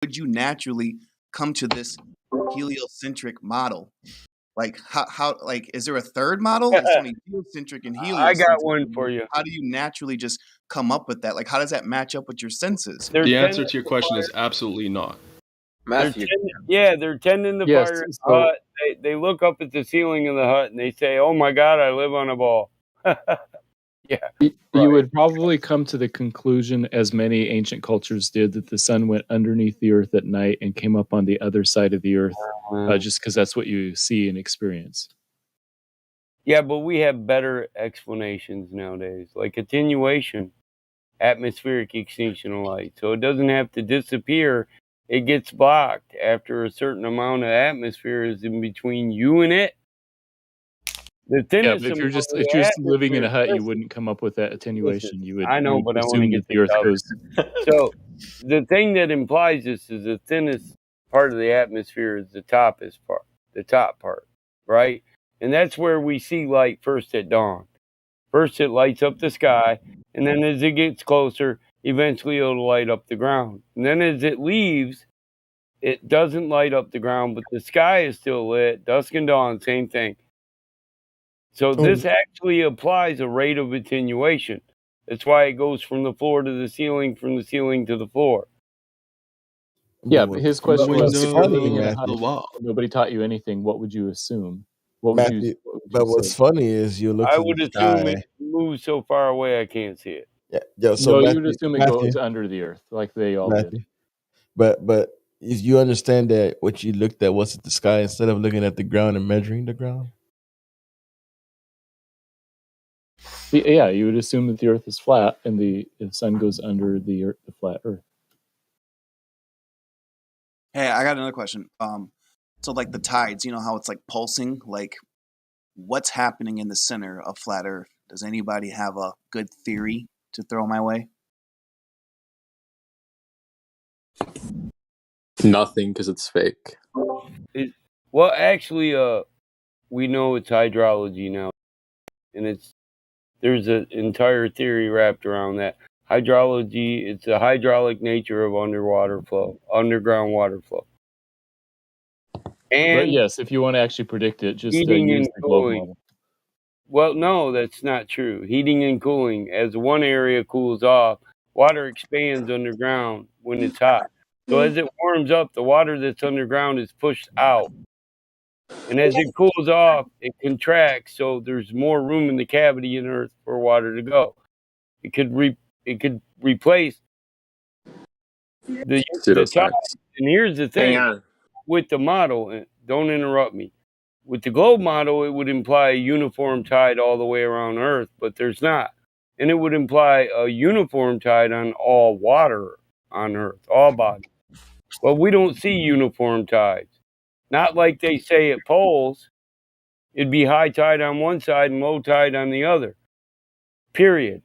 would you naturally come to this heliocentric model? Like how like is there a third model? There's only geocentric and I heliocentric. got one for you. How do you naturally just come up with that? Like how does that match up with your senses? The answer to your question is absolutely not. Matthew. They're tending the fire in the hut. They look up at the ceiling of the hut and they say, "Oh my God, I live on a ball." Yeah, you would probably come to the conclusion, as many ancient cultures did, that the sun went underneath the earth at night and came up on the other side of the earth, just because that's what you see and experience. Yeah, but we have better explanations nowadays, like attenuation, atmospheric extinction of light. So it doesn't have to disappear. It gets blocked after a certain amount of atmosphere is in between you and it. The thinnest if you're just living in a hut, you wouldn't come up with that attenuation. You would. I know, but I want to get the earth goes. So the thing that implies this is the thinnest part of the atmosphere is the top part, right? And that's where we see light first at dawn. First, it lights up the sky, and then as it gets closer, eventually it'll light up the ground. And then as it leaves, it doesn't light up the ground, but the sky is still lit. Dusk and dawn, same thing. So this actually applies a rate of attenuation. That's why it goes from the floor to the ceiling, from the ceiling to the floor. Yeah, but his question was, no. Nobody taught you anything. What would you assume? Matthew, what's funny is you look. I would assume it moves so far away I can't see it. Yeah. So you would assume it goes under the earth, like they all did. But you understand that what you looked at was the sky instead of looking at the ground and measuring the ground. Yeah, you would assume that the earth is flat and the sun goes under the flat earth. Hey, I got another question. So like the tides, you know how it's like pulsing? Like what's happening in the center of flat earth? Does anybody have a good theory to throw my way? Nothing, because it's fake. Well, actually, we know it's hydrology now, and there's an entire theory wrapped around that. Hydrology, it's the hydraulic nature of underground water flow. And but yes, if you want to actually predict it, just heating use and the globe cooling. model. Well, no, that's not true. Heating and cooling. As one area cools off, water expands underground when it's hot. So as it warms up, the water that's underground is pushed out. And as it cools off, it contracts, so there's more room in the cavity in Earth for water to go. It could replace the top. And here's the thing with the model, and don't interrupt me. With the globe model, it would imply a uniform tide all the way around Earth, but there's not. And it would imply a uniform tide on all water on Earth, all bodies. But we don't see uniform tides. Not like they say at poles. It'd be high tide on one side and low tide on the other. Period.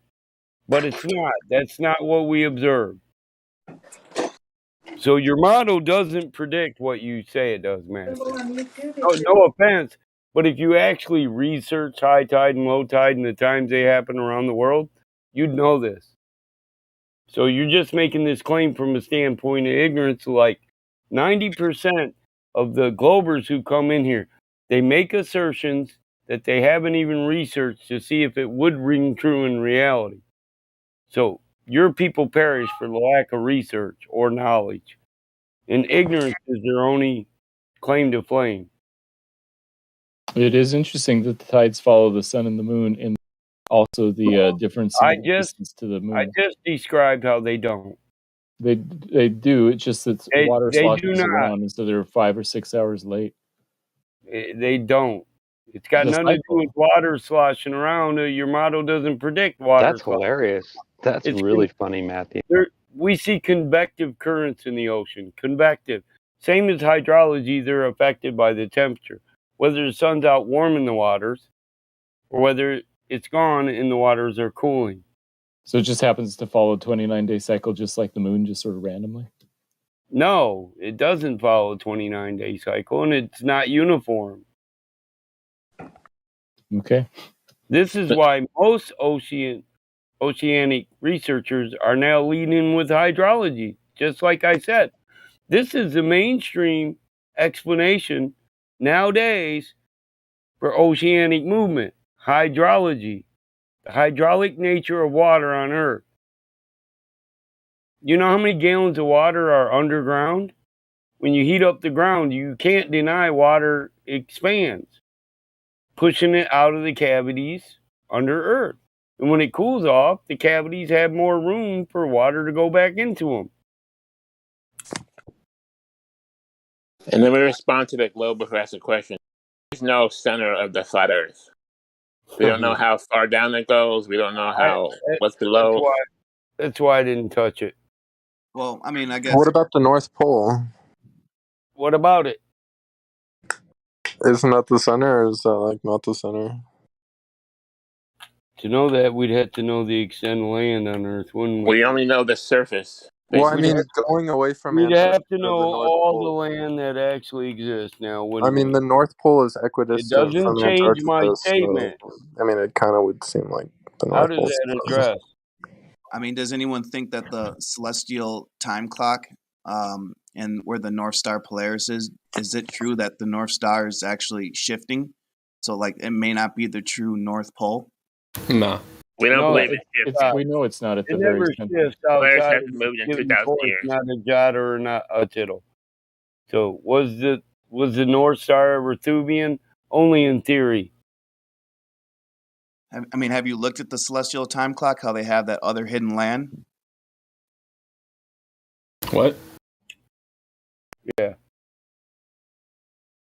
But it's not. That's not what we observe. So your model doesn't predict what you say it does, man. No offense, but if you actually research high tide and low tide and the times they happen around the world, you'd know this. So you're just making this claim from a standpoint of ignorance. Like 90% of the globers who come in here, they make assertions that they haven't even researched to see if it would ring true in reality. So your people perish for the lack of research or knowledge. And ignorance is their only claim to fame. It is interesting that the tides follow the sun and the moon, and also the difference in distance to the moon. I just described how they don't. They do. It's just that water sloshes around, and so they're 5 or 6 hours late. They don't. It's got nothing to do with water sloshing around. Your model doesn't predict water. That's hilarious. That's really funny, Matthew. We see convective currents in the ocean. Convective. Same as hydrology, they're affected by the temperature. Whether the sun's out warming the waters or whether it's gone and the waters are cooling. So it just happens to follow a 29-day cycle just like the moon, just sort of randomly? No, it doesn't follow a 29-day cycle, and it's not uniform. Okay. This is why most oceanic researchers are now leading with hydrology. Just like I said, This is the mainstream explanation nowadays for oceanic movement, hydrology, the hydraulic nature of water on Earth. You know how many gallons of water are underground? When you heat up the ground, you can't deny water expands, pushing it out of the cavities under Earth. And when it cools off, the cavities have more room for water to go back into them. And let me respond to the Glober who asked a question. There's no center of the flat Earth. We don't know how far down it goes. We don't know what's below. That's why I didn't touch it. Well, I mean, I guess. What about the North Pole? What about it? Isn't that the center, or is that like not the center? To know that, we'd have to know the extent of land on Earth, wouldn't we? We only know the surface. Well, I mean, going away from We'd Antarctica, have to know the North all Pole. the land that actually exists now, I wouldn't mean, we? the North Pole is equidistant It doesn't from change Antarctica. my So, statement. I mean, it kind of would seem like the How North does Pole. that address? I mean, does anyone think that the celestial time clock and where the North Star Polaris is it true that the North Star is actually shifting? So, like, it may not be the true North Pole? Nah. We don't believe it shifts. We know it's not at the It very never center. shifts Polaris outside hasn't of moved in giving 2,000 force, years. not a jot or not a tittle. So was the North Star ever Thubian? Only in theory. I mean, have you looked at the celestial time clock? How they have that other hidden land? What? Yeah.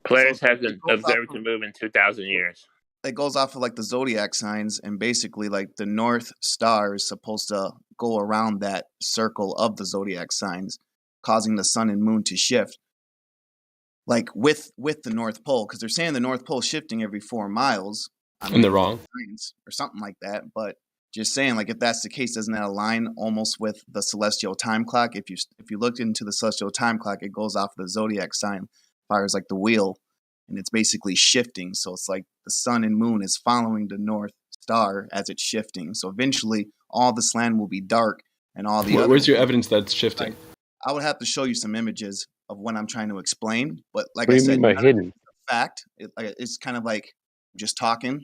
Polaris hasn't observed to move in 2,000 years. It goes off of like the zodiac signs, and basically, like the North Star is supposed to go around that circle of the zodiac signs, causing the sun and moon to shift. Like with the North Pole, because they're saying the North Pole shifting every 4 miles. And they're wrong. Or something like that. But just saying, like, if that's the case, doesn't that align almost with the celestial time clock? If you looked into the celestial time clock, it goes off the zodiac sign, fires like the wheel, and it's basically shifting. So it's like the sun and moon is following the North Star as it's shifting. So eventually, all this land will be dark, and all the other. Where's your evidence that it's shifting? I would have to show you some images of what I'm trying to explain, but like What I do you said, mean by hidden? fact. It's kind of like just talking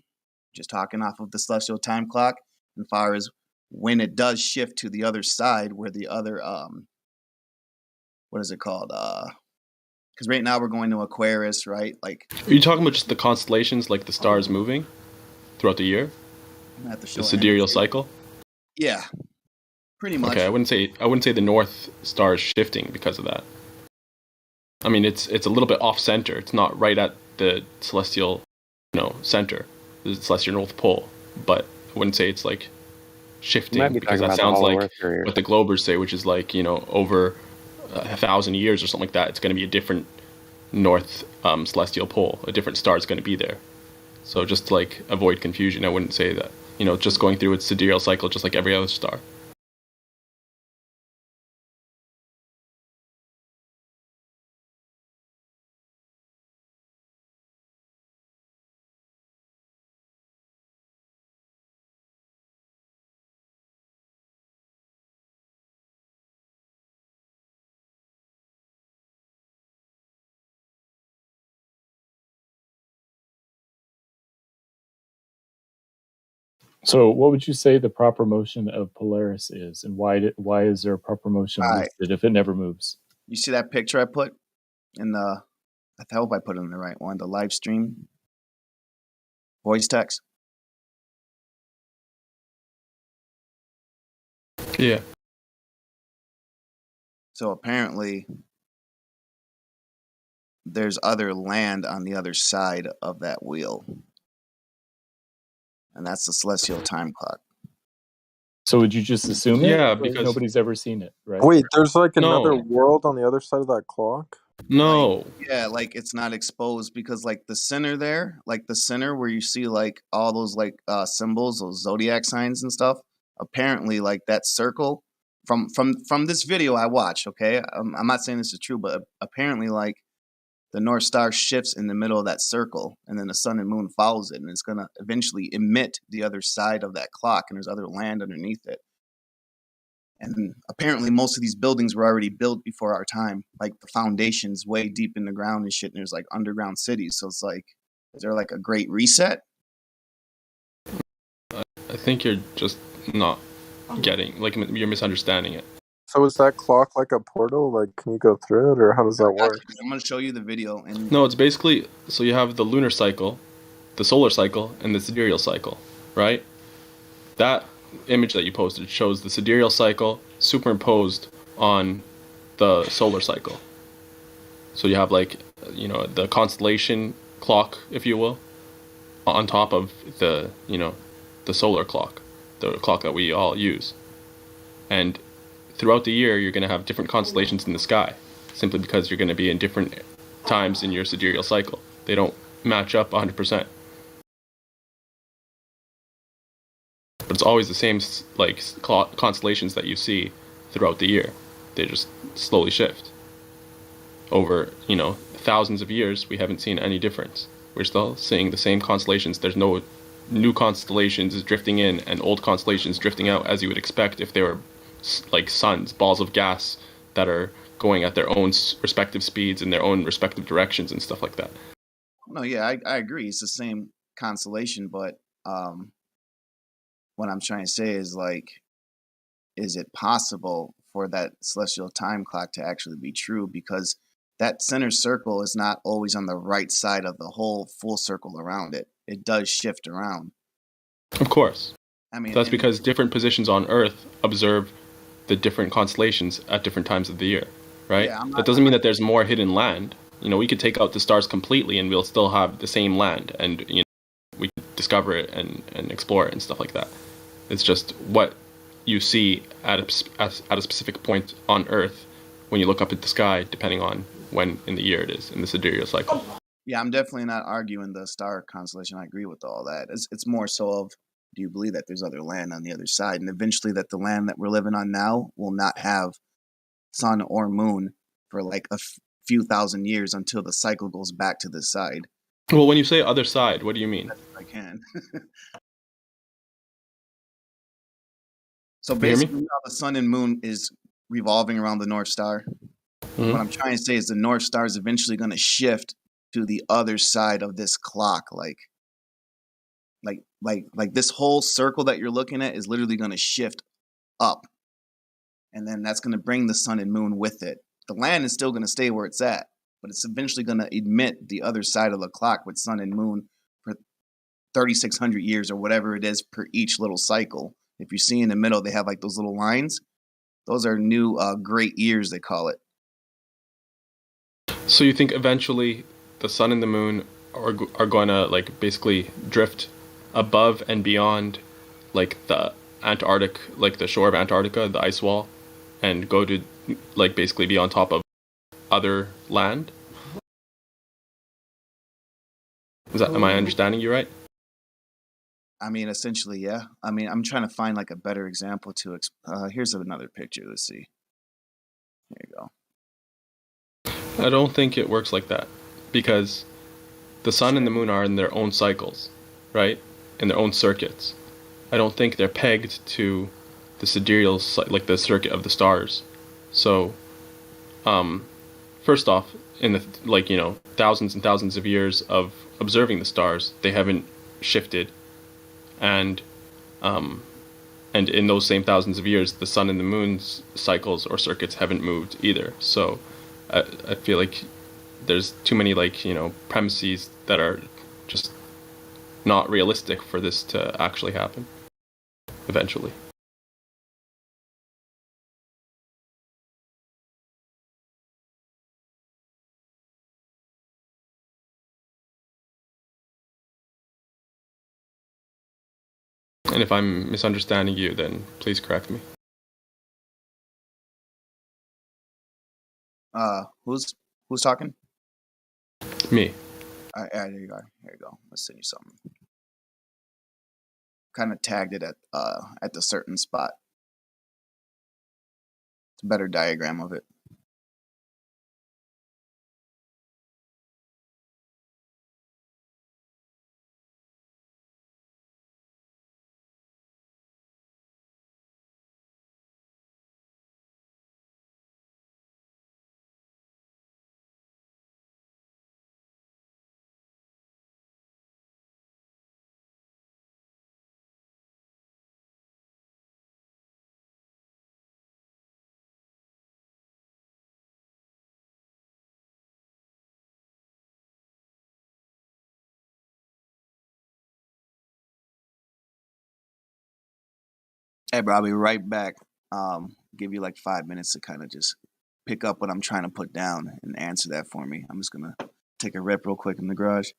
off of the celestial time clock. As far as when it does shift to the other side, where the other what is it called? Because right now we're going to Aquarius, right? Like, Are you talking about just the constellations, like the stars moving throughout the year? I have to show The it. sidereal cycle? Yeah, pretty much. Okay, I wouldn't say the North Star is shifting because of that. I mean, it's a little bit off center. It's not right at the celestial, center, the celestial North Pole. But I wouldn't say it's like shifting, Might be because talking that about the sounds hollow like earth theory. what the Globers say, which is like over 1,000 years or something like that. It's going to be a different North celestial pole. A different star is going to be there. So just to like avoid confusion, I wouldn't say that just going through its sidereal cycle, just like every other star. So, what would you say the proper motion of Polaris is, and why is there a proper motion All right. listed if it never moves? You see that picture I put in the? I hope I put it in the right one. The live stream voice text. Yeah. So apparently, there's other land on the other side of that wheel, and that's the celestial time clock. So, would you just assume it? Yeah, Or because nobody's ever seen it, right? Wait, there's like No. another world on the other side of that clock? No. Yeah, like it's not exposed because like the center there, like the center where you see like all those like symbols, those zodiac signs and stuff. Apparently, like that circle from this video I watched. Okay, I'm not saying this is true, but apparently, like the North Star shifts in the middle of that circle, and then the sun and moon follows it, and it's gonna eventually emit the other side of that clock, and there's other land underneath it. And apparently most of these buildings were already built before our time. Like the foundation's way deep in the ground and shit, and there's like underground cities. So it's like, is there like a great reset? I think you're just not getting, like, you're misunderstanding it. So is that clock like a portal? Like, can you go through it, or how does that work? I'm going to show you the video. And No, it's basically, so you have the lunar cycle, the solar cycle, and the sidereal cycle, right? That image that you posted shows the sidereal cycle superimposed on the solar cycle. So you have, like, you know, the constellation clock, if you will, on top of the, you know, the solar clock, the clock that we all use. And throughout the year, you're going to have different constellations in the sky, simply because you're going to be in different times in your sidereal cycle. They don't match up 100%. But it's always the same, like, constellations that you see throughout the year. They just slowly shift. Over, you know, thousands of years, we haven't seen any difference. We're still seeing the same constellations. There's no new constellations drifting in and old constellations drifting out, as you would expect if they were like suns, balls of gas that are going at their own respective speeds in their own respective directions and stuff like that. No, yeah, I agree. It's the same constellation, but what I'm trying to say is, like, is it possible for that celestial time clock to actually be true? Because that center circle is not always on the right side of the whole full circle around it. It does shift around. Of course. I mean, that's because different positions on Earth observe the different constellations at different times of the year, right? Yeah, that doesn't mean that there's more hidden land. You know, we could take out the stars completely and we'll still have the same land, and, you know, we could discover it and explore it and stuff like that. It's just what you see at a specific point on Earth when you look up at the sky, depending on when in the year it is in the sidereal cycle. Yeah, I'm definitely not arguing the star constellation. I agree with all that. It's more so of, do you believe that there's other land on the other side, and eventually that the land that we're living on now will not have sun or moon for like a few thousand years until the cycle goes back to this side? Well, when you say other side, what do you mean? I can. So basically, now the sun and moon is revolving around the North Star. Mm-hmm. What I'm trying to say is the North Star is eventually going to shift to the other side of this clock. Like this whole circle that you're looking at is literally going to shift up. And then that's going to bring the sun and moon with it. The land is still going to stay where it's at, but it's eventually going to emit the other side of the clock with sun and moon for 3,600 years or whatever it is per each little cycle. If you see in the middle, they have like those little lines. Those are new great years, they call it. So you think eventually the sun and the moon are going to, like, basically drift above and beyond, like, the Antarctic, like the shore of Antarctica, the ice wall, and go to, like, basically be on top of other land? Am I understanding you right? I mean, essentially, yeah. I mean, I'm trying to find like a better example to. Here's another picture. Let's see. There you go. I don't think it works like that, because the sun and the moon are in their own cycles, right? In their own circuits. I don't think they're pegged to the sidereal, like the circuit of the stars. So, first off, in the, like, you know, thousands and thousands of years of observing the stars, they haven't shifted. And in those same thousands of years, the sun and the moon's cycles or circuits haven't moved either. So I feel like there's too many, like, you know, premises that are just not realistic for this to actually happen eventually. And if I'm misunderstanding you, then please correct me. Who's talking? Me. There you go. Here you go. Let's send you something. Kind of tagged it at the certain spot. It's a better diagram of it. Hey, bro, I'll be right back. Give you like 5 minutes to kind of just pick up what I'm trying to put down and answer that for me. I'm just gonna take a rip real quick in the garage.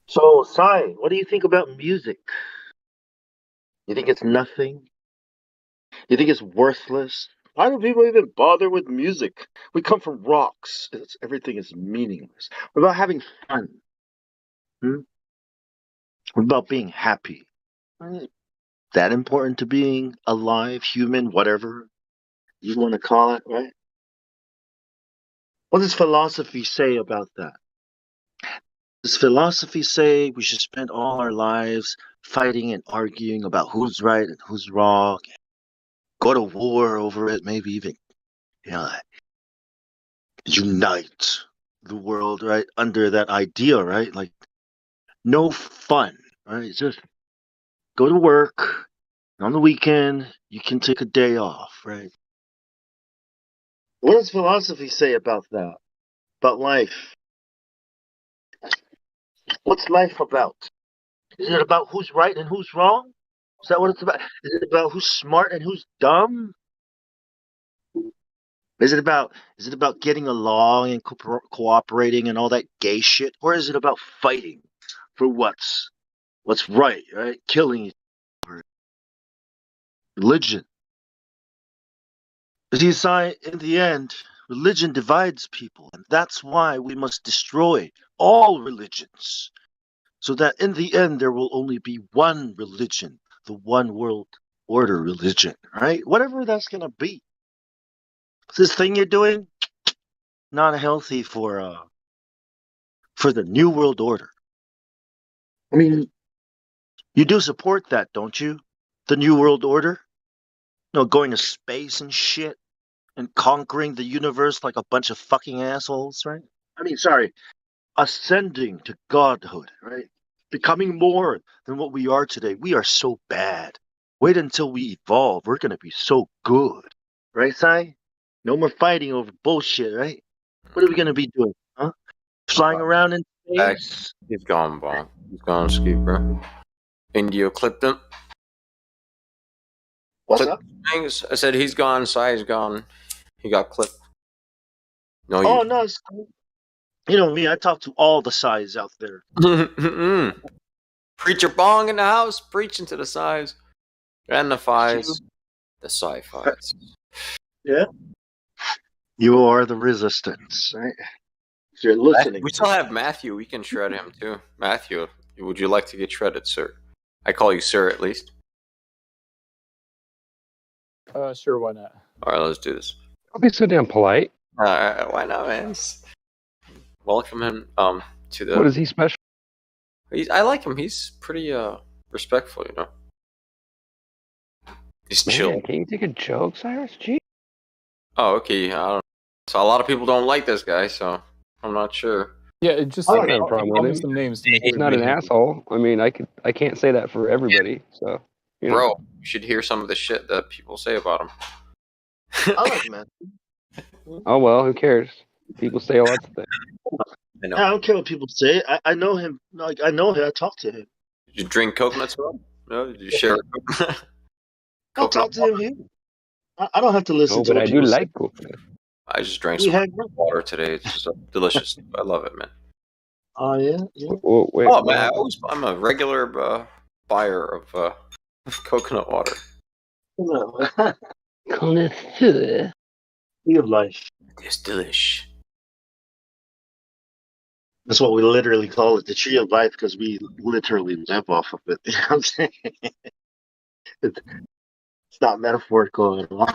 So, Sai, what do you think about music? You think it's nothing? You think it's worthless? Why do people even bother with music? We come from rocks. Everything is meaningless. What about having fun? Hmm? What about being happy? Is that important to being alive, human, whatever you want to call it, right? What does philosophy say about that? Does philosophy say we should spend all our lives fighting and arguing about who's right and who's wrong? Go to war over it, maybe even, you know, unite the world, right? Under that idea, right? Like, no fun, right? Just go to work. On the weekend, you can take a day off, right? What does philosophy say about that? About life? What's life about? Is it about who's right and who's wrong? Is that what it's about? Is it about who's smart and who's dumb? Is it about getting along and cooperating and all that gay shit, or is it about fighting for what's right, right? Killing each other. Religion. But you see, in the end, religion divides people, and that's why we must destroy all religions, so that in the end there will only be one religion, the one world order religion, right? Whatever that's gonna be. This thing you're doing, not healthy for the new world order. I mean, you do support that, don't you? The new world order? Going to space and shit and conquering the universe like a bunch of fucking assholes, right? I mean, sorry, ascending to godhood, right? Becoming more than what we are today. We are so bad. Wait until we evolve. We're gonna be so good. Right, Sai? No more fighting over bullshit, right? What are we gonna be doing? Huh? Flying around in space? He's gone, Bonk. He's gone, Ski, bro. Indio clipped him. What's up? Things. I said he's gone, Sai's gone. He got clipped. No, Oh, no. You know me, I talk to all the Sais out there. Preacher Bong in the house, preaching to the Sais. And the Fies. The Sci-Fies. Yeah. You are the resistance, right? If you're listening. We still have Matthew. We can shred him, too. Matthew, would you like to get shredded, sir? I call you sir, at least. Sure, why not? All right, let's do this. I'll be so damn polite. Why not, man? Welcome him to the... What is he special? I like him. He's pretty respectful, you know. He's Man, chill. can you take a joke, Cyrus? Gee. Oh, okay. I don't. So a lot of people don't like this guy, so I'm not sure. Yeah, just I don't have a problem with him. some names to make He's not an asshole. I mean, I can't say that for everybody. So, you know. Bro, you should hear some of the shit that people say about him. I like Matthew. Oh well, who cares? People say lots of things. I know. I don't care what people say. I know him. Like I know him. I talk to him. Did you drink coconuts with him? No? Did you share I'll coconut talk to him here. I don't have to listen No, to but what I do people say. like coconut. I just drank We some hang out. water today. It's just delicious. I love it, man. Oh yeah, yeah. Wait, Oh man, I'm a regular buyer of coconut water. connoisseur. Tree of life. It's delish. That's what we literally call it, the tree of life, because we literally live off of it. You know what I'm saying? It's not metaphorical at all.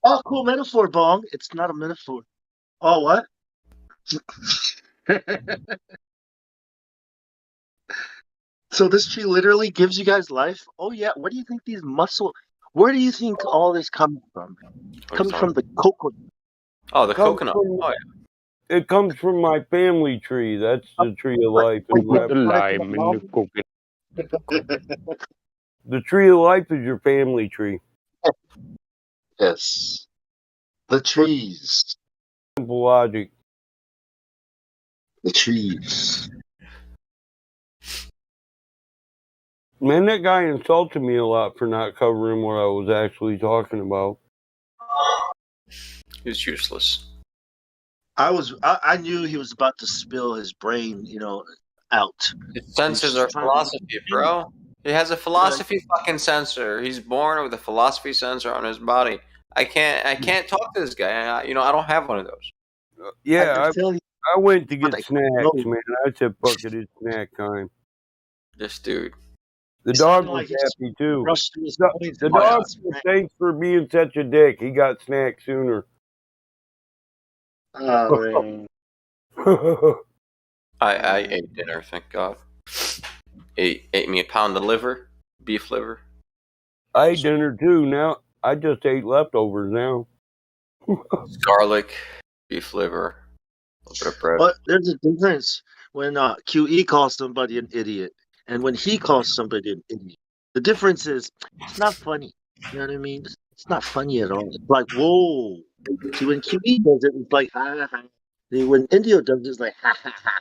Oh, cool metaphor, Bong. It's not a metaphor. Oh, what? So this tree literally gives you guys life? Oh, yeah. Where do you think where do you think all this comes from? Comes from the coconut. Oh, the Comes coconut. from- Oh yeah. It comes from my family tree. That's the tree of life. Put the lime in the coconut. The tree of life is your family tree. Yes. The trees. Simple logic. The trees. Man, that guy insulted me a lot for not covering what I was actually talking about. He was useless. I knew he was about to spill his brain, out. His sensors are philosophy, bro. He has a philosophy fucking sensor. He's born with a philosophy sensor on his body. I can't talk to this guy. I don't have one of those. I went to get snacks, man. I said, fuck it, it's snack time. This dude. The dog was happy, too. The dog said, thanks for being such a dick. He got snacks sooner. Oh, I ate dinner, thank God. Ate me a pound of liver, beef liver. I ate dinner, too. Now, I just ate leftovers now. Garlic, beef liver, a little bit of bread. But there's a difference when QE calls somebody an idiot and when he calls somebody an idiot. The difference is it's not funny. You know what I mean? It's not funny at all. It's like, whoa. See, when QE does it, it's like, ha, ha, ha. See, when Indio does it, it's like, ha, ha, ha.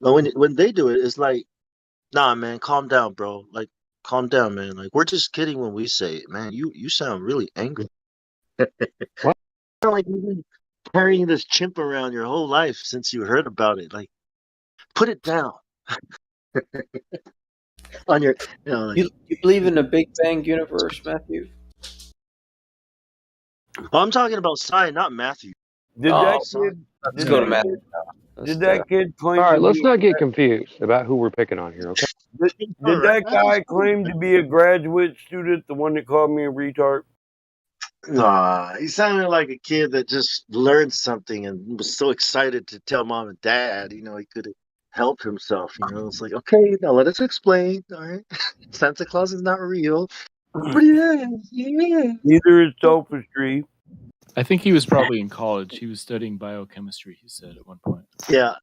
But when they do it, it's like, nah, man, calm down, bro. Like, calm down, man. Like, we're just kidding when we say it, man. You sound really angry. What? Like you've been carrying this chimp around your whole life since you heard about it. Like, put it down. On your, You believe in the Big Bang universe, Matthew? Well, I'm talking about Sai, not Matthew. Did that kid claim? All right, let's not get confused about who we're picking on here, okay? Did that guy claim to be a graduate student, the one that called me a retard? Nah, he sounded like a kid that just learned something and was so excited to tell mom and dad, he could help himself. It's like, okay, now let us explain. All right, Santa Claus is not real. But Neither is sophistry. I think he was probably in college. He was studying biochemistry, he said at one point. Yeah,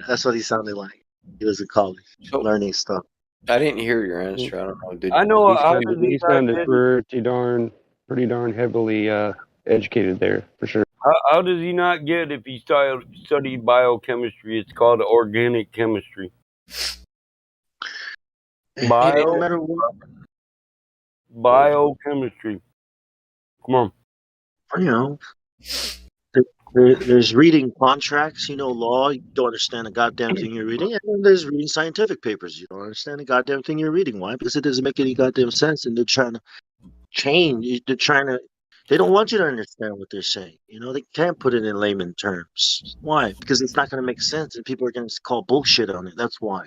that's what he sounded like. He was in college, learning stuff. I didn't hear your answer. I don't know. I know. He sounded pretty darn heavily educated there, for sure. How does he not get if he studied biochemistry? It's called organic chemistry. Biochemistry. Come on. There's reading contracts, law. You don't understand a goddamn thing you're reading. And then there's reading scientific papers. You don't understand a goddamn thing you're reading. Why? Because it doesn't make any goddamn sense. And they're trying to change. They don't want you to understand what they're saying. They can't put it in layman terms. Why? Because it's not going to make sense and people are going to call bullshit on it. That's why.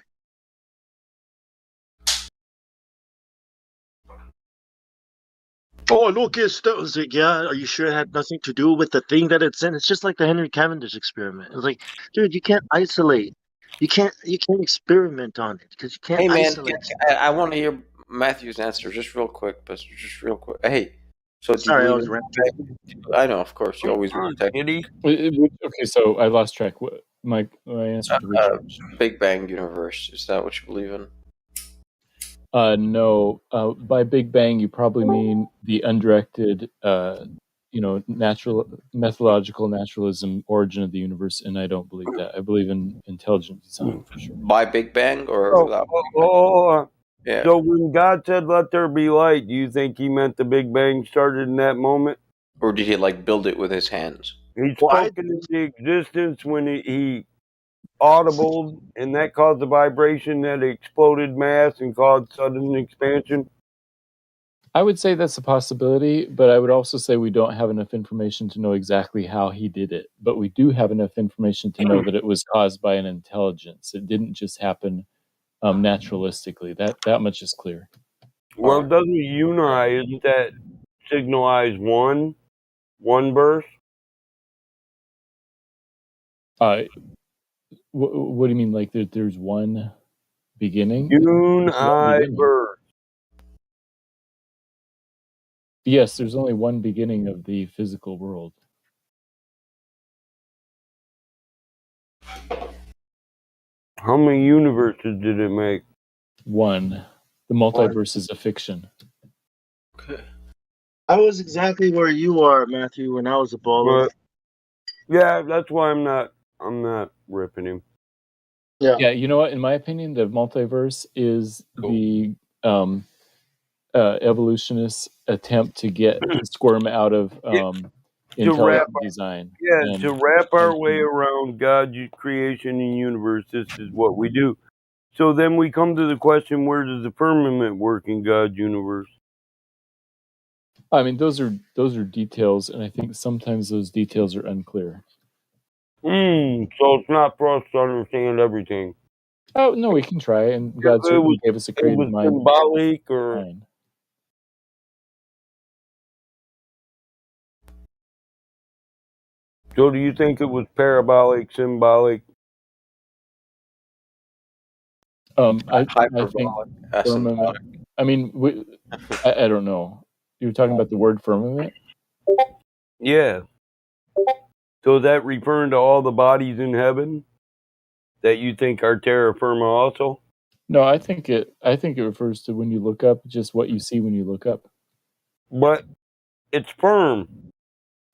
Oh, look, it's like, yeah, are you sure it had nothing to do with the thing that it's in? It's just like the Henry Cavendish experiment. It's like, dude, you can't isolate. You can't experiment on it because you can't isolate. I want to hear Matthew's answer just real quick, but just real quick. Hey, so sorry, I was ranting. I know, of course, you always rant. Okay, so I lost track. What my answer to Richard? Big Bang universe, is that what you believe in? No. By Big Bang, you probably mean the undirected, natural methodological naturalism origin of the universe, and I don't believe that. I believe in intelligent design for sure. By Big Bang or Oh, without? Yeah. So when God said, "Let there be light," do you think He meant the Big Bang started in that moment? Or did he like build it with his hands? He spoke it into existence when he audible, and that caused a vibration that exploded mass and caused sudden expansion. I would say that's a possibility, but I would also say we don't have enough information to know exactly how he did it. But we do have enough information to know that it was caused by an intelligence. It didn't just happen naturalistically. That much is clear. Well, doesn't unite, isn't that signalize one burst? What do you mean? Like there's one beginning? Universe. Yes, there's only one beginning of the physical world. How many universes did it make? One. The multiverse is a fiction. Okay. I was exactly where you are, Matthew, when I was a baller. Yeah, that's why I'm not ripping him. Yeah, you know what? In my opinion, the multiverse is the evolutionist attempt to get squirm out of intelligent design. Yeah, to wrap our way around God's creation and universe, this is what we do. So then we come to the question, where does the firmament work in God's universe? I mean, those are details, and I think sometimes those details are unclear. So it's not for us to understand everything. Oh no, we can try, and God certainly gave us a creative mind. Symbolic or so? Do you think it was parabolic, symbolic? I think firmament. I mean, I don't know. You're talking about the word firmament? Yeah. So is that referring to all the bodies in heaven that you think are terra firma also? No, I think it refers to when you look up, just what you see when you look up. But it's firm.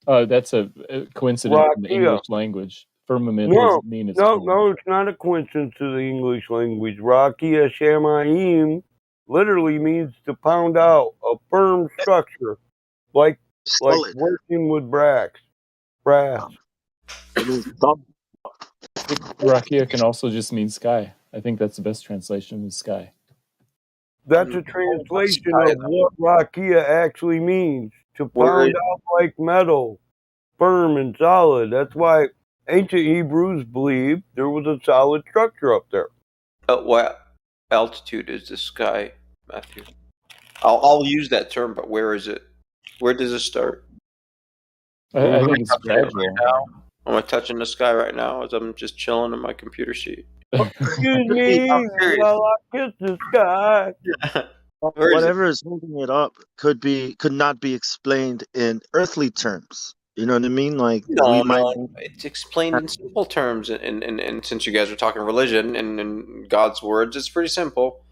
That's a coincidence in the English language. Firmament doesn't mean it's firm. No, it's not a coincidence to the English language. Rakia Shamayim literally means to pound out a firm structure, like working with brass. Rakia can also just mean sky. I think that's the best translation is sky. That's a translation of what Rakia actually means. To pound out like metal, firm and solid. That's why ancient Hebrews believed there was a solid structure up there. What altitude is the sky, Matthew? I'll use that term, but where is it? Where does it start? I think it's gradual. Am I touching the sky right now as I'm just chilling in my computer seat? Excuse me while I kiss the sky. Whatever is holding it up could not be explained in earthly terms. You know what I mean? Like it's explained in simple terms. And since you guys are talking religion and in God's words, it's pretty simple.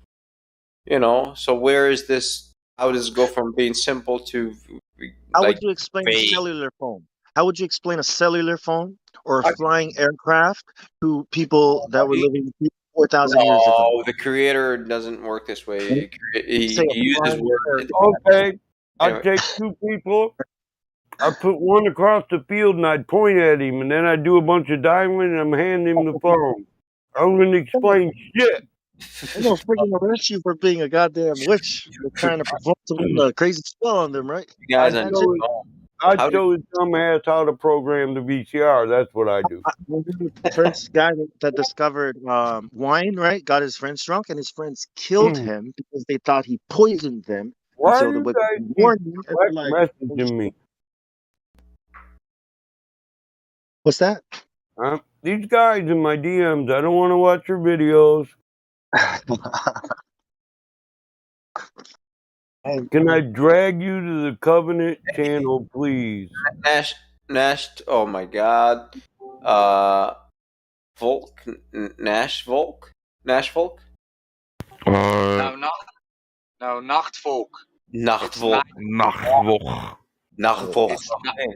You know, so where is this? How does it go from being simple to? How would you explain a cellular phone? How would you explain a cellular phone or a flying aircraft to people that were living 4,000 years ago? No, the Creator doesn't work this way. He uses words. Okay, I'd take two people. I'd put one across the field and I'd point at him, and then I'd do a bunch of dialing and I'm handing him the phone. I'm going to explain shit. I'm going to freaking arrest you for being a goddamn witch. You're trying to perform some crazy spell on them, right? I'd show his dumb ass how to program the VCR. That's what I do. The first guy that discovered wine, right, got his friends drunk, and his friends killed him because they thought he poisoned them. Why do you guys keep messaging me? What's that? These guys in my DMs, I don't want to watch your videos. Can I drag you to the Covenant channel, please? Nash, oh my God. Volk? Nash Volk? No, No, Nachtvolk. Nachtvolk. Nachtvolk. Nachtvolk. It's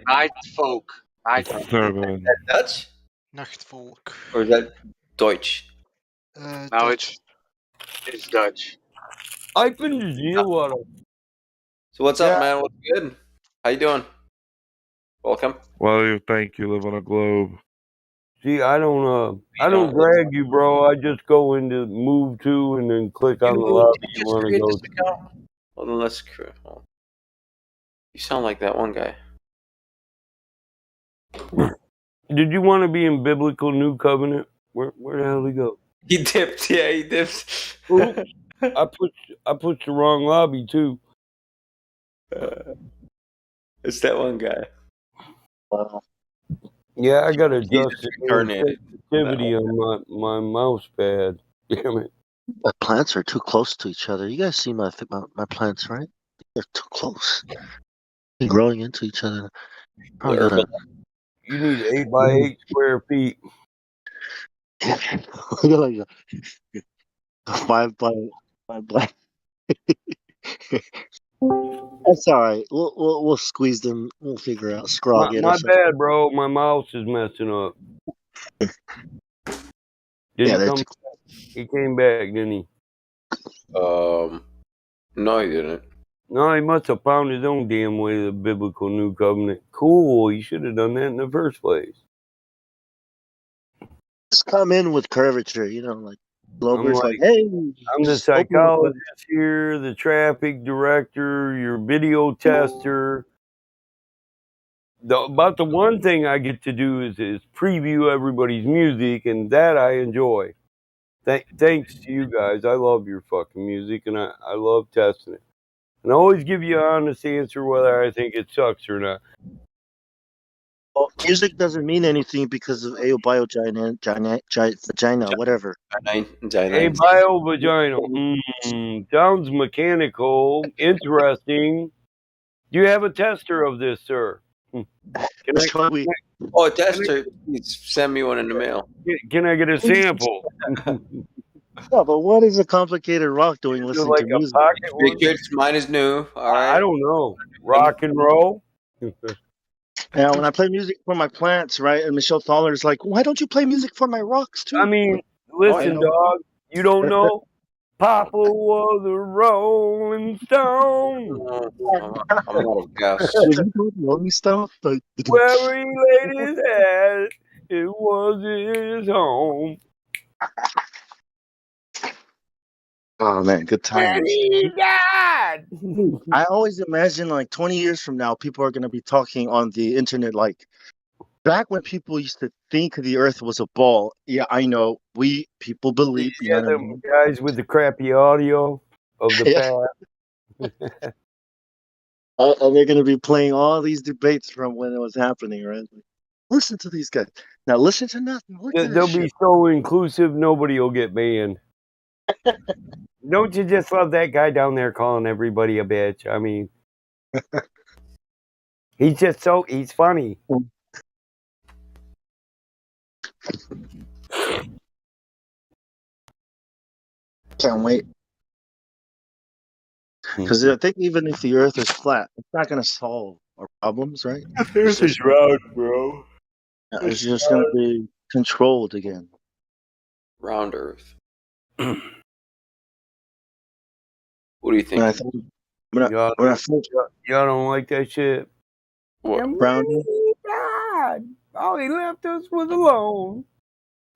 Nightfolk. Nightfolk. Sermon. Is that Dutch? Nachtvolk. Or is that Deutsch? No, Dutch. it's Dutch. I been to Zeewater. So what's up, man? What's good? How you doing? Welcome. Well, thank you. Live on a globe. See, I don't drag you, bro. I just go into move to and then click on the lobby you want to go to. Hold on, let's. You sound like that one guy. Did you want to be in Biblical New Covenant? Where the hell did he go? He dipped. Yeah, he dipped. Oops. I put the wrong lobby too. It's that one guy. Wow. Yeah, I gotta adjust the Incarnated. sensitivity on my mouse pad. Damn it. My plants are too close to each other. You guys see my plants, right? They're too close. They're growing into each other. You need 8 by 8 square feet. Like a 5 by 5 by. That's all right. We'll squeeze them. We'll figure out Scrog it. My bad, bro. My mouse is messing up. He came back, didn't he? No, he didn't. No, he must have found his own damn way to the Biblical New Covenant. Cool. He should have done that in the first place. Just come in with curvature, like Glober's like, hey. I'm the psychologist here, the traffic director, your video tester. About the one thing I get to do is preview everybody's music, and that I enjoy. Thanks to you guys. I love your fucking music, and I love testing it. And I always give you an honest answer whether I think it sucks or not. Well, music doesn't mean anything because of vagina, whatever. Vagina. Sounds mechanical. Interesting. Do you have a tester of this, sir? Oh, tester. Please send me one in the mail. Can I get a sample? Yeah, but what is a complicated rock doing listening to music? Mine is new. All right. I don't know. Rock and roll? Now, when I play music for my plants, right, and Michelle Thaller's like, why don't you play music for my rocks, too? I mean, listen, dog. You don't know? Papa was a Rolling Stone. I'm out of gas. Rolling Stone? Where he laid his head, it was his home. Oh, man, good times. And he died. I always imagine, 20 years from now, people are going to be talking on the internet back when people used to think the earth was a ball. Yeah, I know. People believe. Yeah, them guys with the crappy audio of the past. And they're going to be playing all these debates from when it was happening, right? Listen to these guys. Now listen to nothing. They'll be so inclusive, nobody will get banned. Don't you just love that guy down there calling everybody a bitch? I mean, he's funny. Can't wait. Because I think even if the earth is flat, it's not going to solve our problems, right? The earth is round, bro. It's just going to be controlled again. Round earth. What do you think? Y'all don't like that shit? What? Round God. All he left us was alone.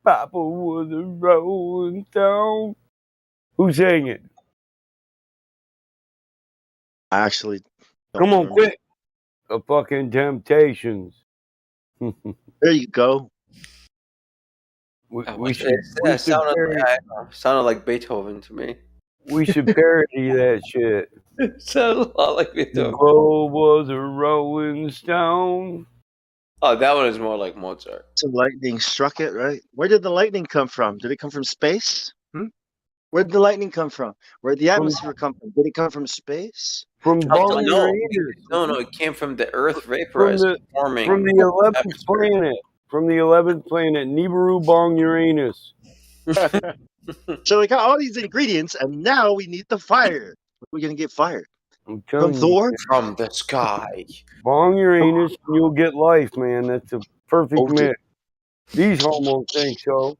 Papa was a Rolling Stone. Who sang it? I actually come on, quick. The fucking Temptations. There you go. We should sounded like Beethoven to me. We should parody that shit. It sounded a lot like Beethoven. The globe was a Rolling Stone. Oh, that one is more like Mozart. So lightning struck it, right? Where did the lightning come from? Did it come from space? Where did the lightning come from? Where did the atmosphere come from? Did it come from space? From No, it came from the Earth vaporized, forming from the 11th planet. From the 11th planet, Nibiru Bong Uranus. So we got all these ingredients, and now we need the fire. we're gonna get fired I'm from telling you, Thor. From the sky. bong Uranus and you'll get life, man. That's a perfect Oh, mix. These homos think so.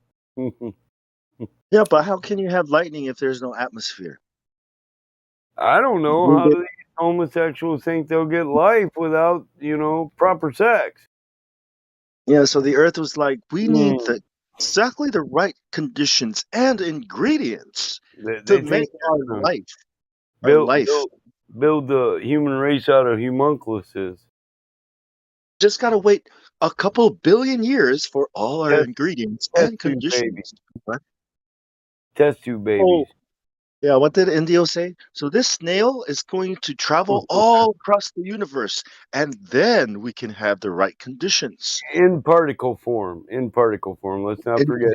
yeah, but how can you have lightning if there's no atmosphere? I don't know. How do these homosexuals think they'll get life without, proper sex? Yeah, so the Earth was like, we need Hmm. exactly the right conditions and ingredients They to think make they're our gonna life. Our build, life. build, build the human race out of homunculuses. Just gotta wait a couple billion years for all our Test, ingredients test and tube babies. conditions. Right? Test tube Oh, babies. yeah, what did Indio say? So this snail is going to travel all across the universe, and then we can have the right conditions. In particle form. Let's not forget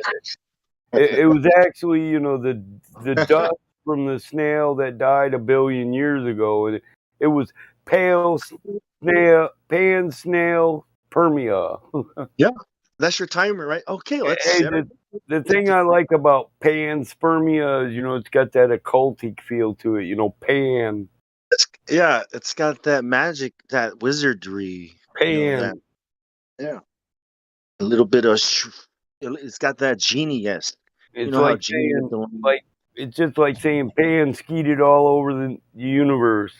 it was actually, the dust from the snail that died a billion years ago. It was pan snail permia. Yeah, that's your timer, right? Okay, let's Hey, set it. the thing I like about panspermia is, it's got that occultic feel to it. Pan, Yeah, it's got that magic, that wizardry. That pan. yeah, a little bit of. It's got that genie-esque. You It's know how like genie is saying, the one. like, it's just like saying pan skeeted all over the universe.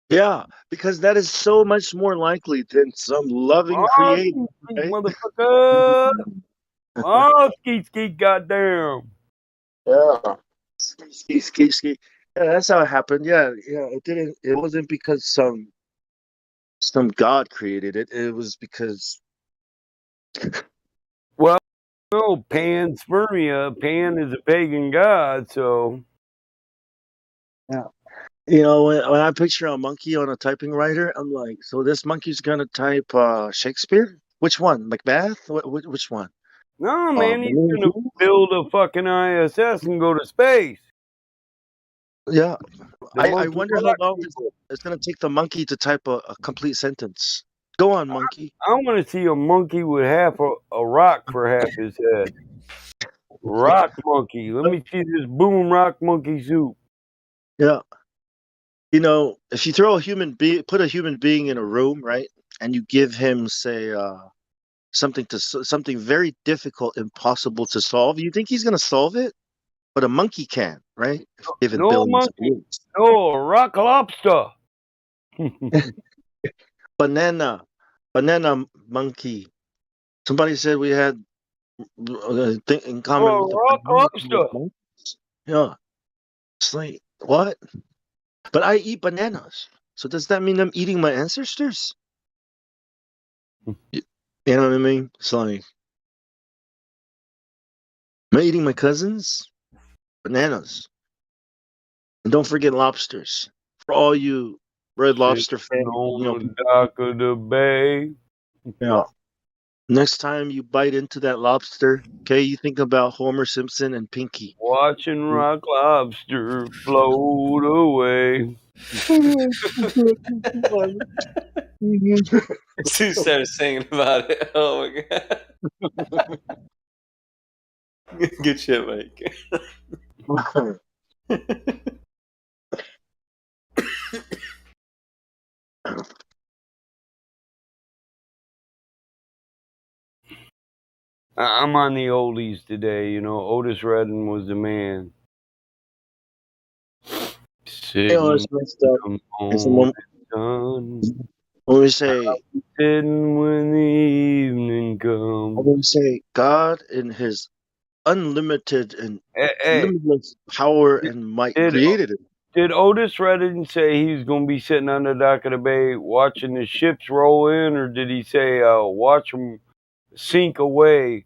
Yeah, because that is so much more likely than some loving Oh, creator, skeet, right? motherfucker. Oh, skeet, goddamn. Yeah. Ski. Yeah, that's how it happened. Yeah, yeah. It didn't. It wasn't because some god created it. It was because Well, no, panspermia. Pan is a pagan god, so. yeah. When I picture a monkey on a typing writer, I'm like, so this monkey's gonna type Shakespeare? Which one? Macbeth? Which one? No, man, he's Balloon gonna King? build a fucking ISS and go to space. Yeah. The I monkey wonder how rock long people. it's gonna take the monkey to type a complete sentence. Go on, monkey. I want to see a monkey with half a rock for half his head. Rock monkey. Let me see this boom rock monkey soup. Yeah. If you put a human being in a room, right, and you give him, say, something very difficult, impossible to solve, you think he's gonna solve it? But a monkey can, right? If you give it No billions of monkey. years. No rock lobster. Banana monkey. Somebody said we had thing in common with Oh, the rock banana and the lobster. monkeys. Yeah, it's like what? But I eat bananas. So does that mean I'm eating my ancestors? You know what I mean? It's like, am I eating my cousins? Bananas. And don't forget lobsters. For all you Red Sitting Lobster fans, on the dock of the bay. yeah. Next time you bite into that lobster, okay, you think about Homer Simpson and Pinky. Watching rock lobster float away. Sue started singing about it. Oh my god. Good shit, Mike. I'm on the oldies today. Otis Redding was the man. Sitting It's messed up. when It's the morning sun. when we say, Sitting when the evening I'm comes. going to say, God in His unlimited and Hey, limitless power and might did created it. did Otis Redding say he's going to be sitting on the dock of the bay watching the ships roll in, or did he say watch them sink away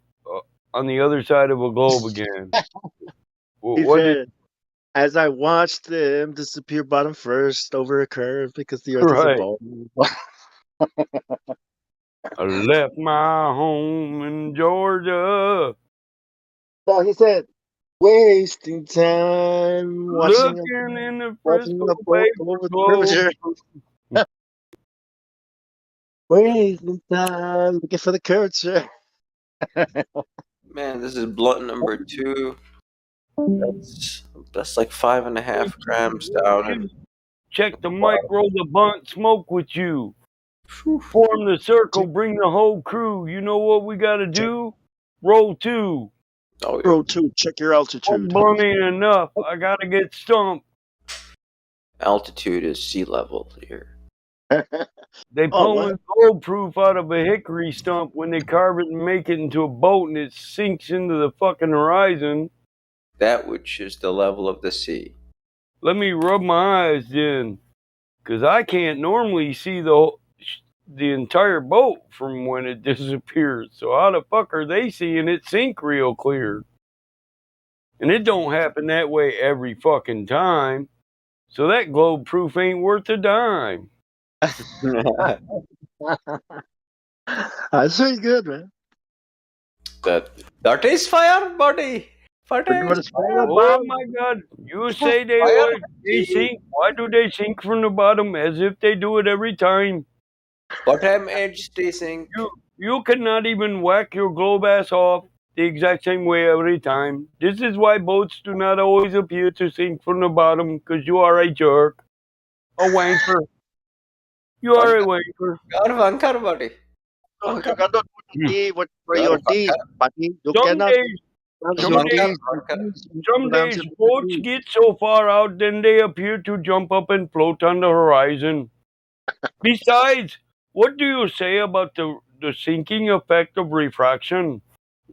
on the other side of a globe again? He What did said, as I watched them disappear bottom first over a curve because the Earth is a right? ball. I left my home in Georgia, No, he said, wasting time watching looking in the watching Frisco a Bay boat go for over the gold. curvature. Wasting time looking for the curvature. Man, this is blunt number 2. That's That's like 5.5 grams down. And Check the mic, roll the blunt, smoke with you. Form the circle, bring the whole crew. You know what we gotta do? Roll 2. oh, yeah. Roll 2, check your One altitude. blunt ain't enough. I gotta get stumped. Altitude is sea level here. They Oh, pulling gold proof out of a hickory stump when they carve it and make it into a boat and it sinks into the fucking horizon. That which is the level of the sea. Let me rub my eyes then, 'cause I can't normally see the entire boat from when it disappears. So how the fuck are they seeing it sink real clear? And it don't happen that way every fucking time. So that globe proof ain't worth a dime. That's very good, man. That is fire, buddy. What is fire, Oh Bob? my God! You say they sink? Why do they sink from the bottom as if they do it every time? Bottom edge they sink. You cannot even whack your globe ass off the exact same way every time. This is why boats do not always appear to sink from the bottom, because you are a jerk, a wanker. You are a wanker. Wankar, buddy. No, you cannot put a D for your D, buddy. You Some cannot. days, some days boats get so far out, then they appear to jump up and float on the horizon. Besides, what do you say about the sinking effect of refraction?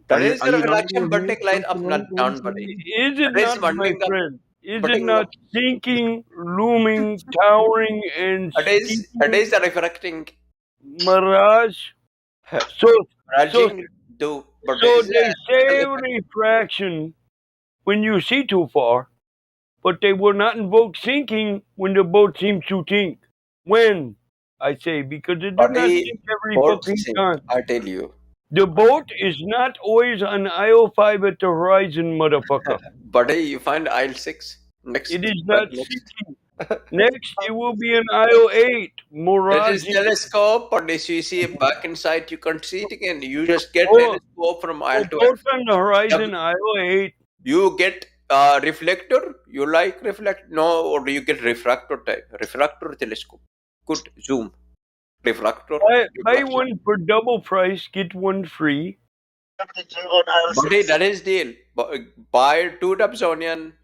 That is the refraction butting line up, not down, buddy. Is it That is not, my butting up. friend? Is it Butting not up. sinking, looming, towering, and That is the refracting. mirage? So Raging do. But so that is they say refraction when you see too far, but they will not invoke sinking when the boat seems to sink. When? I say, because it does not sink every fucking time. I tell you. The boat is not always on aisle 5 at the horizon, motherfucker. Buddy, you find aisle 6. Next. It is not sinking. Next, it will be in aisle 8. Mirage. That is telescope, but if you see it back inside, you can't see it again. You just get Oh, telescope from aisle 12. boat on the horizon, aisle 8. You get reflector. You like reflect? No, or do you get refractor type? Refractor telescope. Good zoom. Refractor. Buy one for double price, get one free. Buddy, that is deal. Buy 2 tubs onion.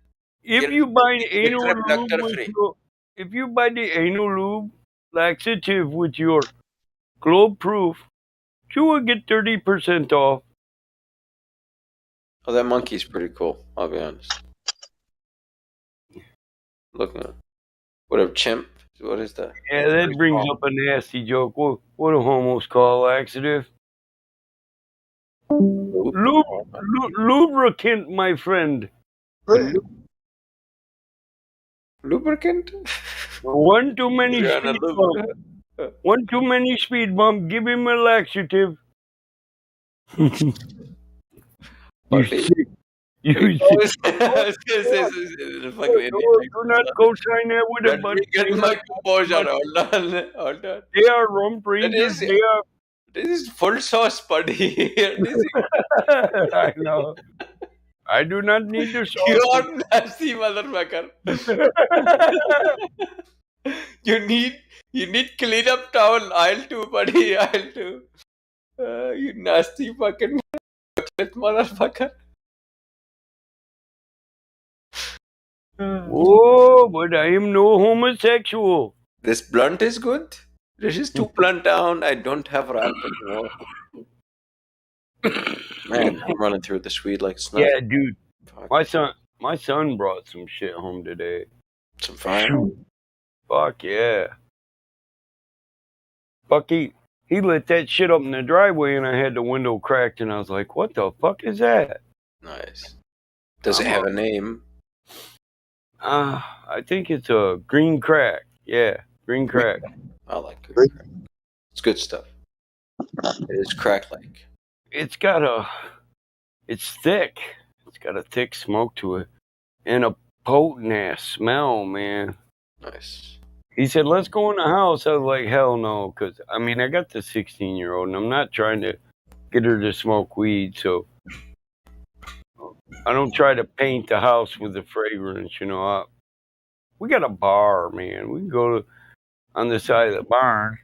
If you buy get anal reflector lube free. if you buy the anal lube laxative with your globe proof, you will get 30% off. Oh, that monkey's pretty cool. I'll be honest. Look at what a chimp. What is that? Yeah, that brings up a nasty joke. What do homos call laxative? Lubricant, my friend. Lubricant? One too many speed bump. One too many speed bump. Give him a laxative. You sick. You sick. Do not co-sign that with a buddy. Get my composure. Hold on. They are rum rangers. This is full sauce, buddy. I know. I do not need the sauce. You are nasty, motherfucker. You need clean up towel. Aisle 2, buddy. Aisle 2. You nasty fucking motherfucker. Oh, but I am no homosexual. This blunt is good. This is too blunt down. I don't have ramp anymore. Man, I'm running through the Swede like it's nothing. Yeah, dude. My son brought some shit home today. Some fire? Fuck yeah. Fuck he lit that shit up in the driveway and I had the window cracked and I was like, what the fuck is that? Nice. Does it have a name? I think it's a green crack. Yeah, green crack. I like green crack. It's good stuff. It is crack-like. It's thick. It's got a thick smoke to it. And a potent ass smell, man. Nice. He said, let's go in the house. I was like, hell no. Because, I mean, I got the 16-year-old and I'm not trying to get her to smoke weed. So I don't try to paint the house with the fragrance, we got a bar, man. We can go on the side of the barn,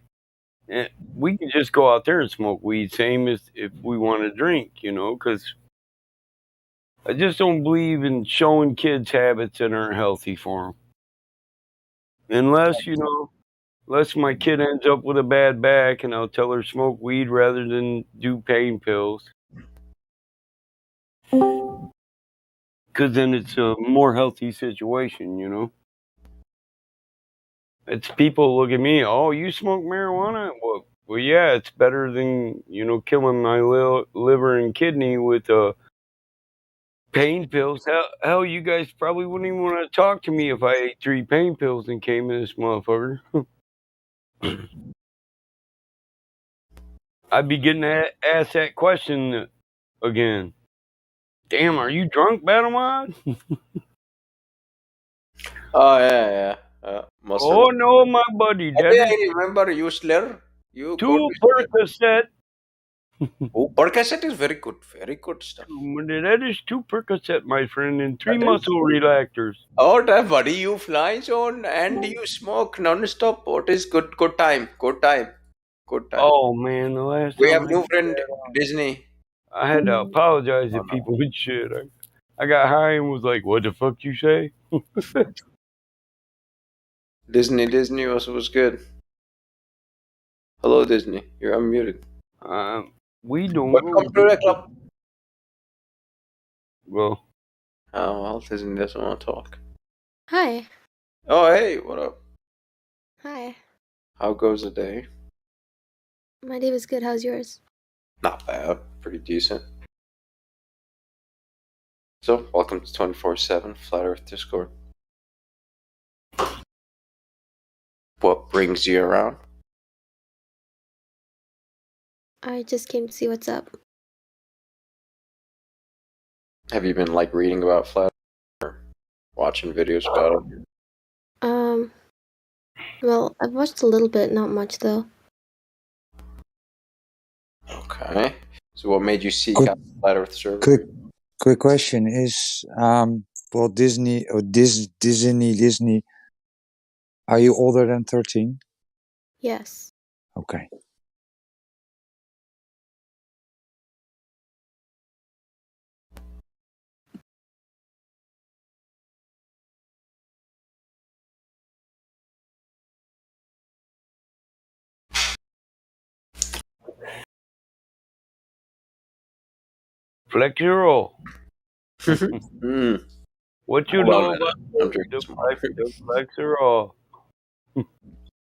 and we can just go out there and smoke weed, same as if we want to drink, because I just don't believe in showing kids habits that aren't healthy for them. Unless my kid ends up with a bad back and I'll tell her smoke weed rather than do pain pills. Because then it's a more healthy situation, It's people look at me, oh, you smoke marijuana? Well, yeah, it's better than, killing my liver and kidney with pain pills. Hell, you guys probably wouldn't even want to talk to me if I ate 3 pain pills and came in this motherfucker. I'd be getting asked that question again. Damn, are you drunk, Battlemod? Oh yeah. Must Oh no, my buddy. That I is remember you, Slayer. You go 2 to Percocet. Oh, Percocet is very good stuff. That is 2 Percocet, my friend, and 3 muscle relaxers. Oh, that buddy, you fly zone and you smoke non-stop. What is good time? Good time. Oh man, the last We time have new friend Disney. I had to apologize to people and shit. I got high and was like, "What the fuck you say?" Disney was good. Hello, Disney. You're unmuted. We don't. Welcome to the club. Well. Oh well, Disney doesn't want to talk. Hi. Oh hey, what up? Hi. How goes the day? My day was good. How's yours? Not bad. Pretty decent. So, welcome to 24/7 Flat Earth Discord. What brings you around? I just came to see what's up. Have you been reading about Flat Earth or watching videos about it? Well, I've watched a little bit, not much though. Okay. So what made you seek out the Flat Earth server? Quick question is, Walt Disney or Disney, are you older than 13? Yes. Okay. Flexuro. What you know about the Flexuro?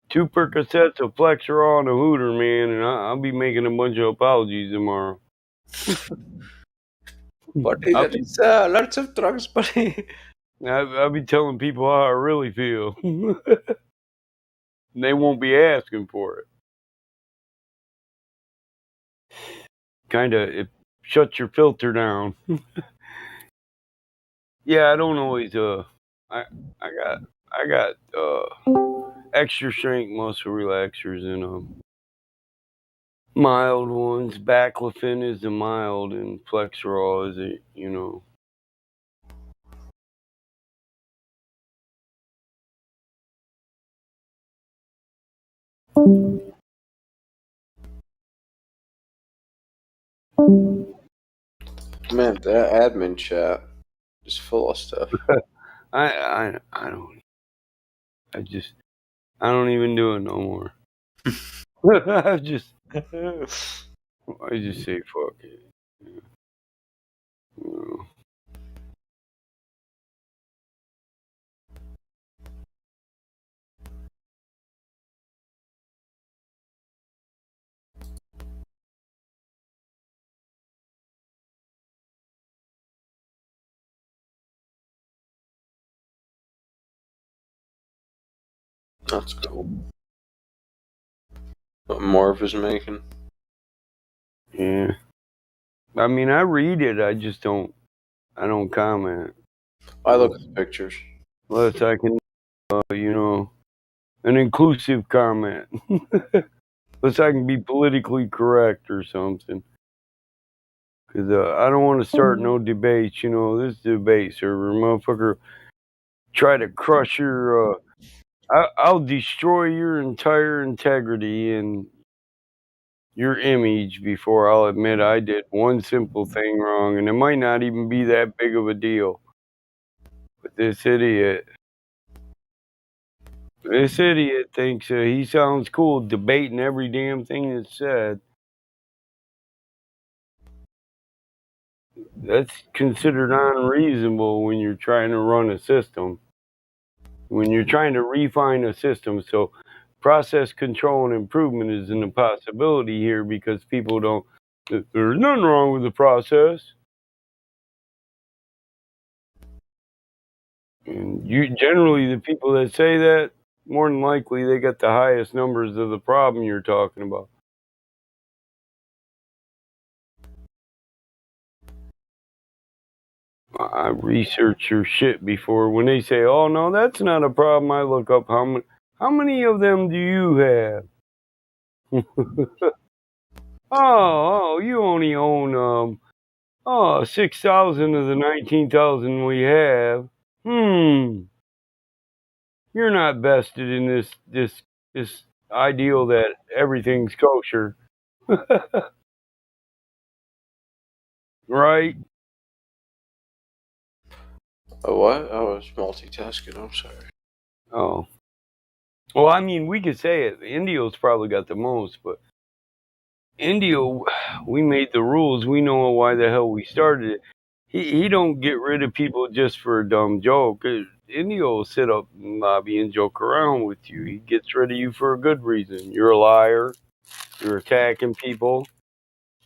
2 Percocets of Flexuro and a Hooter, man, and I'll be making a bunch of apologies tomorrow. Buddy, that is lots of drugs, buddy. I'll be telling people how I really feel. They won't be asking for it. It shuts your filter down. Yeah, I don't always I got extra strength muscle relaxers and mild ones. Baclofen is the mild and Flexerol is it, Man, that admin chat is full of stuff. I don't even do it no more. I just say fuck it. That's cool. What Morph is making. Yeah. I mean, I read it. I just don't. I don't comment. I look at the pictures. Unless I can, an inclusive comment. Unless I can be politically correct or something. Because I don't want to start no debates. This debate server, motherfucker, try to crush your. I'll destroy your entire integrity and your image before I'll admit I did one simple thing wrong, and it might not even be that big of a deal. But this idiot thinks he sounds cool debating every damn thing that's said. That's considered unreasonable when you're trying to run a system. When you're trying to refine a system. So process control and improvement isn't a possibility here because people don't. There's nothing wrong with the process. And generally, the people that say that, more than likely, they got the highest numbers of the problem you're talking about. I research your shit before. When they say, "Oh no, that's not a problem," I look up how many of them do you have? oh, you only own 6,000 of the 19,000 we have. You're not vested in this ideal that everything's kosher. Right? Oh, what? I was multitasking. I'm sorry. Oh. Well, I mean, we could say it. Indio's probably got the most, but Indio, we made the rules. We know why the hell we started it. He don't get rid of people just for a dumb joke. Indio will sit up in the lobby and joke around with you. He gets rid of you for a good reason. You're a liar. You're attacking people.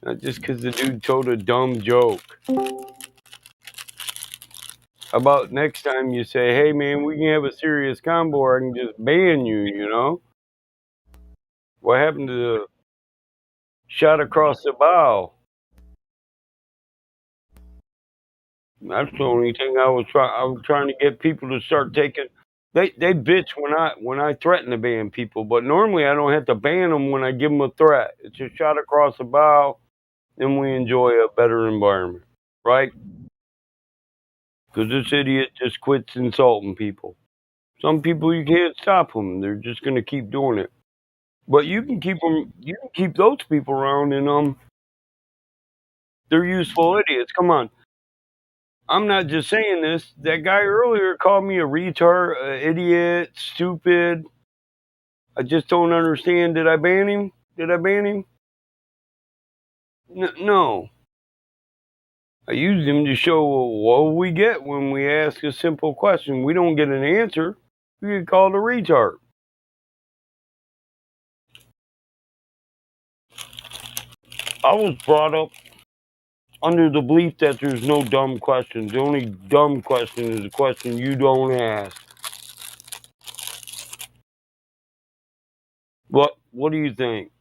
Not just because the dude told a dumb joke. How about next time you say, "Hey man, we can have a serious combo or I can just ban you," What happened to the shot across the bow? That's the only thing I was trying to get people to start taking. They bitch when I threaten to ban people, but normally I don't have to ban them when I give them a threat. It's a shot across the bow, then we enjoy a better environment, right? Because this idiot just quits insulting people. Some people you can't stop them; they're just gonna keep doing it. But you can keep them. You can keep those people around, and they're useful idiots. Come on. I'm not just saying this. That guy earlier called me a retard, idiot, stupid. I just don't understand. Did I ban him? No. I used him to show what we get when we ask a simple question. We don't get an answer. We get called a retard. I was brought up under the belief that there's no dumb questions. The only dumb question is a question you don't ask. What do you think?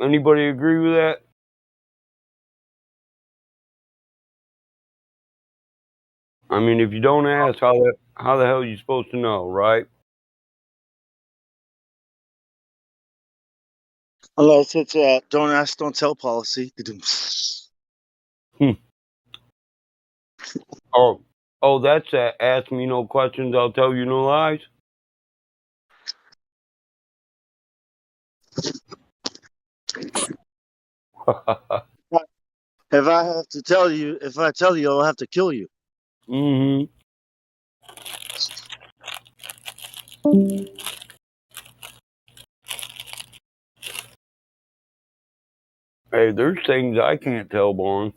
Anybody agree with that? I mean, if you don't ask, how the hell are you supposed to know, right? Unless it's a don't ask, don't tell policy. Oh, that's ask me no questions, I'll tell you no lies. If I tell you, I'll have to kill you. Mm-hmm. Hey, there's things I can't tell, Born.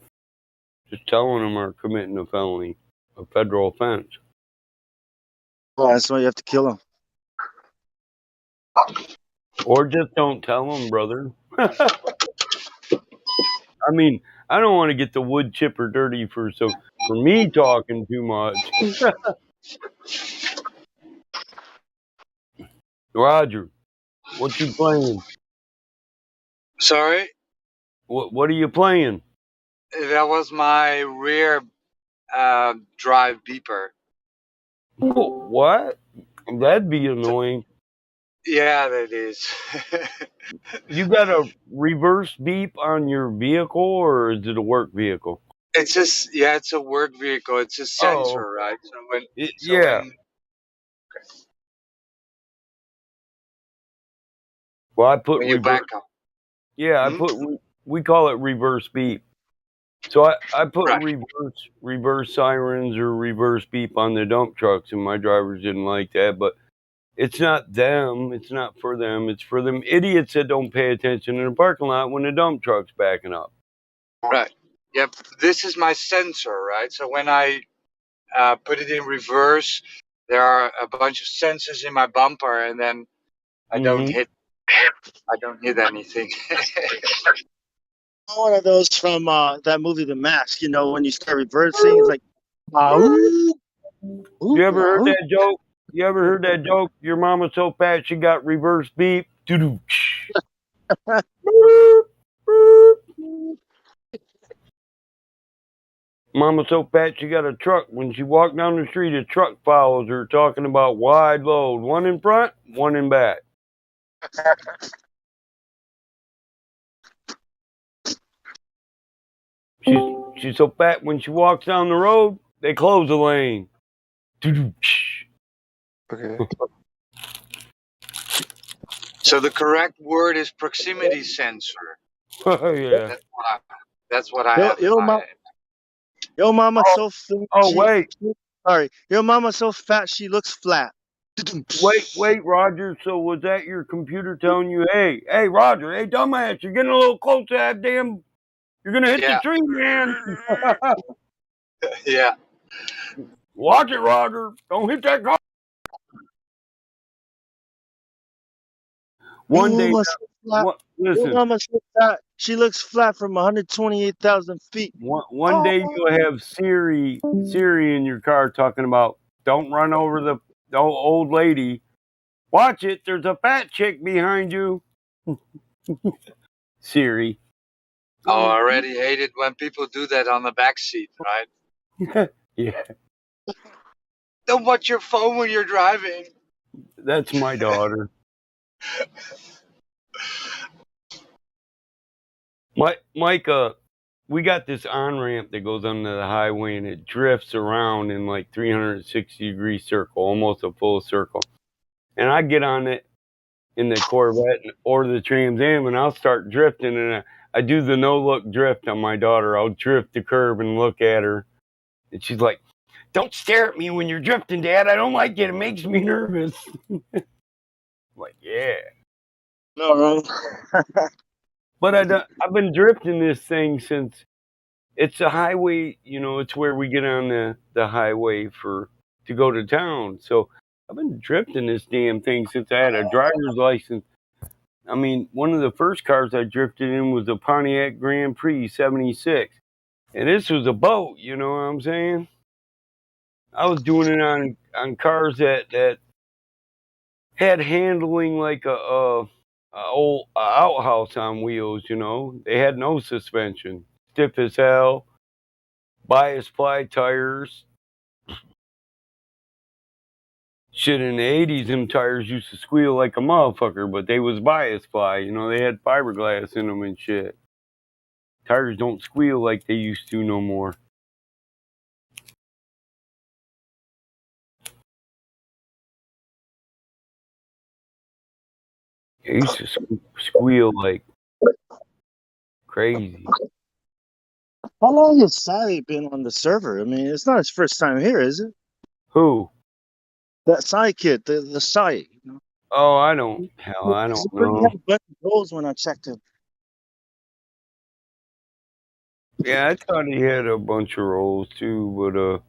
Just telling them are committing a felony, a federal offense. Well, that's why you have to kill them. Or just don't tell them, brother. I mean, I don't want to get the wood chipper dirty for me talking too much. Roger, what you playing? Sorry? What are you playing? That was my rear drive beeper. What? That'd be annoying. Yeah, that is. You got a reverse beep on your vehicle, or is it a work vehicle? It's just yeah, it's a work vehicle. It's a Oh, sensor, right? yeah. Well, I put when you reverse. back up. Yeah, I Hmm? put. We call it reverse beep. So I put Right. reverse sirens or reverse beep on the dump trucks, and my drivers didn't like that. But it's not them. It's not for them. It's for them idiots that don't pay attention in the parking lot when the dump truck's backing up. Right. Yep. This is my sensor, right? So when I put it in reverse, there are a bunch of sensors in my bumper, and then I don't Mm-hmm. hit. I don't hit anything. One of those from that movie, The Mask. You know, when you start reversing, it's like, ooh, You ever heard ooh. that joke? You ever heard that joke? Your mama's so fat she got reverse beep. Doo-doo. Mama so fat she got a truck. When she walked down the street, a truck follows her talking about wide load. One in front, one in back. She's so fat when she walks down the road, they close the lane. Okay. So the correct word is proximity sensor. Yeah. That's what I Yo, have in my. yo, mama so fat. Oh, wait. Sorry, your mama's so fat she looks flat. Wait, Roger. So was that your computer telling you, hey, Roger, hey, dumbass, you're getting a little close to that damn, you're going to hit the tree, man. Yeah. Watch it, Roger. Don't hit that car. One day, Your listen, mama's so fat she looks flat from 128,000 feet. one day you'll have Siri in your car talking about, don't run over the old lady. Watch it. There's a fat chick behind you. Siri. Oh, I already hate it when people do that on the back seat, right? Yeah, Don't watch your phone when you're driving. that's my daughter. Micah, we got this on ramp that goes onto the highway and it drifts around in like 360-degree circle, almost a full circle. And I get on it in the Corvette or the Trans Am, and I'll start drifting, and I do the no look drift on my daughter. I'll drift the curb and look at her, and she's like, "Don't stare at me when you're drifting, Dad. I don't like it. It makes me nervous." I'm like, yeah. No, right? But I've been drifting this thing since it's a highway. You know, it's where we get on the highway to go to town. So I've been drifting this damn thing since I had a driver's license. I mean, one of the first cars I drifted in was a Pontiac Grand Prix '76. And this was a boat, you know what I'm saying? I was doing it on cars that had handling like a old outhouse on wheels, you know. They had no suspension. Stiff as hell. Bias ply tires. Shit, in the 80s, them tires used to squeal like a motherfucker, but they was bias ply. You know, they had fiberglass in them and shit. Tires don't squeal like they used to no more. They used to squeal like crazy. How long has Sally been on the server? I mean, it's not his first time here, is it? Who? That Sai kid, the Sai. You know? Oh, I don't He know. had a bunch of goals when I checked him. Yeah, I thought he had a bunch of roles too,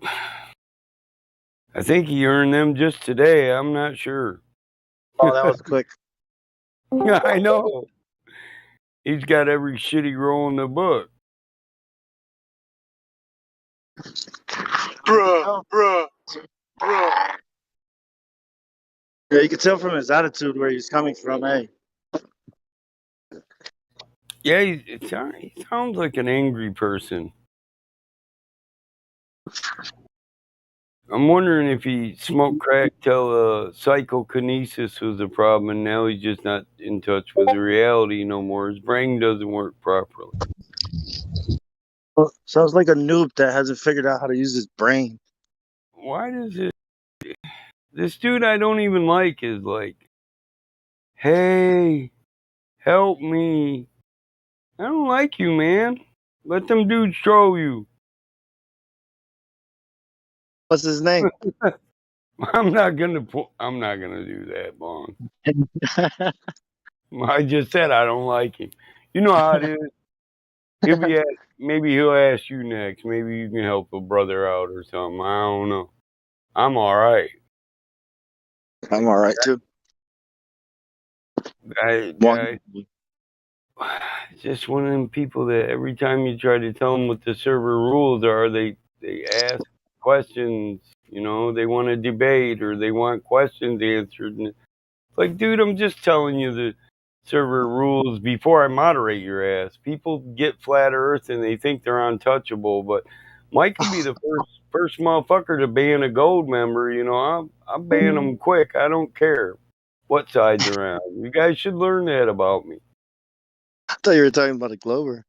but I think he earned them just today. I'm not sure. Oh, that was quick. Yeah, I know. He's got every shitty role in the book. Bruh. Yeah, you can tell from his attitude where he's coming from. Hey, Yeah, he sounds like an angry person. I'm wondering if he smoked crack till psychokinesis was a problem, and now he's just not in touch with the reality no more. His brain doesn't work properly. Well, sounds like a noob that hasn't figured out how to use his brain. Why does it? This dude I don't even like is like, hey, help me. I don't like you, man. Let them dudes troll you. What's his name? I'm not gonna do that, Bong. I just said I don't like him. You know how it is. Maybe he'll ask you next. Maybe you can help a brother out or something. I don't know. I'm all right. I'm all right too. Guy, just one of them people that every time you try to tell them what the server rules are, they ask questions. You know, they want to debate or they want questions answered. And it's like, dude, I'm just telling you the server rules before I moderate your ass. People get flat Earth and they think they're untouchable, but Mike could be the first motherfucker to ban a gold member. You know, I'm ban them quick. I don't care what side's around. You guys should learn that about me. I thought you were talking about a Glover.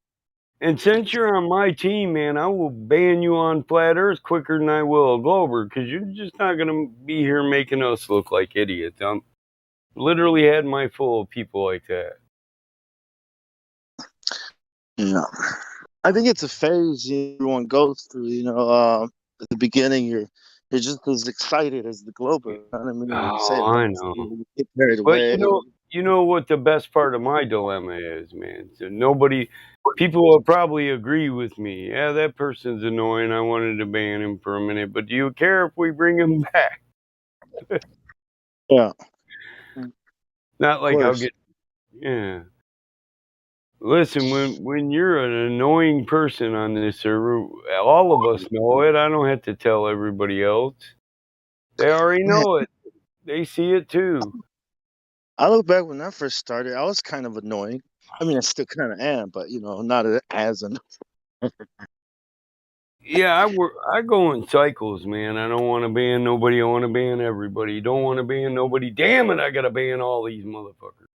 And since you're on my team, man, I will ban you on flat Earth quicker than I will a Glover, because you're just not gonna be here making us look like idiots. I'm literally had my full of people like that. Yeah, I think it's a phase everyone goes through. You know, at the beginning, you're just as excited as the Glober. You know what I mean? When you say Oh, it, I know. you get carried But away. you know what the best part of my dilemma is, man. So people will probably agree with me. Yeah, that person's annoying. I wanted to ban him for a minute, but do you care if we bring him back? Yeah. Not like I'll get. Yeah. Listen, when you're an annoying person on this server, all of us know it. I don't have to tell everybody else. They already know it. They see it too. I look back when I first started, I was kind of annoying. I mean, I still kind of am, but you know, not as annoying. Yeah, I go in cycles, man. I don't want to ban nobody. I want to ban everybody. Don't want to ban nobody. Damn it, I got to ban all these motherfuckers.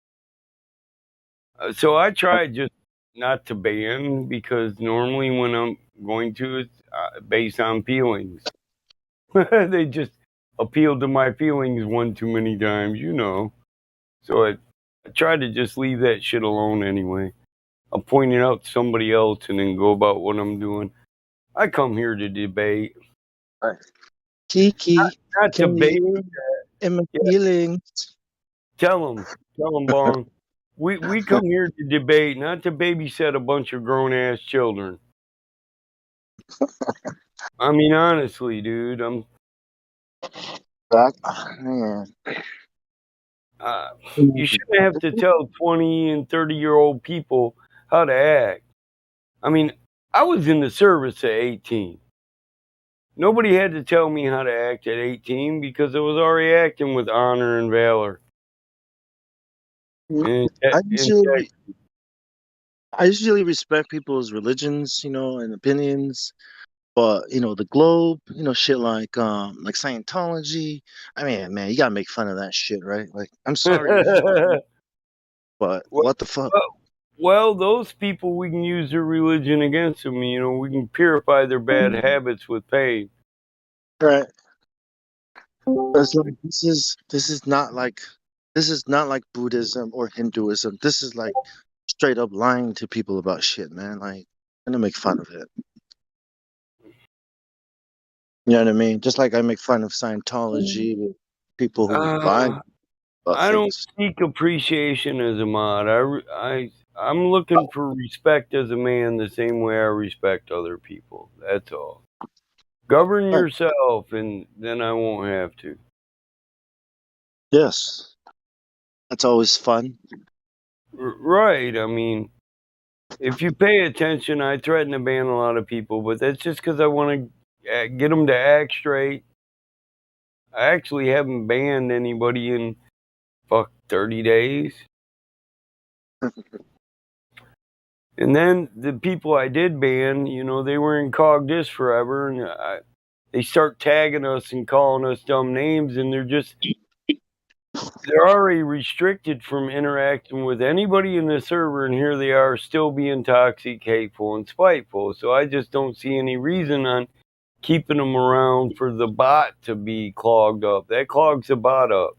So I try just not to ban because normally when I'm going to, it's based on feelings. They just appealed to my feelings one too many times, you know. So I try to just leave that shit alone anyway. I'll point it out to somebody else and then go about what I'm doing. I come here to debate. Kiki, Not debate. in my Yeah. feelings. Tell them, Bong. We come here to debate, not to babysit a bunch of grown ass children. I mean, honestly, dude, Man. you shouldn't have to tell 20 and 30-year-old people how to act. I mean, I was in the service at 18. Nobody had to tell me how to act at 18 because I was already acting with honor and valor. I usually respect people's religions, you know, and opinions. But you know, the globe, you know, shit like Scientology. I mean, man, you gotta make fun of that shit, right? Like, I'm sorry, but what the fuck? Well, those people, we can use their religion against them. You know, we can purify their bad habits with pain. Right. It's like this is not like Buddhism or Hinduism. This is like straight up lying to people about shit, man. Like, I'm gonna make fun of it. You know what I mean? Just like I make fun of Scientology, people who lie about I don't things. seek appreciation as a mod. I'm looking for respect as a man the same way I respect other people. That's all. Govern yourself, and then I won't have to. Yes, that's always fun. Right. I mean, if you pay attention, I threaten to ban a lot of people, but that's just because I want to get them to act straight. I actually haven't banned anybody in 30 days. And then the people I did ban, you know, they were in cog dis forever, and they start tagging us and calling us dumb names, and they're already restricted from interacting with anybody in the server, and here they are still being toxic, hateful, and spiteful. So I just don't see any reason on keeping them around for the bot to be clogged up. That clogs the bot up.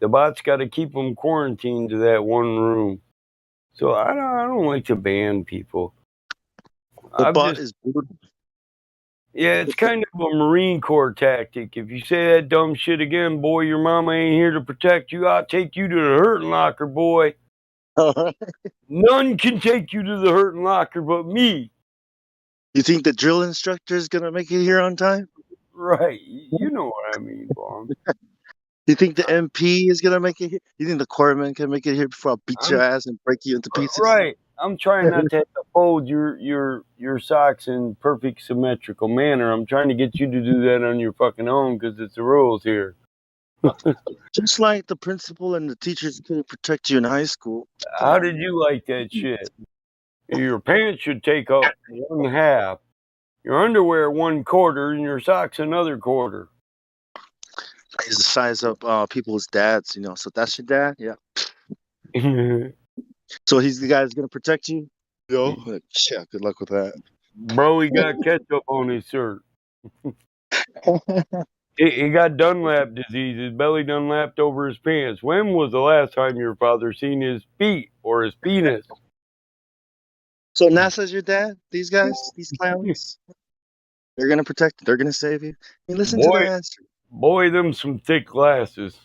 The bot's got to keep them quarantined to that one room. So I don't like to ban people. The bot is brutal. Yeah, it's kind of a Marine Corps tactic. If you say that dumb shit again, boy, your mama ain't here to protect you. I'll take you to the hurting locker, boy. None can take you to the hurting locker but me. You think the drill instructor is gonna make it here on time? Right. You know what I mean, Bong. You think the MP is gonna make it here? You think the corpsman can make it here before I beat your ass and break you into pieces? Right. I'm trying not to have to fold your socks in perfect symmetrical manner. I'm trying to get you to do that on your fucking own because it's the rules here. Just like the principal and the teachers couldn't protect you in high school. How did you like that shit? Your pants should take up 1/2. Your underwear 1/4 and your socks another 1/4. I used to size up people's dads, you know. So that's your dad, yeah. So he's the guy that's gonna protect you. Yo, yeah. Good luck with that, bro. He got ketchup on his shirt. He got Dunlap disease. His belly Dunlapped over his pants. When was the last time your father seen his feet or his penis? So NASA's your dad? These guys, these clowns, they're gonna protect you. They're gonna save you. Hey, listen to the answer. Boy, them some thick glasses.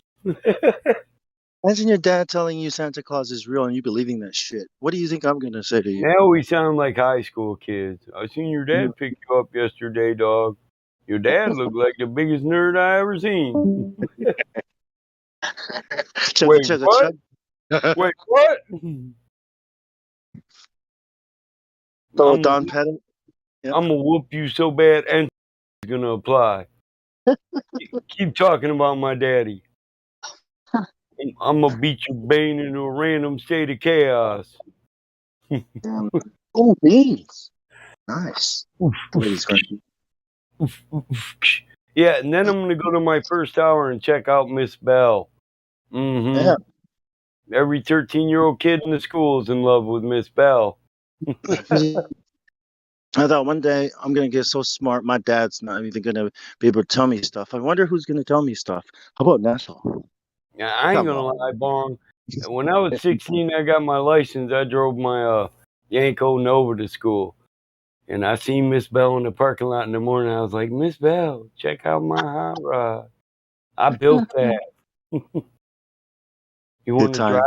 Imagine your dad telling you Santa Claus is real and you believing that shit. What do you think I'm gonna say to you? Now we sound like high school kids. I seen your dad pick you up yesterday, dog. Your dad looked like the biggest nerd I ever seen. Wait, what? Wait, what? So Don Pettit. I'm gonna whoop you so bad, and is gonna apply. Keep talking about my daddy. I'm gonna beat your brain into a random state of chaos. Oh, beans. Nice. Yeah, and then I'm gonna go to my first hour and check out Miss Bell. Mm-hmm. Yeah. Every 13-year-old kid in the school is in love with Miss Bell. I thought one day I'm gonna get so smart, my dad's not even gonna be able to tell me stuff. I wonder who's gonna tell me stuff. How about NASA? Yeah, I ain't gonna lie, Bong. When I was 16, I got my license. I drove my Yanko Nova to school. And I seen Miss Bell in the parking lot in the morning. I was like, Miss Bell, check out my hot rod. I built that. You want to drive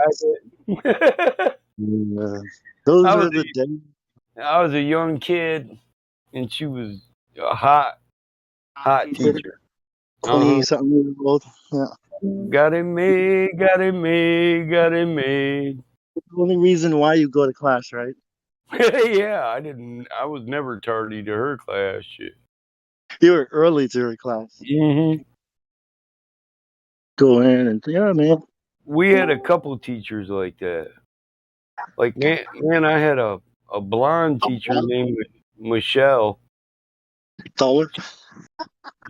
it? Those are the days. I was a young kid, and she was a hot teacher. 20-something years old. Yeah. Got it made, got it made, got it made. The only reason why you go to class, right? Yeah, I was never tardy to her class. Shit. You were early to her class. Mm-hmm. Go in and yeah, man. We had a couple teachers like that. Like man, I had a blonde teacher named Michelle. Taller.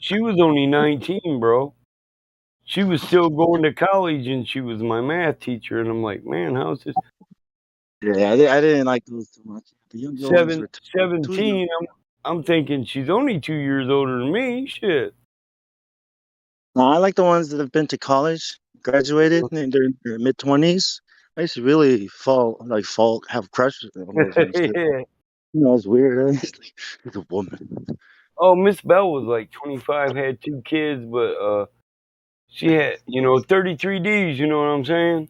She was only 19, bro. She was still going to college, and she was my math teacher. And I'm like, man, how's this? Yeah, I didn't like those too much. The young girls were 17. I'm thinking she's only 2 years older than me. Shit. No, I like the ones that have been to college, graduated, and they're in their mid-20s. I used to really have crushes on those ones too. Yeah. You know, it's weird. It's a woman. Oh, Miss Bell was like 25, had 2 kids, but she had, 33 Ds, you know what I'm saying?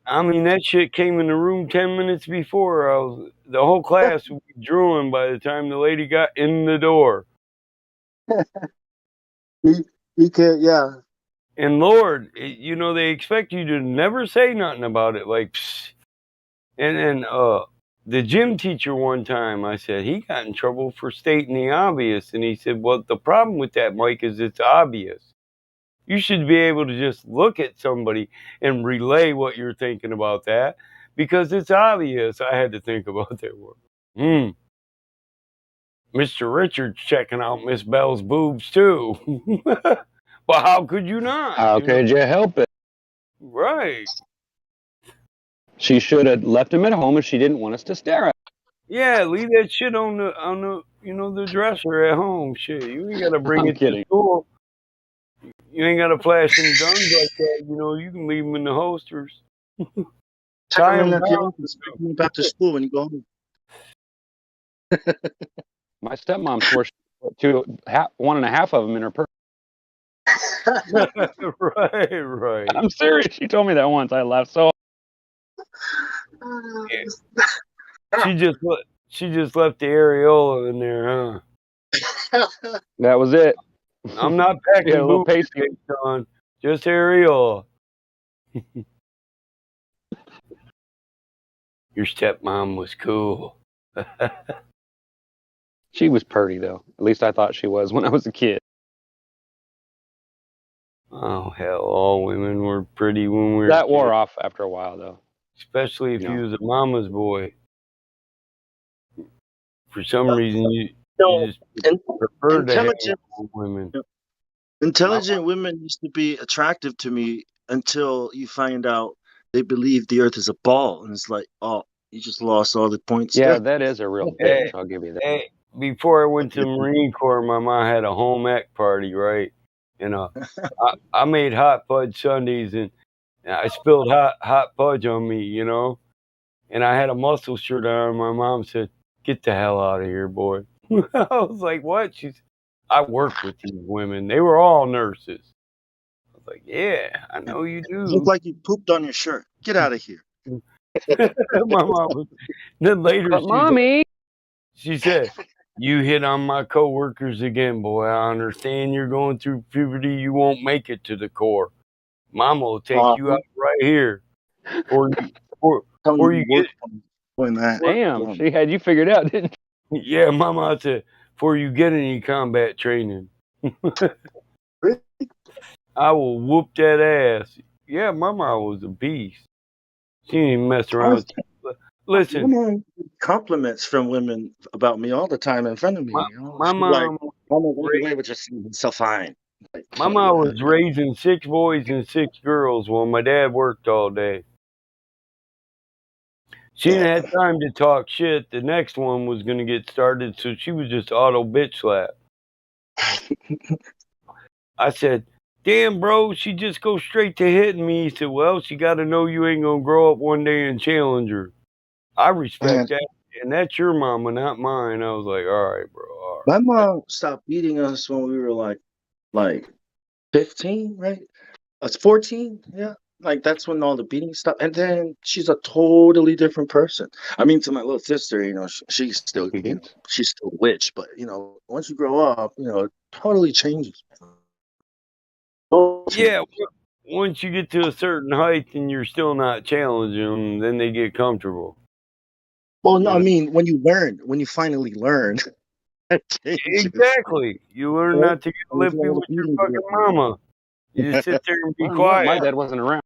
I mean, that shit came in the room 10 minutes before. The whole class would be drooling by the time the lady got in the door. You can't, yeah. And Lord, they expect you to never say nothing about it. Like, psst. And then the gym teacher one time, I said, he got in trouble for stating the obvious. And he said, well, the problem with that, Mike, is it's obvious. You should be able to just look at somebody and relay what you're thinking about that because it's obvious. I had to think about that word. Mr. Richards checking out Miss Bell's boobs too. Well, how could you not? How could you help it? Right. She should have left him at home if she didn't want us to stare at. Yeah, leave that shit on the the dresser at home. Shit, you ain't gotta bring I'm it kidding. to school. You ain't gotta flash them guns like that. You can leave them in the holsters. Check Tie them in them at the down. office. Bring them back to school when you go home. My stepmom swore she put one and a half of them in her purse. right. I'm serious. She told me that once. I laughed so. She just left the areola in there, huh? That was it. I'm not Yeah, a packing little booby pasty. cakes on, just areola. Your stepmom was cool. She was pretty though. At least I thought she was when I was a kid. Oh hell, all women were pretty when we were That wore kids. off after a while though. Especially if You you know. was a mama's boy. For some reason, you just preferred to hang Intelligent, with women. intelligent women used to be attractive to me until you find out they believe the Earth is a ball, and it's like, oh, you just lost all the points. Yeah, that is a real bitch. Hey, I'll give you that. hey, before I went to the Marine Corps, my mom had a home ec party, right? And I made hot fudge sundaes, and I spilled hot fudge on me, and I had a muscle shirt on. My mom said, "Get the hell out of here, boy." I was like, "What?" I worked with these women. They were all nurses. I was like, "Yeah, I know you You look do." like you pooped on your shirt. Get out of here. My mom was. Then later But mommy, she said, "You hit on my coworkers again, boy. I understand you're going through puberty. You won't make it to the Corps. Mama will take you out right here, or you, or, Telling or you you work get." doing that. damn, she had you figured out, didn't she? Yeah, Mama said, "Before you get any combat training, I will whoop that ass." Yeah, Mama was a beast. She didn't even mess around. Listen, I'm hearing compliments from women about me all the time in front of me. my She's like, mom, "Mama, by the way, but just so fine." Like, my mom was raising 6 boys and 6 girls while my dad worked all day. She didn't have time to talk shit. The next one was going to get started, so she was just auto bitch slap. I said, "Damn, bro, she just goes straight to hitting me." He said, "Well, she got to know you ain't going to grow up one day and challenge her." I respect that, and that's your mama, not mine. I was like, "All right, bro, all right." my mom stopped beating us when we were like 15, right? It's 14, yeah. Like that's when all the beating stopped, and then she's a totally different person. I mean, to my little sister, she's still, she's still a witch, but once you grow up, it totally changes. Yeah, once you get to a certain height and you're still not challenging them, then they get comfortable. Well, no, I mean, when you finally learn, it changes. Exactly. You learn not to get And there's no lippy more with your beating fucking going on. mama. You just sit there and be Well, I'm glad my quiet. dad wasn't around.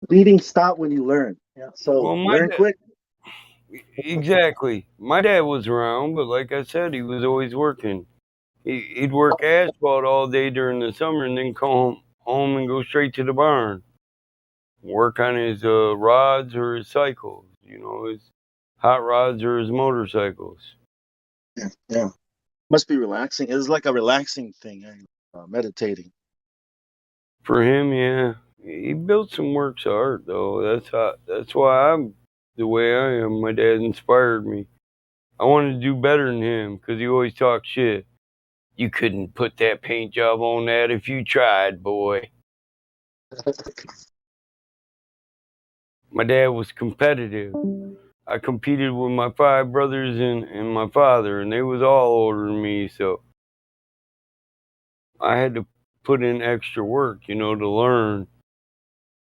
Beating stop when you learn. Yeah. So Well, learn quick. exactly. My dad was around, but like I said, he was always working. He'd work asphalt all day during the summer and then come home and go straight to the barn. Work on his rods or his cycles, his hot rods or his motorcycles. Yeah. Must be relaxing. It's like a relaxing thing, meditating. For him, yeah. He built some works of art, though. That's why I'm the way I am. My dad inspired me. I wanted to do better than him because he always talked shit. "You couldn't put that paint job on that if you tried, boy." My dad was competitive. I competed with my 5 brothers and my father, and they was all older than me, so I had to put in extra work, to learn.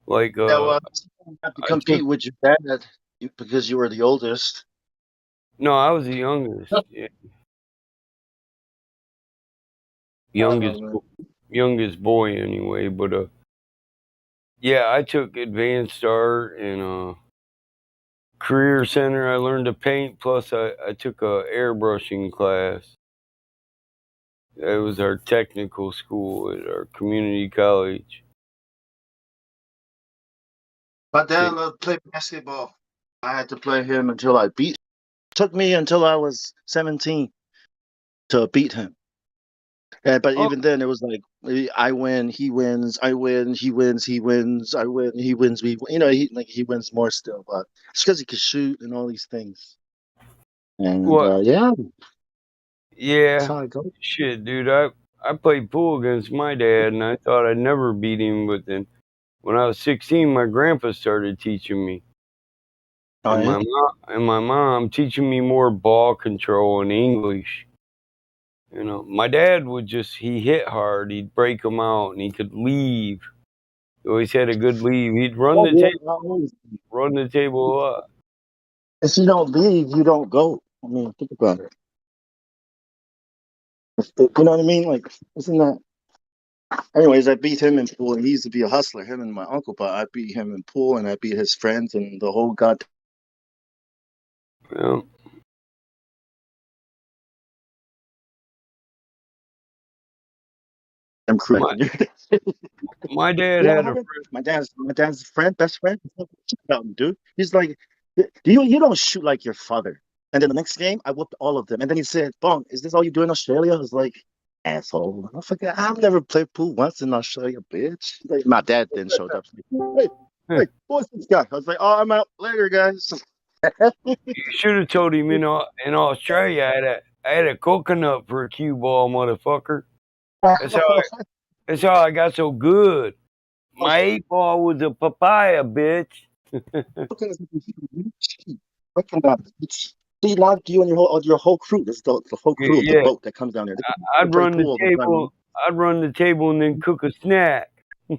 Like, Yeah, well, you have to I took. compete with your dad because you were the oldest. No, I was the youngest. Yeah. Youngest, man. youngest boy anyway. But yeah, I took advanced art and career center. I learned to paint. Plus, I took a airbrushing class. It was our technical school at our community college. My dad played basketball. I had to play him until I beat. Took me until I was 17 to beat him. But Oh, even then, it was like I win, he wins, I win, he wins, he wins, I win, he wins, we win. You know, he wins more still, but it's because he could shoot and all these things. And what? yeah, that's Yeah. how I go. Shit, dude. I played pool against my dad, and I thought I'd never beat him. But then, when I was 16, my grandpa started teaching me, Oh and yeah. my mom teaching me more ball control and English. You know, my dad would he hit hard. He'd break them out, and he could leave. He always had a good leave. He'd Oh yeah. I always- run the table up. If you don't leave, you don't go. I mean, think about it. You know what I mean? Like, isn't that? Anyways, I beat him in pool, and he used to be a hustler. Him and my uncle, but I beat him in pool, and I beat his friends, and the whole goddamn Yeah. crew. My my dad Yeah, I had a haven't. My dad's friend, best friend. About him, dude. He's like, do you don't shoot like your father. And then the next game, I whooped all of them. And then he said, "Bong, is this all you do in Australia?" I was like, "Asshole, I forgot. I've never played pool once in Australia, bitch." Like, my dad then showed up. Hey, hey, what's this guy? I was like, "Oh, I'm out later, guys." You should have told him in Australia I had a coconut for a cue ball, motherfucker. That's how I, that's how I got so good. My 8 ball was a papaya, bitch. He locked you and your whole crew. This is the whole crew of the Yeah, boat that comes down there. They I'd play run the pool all the time. table. I'd run the table and then cook a snack, Uh,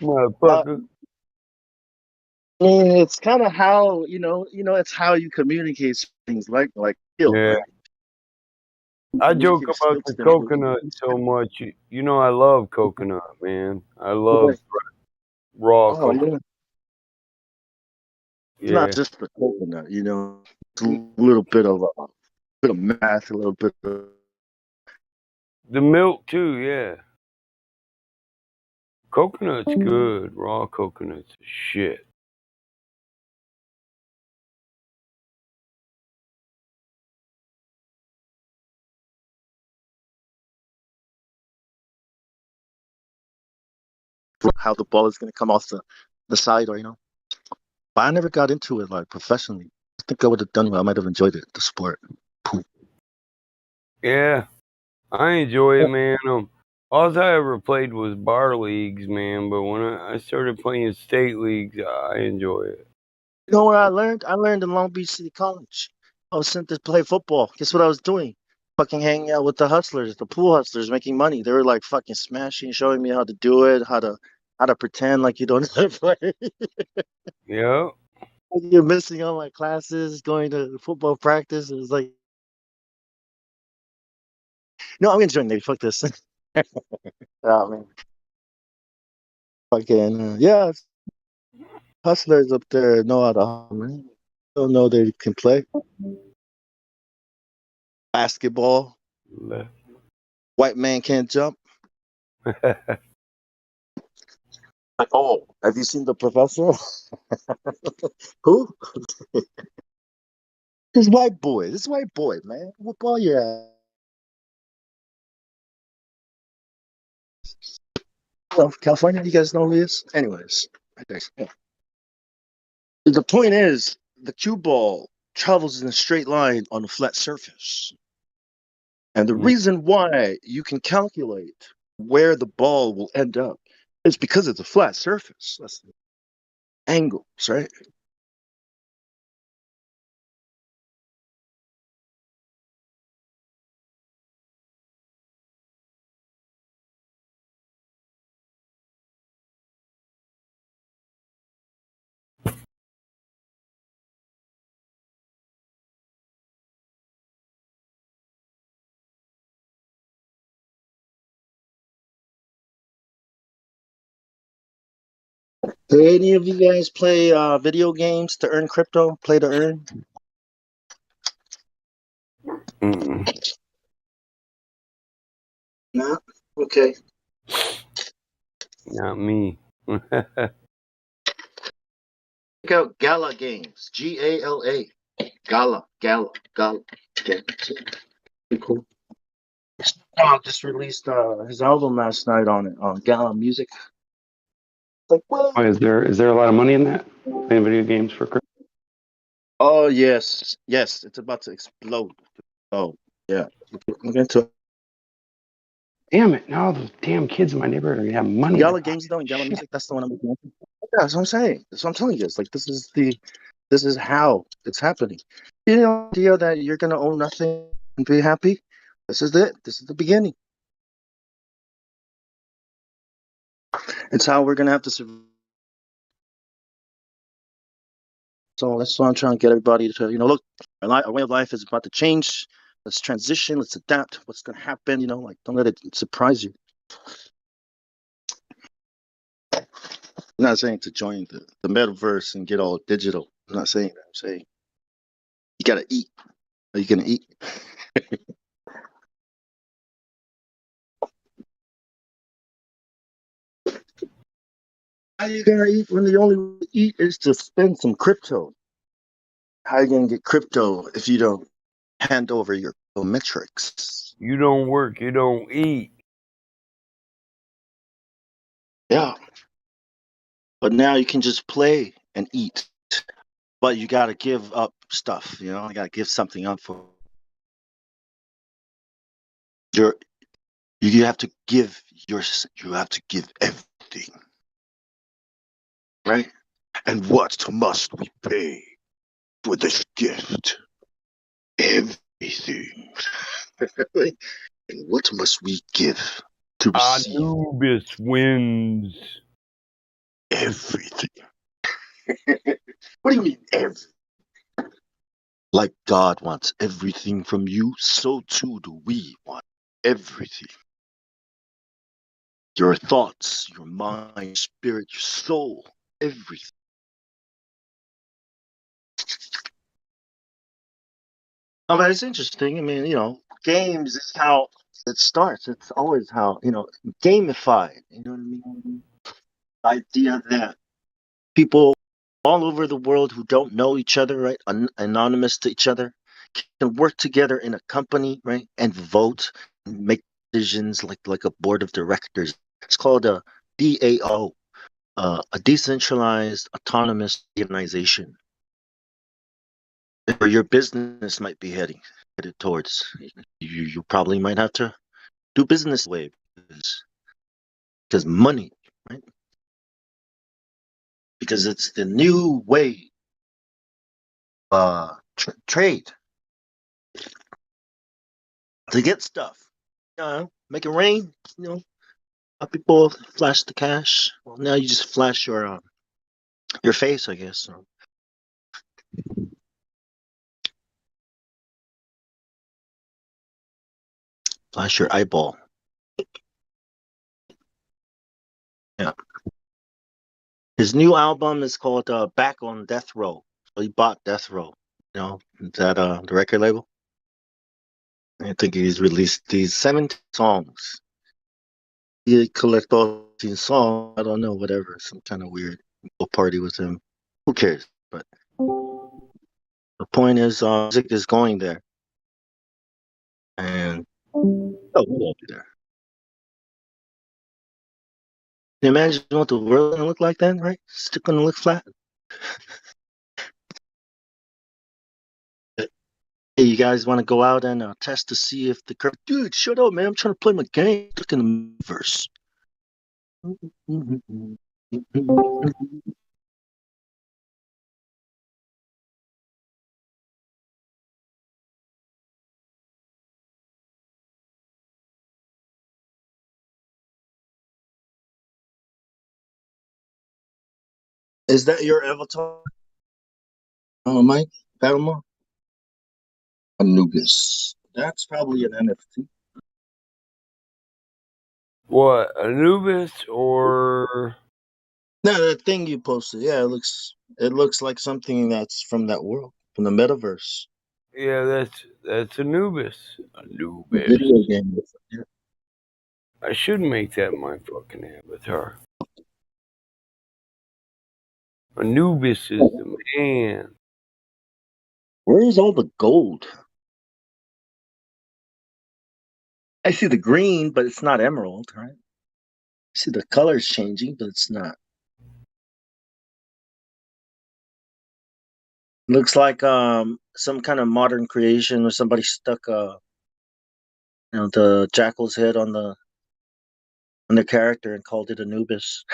motherfucker. I mean, it's kind of how it's how you communicate things like skill, Yeah, right? You I joke communicate a about skill to the them. coconut so much. You know, I love coconut, man. I love Like, raw oh coconut. yeah, it's not Yeah, just the coconut. It's a little bit of math, a little bit of the milk too. Yeah, coconut's good. Raw coconut's shit. how the ball is going to come off the side, or. But I never got into it like professionally. I think I would have done well. I might have enjoyed it, the sport. Pool. Yeah, I enjoy it, man. All I ever played was bar leagues, man. But when I started playing state leagues, I enjoy it. You know where I learned? I learned in Long Beach City College. I was sent to play football. Guess what I was doing? Fucking hanging out with the hustlers, the pool hustlers, making money. They were like fucking smashing, showing me how to do it, how to pretend like you don't know how to play. Yeah, Like you're missing all my classes, going to football practice. It was like, no, I'm enjoying it. Fuck this. Oh man, fucking yeah, hustlers up there know how to hustle, man. Don't know they can play basketball. White man can't jump. Like, oh, have you seen the professor? Who? This white boy. This white boy, man. What ball you at? Well, California, you guys know who he is? Anyways, I guess, yeah. The point is, the cue ball travels in a straight line on a flat surface. And the reason why you can calculate where the ball will end up is because it's a flat surface. That's the angles, right? Do any of you guys play video games to earn crypto? Play to earn? No? Okay. Not me. Check out Gala Games. Gala. Gala. Okay. Pretty cool. Just released his album last night on it on Gala Music. Like what? Oh, is there a lot of money in that? Playing video games for crypto? Oh yes, it's about to explode. Oh yeah, look into it. Damn it! Now those damn kids in my neighborhood are gonna have money. in Gala their Games though, and Gala Shit. Music. That's the one I'm looking at. Yeah, that's what I'm saying. That's what I'm telling you. It's like this is how it's happening. You know, the idea that you're gonna own nothing and be happy. This is it. This is the beginning. It's how we're gonna have to survive. So that's why I'm trying to get everybody to, look, our way of life is about to change. Let's transition. Let's adapt. What's going to happen? Like, don't let it surprise you. I'm not saying to join the metaverse and get all digital. I'm not saying that. I'm saying you got to eat. Are you going to eat? How are you going to eat when the only way to eat is to spend some crypto? How are you going to get crypto if you don't hand over your metrics? You don't work, you don't eat. Yeah. But now you can just play and eat. But you got to give up stuff, you got to give something up for you have to give everything, right? And what must we pay for this gift? Everything. And what must we give to receive Anubis wins. everything? What do you mean everything? Like God wants everything from you, so too do we want everything. Your thoughts, your mind, spirit, your soul, everything. Oh, but it's interesting. I mean, games is how it starts. It's always how, gamified. You know what I mean? The idea that people all over the world who don't know each other, right, anonymous to each other, can work together in a company, right, and vote and make decisions like a board of directors. It's called a DAO, a decentralized autonomous organization, where your business might be headed towards. You probably might have to do business way because money, right? Because it's the new way trade to get stuff. Make it rain. People flash the cash. Well, now you just flash your face, I guess. So. Flash your eyeball. Yeah. His new album is called Back on Death Row. So he bought Death Row. Is that the record label? I think he's released these 17 songs. He collect all these songs. I don't know, whatever. Some kind of weird party with him. Who cares? But the point is, music is going there. And we'll be there. Can you imagine what the world gonna look like then, right? It's still gonna look flat. Hey, you guys want to go out and test to see if the curve? Dude, shut up, man! I'm trying to play my game. Look in the verse. Is that your avatar? Mike? Panama? Anubis. That's probably an NFT. What, Anubis or No, that thing you posted, yeah, it looks like something that's from that world, from the metaverse. Yeah, that's Anubis. The Anubis. video game. Yeah. I should make that my fucking avatar. Anubis is the man. Where is all the gold? I see the green, but it's not emerald, right? I see the colors changing, but it's not. Looks like some kind of modern creation where somebody stuck the jackal's head on the character and called it Anubis.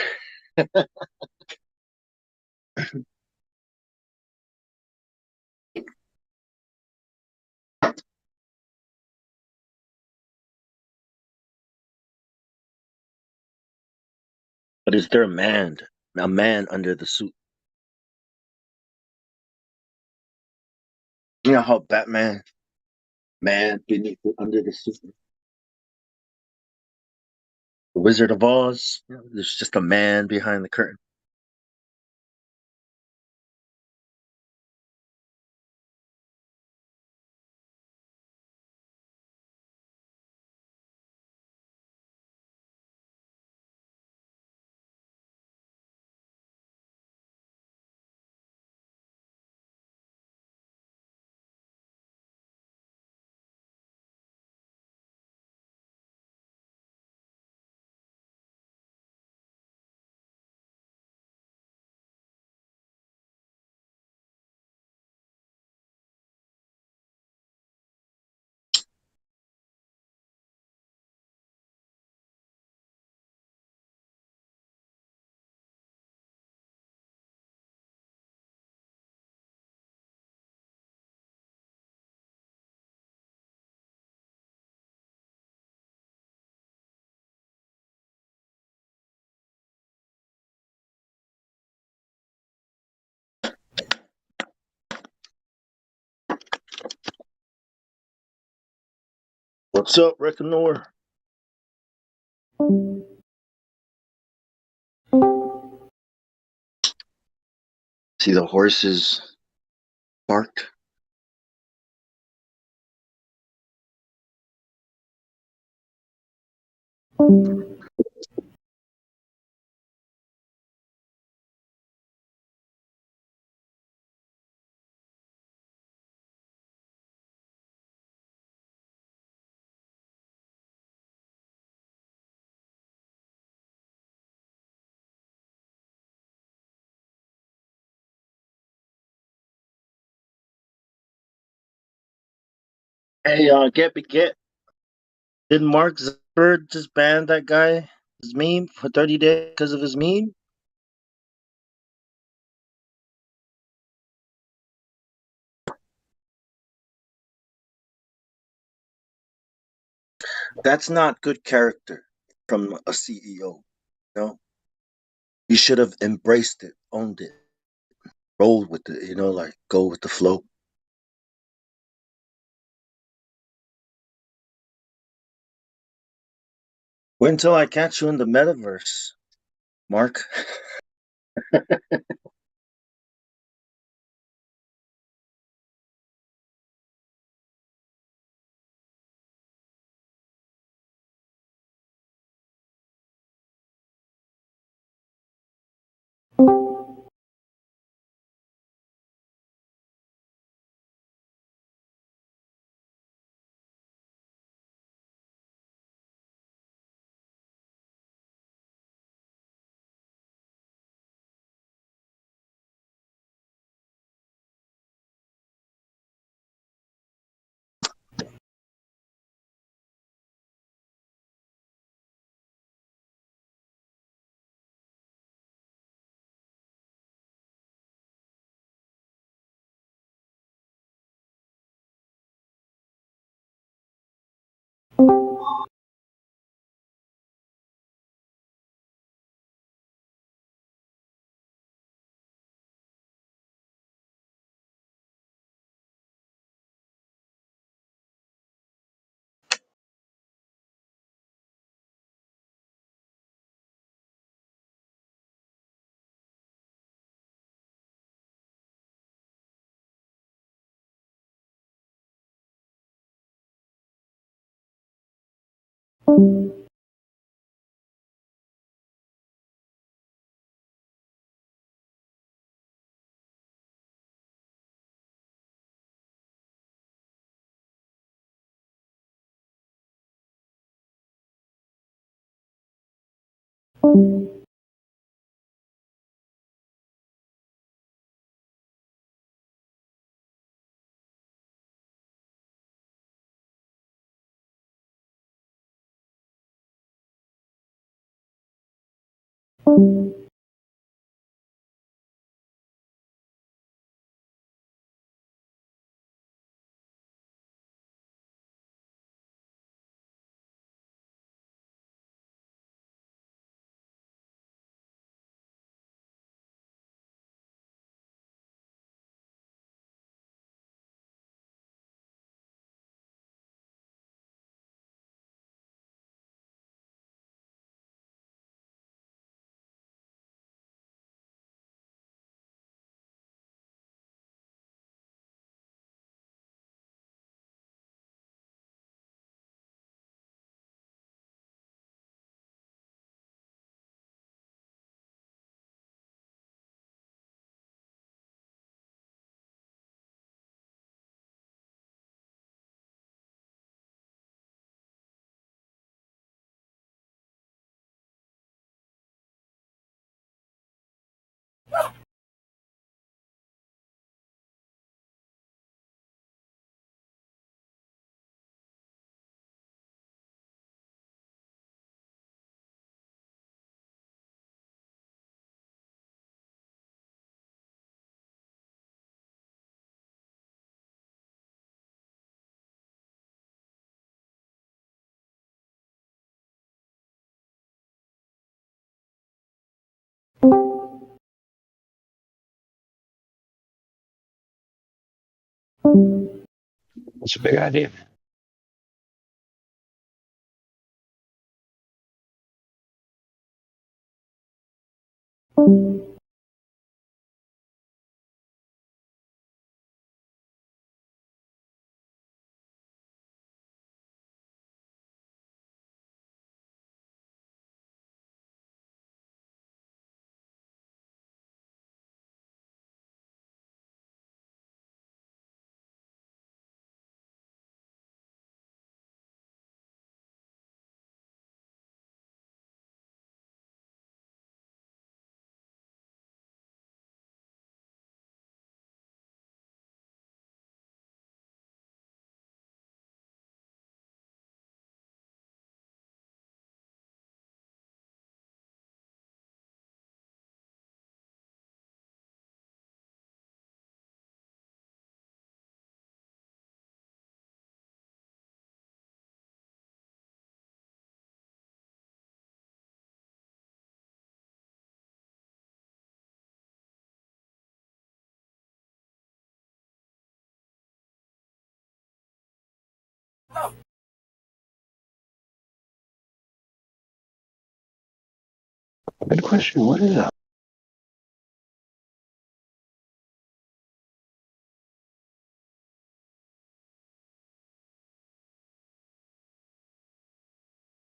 But is there a man under the suit? You know how Batman, man beneath under the suit. The Wizard of Oz, there's just a man behind the curtain. What's up, Reckonor? See the horses parked? Hey, get. Didn't Mark Zuckerberg just ban that guy, his meme, for 30 days because of his meme? That's not good character from a CEO. No, he should have embraced it, owned it, rolled with it. Like go with the flow. Wait until I catch you in the metaverse, Mark. That's a big idea. Good question. What is that?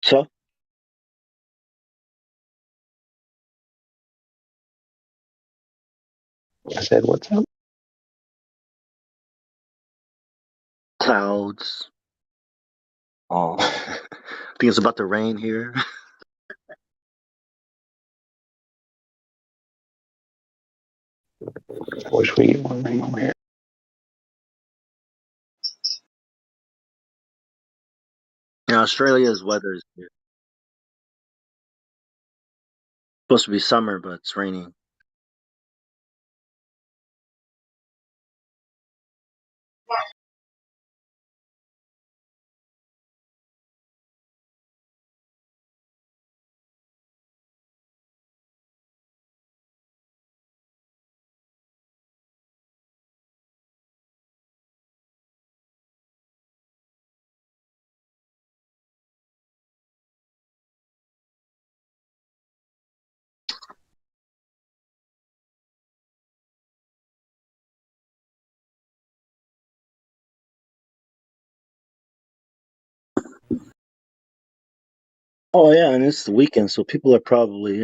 So, I said, what's up? clouds. Oh, I think it's about to rain here. I wish we get one ring over here. Yeah, Australia's weather is here. Supposed to be summer, but it's raining. Oh yeah, and it's the weekend, so people are probably,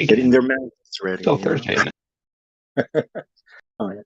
getting their mandates ready. Still you know? Thursday, isn't it? Oh yeah.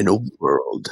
In a world.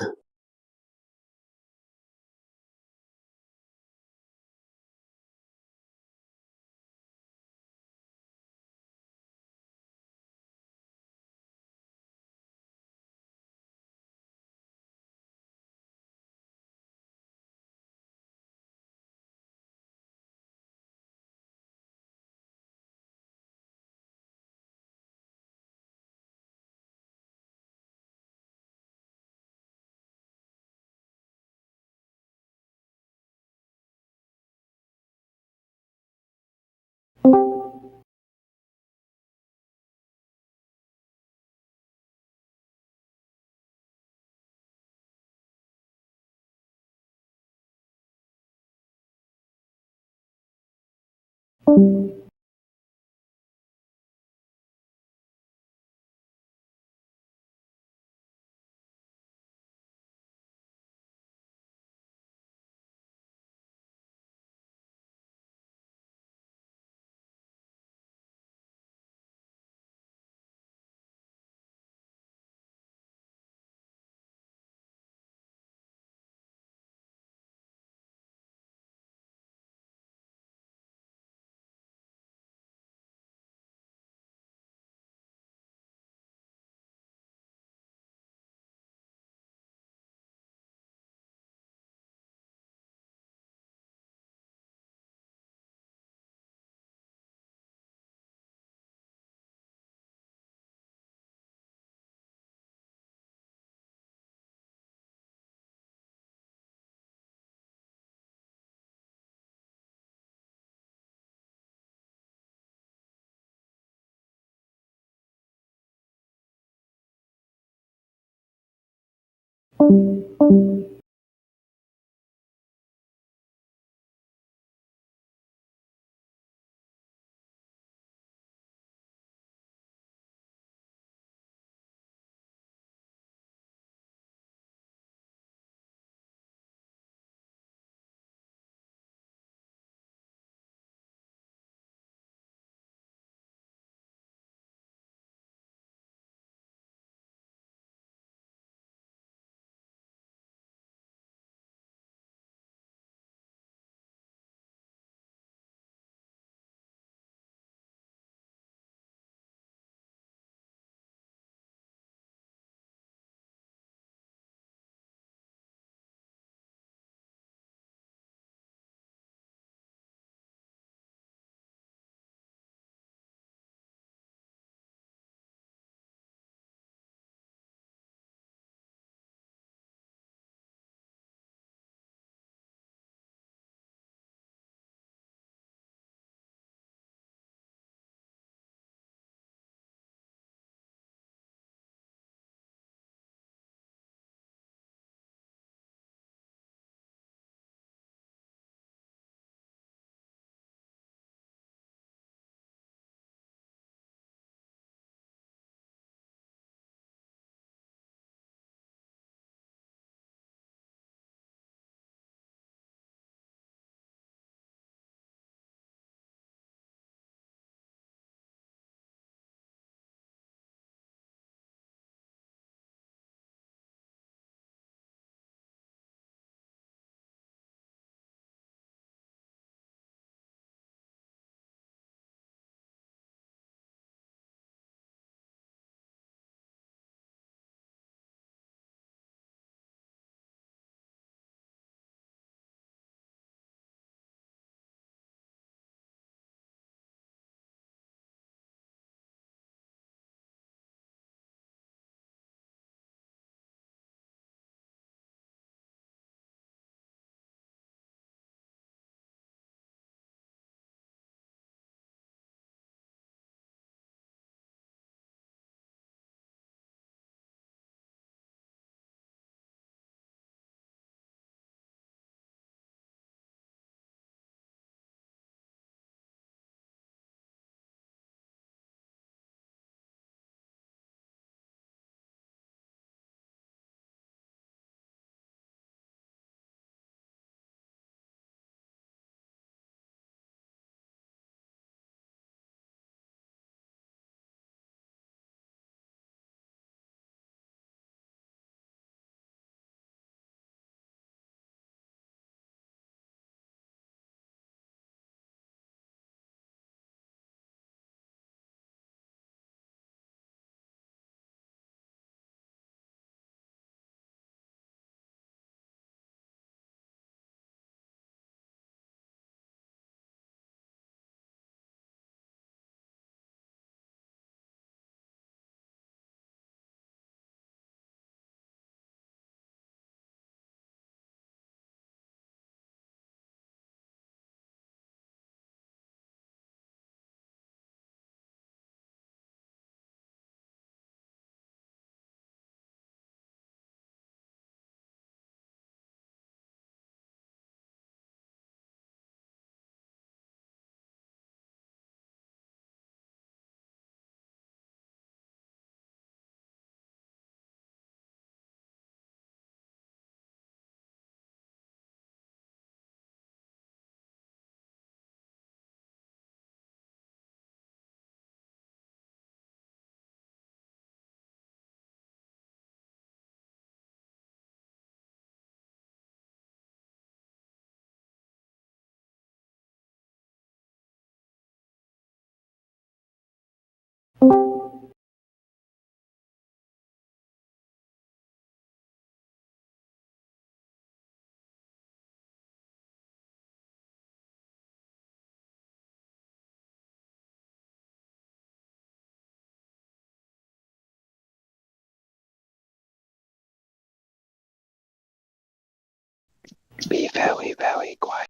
very, very quiet.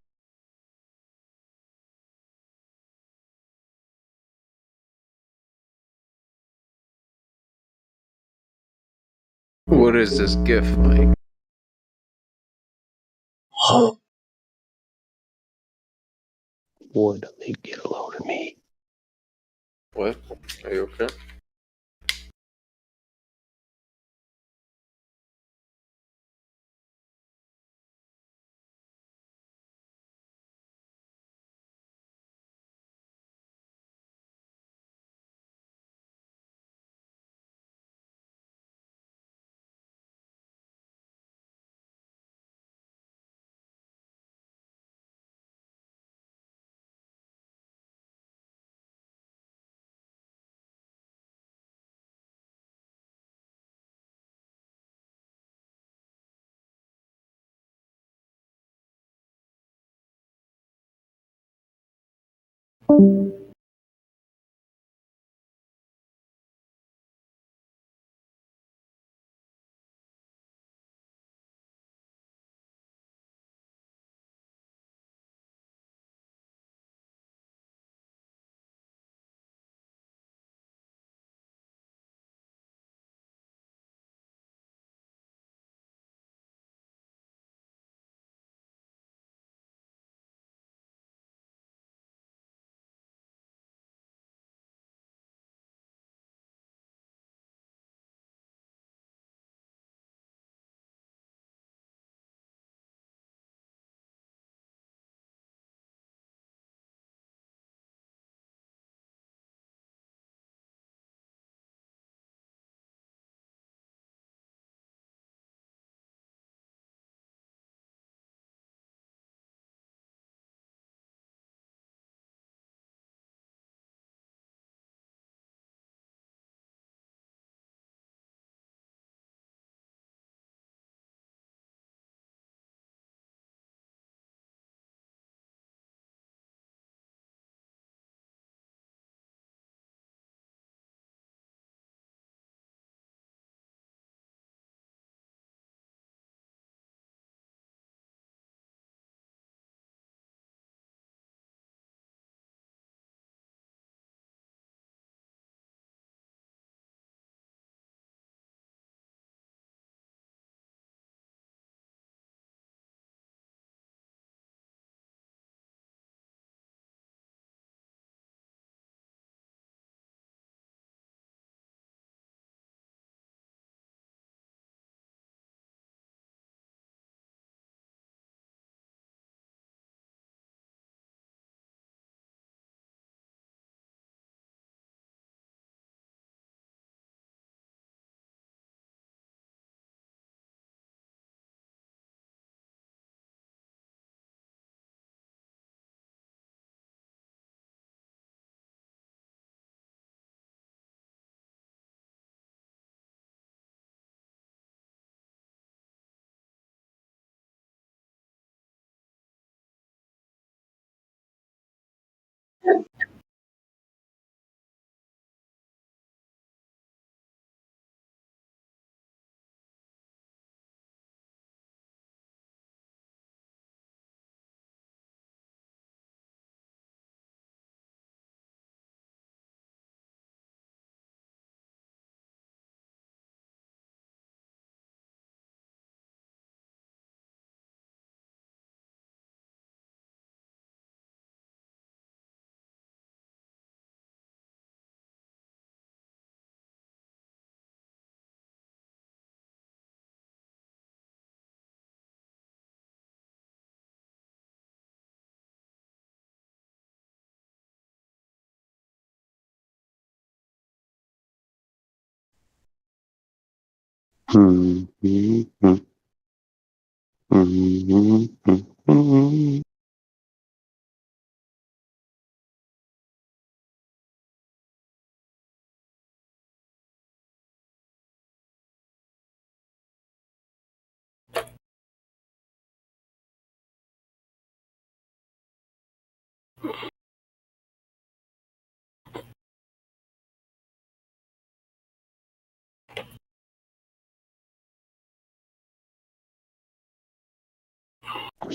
What is this gift, Mike? Would they get a load of me? What? Are you okay?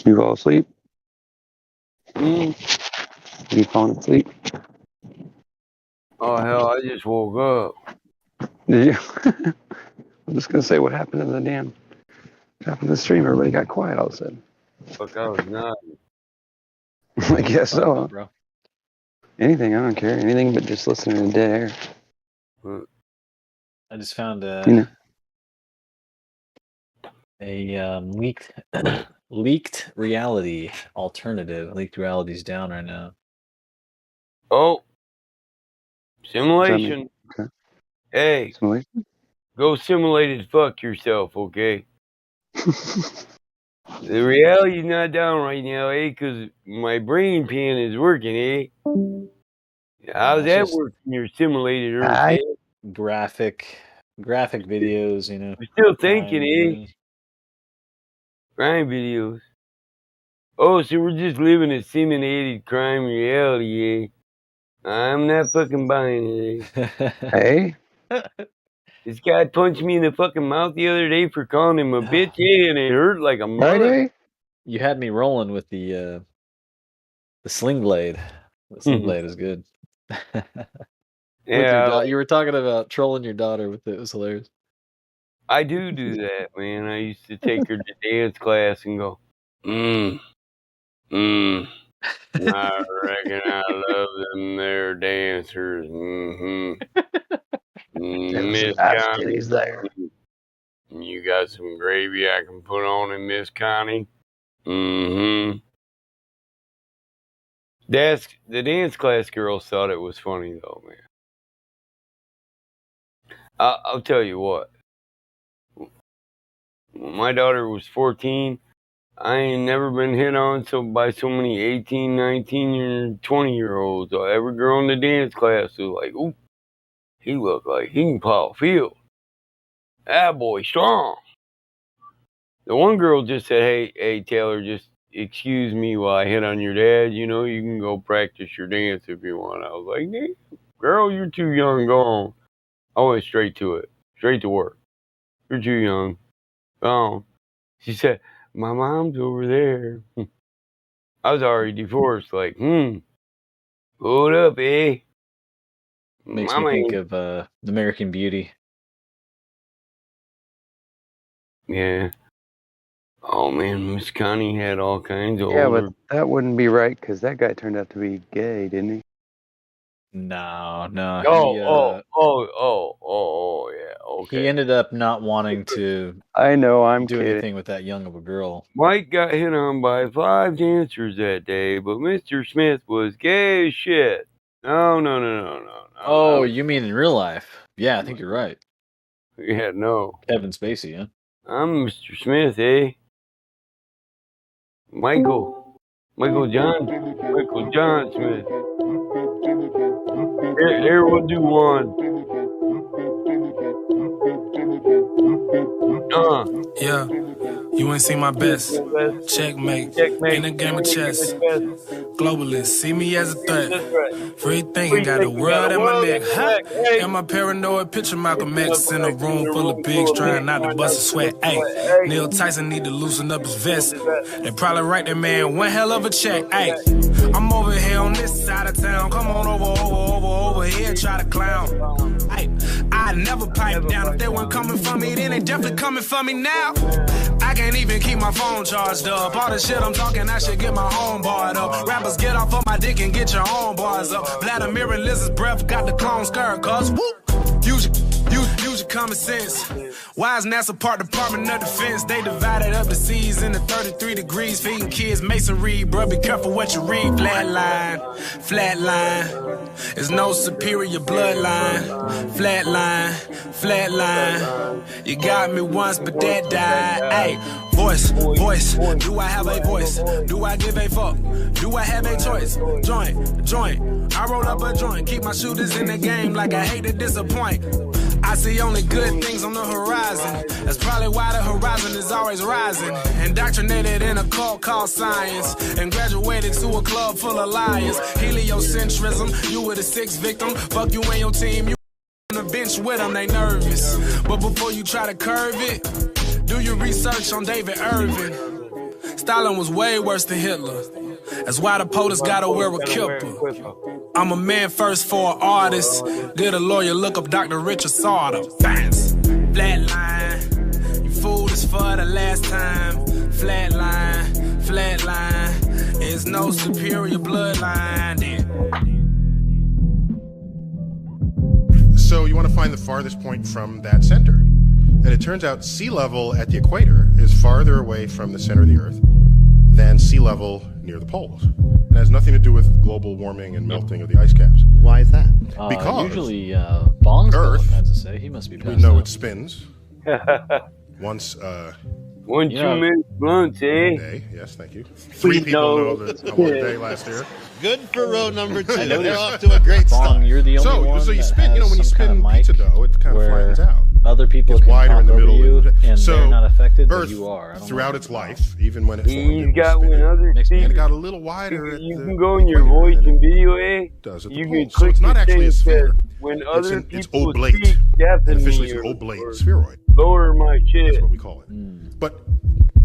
You fall asleep? Mm. You falling asleep? Oh hell! I just woke up. Did you? I'm just gonna say what happened to the stream. Everybody got quiet all of a sudden. Fuck, I was not. I guess so. Huh? Bro. Anything, I don't care. Anything but just listening to dead air. I just found You know. a leaked reality alternative. Leaked reality's down right now. Oh, simulation. Okay. Hey, Simulation? go simulate as fuck yourself, okay? The reality's not down right now, eh? Because my brain pan is working, eh? How's that work in your simulated Earth, eh? Graphic videos, you know. We're still thinking, eh? Crime videos. Oh, so we're just living a simulated crime reality, eh? I'm not fucking buying it, eh? Hey? This guy punched me in the fucking mouth the other day for calling him a bitch, eh? And it hurt like a mother. You had me rolling with the sling blade. The sling blade is good. Yeah, you were talking about trolling your daughter with it. It was hilarious. I do that, man. I used to take her to dance class and go, I reckon I love them there dancers. Miss Connie, there. You got some gravy I can put on it, Miss Connie? The dance class girls thought it was funny, though, man. I'll tell you what. When my daughter was 14, I ain't never been hit on by so many 18, 19, and 20-year-olds. Every girl in the dance class was like, ooh, he look like he can plow a field. That boy strong. The one girl just said, hey, Taylor, just excuse me while I hit on your dad. You know, you can go practice your dance if you want. I was like, damn, girl, you're too young. Go on. I went straight to it. Straight to work. You're too young. Go on. She said, my mom's over there. I was already divorced. Like, hold up, eh? Makes me think of American Beauty. Yeah. Oh, man, Miss Connie had all kinds of Yeah, older... but that wouldn't be right because that guy turned out to be gay, didn't he? No. yeah, okay. He ended up not wanting to do anything with that young of a girl. Mike got hit on by 5 dancers that day, but Mr. Smith was gay as shit. No. Oh, you mean in real life? Yeah, I think you're right. Yeah, no. Kevin Spacey, huh? I'm Mr. Smith, eh? Michael John Smith. Here we'll do one. Yeah, you ain't seen my best. Checkmate. In a game of chess. Globalist, see me as a threat. Free thinking, got the world at my neck. And my paranoid picture Malcolm X in a room full of pigs trying not to bust a sweat. Ay, Neil Tyson need to loosen up his vest. They probably write that man one hell of a check. Ay, I'm over here on this side of town. Come on over here, try to clown. Ay, I never pipe down. If they weren't coming for me, then they definitely coming for me now. I can't even keep my phone charged up. All the shit I'm talking, I should get my own barred up. Rappers get off of my dick and get your own bars up. Vladimir and Liz's breath got the clone skirt, cuz whoop. Use your common sense. Why is NASA Department of Defense? They divided up the seas into 33 degrees, feeding kids masonry. Bro, be careful what you read. Flatline. There's no superior bloodline. Flatline. You got me once, but that died. Hey, voice. Do I have a voice? Do I give a fuck? Do I have a choice? Joint. I roll up a joint. Keep my shooters in the game like I hate to disappoint. I see only good things on the horizon. That's probably why the horizon is always rising. Indoctrinated in a cult called science. And graduated to a club full of liars. Heliocentrism, you were the 6th victim. Fuck you and your team, you on the bench with them, they nervous. But before you try to curve it, do your research on David Irving. Stalin was way worse than Hitler. That's why the POTUS gotta wear a kipper. I'm a man first for an artist. Did a lawyer look up Dr. Richard Sauter? Fast, flatline. You fooled us for the last time. Flatline, flatline. There's no superior bloodline then. So you want to find the farthest point from that center. And it turns out sea level at the equator is farther away from the center of the Earth than sea level near the poles. It has nothing to do with global warming and melting of the ice caps. Why is that? Because usually Bong's got all Earth, kinds to say. He must be we passed know out. it spins. Once One too many blunts, eh? day. Yes, thank you. 3 people know that I won a day last year. Good for row number 2. I noticed They're off to a great Bong, start. you're the only one So you that spin, has when you some kind spin of pizza mic dough, it kind of where flattens out. other people It's can wider talk in the over middle. you, and so they're not affected, but Earth, you are. I don't know throughout what its it's about. life, even when it formed, You it was got spinning. one other Makes me thing. And it angry. got a little wider at You the can go in your equator voice than and it video, eh? does at the You can poles. So click it's not the actually a thing that sphere. says, when other It's people oblate. speak, And deafen officially me it's an or oblate spheroid. lower my That's shit. what we call it. But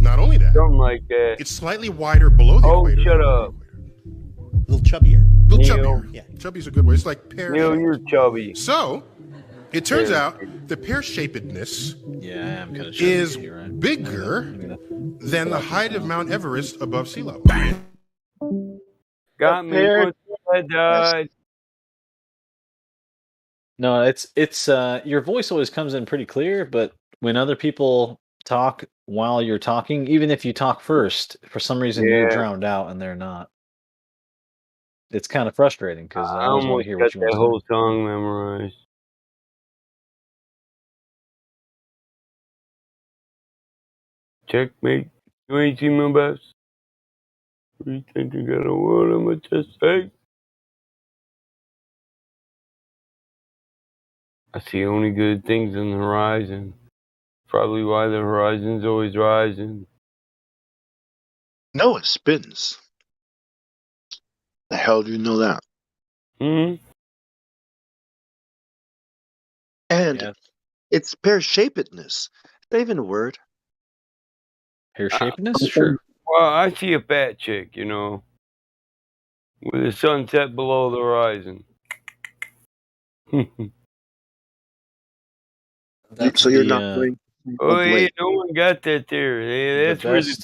not only that, Something like that. it's slightly wider below the Oh, equator shut than above up. the equator. A little chubbier. A little Neil. chubbier. Yeah. Chubby's a good word. It's like pear Neil, shaped. you're chubby. So it turns Yeah. out the pear shapedness Yeah, I am kind of chubby. is You're right. bigger than the height of Mount Everest above sea level. Got me once I died. No, it's your voice always comes in pretty clear, but when other people talk while you're talking, even if you talk first, for some reason you're Yeah. drowned out and they're not. It's kind of frustrating because I I always want almost to hear got what you want that to say. whole song memorized. Checkmate. You ain't seen my best. You think you got a word on my chest, hey? I see only good things on the horizon. Probably why the horizon's always rising. No, it spins. The hell do you know that? Hmm? And Yeah. it's pear-shapedness. Is that even a word? Hair shapedness? Sure. Well, I see a fat chick, you know, with the sunset below the horizon. That's So you're not the going Oh, yeah, oblate. no one got that there. Yeah, that's where the best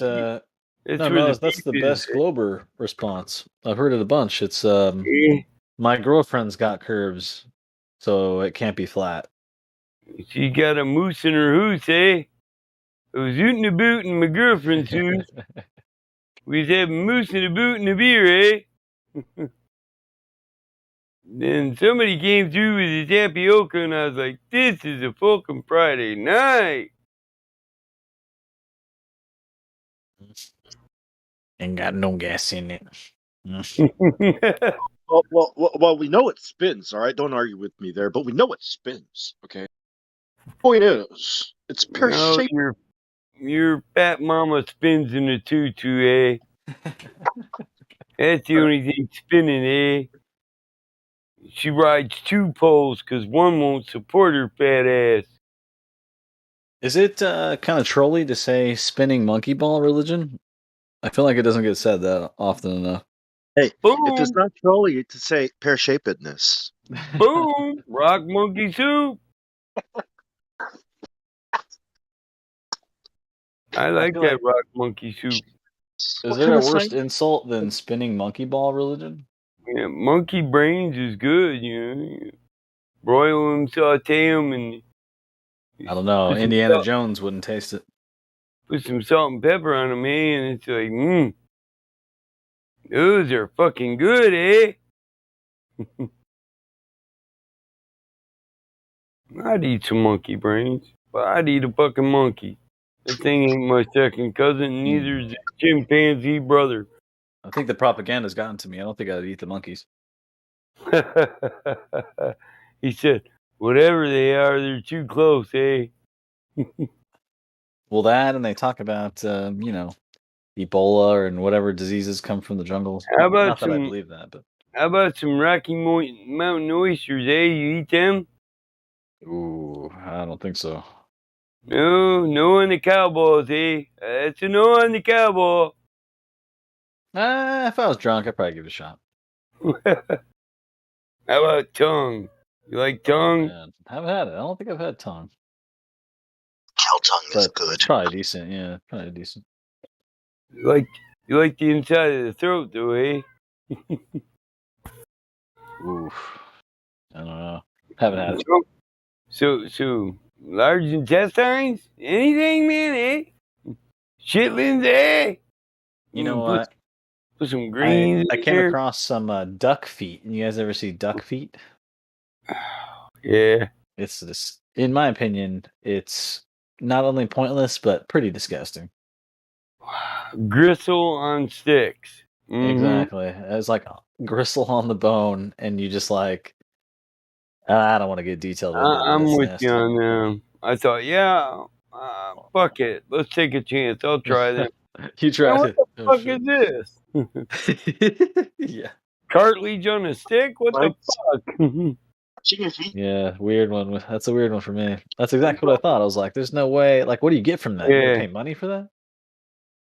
that's no, where the that's the beef best is. Glober response. I've heard it a bunch. It's Yeah. my girlfriend's got curves, so it can't be flat. She got a moose in her hoose, eh? I was ootin' a boot in my girlfriend's hoose. We was having moose in a boot and a beer, eh? Then somebody came through with a tapioca, and I was like, this is a fucking Friday night. Ain't got no gas in it. Well, we know it spins, all right? Don't argue with me there, but we know it spins, okay? Point is, it's No, pear-shaped. your fat mama spins in a tutu, eh? That's the only thing spinning, eh? She rides 2 poles because one won't support her fat ass. Is it kind of trolly to say spinning monkey ball religion? I feel like it doesn't get said that often enough. Hey, Boom! if it's not trolly to say pear-shapedness. Boom! Rock monkey soup! I like feel that like- rock monkey soup. Is What there kind a of worse science? insult than spinning monkey ball religion? Yeah, monkey brains is good, you know. Broil them, saute them, and I don't know. Put some Indiana salt- Jones wouldn't taste it. put some salt and pepper on them, eh? And it's like, those are fucking good, eh? I'd eat some monkey brains, but I'd eat a fucking monkey. That thing ain't my second cousin, and neither is its chimpanzee brother. I think the propaganda's gotten to me. I don't think I'd eat the monkeys. He said, whatever they are, they're too close, eh? Well, that, and they talk about, Ebola and whatever diseases come from the jungles. How about Not that I some- believe that, but How about some Rocky Mountain oysters, eh? You eat them? ooh, I don't think so. No on the cowboys, eh? That's a no on the cowboy. If I was drunk, I'd probably give it a shot. How about tongue? You like tongue? Man, haven't had it. I don't think I've had tongue. Cow tongue is But good. it's probably decent. Yeah, probably decent. You like the inside of the throat, though, eh? Oof. I don't know. Haven't had it. So large intestines? Anything, man, eh? Chitlins, eh? You know Put what? some greens I in came there. across some duck feet. You guys ever see duck feet? Yeah. It's this. In my opinion, it's not only pointless but pretty disgusting. Gristle on sticks. Mhm. Exactly. It's like gristle on the bone, and you just like. I don't want to get detailed into it. I'm It's with nasty. you on them. I thought, yeah, fuck it. Let's take a chance. I'll try them. You tried what it. the Oh, fuck shit. is this? Yeah. Cartilage on a stick? What the fuck? Chicken feet. Yeah, weird one. That's a weird one for me. That's exactly what I thought. I was like, "There's no way." Like, what do you get from that? You gotta Yeah. pay money for that?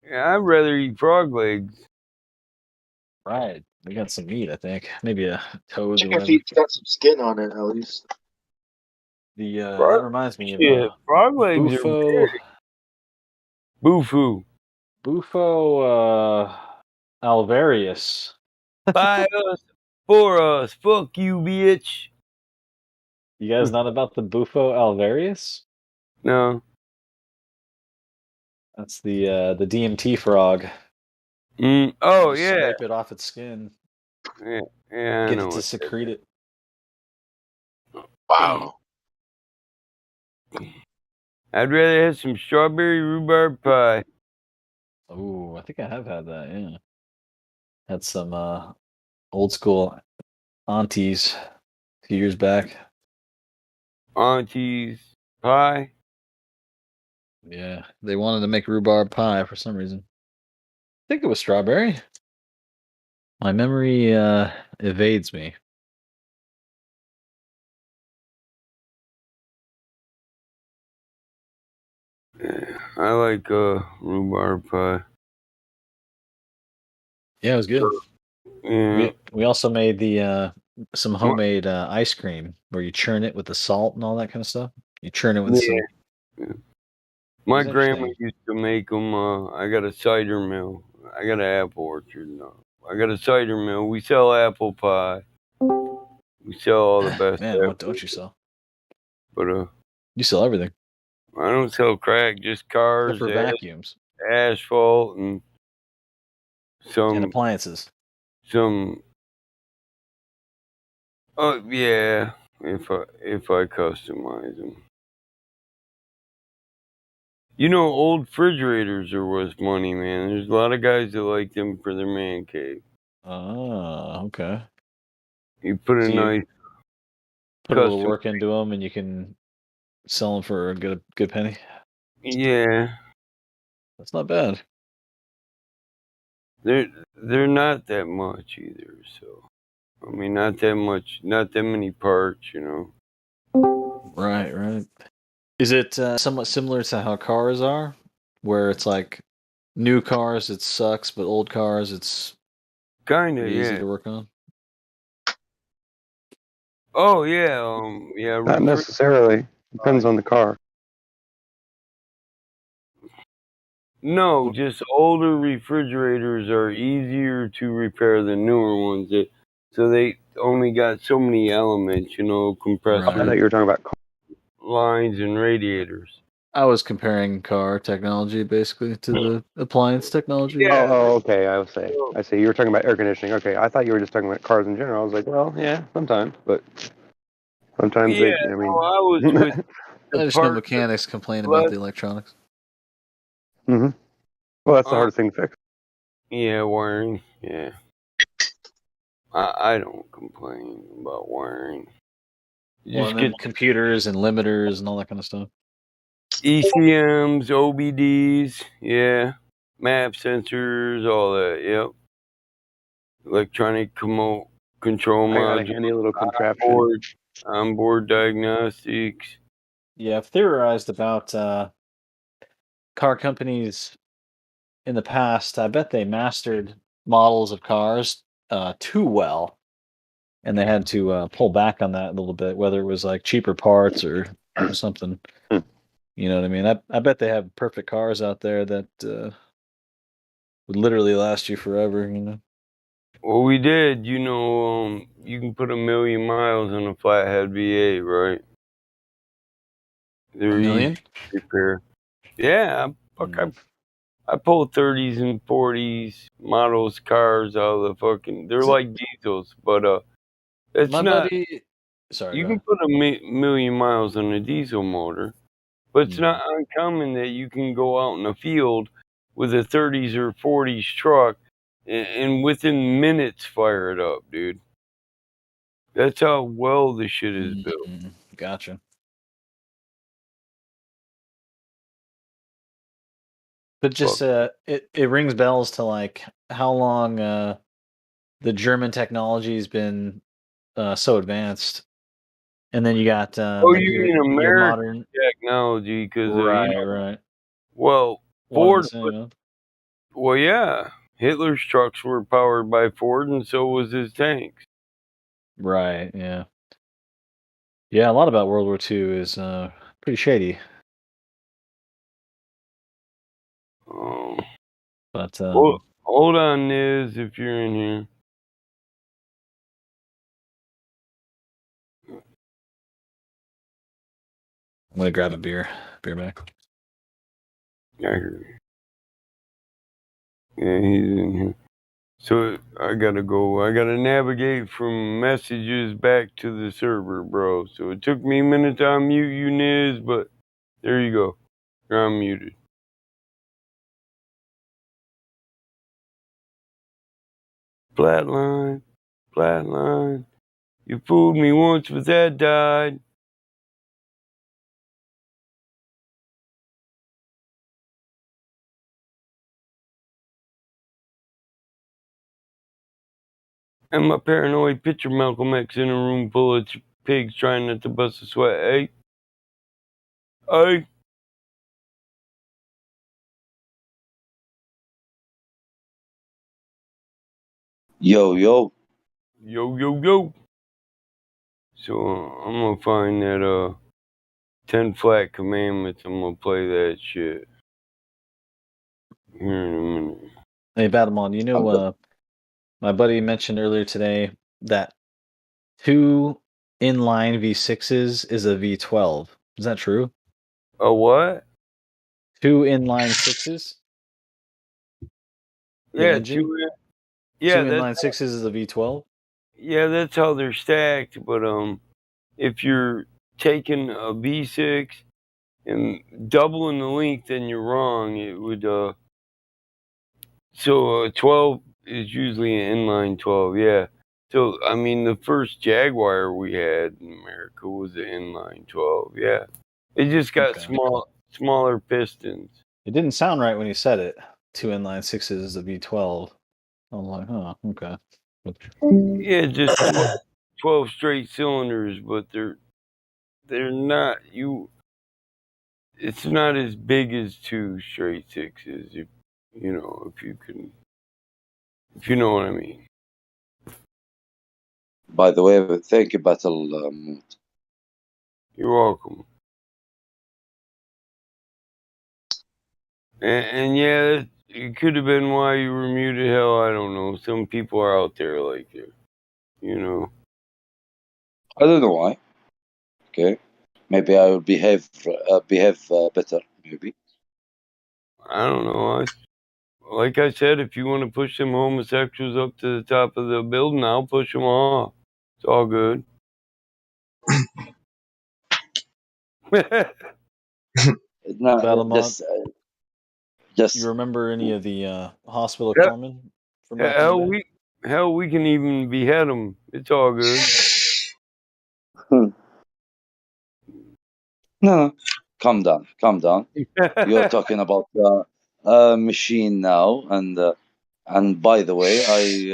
Yeah, I'd rather eat frog legs. Right. We got some meat, I think. Maybe a toad or Chicken whatever. feet's got some skin on it, at least. That reminds me of Shit, frog legs are Bufo. big. Bufu. Bufo alvarius. By us, for us. Fuck you, bitch. You guys not about the Bufo alvarius? No. That's the DMT frog. Oh, You yeah. scrape it off its skin. Yeah, I Get know it to what secrete it. Wow. I'd rather have some strawberry rhubarb pie. Oh, I think I have had that, yeah. Had some old school aunties a few years back. Auntie's pie? Yeah, they wanted to make rhubarb pie for some reason. I think it was strawberry. My memory evades me. Yeah, I like rhubarb pie. Yeah, it was good. Yeah. We also made the some homemade ice cream where you churn it with the salt and all that kind of stuff. You churn it with some. Yeah. My was grandma interesting. used to make them. I got a cider mill. I got an apple orchard now. I got a cider mill. We sell apple pie. We sell all the best. Man, what don't you sell? But You sell everything I don't sell crack. Just cars, except for vacuums asphalt, and and appliances. Some. Oh yeah, if I customize them. You know, old refrigerators are worth money, man. There's a lot of guys that like them for their man cave. Oh, okay. You put a So you nice put a little custom. work into them, and you can sell them for a good penny. Yeah, That's not bad. they're not that much either. So, I mean, not that much, not that many parts, you know. Right. Is it somewhat similar to how cars are, where it's like new cars it sucks, but old cars it's Kinda, easy yeah. to work on? Oh yeah, yeah. Not necessarily. Depends on the car. No, just older refrigerators are easier to repair than newer ones. So they only got so many elements, you know, compressors, I thought you were talking about lines, and radiators. I was comparing car technology basically to the appliance technology. Oh, okay. I see. You were talking about air conditioning. Okay, I thought you were just talking about cars in general. I was like, well, yeah, sometimes, but sometimes Yeah, I mean, no, I was with I just know mechanics complain about the electronics. Mm-hmm. Well, that's the hardest thing to fix. Yeah, wiring. Yeah, I don't complain about wiring. Well, and then computers and limiters and all that kind of stuff. ECMs, OBDs, yeah, map sensors, all that. Yep. Electronic control modules, any little contraption. onboard diagnostics. Yeah, I've theorized about car companies in the past. I bet they mastered models of cars too well, and they had to pull back on that a little bit, whether it was like cheaper parts or something. You know what I mean? I bet they have perfect cars out there that would literally last you forever. You know. Well, we did. You can put 1,000,000 miles on a flathead V8, right? They're million? easy to repair. Yeah, I pull 30s and 40s models cars out of the fucking. They're like diesels, but it's My not. buddy. Sorry. You Go can ahead. put 1,000,000 miles on a diesel motor, but it's Hmm. not uncommon that you can go out in the field with a 30s or 40s truck and within minutes fire it up, dude. That's how well the shit is built. Gotcha. But just it rings bells to like how long the German technology has been so advanced, and then you got Oh, like you your mean your American modern technology? Because right. Well, One and the Ford. same. Huh? Well, yeah, Hitler's trucks were powered by Ford, and so was his tanks. Right. Yeah. Yeah. A lot about World War II is pretty shady. But Hold on, Niz, if you're in here. I'm gonna grab a beer back. I hear you. Yeah, he's in here. So I gotta go. I gotta navigate from messages back to the server, bro. So it took me a minute to unmute you, Niz, but there you go. You're unmuted. Flatline. You fooled me once, but that died. And my paranoid picture Malcolm X in a room full of pigs trying not to bust a sweat, eh? Hey? Yo. Yo. So I'm gonna find that 10 Flat Commandments. I'm gonna play that shit here in a minute. Hey, Battlemon, you know, my buddy mentioned earlier today that 2 inline V6s is a V12. Is that true? A what? 2 inline sixes? The Yeah, engine? 2 inline sixes is a V12? Yeah, that's how they're stacked. But if you're taking a V6 and doubling the length, then you're wrong. It would So 12 is usually an inline 12, yeah. So I mean, the first Jaguar we had in America was an inline 12, yeah. It just got Okay. smaller pistons. It didn't sound right when you said it. 2 inline sixes is a V12. I was like, huh, okay. Yeah, just 12 straight cylinders, but they're not it's not as big as 2 straight sixes, if you know what I mean. By the way, thank you, Battle Mood. You're welcome. And yeah, it could have been why you were muted. Hell, I don't know. Some people are out there like it, you know. I don't know why. Okay, maybe I will behave better. Maybe. I don't know. Like I said, if you want to push them homosexuals up to the top of the building, I'll push them off. It's all good. No, Battlemont, just you remember any of the hospital corpsmen from back in the day? Hell, we can even behead them. It's all good. No, calm down. You're talking about a machine now, and by the way, I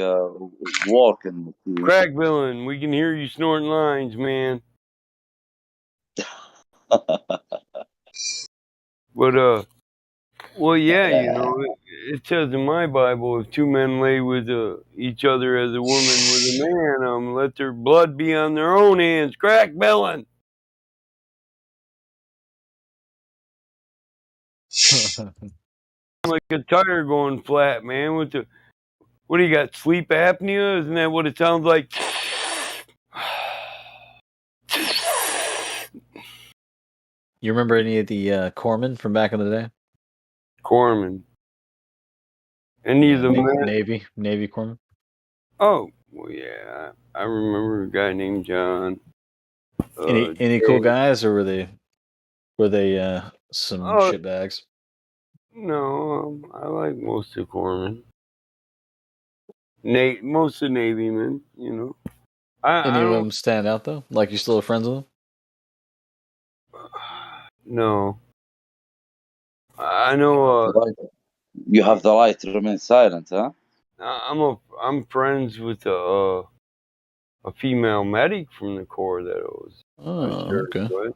work in machine. Crack villain, we can hear you snorting lines, man. But Well, yeah, it says in my Bible, if two men lay with each other as a woman with a man, let their blood be on their own hands. Crack melon. Like a tire going flat, man. What do you got? Sleep apnea? Isn't that what it sounds like? You remember any of the corpsmen from back in the day? Corpsmen. Any of the men? Navy corpsmen? Oh, well, yeah. I remember a guy named John. Any cool guys, or were they some Oh, shitbags? no, I like most of the corpsmen. Most of the Navy men, Any I of don't. them stand out though? Like you still friends with them? No. I know. You have the right to remain silent, huh? I'm friends with a female medic from the Corps that I served okay. with.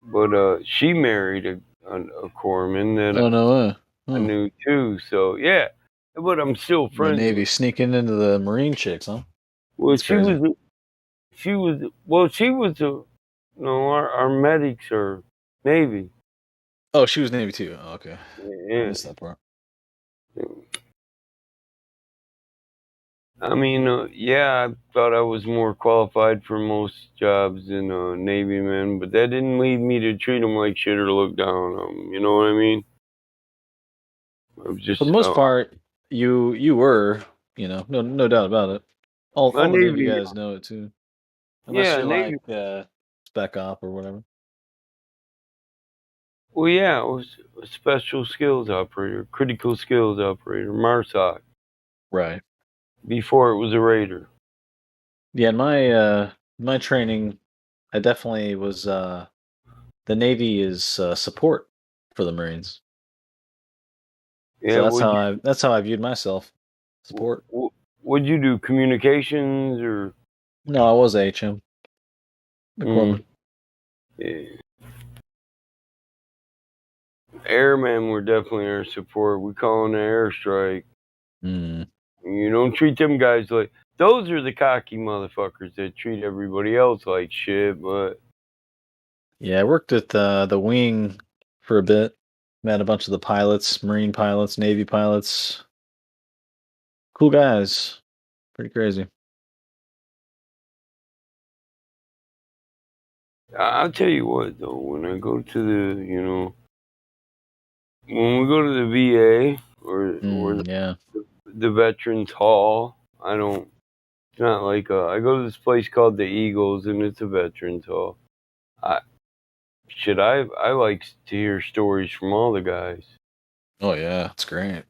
But she married a corpsman that Oh no way. I knew too. So yeah, but I'm still The friends. Navy sneaking into the Marine chicks, huh? Well, That's crazy. Our medics are Navy. Oh, she was Navy too. Oh, okay. Yeah. I missed that part. I mean, I thought I was more qualified for most jobs than Navy men, but that didn't lead me to treat them like shit or look down on them. You know what I mean? For the most part, you were, no doubt about it. All the Navy Navy. guys know it too, unless Yeah, you're Navy. like spec op or whatever. Well, yeah, I was a special skills operator, critical skills operator, MARSOC. Right. Before it was a Raider. Yeah, in my training, I definitely was. The Navy is support for the Marines. Yeah, so that's how I viewed myself. Support. What'd you do? Communications or? No, I was HM. The corpsman. Yeah. Airmen were definitely our support. We call them an airstrike. You don't treat them guys like those are the cocky motherfuckers that treat everybody else like shit. But yeah, I worked at the wing for a bit. Met a bunch of the pilots, Marine pilots, Navy pilots. Cool guys. Pretty crazy. I'll tell you what, though, when I go to the, when we go to the VA or the Veterans Hall, it's not like, I go to this place called the Eagles, and it's a Veterans Hall. I like to hear stories from all the guys. Oh, yeah, it's great.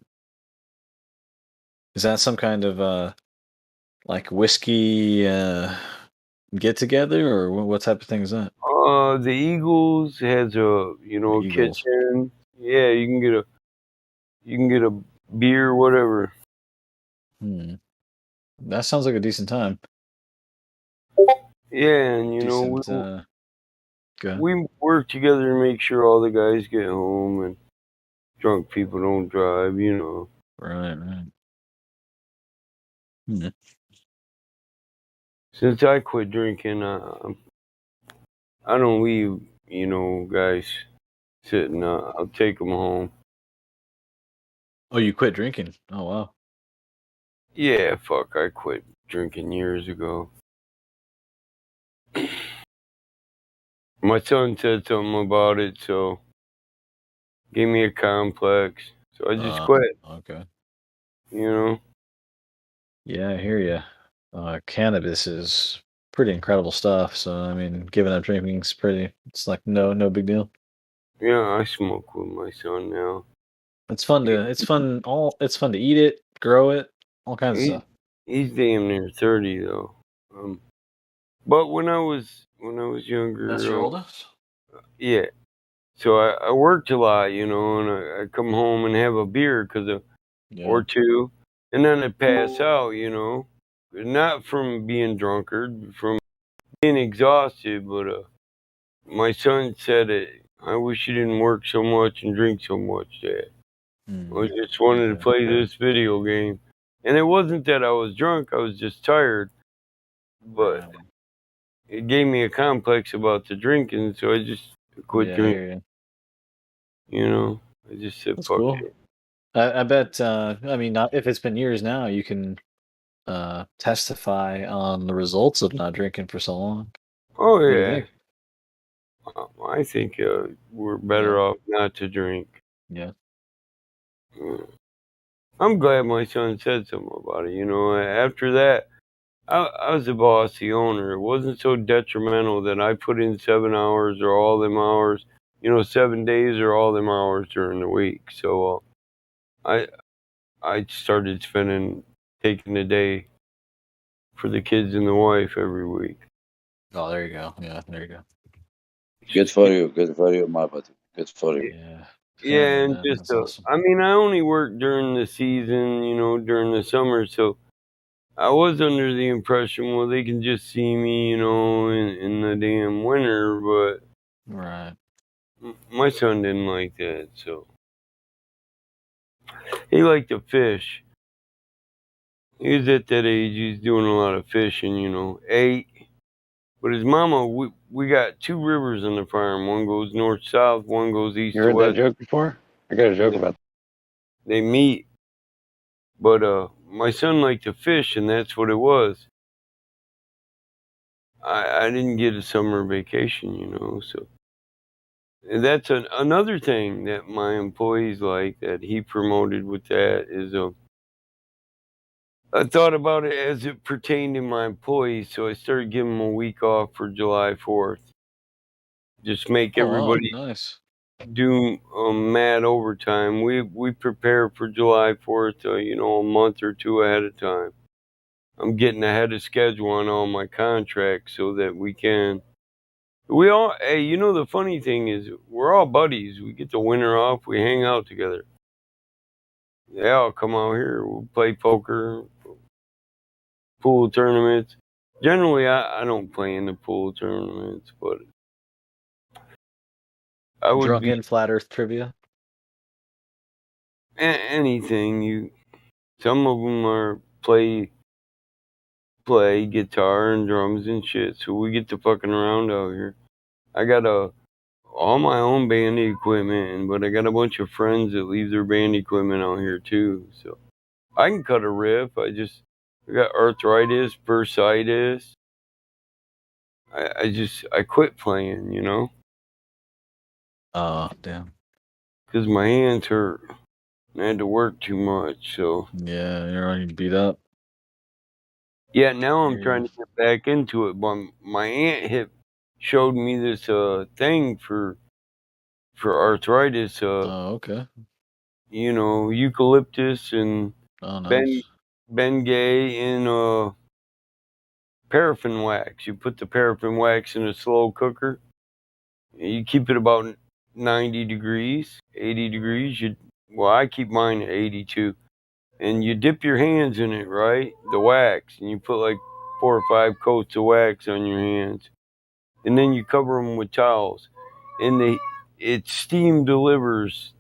Is that some kind of, like whiskey get together, or what type of thing is that? The Eagles has a kitchen. Yeah, you can get a beer, whatever. That sounds like a decent time. Yeah, and we work together to make sure all the guys get home and drunk people don't drive. Right. Since I quit drinking, I don't leave guys sitting. I'll take them home. Oh, you quit drinking? Oh, wow. Yeah, fuck, I quit drinking years ago. My son said something about it, so gave me a complex. So I just quit. Okay. Yeah, I hear you. Cannabis is pretty incredible stuff. So I mean, giving up drinking is it's like no big deal. Yeah, I smoke with my son now. It's fun to eat it, grow it, all kinds of stuff. He's damn near 30 though. But when I was younger, That's your oldest? Yeah. So I worked a lot, and I come home and have a beer or two, and then I'd pass out, not from being drunkard, from being exhausted. But my son said I wish you didn't work so much and drink so much, Dad. I just wanted to play this video game. And it wasn't that I was drunk, I was just tired. But it gave me a complex about the drinking, so I just quit Yeah, I drinking. hear you. You know, I just said, That's fuck cool. it. I bet. I mean, not if it's been years now, you can testify on the results of not drinking for so long. Oh, What do you yeah. think? I think we're better off not to drink. Yeah. I'm glad my son said something about it. You know, after that, I was the boss, the owner. It wasn't so detrimental that I put in 7 hours or all them hours, 7 days or all them hours during the week. So I started taking a day for the kids and the wife every week. Oh, there you go. Yeah, there you go. Good for you. Good for you, my buddy. Good for you. Yeah. Yeah, Family, and man. just, That's awesome. I mean, I only work during the season, during the summer, so I was under the impression, well, they can just see me, in the damn winter, but Right. my son didn't like that, so he liked to fish. He was at that age, he's doing a lot of fishing, 8. But his mama, we got 2 rivers on the farm. One goes north-south, one goes You heard that east-west. joke before? I got a joke about They meet. But my son liked to fish, and that's what it was. I didn't get a summer vacation, so. And that's another thing that my employees like that he promoted with that is I thought about it as it pertained to my employees, so I started giving them a week off for July 4th. Just make Oh, wow. everybody Nice. do mad overtime. We prepare for July 4th, a month or 2 ahead of time. I'm getting ahead of schedule on all my contracts so that we can. Hey, the funny thing is, we're all buddies. We get the winter off, we hang out together. They all come out here, we'll play poker, pool tournaments. Generally, I don't play in the pool tournaments, but I would be Drunken flat Earth trivia. anything. Some of them are play guitar and drums and shit, so we get to fucking around out here. I got all my own band equipment, but I got a bunch of friends that leave their band equipment out here too. So I can cut a riff. I got arthritis, bursitis. I quit playing, Oh, damn. because my hands hurt. I had to work too much. So Yeah, you're already beat up. yeah, now I'm trying to get back into it. But my aunt showed me this thing for arthritis. Oh, okay. Eucalyptus and Oh, nice. Bengay and paraffin wax. You put the paraffin wax in a slow cooker. You keep it about 90 degrees, 80 degrees. I keep mine at 82. And you dip your hands in it, right? The wax. And you put like 4 or 5 coats of wax on your hands. And then you cover them with towels. And it steam delivers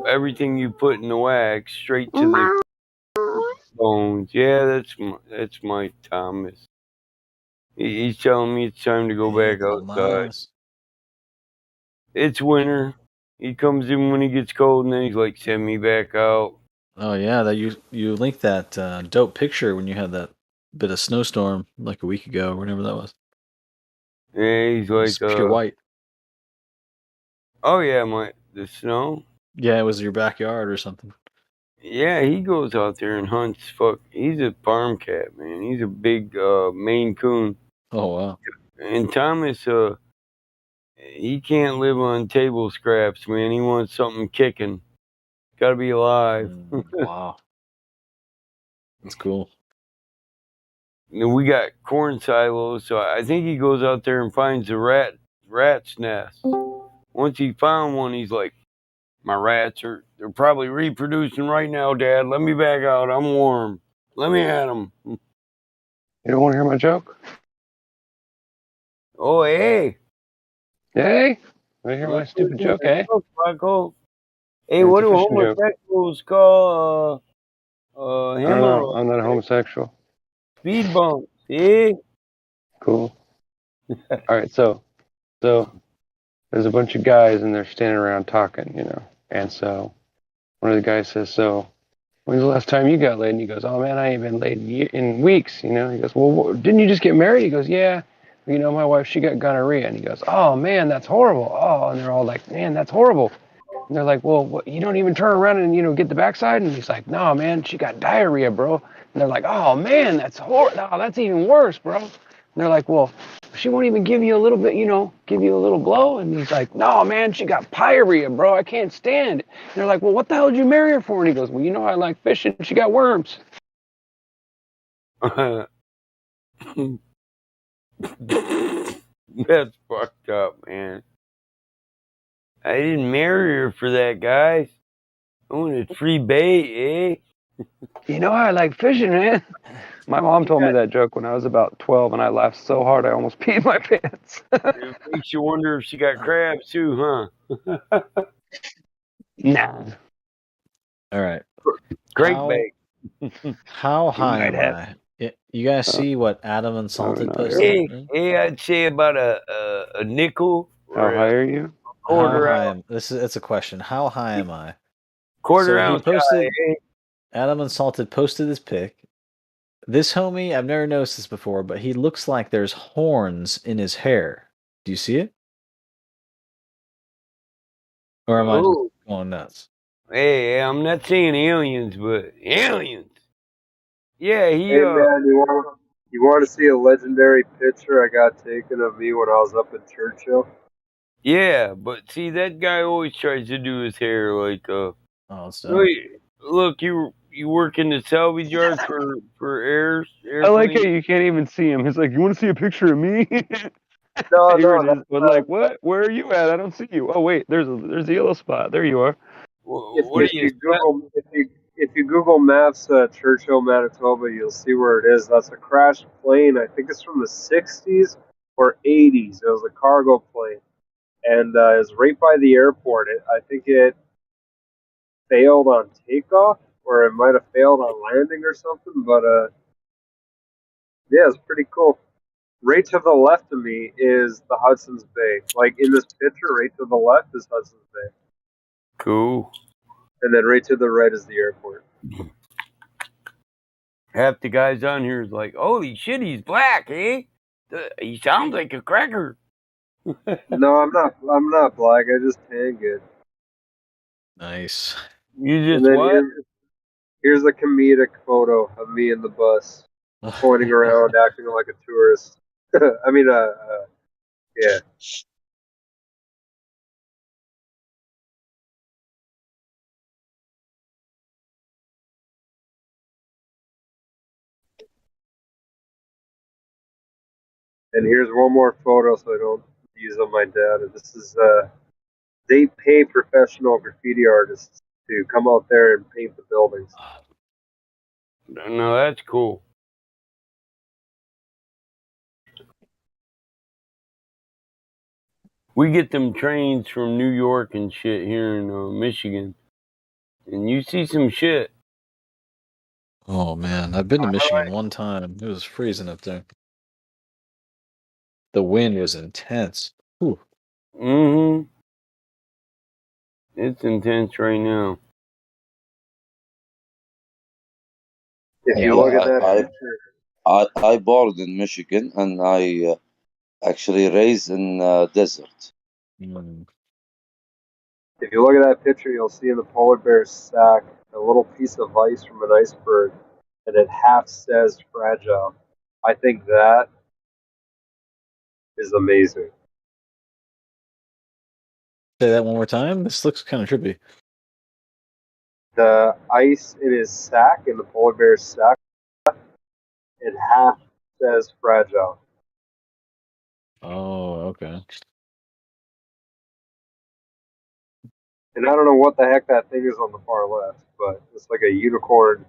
everything you put in the wax straight to the bones. Yeah, that's my Thomas. He's telling me it's time to go Hey, back outside. Tomas. It's winter. He comes in when he gets cold, and then he's like, "Send me back out." Oh yeah, that you linked that dope picture when you had that bit of snowstorm like a week ago, or whenever that was. Yeah, he's It's like, pure white. "Oh yeah, the snow." Yeah, it was your backyard or something. Yeah, he goes out there and hunts. He's a farm cat, man. He's a big Maine Coon. Oh wow. And Thomas, he can't live on table scraps, man. He wants something kicking. Got to be alive. Wow. That's cool. And we got corn silos, so I think he goes out there and finds a rat's nest. Once he found one, he's like, "My they're probably reproducing right now, Dad. Let me back out. I'm warm. Let me at them." You don't want to hear my joke? Oh, hey. Hey? Want to hear my stupid joke, eh? Michael. Hey, Yeah, it's what a do fishing joke. homosexuals call I don't know. hemorrhoids? I'm not a homosexual. Speed bumps. See? Cool. All right, so there's a bunch of guys and they're standing around talking, you know. And so one of the guys says, "So when's the last time you got laid?" And he goes, "Oh man, I ain't been laid in weeks." You know. He goes, "Well, didn't you just get married?" He goes, "Yeah. You know, my wife, she got gonorrhea." And he goes, "Oh man, that's horrible." Oh, and they're all like, "Man, that's horrible." And they're like, "Well, what, you don't even turn around and, you know, get the backside?" And he's like, "No, man, she got diarrhea, bro." And they're like, "Oh man, that's horrible. No, that's even worse, bro." And they're like, "Well, she won't even give you a little bit, you know, give you a little blow." And he's like, "No, man, she got pyorrhea, bro. I can't stand it." And they're like, "Well, what the hell did you marry her for?" And he goes, "Well, you know, I like fishing. She got worms." That's fucked up, man. I didn't marry her for that, guys. I wanted free bait, eh? You know, I like fishing, man. My mom told me that joke when I was about 12, and I laughed so hard I almost peed my pants. It makes you wonder if she got crabs too, huh? Nah. All right. Great How bait. how You high might am have. I? You guys see what Adam Unsalted no, posted? Hey, I'd say about a nickel How or high a are you? How quarter high out. am it's a question. How high am I? Quarter So he ounce high, posted eh? Adam Unsalted posted this pic. This homie, I've never noticed this before, but he looks like there's horns in his hair. Do you see it? Or am I just Oh, going nuts? hey, I'm not saying aliens, but aliens. Yeah, he Hey man, you want to see a legendary picture I got taken of me when I was up in Churchill? yeah, but see that guy always tries to do his hair like Oh, it's dope. wait, look, you work in the salvage yard for I like how airplanes. you can't even see him. He's like, "You want to see a picture of me?" No, Here it no, is. that's But like, what? Where are you at? I don't see you. Oh wait, there's a yellow spot. There you are. What are you? if you Google Maps Churchill, Manitoba, you'll see where it is. That's a crashed plane. I think it's from the '60s or '80s. It was a cargo plane, and it was right by the airport. I think it failed on takeoff, or it might have failed on landing or something. But yeah, it's pretty cool. Right to the left of me is the Hudson's Bay. Like in this picture, right to the left is Hudson's Bay, Cool. and then right to the right is the airport. Half the guys on here is like, holy shit, he's black, eh? He sounds like a cracker. No, I'm not. I'm not black. I just tan good. Nice. You And just then what? here's a comedic photo of me in the bus, pointing around, acting like a tourist. I mean, yeah. And here's one more photo, so I don't use on my data. This is they pay professional graffiti artists to come out there and paint the buildings. No, that's cool. We get them trains from New York and shit here in Michigan, and you see some shit. Oh man, I've been to Michigan one time. It was freezing up there. The wind was intense. Whew. Mm-hmm. It's intense right now. If Yeah, you look at that picture, I born in Michigan, and I actually raised in desert. Mm. if you look at that picture, you'll see in the polar bear's sack a little piece of ice from an iceberg, and it half says fragile. I think that is amazing. Say that one more time. This looks kind of trippy. The ice in his sack, in the polar bear's sack, it half says fragile. Oh, okay. And I don't know what the heck that thing is on the far left, but it's like a unicorn.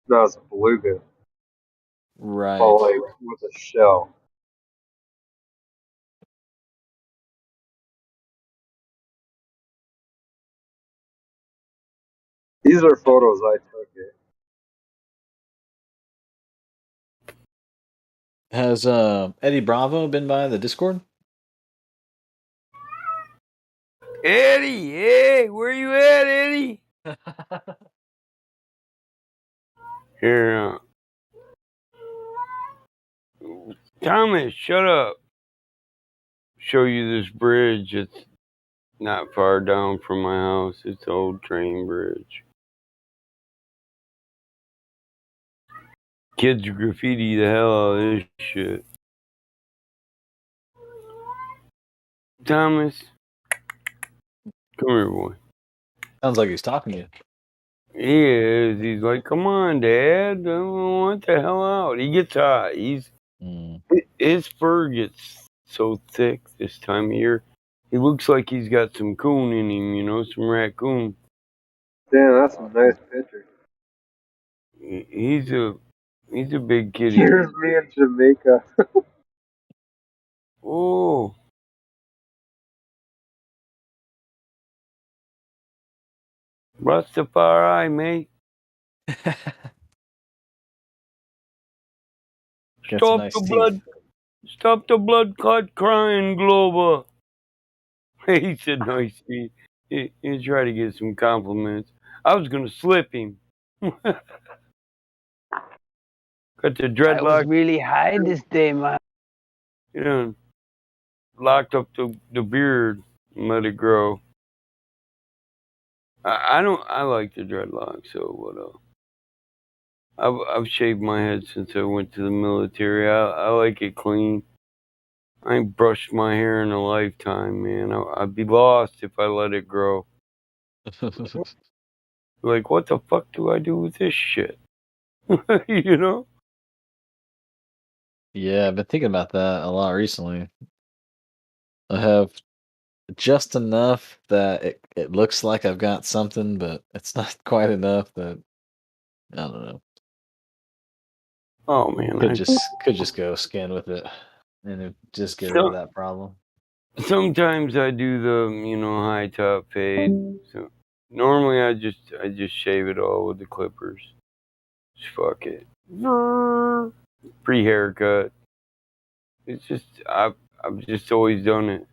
No, it's a beluga, but Right. like with a shell. These are photos I took. Has Eddie Bravo been by the Discord? Eddie, hey, where you at, Eddie? Here, Thomas, shut up. Show you this bridge. It's not far down from my house. It's an old train bridge. Kids graffiti the hell out of this shit. Thomas, come here, boy. Sounds like he's talking to you. He is. He's like, come on, Dad. What the hell out? He gets hot. His fur gets so thick this time of year. He looks like he's got some coon in him, you know, some raccoon. Damn, that's a nice picture. He's a big kitty. Here's me in Jamaica. Oh. Rastafari, mate. Stop the blood clot crying, Globa. He said nice. He tried to get some compliments. I was gonna slip him. Got the dreadlock. I was really high this day, man. You know, locked up the beard and let it grow. I like the dreadlocks, so what I've shaved my head since I went to the military. I like it clean. I ain't brushed my hair in a lifetime, man. I'd be lost if I let it grow. Like, what the fuck do I do with this shit? You know? Yeah, I've been thinking about that a lot recently. I have just enough that it looks like I've got something, but it's not quite enough that I don't know. Oh man, could just go skin with it and it just get rid of that problem. Sometimes I do the high top fade. So normally I just shave it all with the clippers. Just fuck it. Pre-haircut. It's just I've just always done it.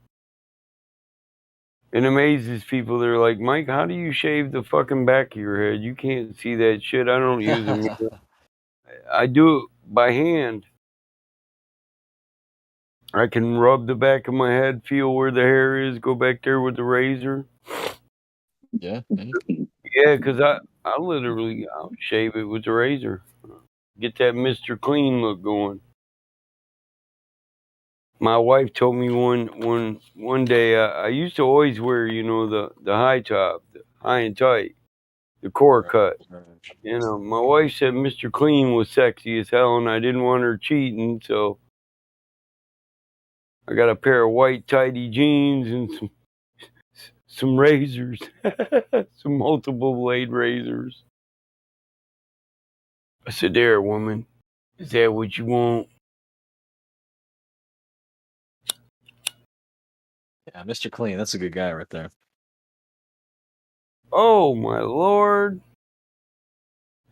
It amazes people. They're like, Mike, how do you shave the fucking back of your head? You can't see that shit. I don't use them. I do it by hand. I can rub the back of my head, feel where the hair is, go back there with the razor. Yeah. Yeah, because I literally I'll shave it with the razor. Get that Mr. Clean look going. My wife told me one day I used to always wear, the high top, the high and tight, the core cut. My wife said Mr. Clean was sexy as hell, and I didn't want her cheating, so I got a pair of white tidy jeans and some razors, some multiple blade razors. I said, "There, woman, is that what you want?" Yeah, Mr. Clean, that's a good guy right there. Oh my lord!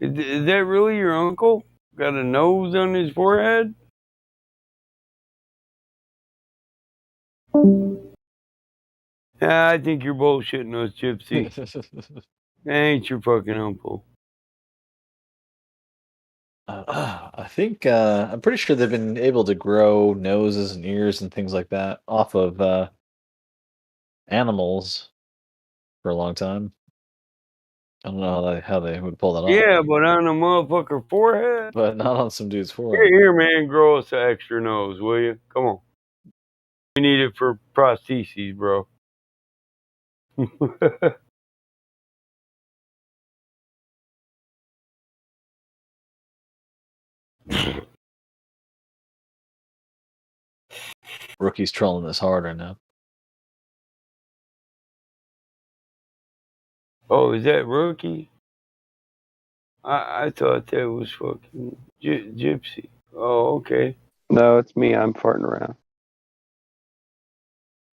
Is that really your uncle? Got a nose on his forehead? I think you're bullshitting us, Gypsy. That ain't your fucking uncle. I think I'm pretty sure they've been able to grow noses and ears and things like that off of animals for a long time. I don't know how they would pull that off. Yeah, but on a motherfucker forehead? But not on some dude's forehead. Here, man, grow us an extra nose, will you? Come on. We need it for prostheses, bro. Rookie's trolling this harder now. Oh, is that Rookie? I thought that was fucking Gypsy. Oh, okay. No, it's me. I'm farting around.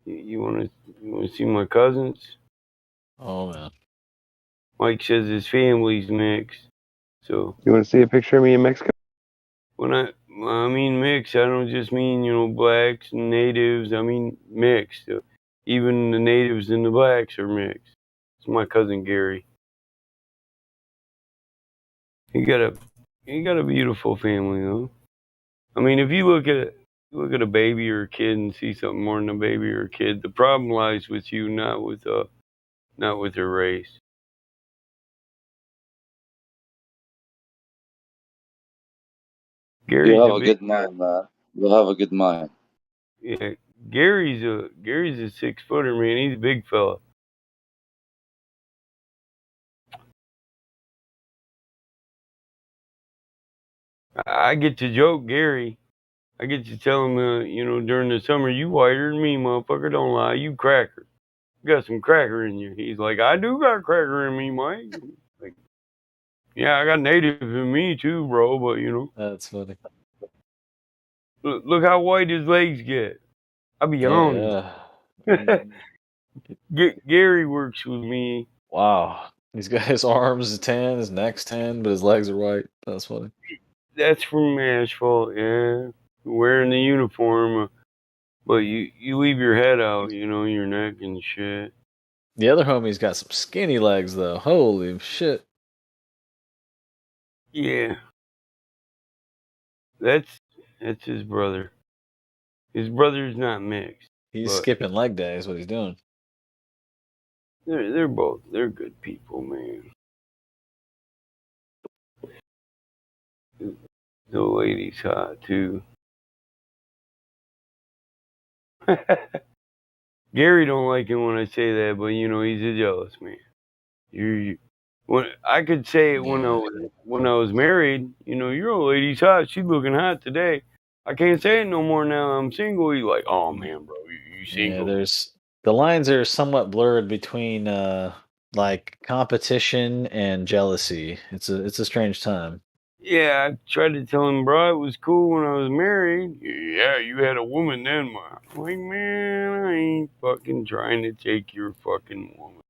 You want to see my cousins? Oh man. Mike says his family's mixed. So You want to see a picture of me in Mexico? when I mean mixed, I don't just mean blacks and natives. I mean mixed. Even the natives and the blacks are mixed. It's my cousin Gary. He got a beautiful family though. I mean, if you look at a baby or a kid and see something more than a baby or a kid, the problem lies with you, not with their race. You have a good mind, man. You have a good mind. Yeah, Gary's a 6-footer, man. He's a big fella. I get to joke Gary. I get to tell him, during the summer, you whiter than me, motherfucker. Don't lie, you cracker. You got some cracker in you. He's like, I do got cracker in me, Mike. Like, yeah, I got native in me too, bro. But That's funny. look how white his legs get. I'll be honest. Gary works with me. Wow. He's got his arms tan, his neck's tan, but his legs are white. That's funny. That's from asphalt, yeah. Wearing the uniform, but you leave your head out, your neck and shit. The other homie's got some skinny legs, though. Holy shit. Yeah. That's his brother. His brother's not mixed. He's skipping leg day is what he's doing. They're good people, man. The lady's hot too. Gary don't like it when I say that, but he's a jealous man. When I could say it when I was married, your old lady's hot. She's looking hot today. I can't say it no more now. I'm single. He's like, oh man, bro, you single? Yeah, the lines are somewhat blurred between like competition and jealousy. It's a strange time. Yeah, I tried to tell him, bro, it was cool when I was married. Yeah, you had a woman then, man. I'm like, man, I ain't fucking trying to take your fucking woman.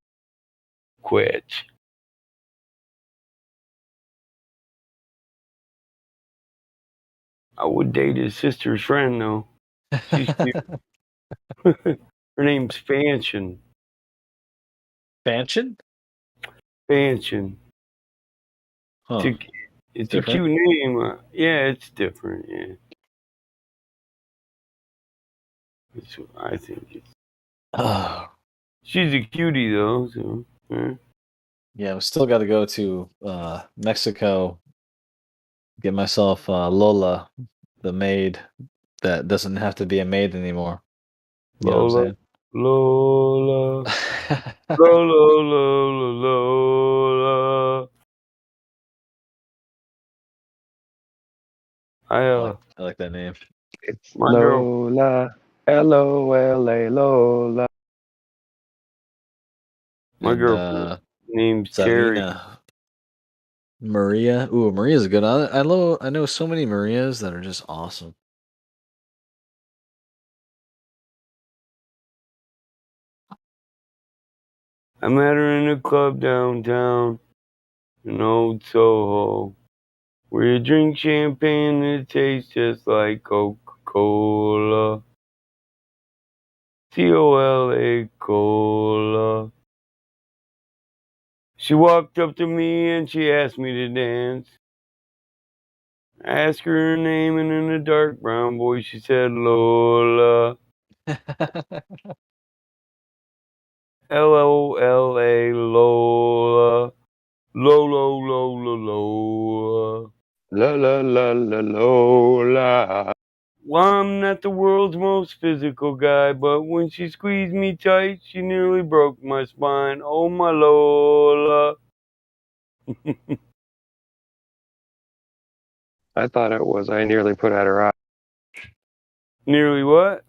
Quit. I would date his sister's friend, though. She's cute. Her name's Fanchon. Fanchon? Fanchon. Huh. It's a cute name. Yeah, it's different, yeah. I think it's... She's a cutie, though, so... Yeah, we still got to go to Mexico, get myself Lola, the maid that doesn't have to be a maid anymore. You know what I'm saying? Lola. Lola, Lola. I like that name. It's My girl. Lola. L-O-L-A, Lola. My girlfriend name's Terry. Maria. Ooh, Maria's good. I know so many Marias that are just awesome. I met her in a club downtown in Old Soho, where you drink champagne and it tastes just like Coca-Cola. C-O-L-A, Cola. She walked up to me and she asked me to dance. I asked her name, and in a dark brown voice she said Lola. L-O-L-A, Lola. Lola, Lola, Lola. La la la la Lola. Well, I'm not the world's most physical guy, but when she squeezed me tight, she nearly broke my spine. Oh, my Lola. I thought it was. I nearly put out her eye. Nearly what?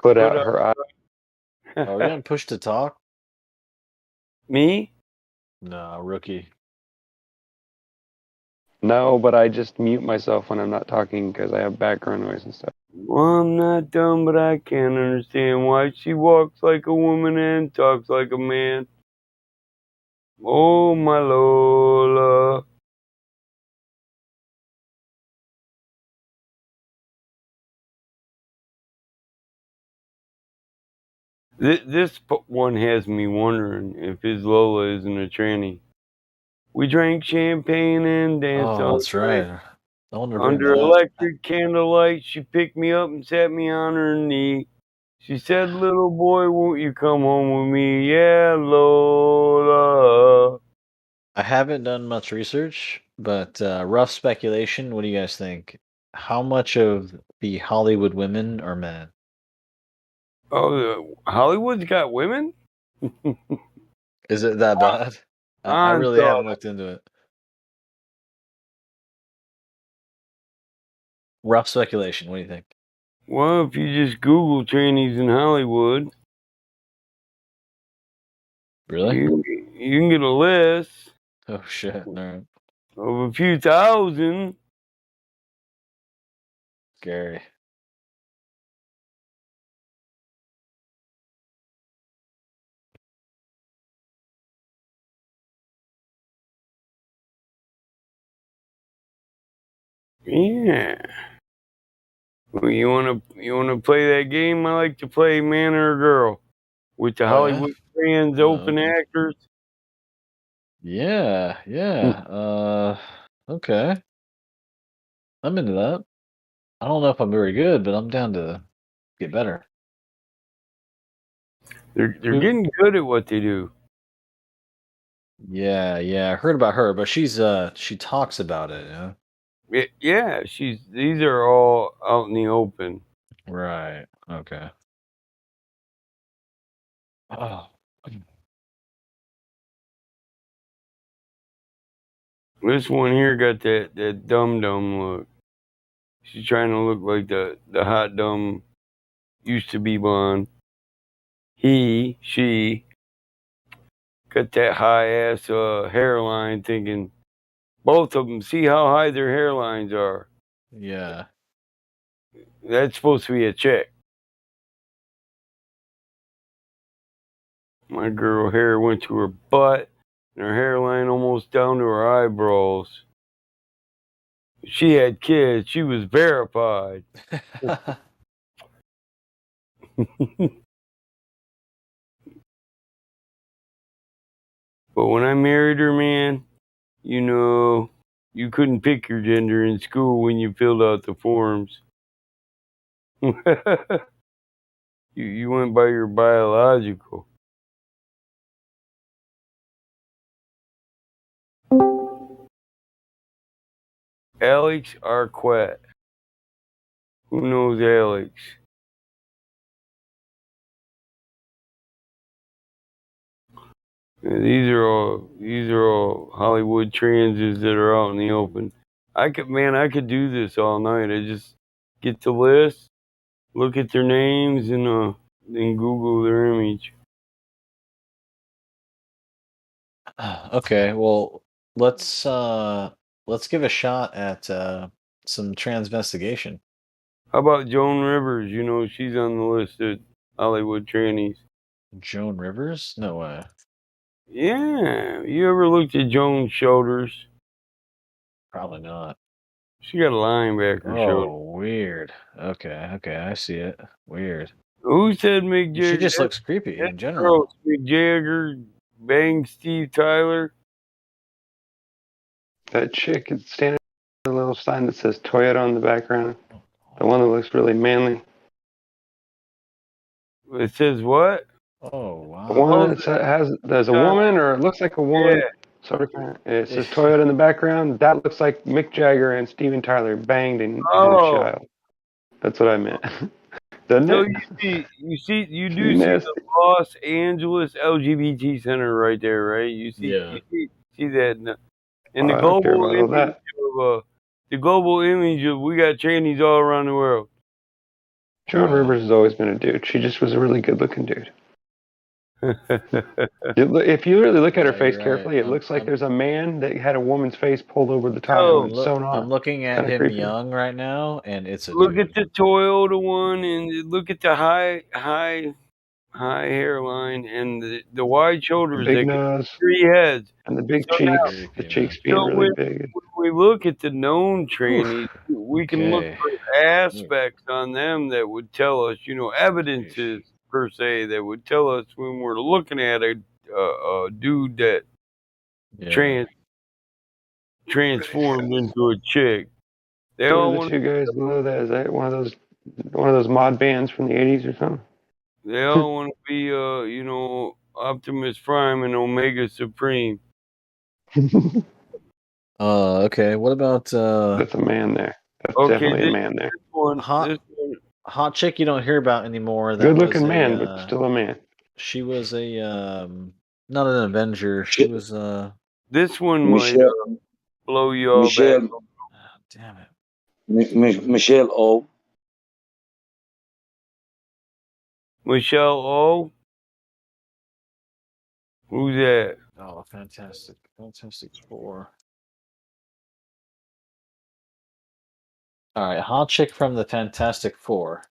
Put out her eye. Are we on push to talk? Me? No, rookie. No, but I just mute myself when I'm not talking because I have background noise and stuff. Well, I'm not dumb, but I can't understand why she walks like a woman and talks like a man. Oh, my Lola. This one has me wondering if his Lola isn't a tranny. We drank champagne and danced Oh, all that's night. right. I wanted to bring Under that up. electric candlelight, she picked me up and sat me on her knee. She said, "Little boy, won't you come home with me?" Yeah, Lola. I haven't done much research, but rough speculation. What do you guys think? How much of the Hollywood women are men? Oh, Hollywood's got women? Is it that bad? I I'm really haven't sorry. looked into it. Rough speculation. What do you think? Well, if you just Google trannies in Hollywood, Really? you can get a list Oh shit! All right. of a few thousand. Scary. Yeah. Well, you wanna play that game I like to play, man or girl, with the Oh yeah. Hollywood fans, Oh, open okay. actors. Yeah. Yeah. Okay. I'm into that. I don't know if I'm very good, but I'm down to get better. They're Who- getting good at what they do. Yeah. Yeah. I heard about her, but she talks about it. Yeah. Yeah, these are all out in the open. Right. Okay. Oh. This one here got that dumb look. She's trying to look like the hot dumb used to be blonde. She got that high ass hairline, thinking both of them. See how high their hairlines are. Yeah. That's supposed to be a chick. My girl hair went to her butt, and her hairline almost down to her eyebrows. She had kids. She was verified. But when I married her, man, you couldn't pick your gender in school when you filled out the forms. You went by your biological. Alex Arquette. Who knows Alex? Yeah, these are all Hollywood transits that are out in the open. I could do this all night. I just get the list, look at their names, and then Google their image. Okay. Well, let's give a shot at some transvestigation. How about Joan Rivers? She's on the list of Hollywood trannies. Joan Rivers? No way. Yeah, you ever looked at Joan's shoulders? Probably not. She got a linebacker shoulder. Oh, weird. Okay. Okay. I see it. Weird. Who said Mick Jagger? She just looks creepy in That general. girl, Mick Jagger, banged Steve Tyler. That chick is standing with a little sign that says Toyota on the background. The one that looks really manly. It says what? Oh The wow. one that there's a woman, or it looks like a woman. Yeah. Sort of. It says Toyota in the background. That looks like Mick Jagger and Steven Tyler banged and had a child. That's what I meant. Doesn't So it? you do see Nasty. the Los Angeles LGBT Center right there, right? Yeah. You see that in the I don't care global about all image that. of the global image of we got trannies all around the world. Joan Rivers has always been a dude. She just was a really good-looking dude. If you really look at her Yeah, face you're right. carefully, it looks like there's a man that had a woman's face pulled over the top Yo, and it's sewn on. I'm looking at Kinda him creepy. young right now, and it's a Look dude. at the Toyota one, and look at the high high hairline, and the wide The shoulders. big They got nose 3 heads. and the big So now, cheeks. The cheeks being so really big. when we look at the known trannies, we can look Okay. for aspects on them that would tell us, evidences per se that would tell us when we're looking at a dude that Yeah. transformed into a chick. They Who are all the want. two guys below that? Is that one of those mod bands from the '80s or something? They all want to be, Optimus Prime and Omega Supreme. Okay. What about That's a man there. That's Okay, definitely a this man there. one, hot chick you don't hear about anymore? That Good was looking a man, but still a man. she was a not an Avenger. She was this one might Michelle, blow you all back. Michelle, damn it. Michelle O. Michelle O. Who's that? Oh, Fantastic Four. All right, hot chick from the Fantastic Four.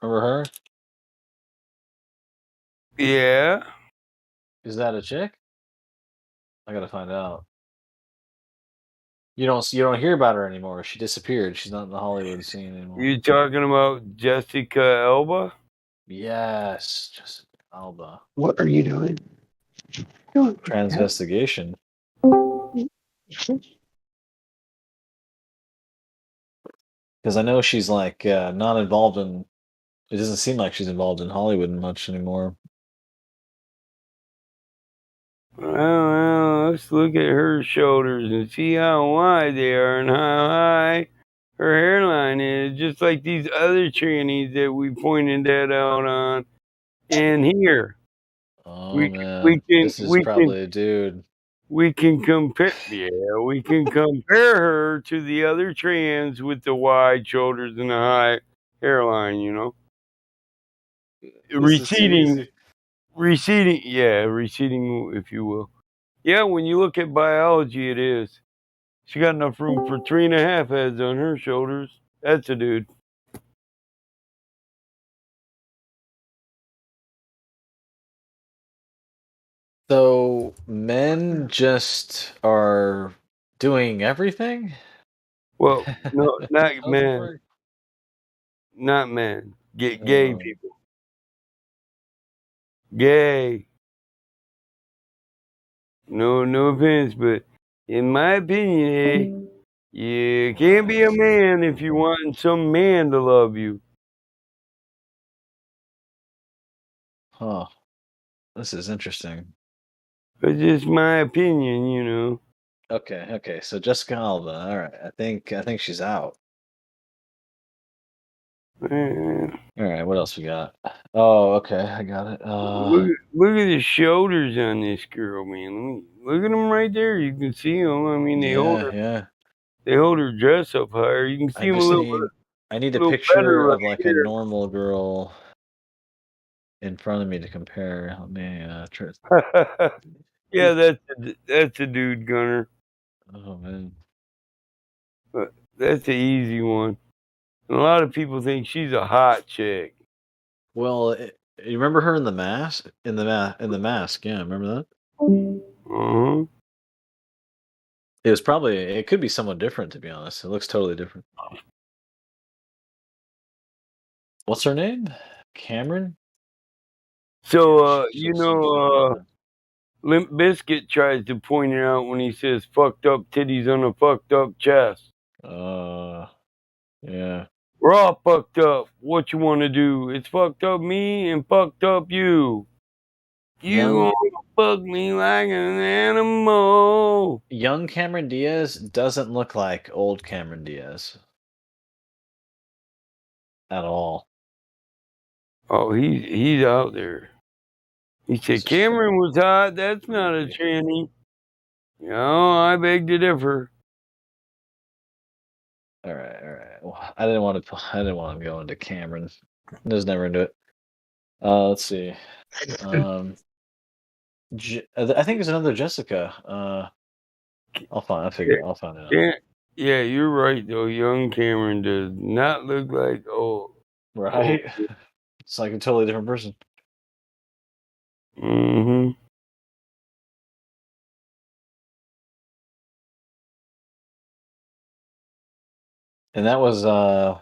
Remember her? Yeah. Is that a chick? I gotta find out. You don't hear about her anymore. She disappeared. She's not in the Hollywood scene anymore. You talking about Jessica Alba? Yes, Jessica Alba. What are you doing? Transvestigation. Because I know she's like not involved in. It doesn't seem like she's involved in Hollywood much anymore. Well, let's look at her shoulders and see how wide they are and how high her hairline is, just like these other trannies that we pointed that out on. And here, Oh we man, this is probably a dude. we can compare. Yeah, we can compare her to the other trans with the wide shoulders and the high hairline. Receding, receding, if you will. Yeah, when you look at biology, it is. She got enough room for 3.5 heads on her shoulders. That's a dude. So men just are doing everything? Well, no, not How's it men. work? Not men. Gay Oh. people. Gay. No offense, but in my opinion, you can't be a man if you want some man to love you. Huh. This is interesting. It's just my opinion. Okay. So Jessica Alba. All right. I think she's out. Man, All right. What else we got? Oh, okay. I got it. look at the shoulders on this girl, man. Look at them right there. You can see them. I mean, they hold her dress up higher. You can see them a little bit. I need a little picture better of right like here. a normal girl in front of me to compare. Let me Yeah, that's a dude, Gunner. Oh man. But that's an easy one. And a lot of people think she's a hot chick. Well, you remember her in the mask? In the mask, yeah. Remember that? Uh-huh. It could be someone different, to be honest. It looks totally different. What's her name? Cameron? So, Limp Bizkit tries to point it out when he says fucked up titties on a fucked up chest. Yeah. We're all fucked up. What you want to do? It's fucked up me and fucked up you. You want to fuck me like an animal. Young Cameron Diaz doesn't look like old Cameron Diaz. At all. Oh, he's out there. He said Cameron was hot. That's not a tranny. No, I beg to differ. All right. Well, I didn't want to go into Cameron. I was never into it. Let's see. I think there's another Jessica. I'll find it out. Yeah, you're right though. Young Cameron does not look like old. Right? It's like a totally different person. Mm-hmm. And that was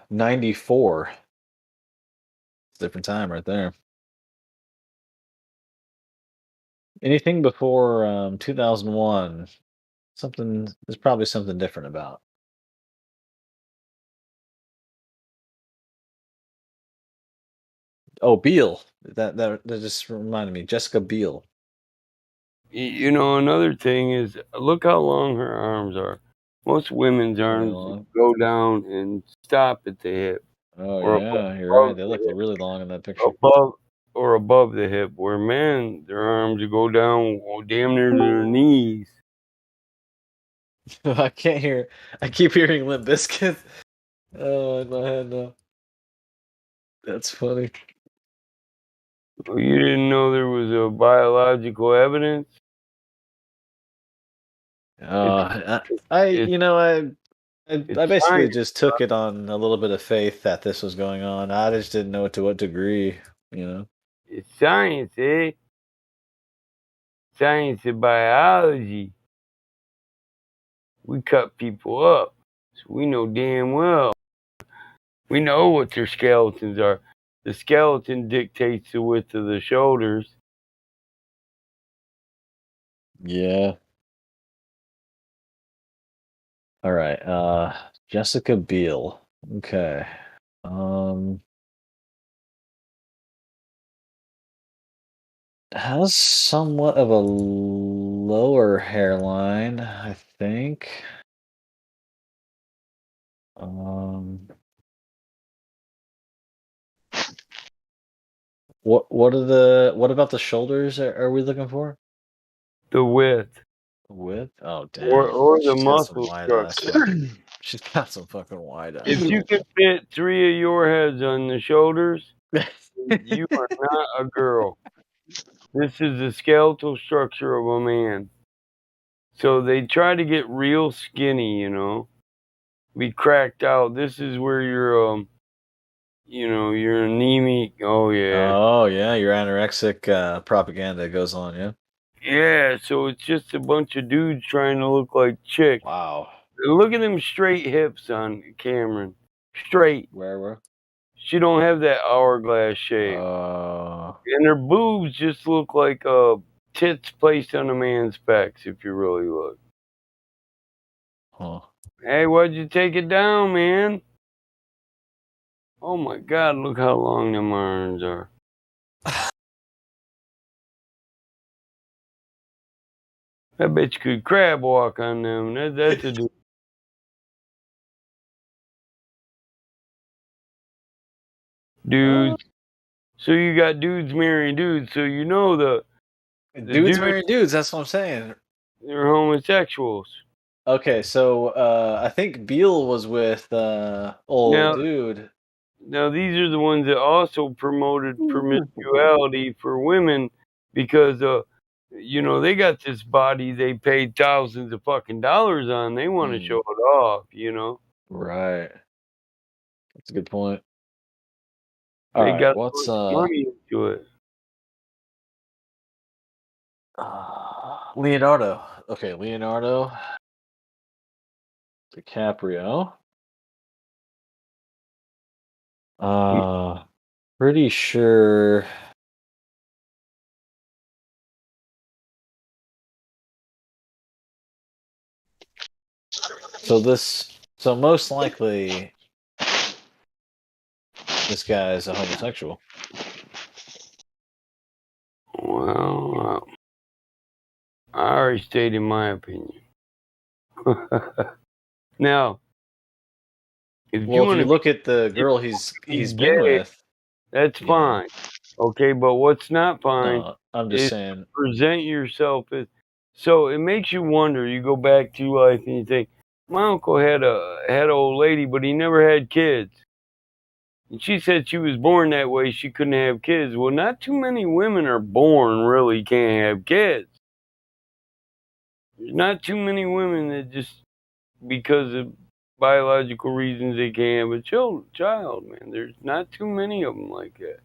94. Different time right there. Anything before 2001, there's probably something different about. Oh, Beale. That just reminded me. Jessica Biel. You know, another thing is, look how long her arms are. Most women's Really arms long. go down and stop at the hip, Oh or yeah, you're right. above They the look hip, really long in that picture. above the hip. Where men, their arms go down damn near to their knees. I can't hear. I keep hearing Limp Bizkit. Oh, in my head now. That's funny. You didn't know there was a biological evidence? You know, I It's basically science. just took it on a little bit of faith that this was going on. I just didn't know to what degree, you know. It's science, eh? Science and biology. We cut people up, so we know damn well. We know what their skeletons are. The skeleton dictates the width of the shoulders. Yeah. All right. Jessica Biel. Okay. Has somewhat of a lower hairline, I think. What about the shoulders are we looking for? The width. Width? Oh Or damn. the She's got some muscle wide ass structure. fucking she's got some fucking wide If ass. you could fit 3 of your heads on the shoulders, you are not a girl. This is the skeletal structure of a man. So they try to get real skinny, you know, be cracked out. This is where you're, you're anemic. Oh yeah, Oh yeah, your anorexic propaganda goes on, yeah. yeah. So it's just a bunch of dudes trying to look like chicks. Wow. Look at them straight hips on Cameron. Straight. Where? She don't have that hourglass shape. And her boobs just look like tits placed on a man's pecs, if you really look. Huh. Hey, why'd you take it down, man? Oh my God, look how long them arms are. That bitch could crab walk on them. That's a dude. Dudes. So you got dudes marrying dudes, so you know the Dudes dudes, marrying dudes, that's what I'm saying. they're homosexuals. Okay, so I think Beale was with old Now, dude. Now, these are the ones that also promoted promiscuity for women because, they got this body they paid thousands of fucking dollars on. They want to show it off, you know. Right. That's a good point. All They right, got what's so much money into it. Leonardo? Okay, Leonardo DiCaprio. Pretty sure. So most likely, this guy is a homosexual. Well, I already stated my opinion. Now, if Well, you if want you to look at the girl he's been gay, with, that's you know. fine. Okay, but what's not fine No, I'm just is saying. present yourself as. So it makes you wonder. You go back to life and you think, my uncle had an old lady, but he never had kids. And she said she was born that way. She couldn't have kids. Well, not too many women are born really can't have kids. There's not too many women that just because of biological reasons they can't have a child. Man, there's not too many of them like that.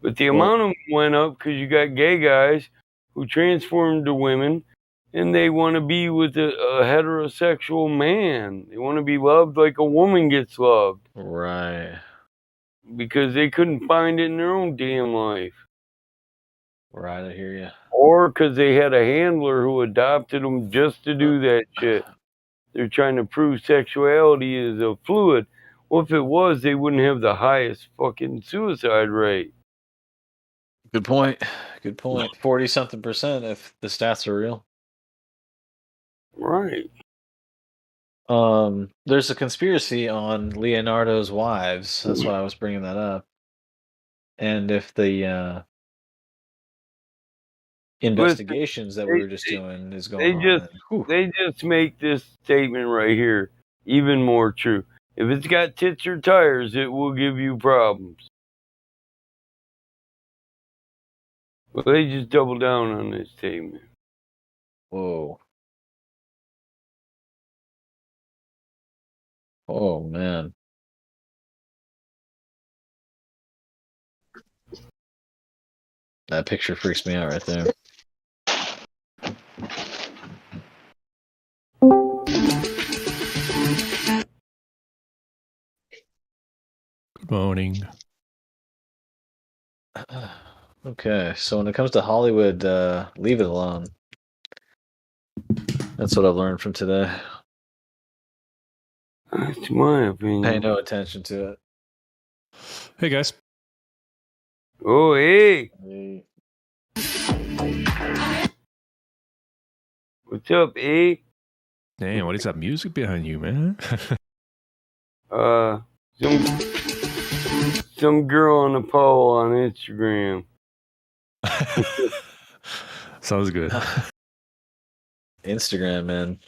But the amount of them went up because you got gay guys who transform to women, and they want to be with a heterosexual man. They want to be loved like a woman gets loved. Right. Because they couldn't find it in their own damn life. Right, I hear you. Or because they had a handler who adopted them just to do that shit. They're trying to prove sexuality is a fluid. Well, if it was, they wouldn't have the highest fucking suicide rate. Good point. Good point. 40-something% if the stats are real. Right. There's a conspiracy on Leonardo's wives. That's why I was bringing that up. And if the investigations that we were just doing is going on, they just make this statement right here even more true. If it's got tits or tires, it will give you problems. Well, they just double down on this statement. Whoa. Oh, man. That picture freaks me out right there. Good morning. Okay, so when it comes to Hollywood, leave it alone. That's what I've learned from today. That's my opinion. Pay no attention to it. Hey, guys. Oh, hey. What's up, eh? Damn, what is that music behind you, man? Some girl on a pole on Instagram. Sounds good. Instagram, man.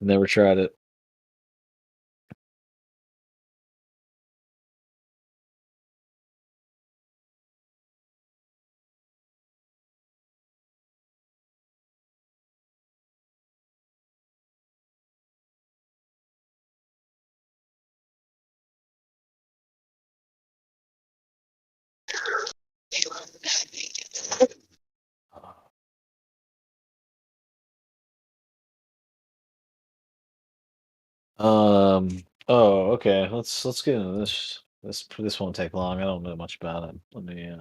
Never tried it. Oh, okay. Let's get into this. This won't take long. I don't know much about it. Let me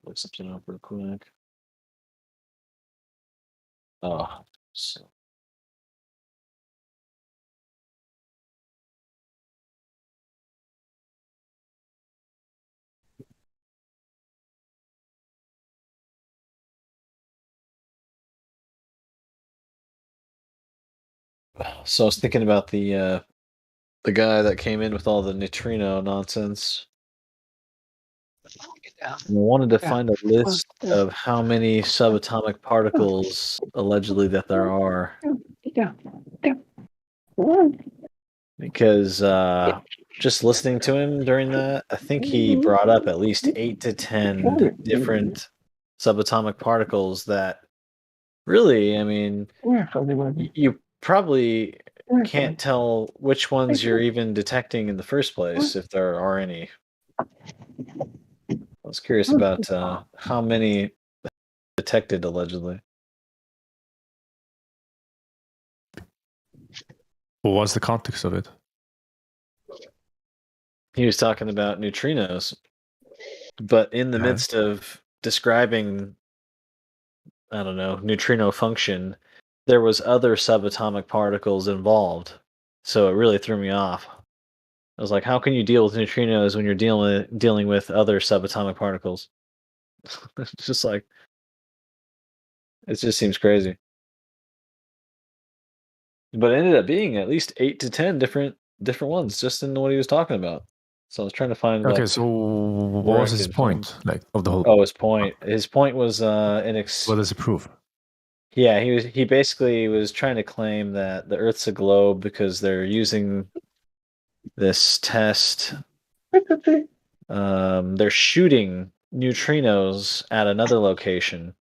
look something up real quick. Oh, so. So I was thinking about the guy that came in with all the neutrino nonsense. I wanted to find a list of how many subatomic particles allegedly that there are. Because just listening to him during that, I think he brought up at least 8 to 10 different subatomic particles that really, I mean, you probably can't tell which ones you're even detecting in the first place, if there are any. I was curious about how many detected allegedly. What was the context of it? He was talking about neutrinos, but in the midst of describing, I don't know, neutrino function, there was other subatomic particles involved. So it really threw me off. I was like, how can you deal with neutrinos when you're dealing with other subatomic particles? It's just like, it just seems crazy. But it ended up being at least 8 to 10 different ones just in what he was talking about. So I was trying to find. Okay, so what was his point, like, of the whole? Oh, his point. His point was what does it prove? Yeah, he basically was trying to claim that the Earth's a globe because they're using this test. They're shooting neutrinos at another location,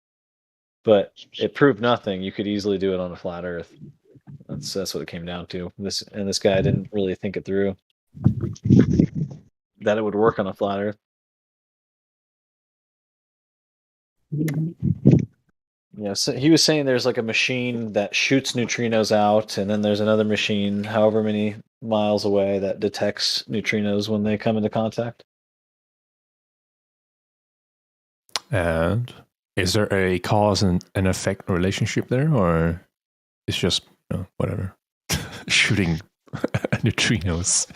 but it proved nothing. You could easily do it on a flat Earth. That's what it came down to. This guy didn't really think it through. that it would work on a flat Earth. Yeah, so he was saying there's like a machine that shoots neutrinos out, and then there's another machine, however many miles away, that detects neutrinos when they come into contact. And is there a cause and effect relationship there, or it's just whatever shooting neutrinos?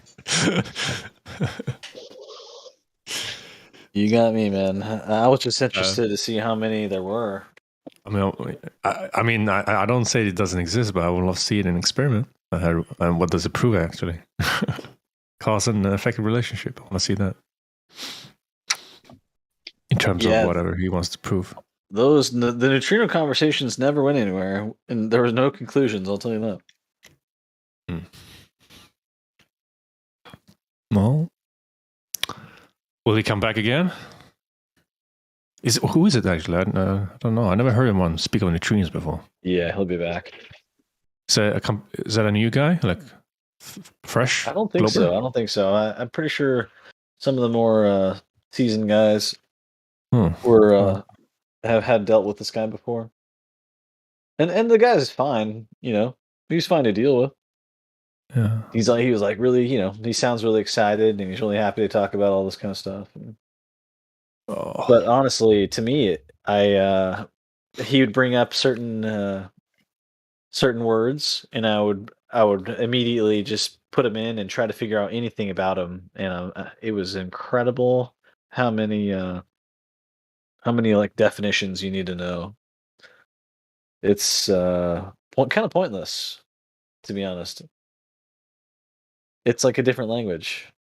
You got me, man. I was just interested to see how many there were. I mean, I don't say it doesn't exist, but I would love to see it in an experiment. And what does it prove, actually? Cause and effect relationship. I want to see that. In terms of whatever he wants to prove. The neutrino conversations never went anywhere, and there was no conclusions, I'll tell you that. Well, will he come back again? Who is it actually? I don't know. I never heard anyone speak of neutrinos before. Yeah, he'll be back. Is that a new guy? Like fresh? I don't think so. I'm pretty sure some of the more seasoned guys were have had dealt with this guy before. And the guy's fine, he's fine to deal with. Yeah. He was like really, he sounds really excited and he's really happy to talk about all this kind of stuff. But honestly, to me, he would bring up certain words, and I would immediately just put them in and try to figure out anything about them, and it was incredible how many like definitions you need to know. It's kind of pointless, to be honest. It's like a different language.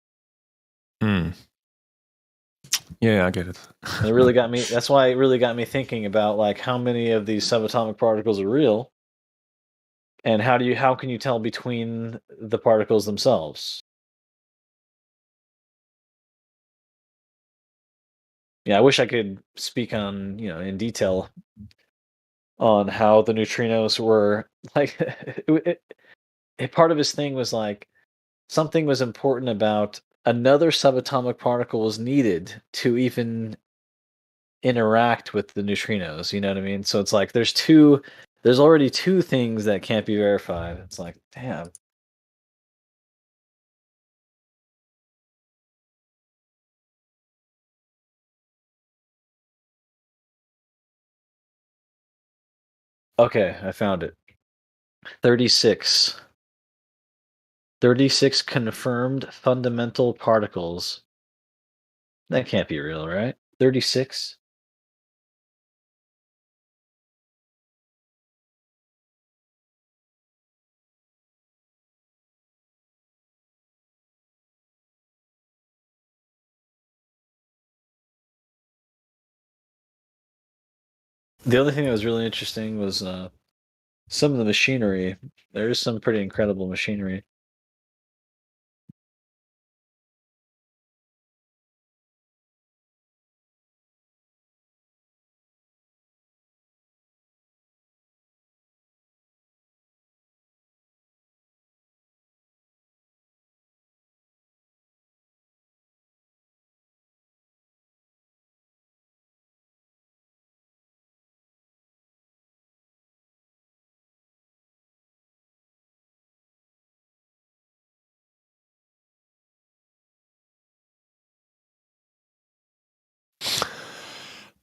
Yeah, I get it. And it really got me. That's why it really got me thinking about like how many of these subatomic particles are real, and how can you tell between the particles themselves? Yeah, I wish I could speak on in detail on how the neutrinos were like. Part of his thing was like something was important about another subatomic particle was needed to even interact with the neutrinos. You know what I mean? So it's like there's already two things that can't be verified. It's like, damn. Okay, I found it. 36. 36 confirmed fundamental particles. That can't be real, right? 36? The other thing that was really interesting was some of the machinery. There is some pretty incredible machinery.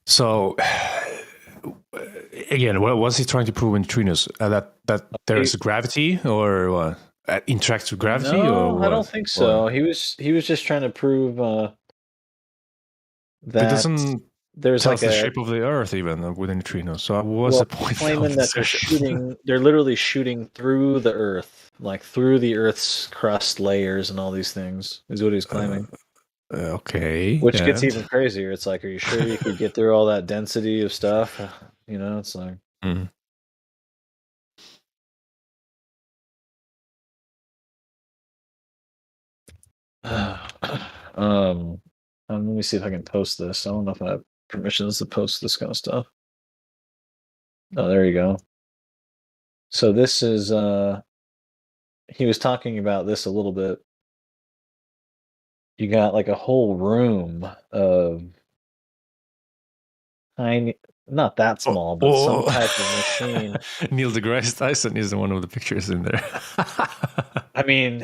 So, again, what was he trying to prove in neutrinos? That there is gravity, or what? Interacts with gravity, No, or what? I don't think so. He was just trying to prove But that doesn't there's tell like the a shape of the Earth even with a neutrino. So what's the point claiming of that they're literally shooting through the Earth, like through the Earth's crust layers and all these things, is what he's claiming. Okay. Which gets even crazier. It's like, are you sure you could get through all that density of stuff? It's like. Let me see if I can post this. I don't know if I have permissions to post this kind of stuff. Oh, there you go. So this is he was talking about this a little bit. you got like a whole room of tiny, not that small, but some type of machine. Neil deGrasse Tyson is one of the pictures in there. I mean,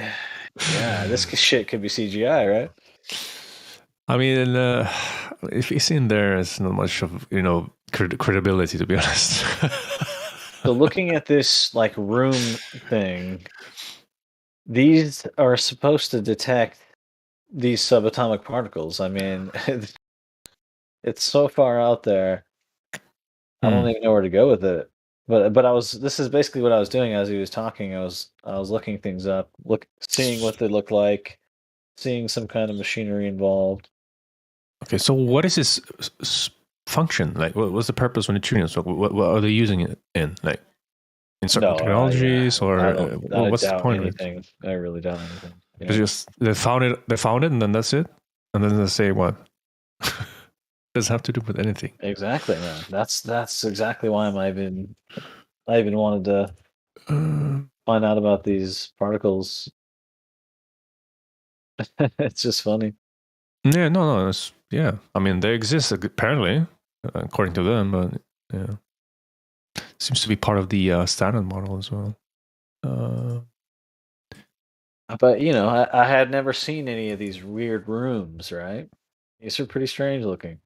yeah, this shit could be CGI, right? I mean, if he's in there, it's not much of credibility, to be honest. So looking at this like room thing, these are supposed to detect these subatomic particles. I mean, it's so far out there. I don't even know where to go with it. But this is basically what I was doing as he was talking. I was looking things up, seeing what they look like, seeing some kind of machinery involved. Okay, so what is this function? Like, what's the purpose when neutrinos? What are they using it in? Like, in certain technologies, or what's the point anything. Of it? I really doubt anything. It's just they found it, and then that's it, and then they say what? Does have to do with anything? Exactly, man. That's exactly why I even wanted to find out about these particles. It's just funny. Yeah, no. Yeah, I mean, they exist apparently, according to them, but yeah, seems to be part of the standard model as well. But I had never seen any of these weird rooms. Right? These are pretty strange looking.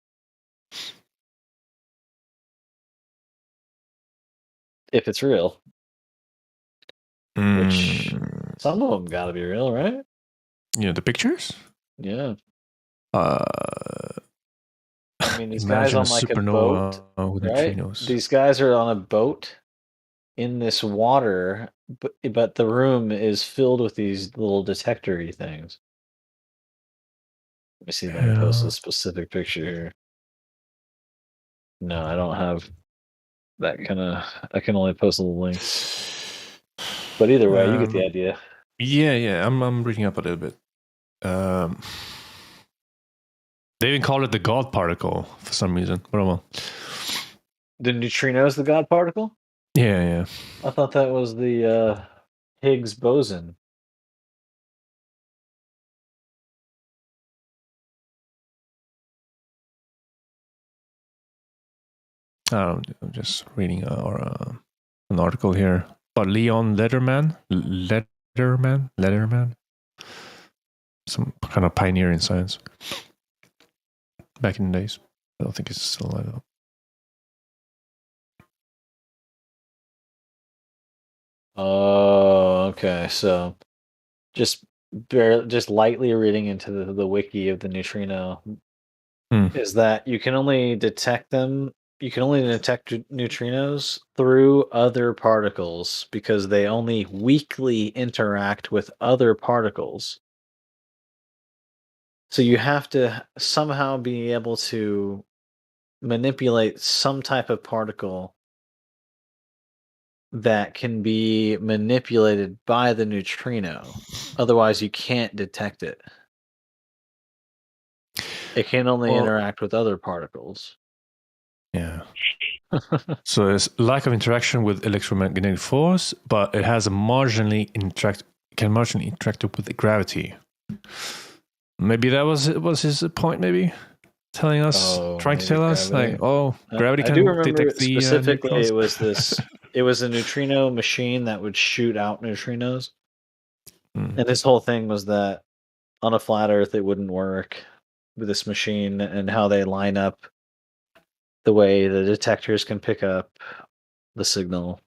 If it's real, which some of them got to be real, right? Yeah, the pictures. Yeah. I mean, these Imagine guys on like a boat, with right? neutrinos. These guys are on a boat in this water, but the room is filled with these little detector-y things. Let me see if I can post a specific picture here. No, I don't have that kind of. I can only post little links. But either way, you get the idea. Yeah. I'm reading up a little bit. They even call it the God particle for some reason. But the neutrino is the God particle? Yeah. I thought that was the Higgs boson. I'm just reading an article here about Leon Lederman, some kind of pioneer in science back in the days. I don't think it's still alive though. Oh, okay. So just lightly reading into the wiki of the neutrino is that you can only detect them. You can only detect neutrinos through other particles because they only weakly interact with other particles. So you have to somehow be able to manipulate some type of particle that can be manipulated by the neutrino. Otherwise, you can't detect it. It can only interact with other particles. Yeah. So it's lack of interaction with electromagnetic force, but it has a marginally interact with the gravity. Maybe that was his point. Maybe telling us, trying to tell us, like, gravity can I do remember detect the specifically. neutrons. It was this. It was a neutrino machine that would shoot out neutrinos, and this whole thing was that on a flat Earth it wouldn't work with this machine and how they line up the way the detectors can pick up the signal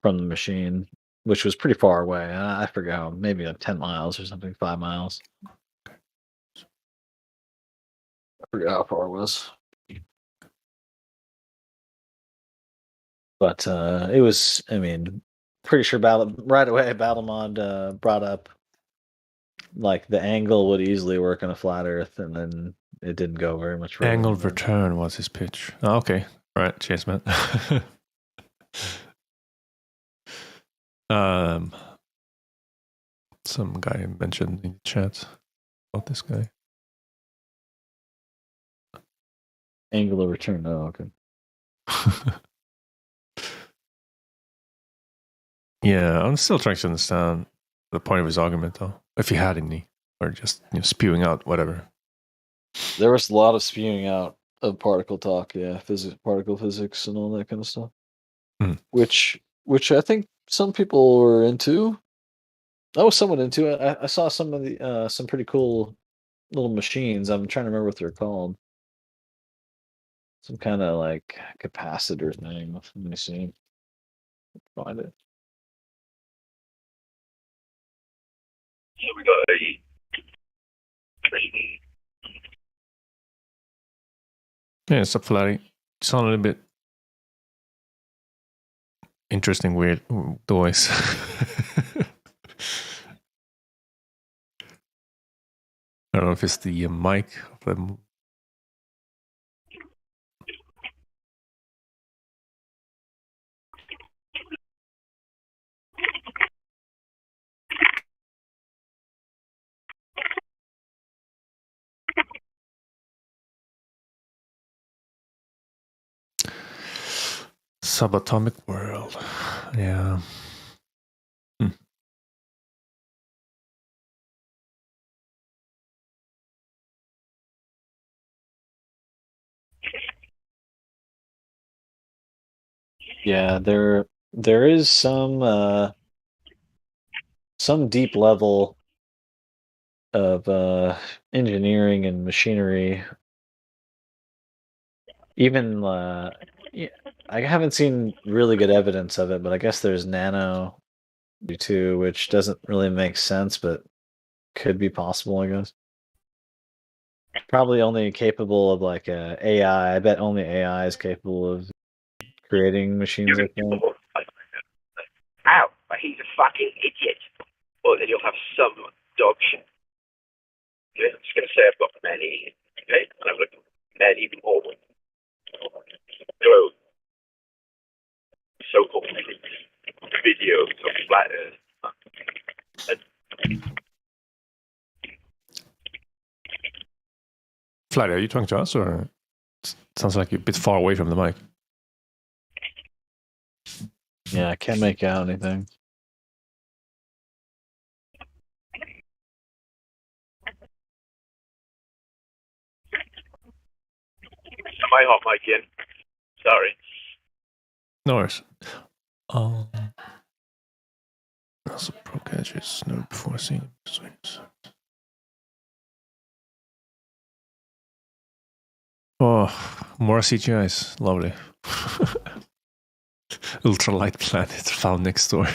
from the machine, which was pretty far away. I forgot, maybe like 10 miles or something, 5 miles. I forgot how far it was. But it was, I mean, pretty sure right away Battlemond brought up like the angle would easily work on a flat Earth, and then it didn't go very much further. Angle of return was his pitch. Oh, okay. All right. Cheers, man. Some guy mentioned in the chat about this guy. Angle of return. Oh, okay. Yeah, I'm still trying to understand the point of his argument, though, if he had any. or just spewing out whatever. There was a lot of spewing out of particle talk, yeah, particle physics, and all that kind of stuff. Mm. Which I think some people were into. I was somewhat into it. I saw some of the some pretty cool little machines. I'm trying to remember what they're called. Some kind of like capacitor thing. Let me see. Find it. So we got a Yeah, it's up, Flatty. You sound a little bit interesting, weird voice. I don't know if it's the mic. Subatomic world. Yeah. Yeah, there is some deep level of engineering and machinery. Even yeah, I haven't seen really good evidence of it, but I guess there's nano too, which doesn't really make sense, but could be possible, I guess. Probably only capable of like AI. I bet only AI is capable of creating machines like that. ow, but he's a fucking idiot. Or then you'll have some dog shit. Okay, I'm just going to say I've got many. Okay, and I've got many more. Hello. So-called videos of flat Earth. Flatty, are you talking to us, or it sounds like you're a bit far away from the mic? Yeah, I can't make out anything. Am I hot mic in? Sorry. No worries. Also, pro gadgets never before seen. Oh, more CGIs. Lovely. Ultralight planet found next door.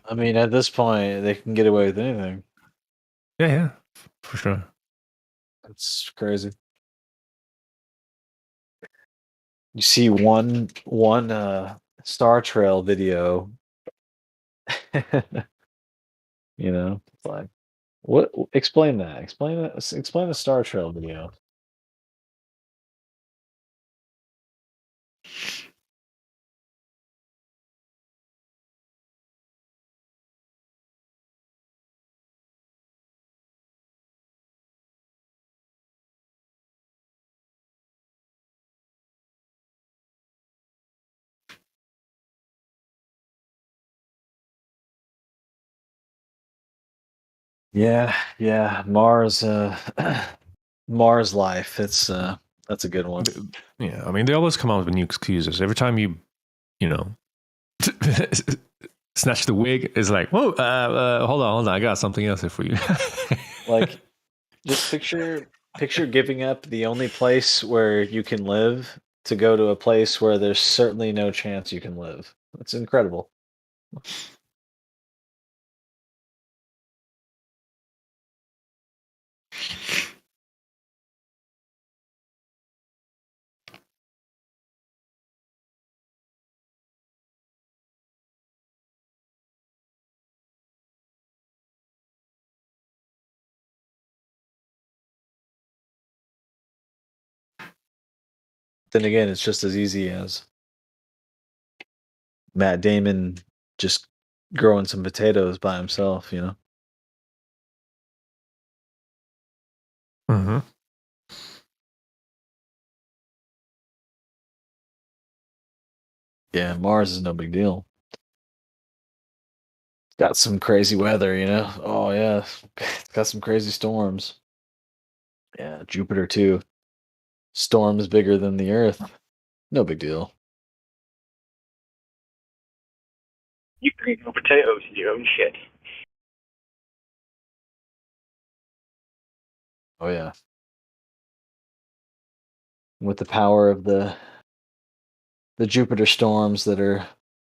I mean, at this point, they can get away with anything. Yeah, for sure. It's crazy. You see one Star Trail video, it's like, what? Explain that. Explain that. Explain the Star Trail video. Yeah, Mars, Mars life. It's that's a good one. Yeah, I mean, they always come out with new excuses. Every time you snatch the wig, it's like, whoa, hold on, I got something else here for you. Like, just picture giving up the only place where you can live to go to a place where there's certainly no chance you can live. It's incredible. Then again, it's just as easy as Matt Damon just growing some potatoes by himself, Mm-hmm. Yeah, Mars is no big deal. Got some crazy weather, you know. Oh yeah, it's got some crazy storms. Yeah, Jupiter too. Storms bigger than the Earth. No big deal. You can grow potatoes in your own shit. Oh yeah. With the power of the Jupiter storms that are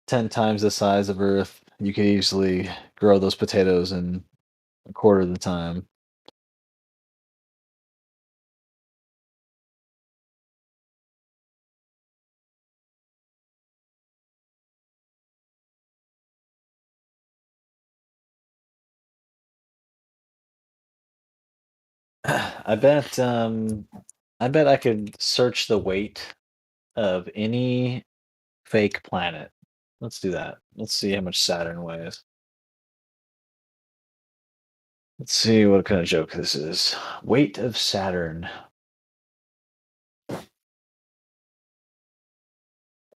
10 times the size of Earth, you could easily grow those potatoes in a quarter of the time. I bet I could search the weight of any fake planet. Let's do that. Let's see how much Saturn weighs. Let's see what kind of joke this is. Weight of Saturn.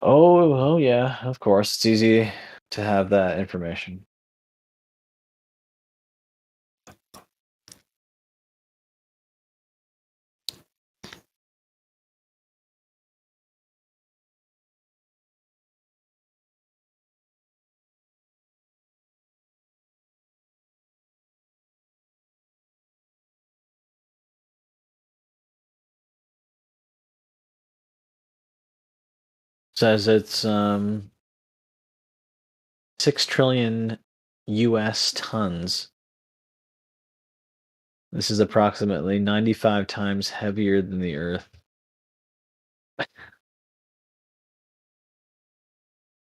Oh yeah, of course. It's easy to have that information. Says it's 6 trillion US tons. This is approximately 95 times heavier than the Earth.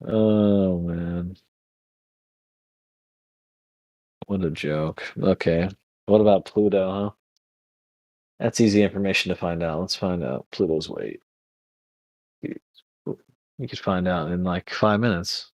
Oh man. What a joke. Okay. What about Pluto, huh? That's easy information to find out. Let's find out Pluto's weight. You could find out in like 5 minutes.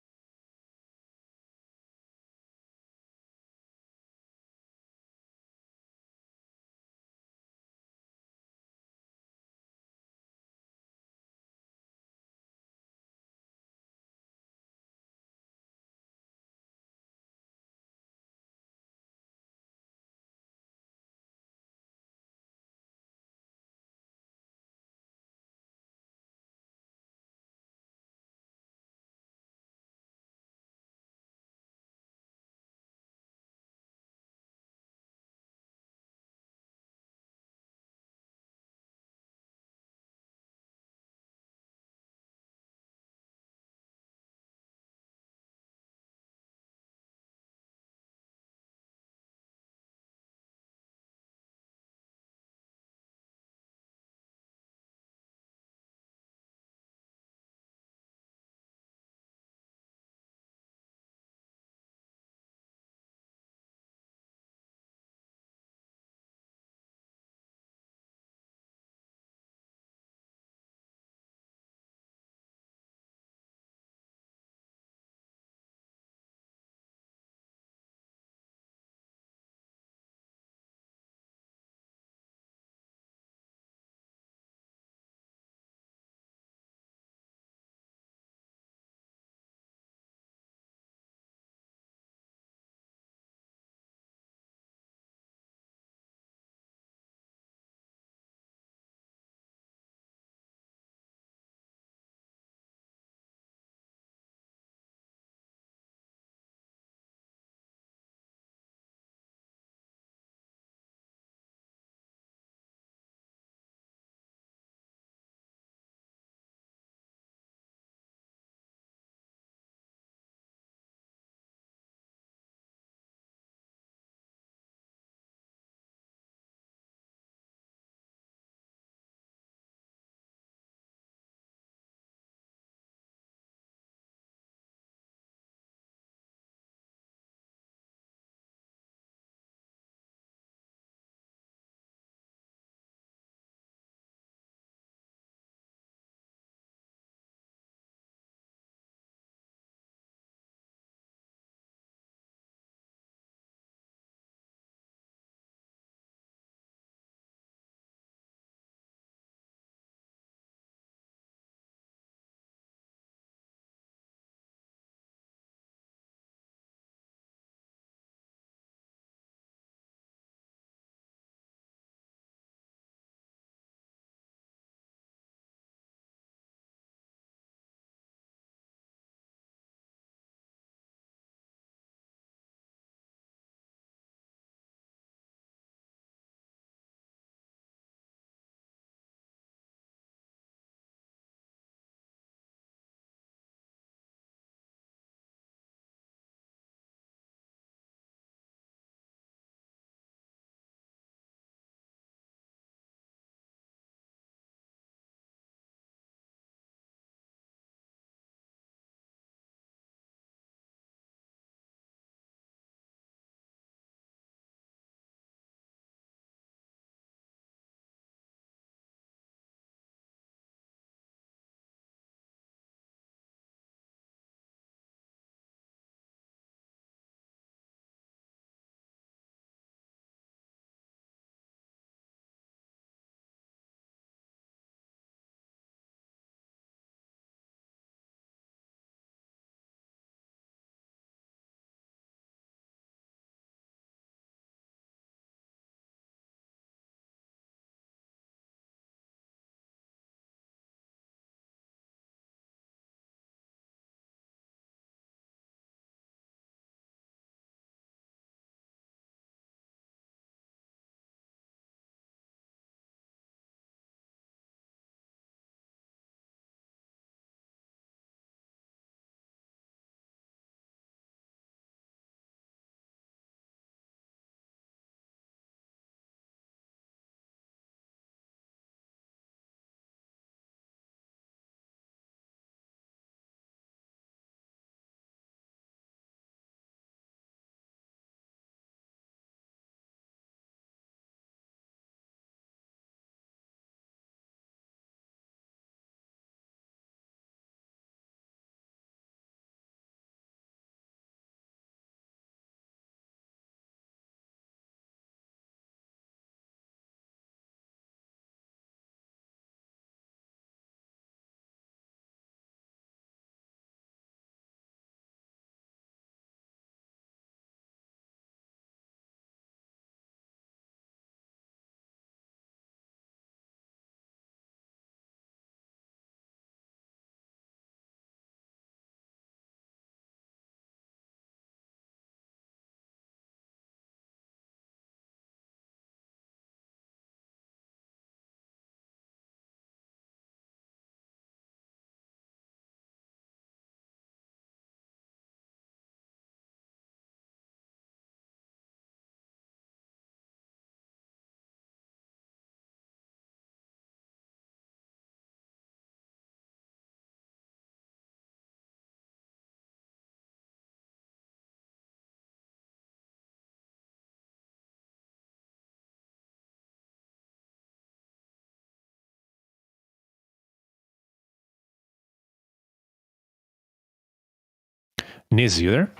Niz, you there?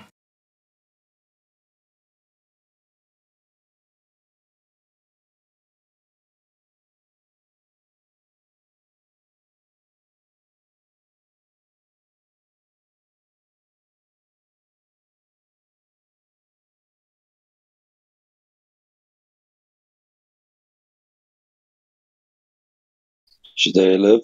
Should I live?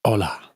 Hola.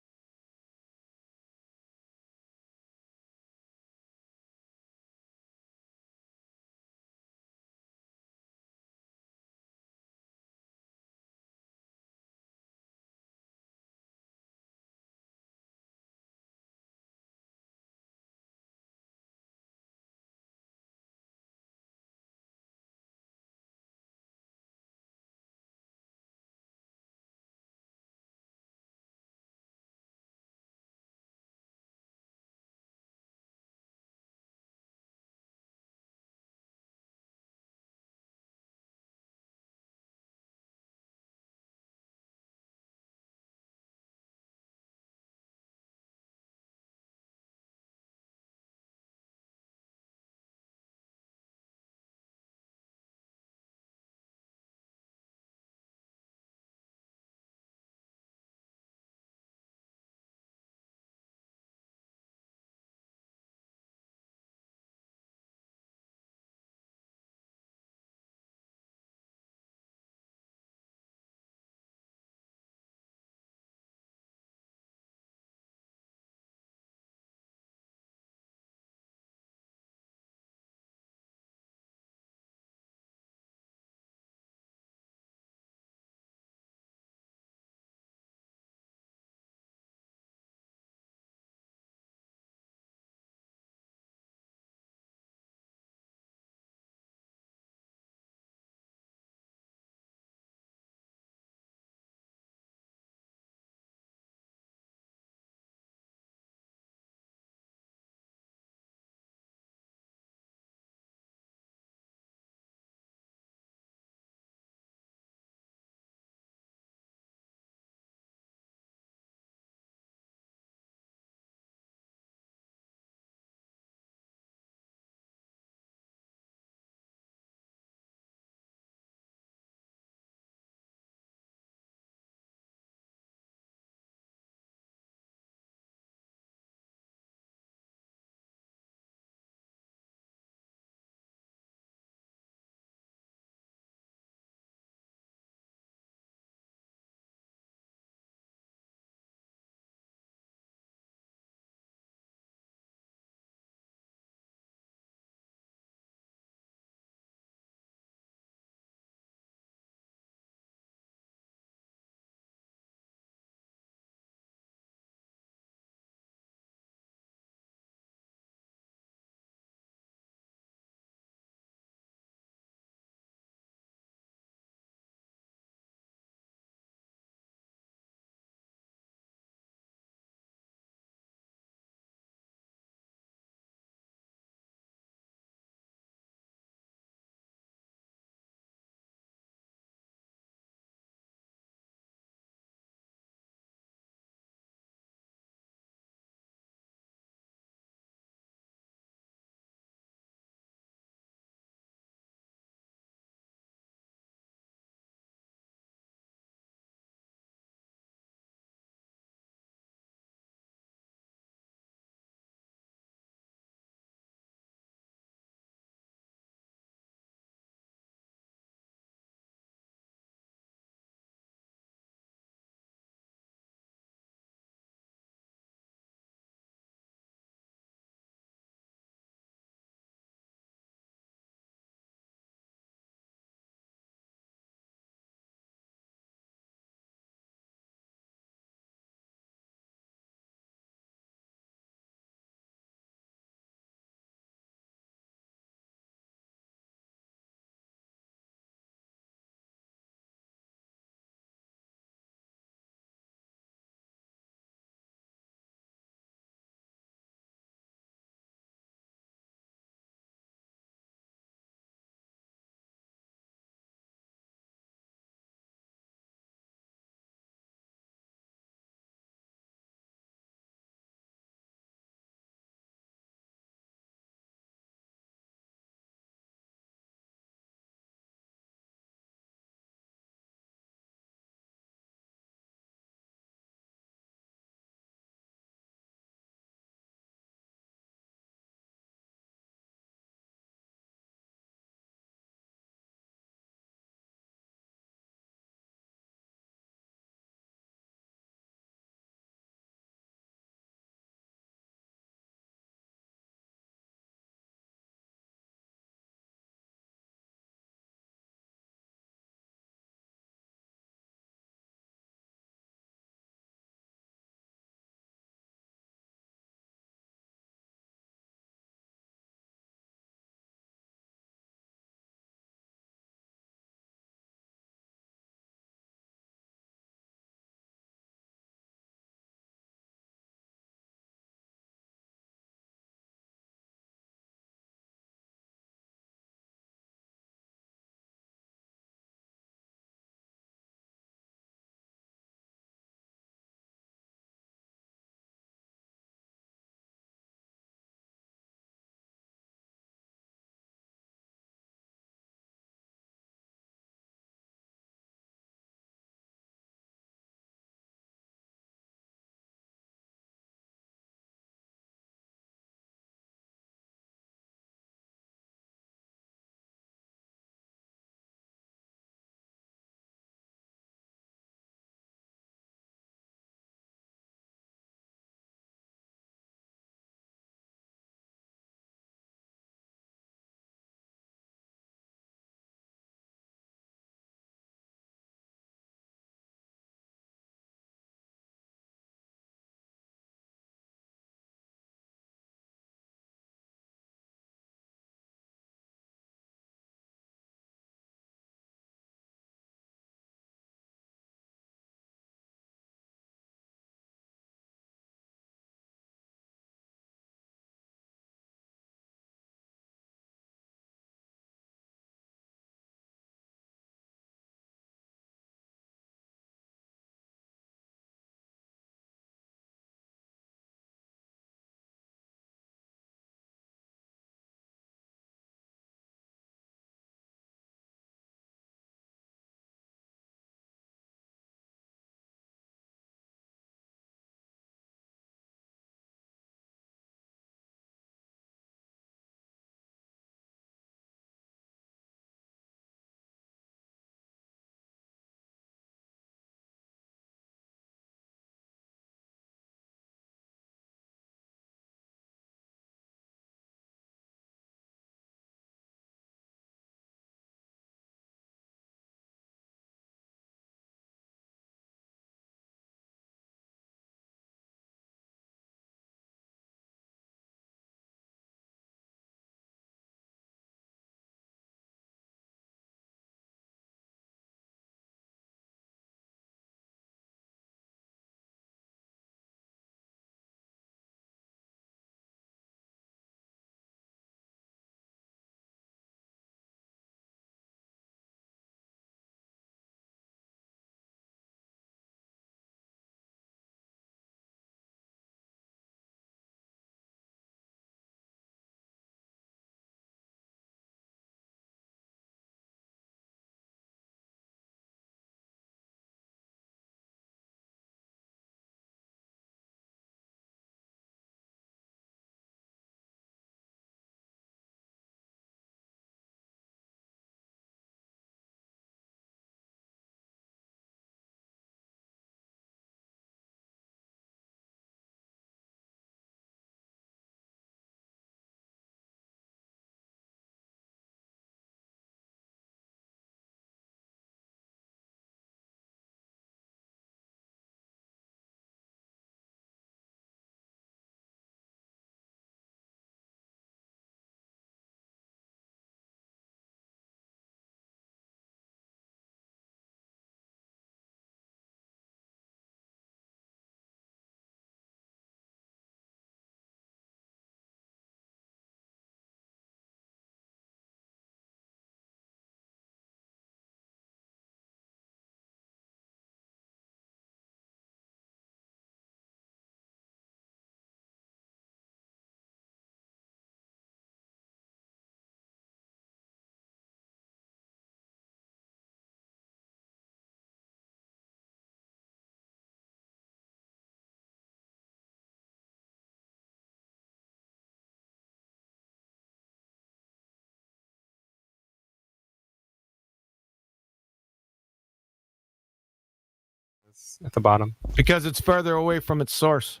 at the bottom because it's further away from its source.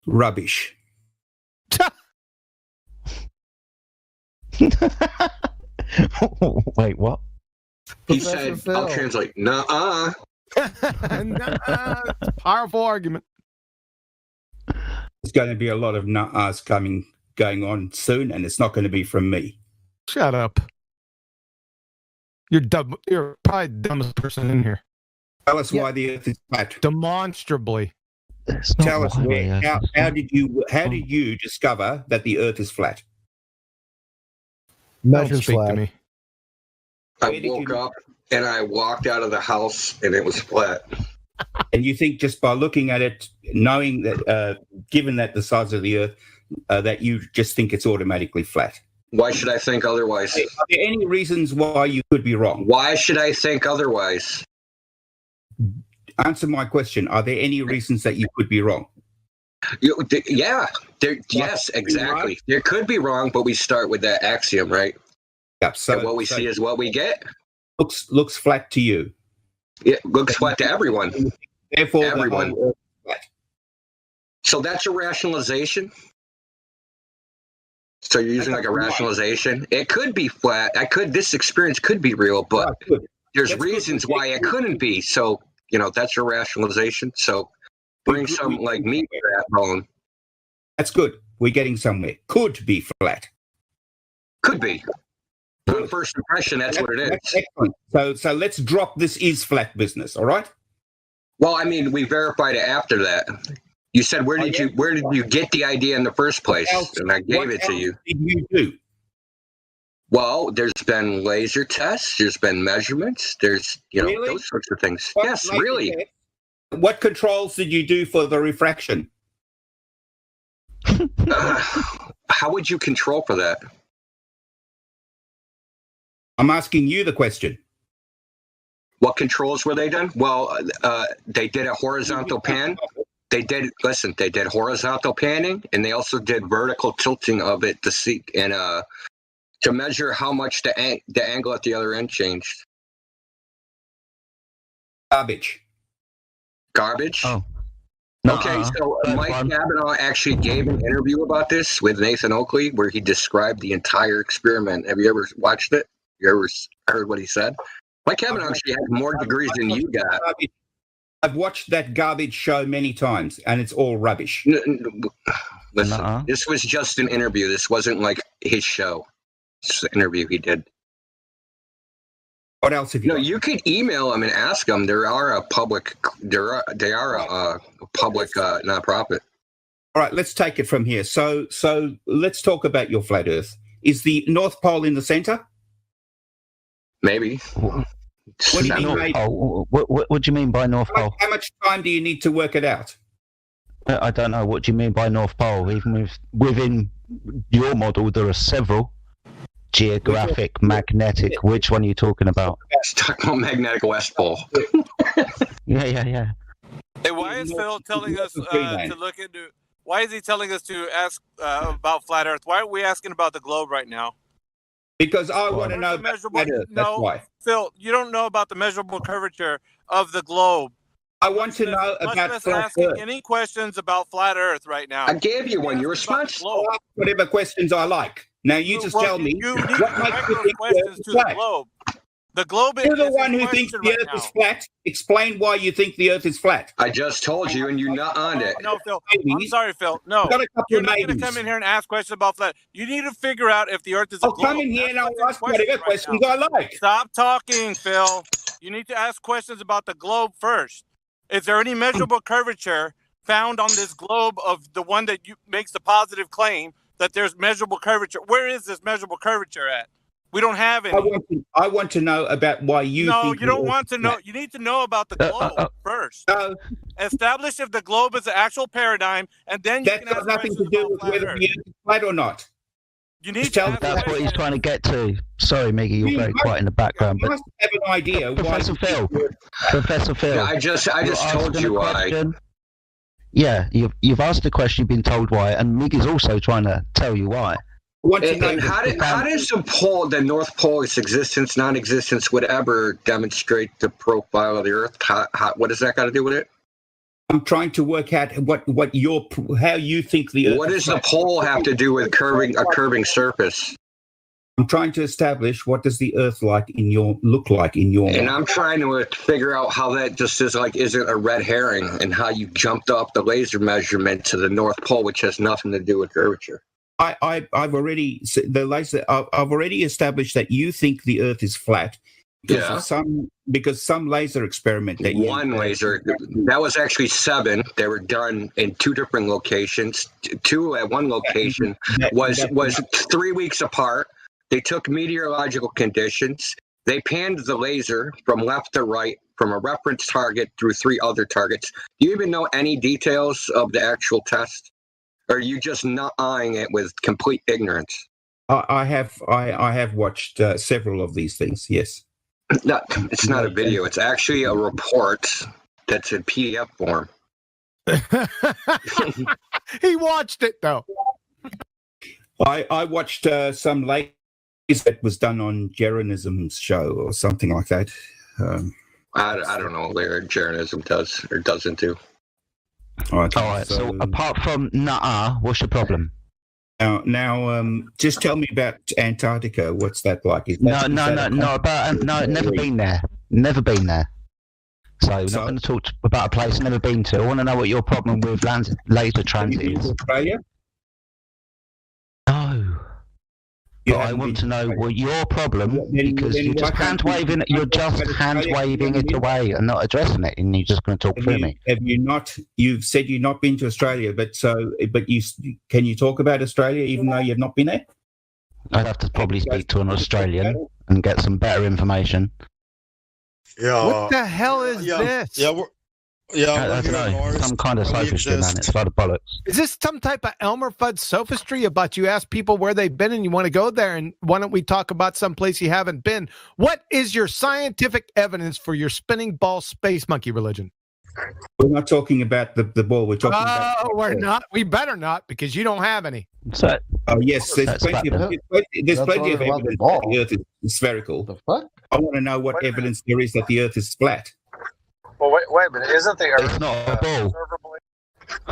Rubbish. Wait, what? He Professor said, Phil. I'll translate, nuh-uh. Nah, it's a powerful argument. There's going to be a lot of nuh-ahs going on soon, and it's not going to be from me. Shut up. You're dumb. You're probably the dumbest person in here. Tell us why the Earth is flat. Demonstrably. Tell us where. How did you discover that the Earth is flat? Don't speak to me. I woke up and I walked out of the house and it was flat. And you think just by looking at it, knowing that, given that the size of the Earth, that you just think it's automatically flat? Why should I think otherwise? Are there any reasons why you could be wrong? Why should I think otherwise? Answer my question. Are there any reasons that you could be wrong? Yeah. Yes, exactly. Right? There could be wrong, but we start with that axiom, right? Yep. So and what we see is what we get. Looks flat to you. It looks flat to everyone. Therefore, everyone. The whole Earth is flat. So that's a rationalization. So you're using like a rationalization. It could be flat. This experience could be real, but there's reasons why it couldn't be. So, that's your rationalization. So bring some like meat to that bone. That's good. We're getting somewhere. Could be flat. Could be. On first impression, that's what it is. Excellent. So let's drop this is flat business, all right? Well, I mean, we verified it after that. You said, where did you get the idea in the first place? And I gave it to you. What did you do? Well, there's been laser tests. There's been measurements. There's, Really? those sorts of things. What Yes, laser really. test? What controls did you do for the refraction? How would you control for that? I'm asking you the question. What controls were they done? Well, they did a horizontal pan. They did horizontal panning, and they also did vertical tilting of it to see and to measure how much the angle at the other end changed. Garbage. Oh. Okay, so Mike Kavanaugh actually gave an interview about this with Nathan Oakley where he described the entire experiment. Have you ever watched it? You ever heard what he said? Mike Kavanaugh actually has more degrees than you got. I've watched that garbage show many times, and it's all rubbish. Listen, this was just an interview. This wasn't like his show. It's an interview he did. What else have you got? You could email him and ask him. They are a public nonprofit. All right, let's take it from here. So let's talk about your flat Earth. Is the North Pole in the center? Maybe. What do you mean, maybe? What do you mean by North Pole? How much time do you need to work it out? I don't know. What do you mean by North Pole? Even within your model, there are several. Geographic, magnetic. Which one are you talking about? Let's talk about magnetic West Pole. Yeah. Hey, why is Phil telling us to look into? Why is he telling us to ask about flat Earth? Why are we asking about the globe right now? Because I want to know about flat Earth. That's why. Phil, you don't know about the measurable curvature of the globe. I want to know about flat asking Earth. any questions about flat Earth right now. I gave you one. Your response. I'll ask whatever questions I like. Now you just tell me You need what to makes direct you those think the questions Earth is to the flat. globe. The globe You're the is one in who thinks question the right Earth now. is flat. Explain why you think the Earth is flat. I just told you, and you're not on it. No, Phil. I'm sorry, Phil. No, I've got a couple you're of not going to maybes. come in here and ask questions about flat. You need to figure out if the Earth is a I'll globe. come in here and I'll That's what's ask in whatever right questions now. I like. Stop talking, Phil. You need to ask questions about the globe first. Is there any measurable curvature found on this globe of the one that makes the positive claim that there's measurable curvature? Where is this measurable curvature at? We don't have any. I want to know about why you think. No, you don't want to know. flat. You need to know about the globe first. Establish if the globe is the actual paradigm, and then you That can got ask nothing to questions do about with flat whether Earth. the Earth is flat or not. You need Just to tell ask me That's what he's trying to get to. Sorry, Miggy, you're You very must- quiet in the background. You But must have an idea why. Professor Phil, Professor Phil, Yeah, I just you're told asking you a why. question. Yeah, you've asked the question, you've been told why, and Miggy's also trying to tell you why. And how does the North Pole's existence, non-existence, whatever, demonstrate the profile of the Earth? What does that got to do with it? I'm trying to work out how you think the Earth. What does the pole have to do with a curving surface? I'm trying to establish what does the Earth look like in your. And I'm trying to figure out how that just isn't a red herring, and how you jumped up the laser measurement to the North Pole, which has nothing to do with curvature. I've already established that you think the Earth is flat because some laser experiment that laser that was actually 7. They were done in 2 different locations. 2 at one location was 3 weeks apart. They took meteorological conditions. They panned the laser from left to right from a reference target through 3 other targets. Do you even know any details of the actual test? Or are you just not eyeing it with complete ignorance? I have watched several of these things. Yes. No, it's not a video. It's actually a report that's in PDF form. He watched it though. I watched some late that was done on Jeranism's show or something like that. I don't know what Jeranism does or doesn't do. All right. So apart from Nutter, what's your problem? Now, just tell me about Antarctica. What's that like? Never been there. Never been there. So we're not going to talk about a place I've never been to. I want to know what your problem with laser transit is. Australia? No. But I want to know what your problem, because you're just hand waving. You're just hand waving it away and not addressing it, and you're just going to talk through me. Have you not? You've said you've not been to Australia, but can you talk about Australia even though you've not been there? I'd have to probably speak to an Australian and get some better information. Yeah. What the hell is this? I don't know. Some kind of sophistry, man. It's a lot of bollocks. Is this some type of Elmer Fudd sophistry about you ask people where they've been and you want to go there, and why don't we talk about some place you haven't been? What is your scientific evidence for your spinning ball space monkey religion? We're not talking about the ball. We're talking about. Oh, we're not. We better not, because you don't have any. So, yes, there's plenty of evidence that the Earth is spherical. The fuck? I want to know what evidence there is that the Earth is flat. Well, wait a minute. Isn't the Earth observably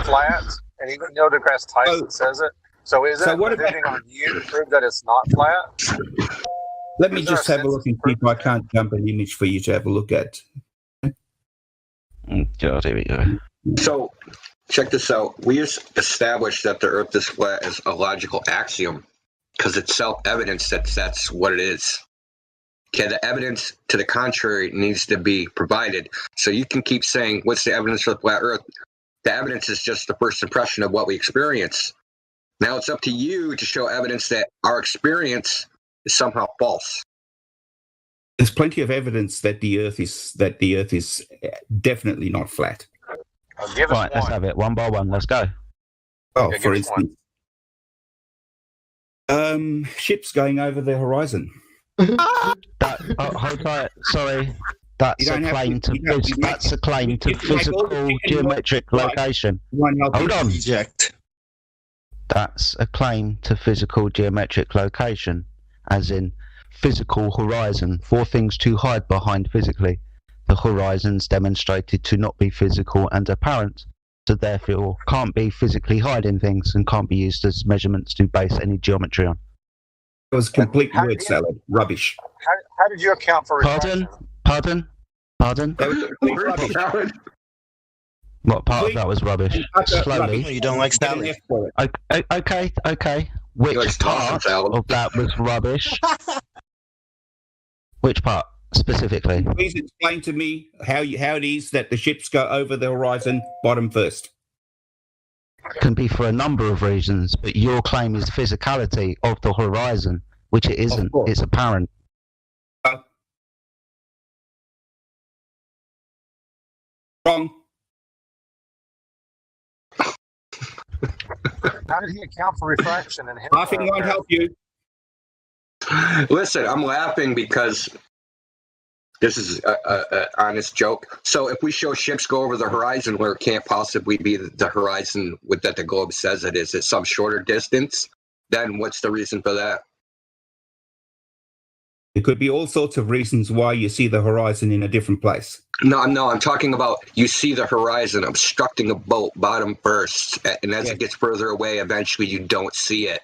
flat? And even Neil deGrasse Tyson says it. So is it depending on you to prove that it's not flat? Let me just have a look and see if I can't jump an image for you to have a look at. God, here we go. So, check this out. We just established that the Earth is flat as a logical axiom because it's self-evident that that's what it is. Okay, the evidence to the contrary needs to be provided. So you can keep saying, what's the evidence for the flat Earth? The evidence is just the first impression of what we experience. Now it's up to you to show evidence that our experience is somehow false. There's plenty of evidence that the Earth is definitely not flat. Right, let's have it one by one. Let's go. Oh, for instance, ships going over the horizon. Hold tight. Sorry, that's a claim to physical geometric location. Hold on. That's a claim to physical geometric location, as in physical horizon. 4 things to hide behind physically. The horizon's demonstrated to not be physical and apparent, so therefore can't be physically hiding things and can't be used as measurements to base any geometry on. It was complete word salad. Rubbish. How did you account for refraction? Pardon? What part of that was rubbish? Slowly. You don't like salad. Okay. Which part of that was rubbish? Which part specifically? Please explain to me how it is that the ships go over the horizon bottom first. Can be for a number of reasons, but your claim is physicality of the horizon, which it isn't. It's apparent. Wrong. How did he account for refraction? And Laughing won't help you. Listen, I'm laughing because this is an honest joke. So if we show ships go over the horizon where it can't possibly be the horizon that the globe says it is, at some shorter distance, Then what's the reason for that? There could be all sorts of reasons why you see the horizon in a different place. No, I'm talking about you see the horizon obstructing a boat bottom first, and as it gets further away, eventually you don't see it.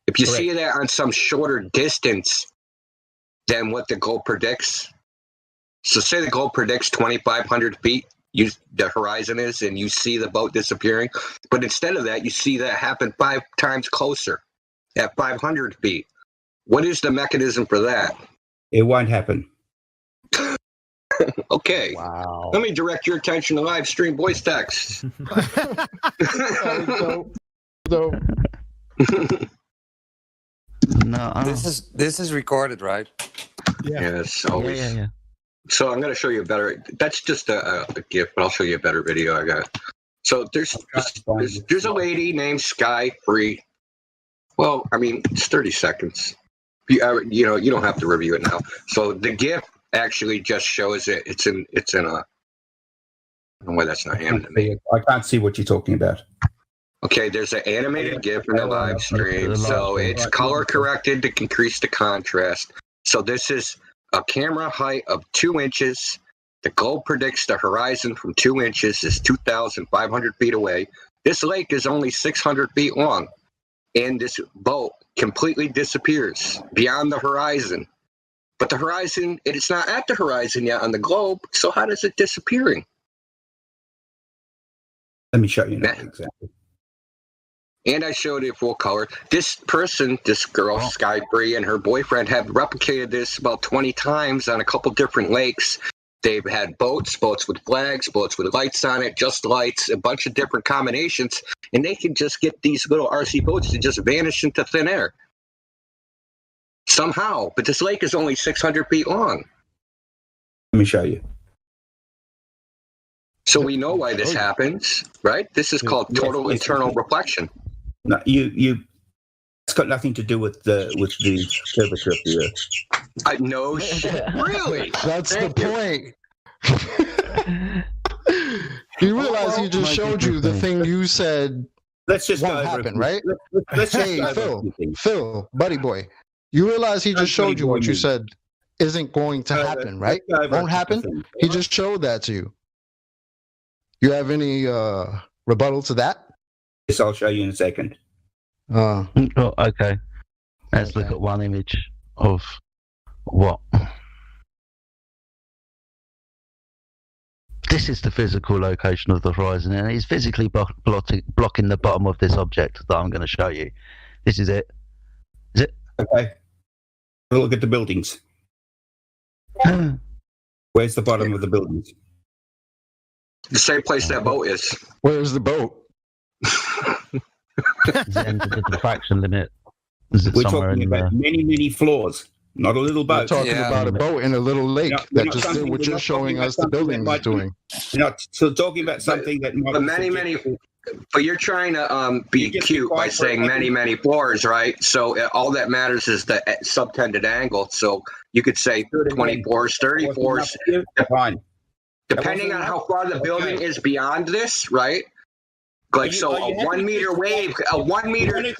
If you see that on some shorter distance than what the globe predicts, so say the globe predicts 2,500 feet, the horizon is, and you see the boat disappearing, but instead of that, you see that happen 5 times closer at 500 feet. What is the mechanism for that? It won't happen. Okay. Wow. Let me direct your attention to live stream voice text. No, This is recorded, right? Yes, always. Yeah. So I'm going to show you a better. That's just a GIF, but I'll show you a better video I got. So there's a lady named Sky Free. Well, I mean, it's 30 seconds. You don't have to review it now. So the GIF actually just shows it. It's in a. I don't know why that's not him to me. I can't see what you're talking about. Okay, there's an animated GIF in the live stream, so it's color corrected to increase the contrast. So this is a camera height of 2 inches. The globe predicts the horizon from 2 inches is 2,500 feet away. This lake is only 600 feet long, and this boat completely disappears beyond the horizon. But the horizon, it's not at the horizon yet on the globe, so how does it disappearing? Let me show you now exactly. And I showed it full color. This person, this girl, Sky Free, and her boyfriend have replicated this about 20 times on a couple different lakes. They've had boats with flags, boats with lights on it, just lights, a bunch of different combinations, and they can just get these little RC boats to just vanish into thin air. Somehow. But this lake is only 600 feet long. Let me show you. So we know why this happens, right? This is called total internal reflection. No, it's got nothing to do with the curvature of the Earth. I know shit. Really? That's the point. You realize he just showed you the thing you said Let's just won't happen, right? Hey, Phil, buddy boy. You realize he just showed you what you said isn't going to happen, right? Won't happen? He just showed that to you. You have any rebuttal to that? Yes, I'll show you in a second. Okay. Let's look at one image of what? This is the physical location of the horizon, and it's physically blocking the bottom of this object that I'm going to show you. This is it. Is it? Okay. Look at the buildings. Where's the bottom of the buildings? The same place that boat is. Where's the boat? The end of the diffraction limit. We're talking about many floors, not a little boat. We're talking about a boat in a little lake that just did what you're showing us the building is doing. You're not so talking about something that might but you're trying to be cute by saying many floors, right? So all that matters is the subtended angle. So you could say 20 floors, 30 floors. Depending on how far the building is beyond this, right? Like, so a 1 meter wave, a 1 meter. Do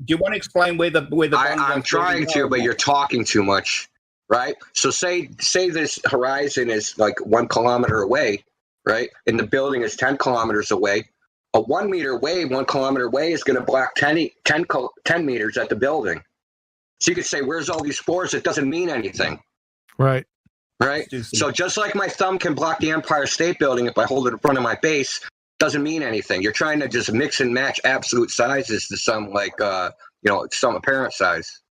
you want to explain where the I'm trying to, but you're talking too much, right? So say this horizon is like 1 kilometer away, right? And the building is 10 kilometers away. A 1 meter wave, 1 kilometer away is going to block 10 meters at the building. So you could say, where's all these floors? It doesn't mean anything. Right. Right. So just like my thumb can block the Empire State Building if I hold it in front of my face, doesn't mean anything. You're trying to just mix and match absolute sizes to some some apparent size.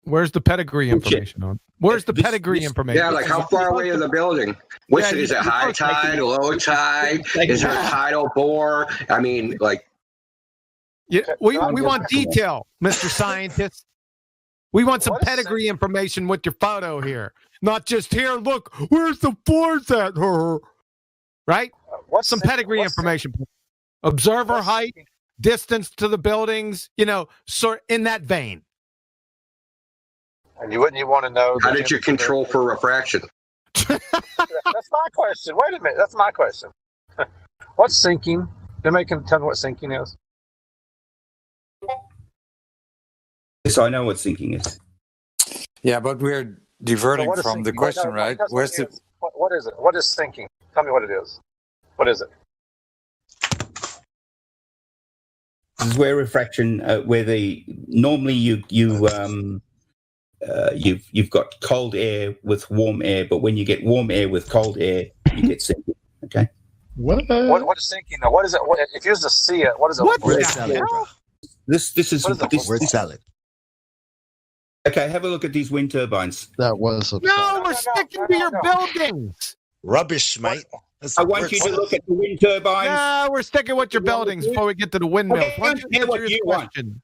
Where's the pedigree information on? Where's the pedigree information? Yeah, like how far away is the building? Is it high tide, low tide? Is there a tidal bore? I mean, like. Yeah, we want detail, Mr. Scientist. We want some pedigree information with your photo here. Not just here, look, where's the floors at her? Right? Some pedigree information. Observer height, distance to the buildings, sort in that vein. And you want to know. How did you control for refraction? That's my question. Wait a minute. That's my question. What's sinking? Anybody can tell me what sinking is? Yes, I know what sinking is. Yeah, but we're diverting what is from the sinking? question, right? Where's the What is it? What is sinking? Tell me what it is. What is it? This is where refraction, where normally you've got cold air with warm air, but when you get warm air with cold air, you get sinking. Okay. What is sinking though? What is it? If you used to see it, what is it? What look the like? hell? This is Word salad. Okay, have a look at these wind turbines. That was No, we're sticking to your buildings. Rubbish, mate. I want you to look at the wind turbines. No, we're sticking with your buildings before we get to the windmills. Okay, Why don't you answer his question?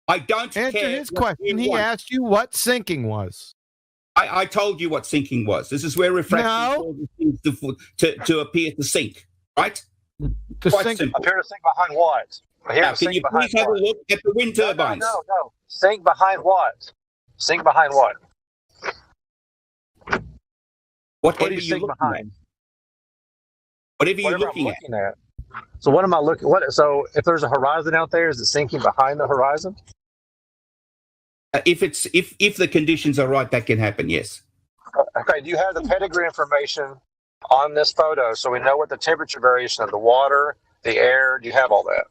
I don't Answer care his what question. you He want. asked you what sinking was. I told you what sinking was. This is where refraction causes things to appear to sink, right? Quite simple. Appear to sink behind what? Here, Now, can you please have a look at the wind turbines? No. Sink behind what? Sink behind what? Whatever do you you're sink looking behind? at. Whatever you're Whatever I'm looking at. So what am I looking? So if there's a horizon out there, is it sinking behind the horizon? If the conditions are right, that can happen. Yes. Okay. Do you have the pedigree information on this photo so we know what the temperature variation of the water, the air? Do you have all that?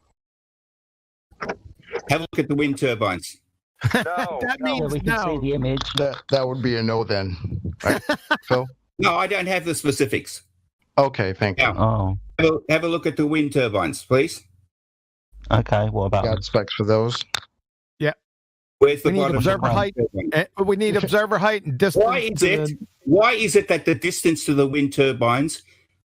Have a look at the wind turbines. That means no. the image. That would be a no then, right, Phil? No, I don't have the specifics. Okay, thank you. Oh, Have a look at the wind turbines, please. okay. What about Got specs for those? Yeah. Where's the We need bottom? observer height. We need observer height and distance. Why is it that the distance to the wind turbines,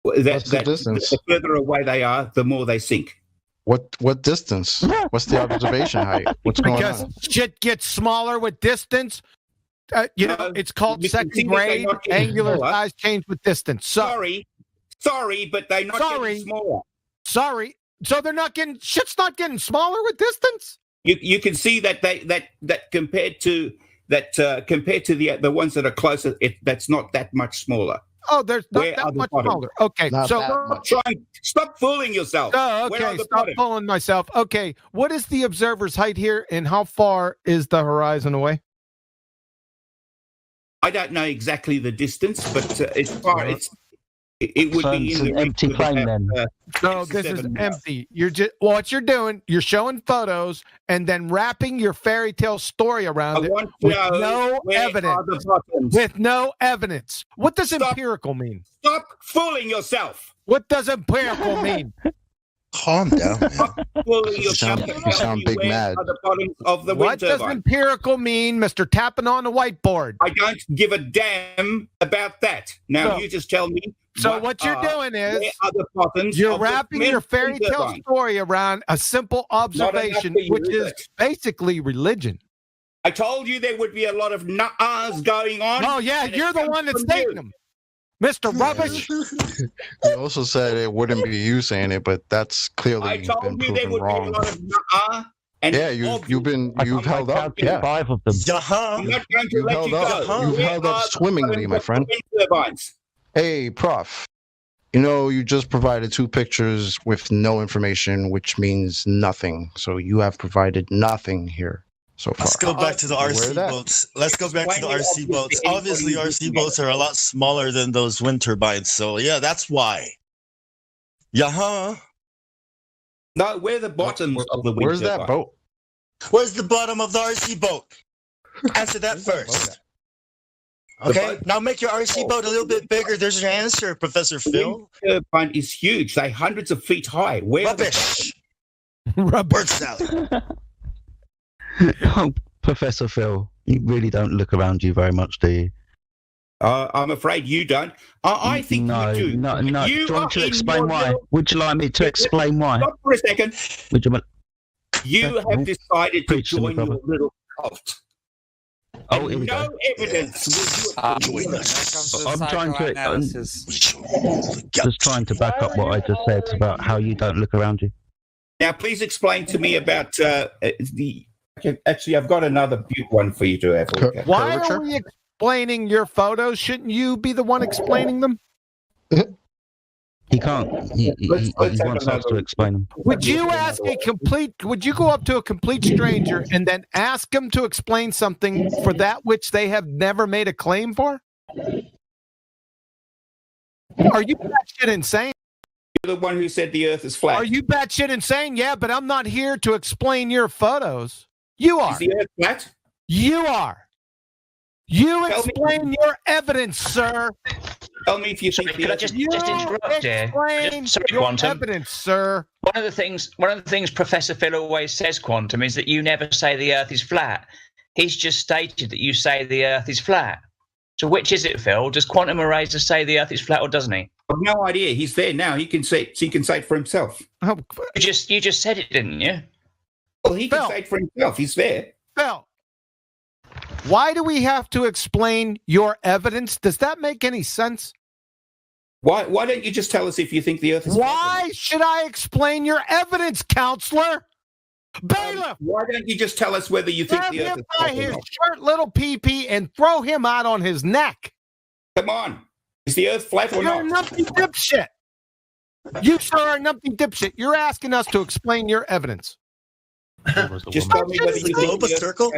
What's the distance? the further away they are, the more they sink? What distance? What's the observation height? What's going Because on? shit gets smaller with distance. It's called you can second see that they're grade. not getting Angular smaller. size change with distance. Sorry, but they're not getting smaller. Sorry. So they're not getting shit's not getting smaller with distance. You can see that that compared to the ones that are closer, that's not that much smaller. Oh, there's not Where are that the much bottoms? smaller. Okay, Not so that much. Stop fooling yourself. oh, Where are okay, the stop bottoms? fooling myself. Okay, what is the observer's height here, and how far is the horizon away? I don't know exactly the distance, but as far it would So be it's in the an region empty of plane about, then? No, 6 this to is 7 miles. empty. You're just what you're doing. You're showing photos and then wrapping your fairy tale story I around it want to with know no where are evidence. the bottoms. With no evidence. What does Stop. empirical mean? Stop fooling yourself. What does empirical mean? Calm down, man. Fooling You yourself. sound big Where mad. are the bottoms of the What wind does turbine? empirical mean, Mr. Tapping on the whiteboard? I don't give a damn about that. Now So- you just tell me. So what you're doing where is are the bottoms you're of the wrapping your wind fairy tale turbine? story around a simple observation, for you, which is is it? basically religion. I told you there would be a lot of nuh-ahs going on. Oh yeah, and it you're the comes one that's from taking you. them, Mr. Rubbish. You also said it wouldn't be you saying it, but that's I clearly been told you there proven would be a wrong. lot of nuh-ah. And Yeah, you've held up. Yeah, 5 of them. I'm not going to you've let held you up. go. You've Where held up are the swimmingly, my bottoms of friend. the wind turbines? Hey, Prof. You know, you just provided 2 pictures with no information, which means nothing. So you have provided nothing here so far. Let's go back to the Where RC that? boats. Let's go back to the Explain RC it boats. obviously Obviously, anybody RC looking boats at are a lot smaller than those wind turbines. So, yeah, that's why. Yeah, No, where are the bottoms of the wind Where's turbine? that boat? Where's the bottom of the RC boat? Answer that first. Okay, now make your RC boat a little bit bigger. There's your answer, Professor The Phil. wind turbine is huge. They're hundreds of feet high. Where are the Rubbish. Rubbish. Word salad. Oh, Professor Phil, you really don't look around you very much, do you? I'm afraid you don't. I think no, you do. No, no. You Do you want are to in explain your why? little- Would you like me to explain why? Stop for a second. Would you? You have decided to Preach to me, join your brother. little cult. Oh, And here we no go. evidence. Join us. I'm trying to. Psychoanalysis. Just trying to back up what I just said about how you don't look around you. Now, please explain to me about the. Actually, I've got another one for you to have a look at. Why are we explaining your photos? Shouldn't you be the one explaining them? He can't. He wants us to explain them. Would you would you go up to a complete stranger and then ask them to explain something for that which they have never made a claim for? Are you batshit insane? You're the one who said the earth is flat. Are you batshit insane? Yeah, but I'm not here to explain your photos. You are. Is the earth flat? You are. You explain your evidence, sir. Tell me if you think Could I just interrupt here? Explain Sorry, your Quantum. evidence, sir. One of the things Professor Phil always says, Quantum, is that you never say the Earth is flat. He's just stated that you say the Earth is flat. So which is it, Phil? Does Quantum Eraser say the Earth is flat, or doesn't he? I've no idea. He's there now. He can say it for himself. Oh, you just said it, didn't you? Well, he can say it for himself. He's there. Phil, why do we have to explain your evidence? Does that make any sense? Why don't you just tell us if you think the earth is flat? Why should I explain your evidence, counselor? Bailiff! Why don't you just tell us whether you think the earth is flat? Grab him by his short little pee-pee and throw him out on his neck. Come on. Is the earth flat or not? You're a numpty dipshit. You, sir, are a numpty dipshit. You're asking us to explain your evidence. Just tell me whether you think the globe a circle?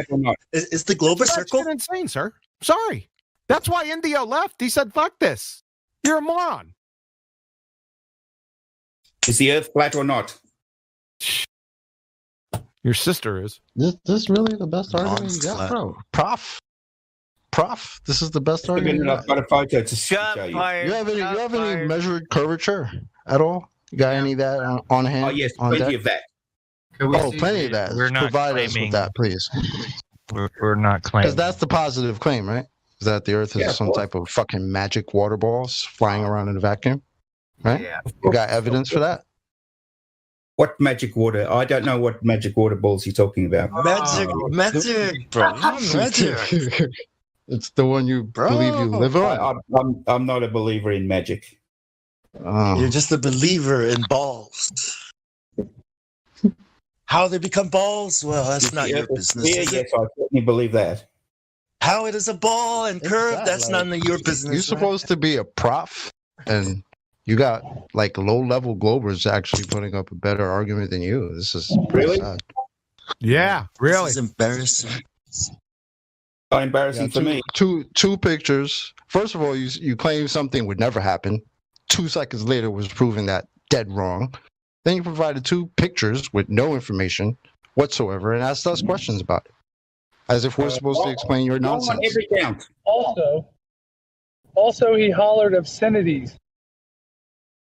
Is the globe a circle? That's insane, sir. Sorry. That's why Indio left. He said, fuck this. You're a moron. Is the earth flat or not? Your sister is. This really the best argument you got, bro? Prof, this is the best argument you got. I've got a photo to show you. You have any measured curvature at all? You got any of that on hand? Oh, yes, on plenty deck? of that. Plenty of that. We're not Provide us with that, please. We're not claiming. Because that's the positive claim, right? Is that the Earth is some type of fucking magic water balls flying around in a vacuum, right? Yeah. You got evidence for that? What magic water? I don't know what magic water balls you're talking about. Magic, bro. Magic. It's the one you believe you live on. I'm not a believer in magic. You're just a believer in balls. How they become balls? Well, that's not your business. Yeah, yes, I certainly believe that. How it is a ball and curved, that's none of your business. You're supposed to be a prof, and you got like low-level globers actually putting up a better argument than you. This is pretty sad. Yeah, really. This is embarrassing. Not embarrassing for me. Two pictures. First of all, you claim something would never happen. 2 seconds later was proven that dead wrong. Then you provided 2 pictures with no information whatsoever and asked us questions about it. As if we're supposed to explain your nonsense. On every count. Also, he hollered obscenities.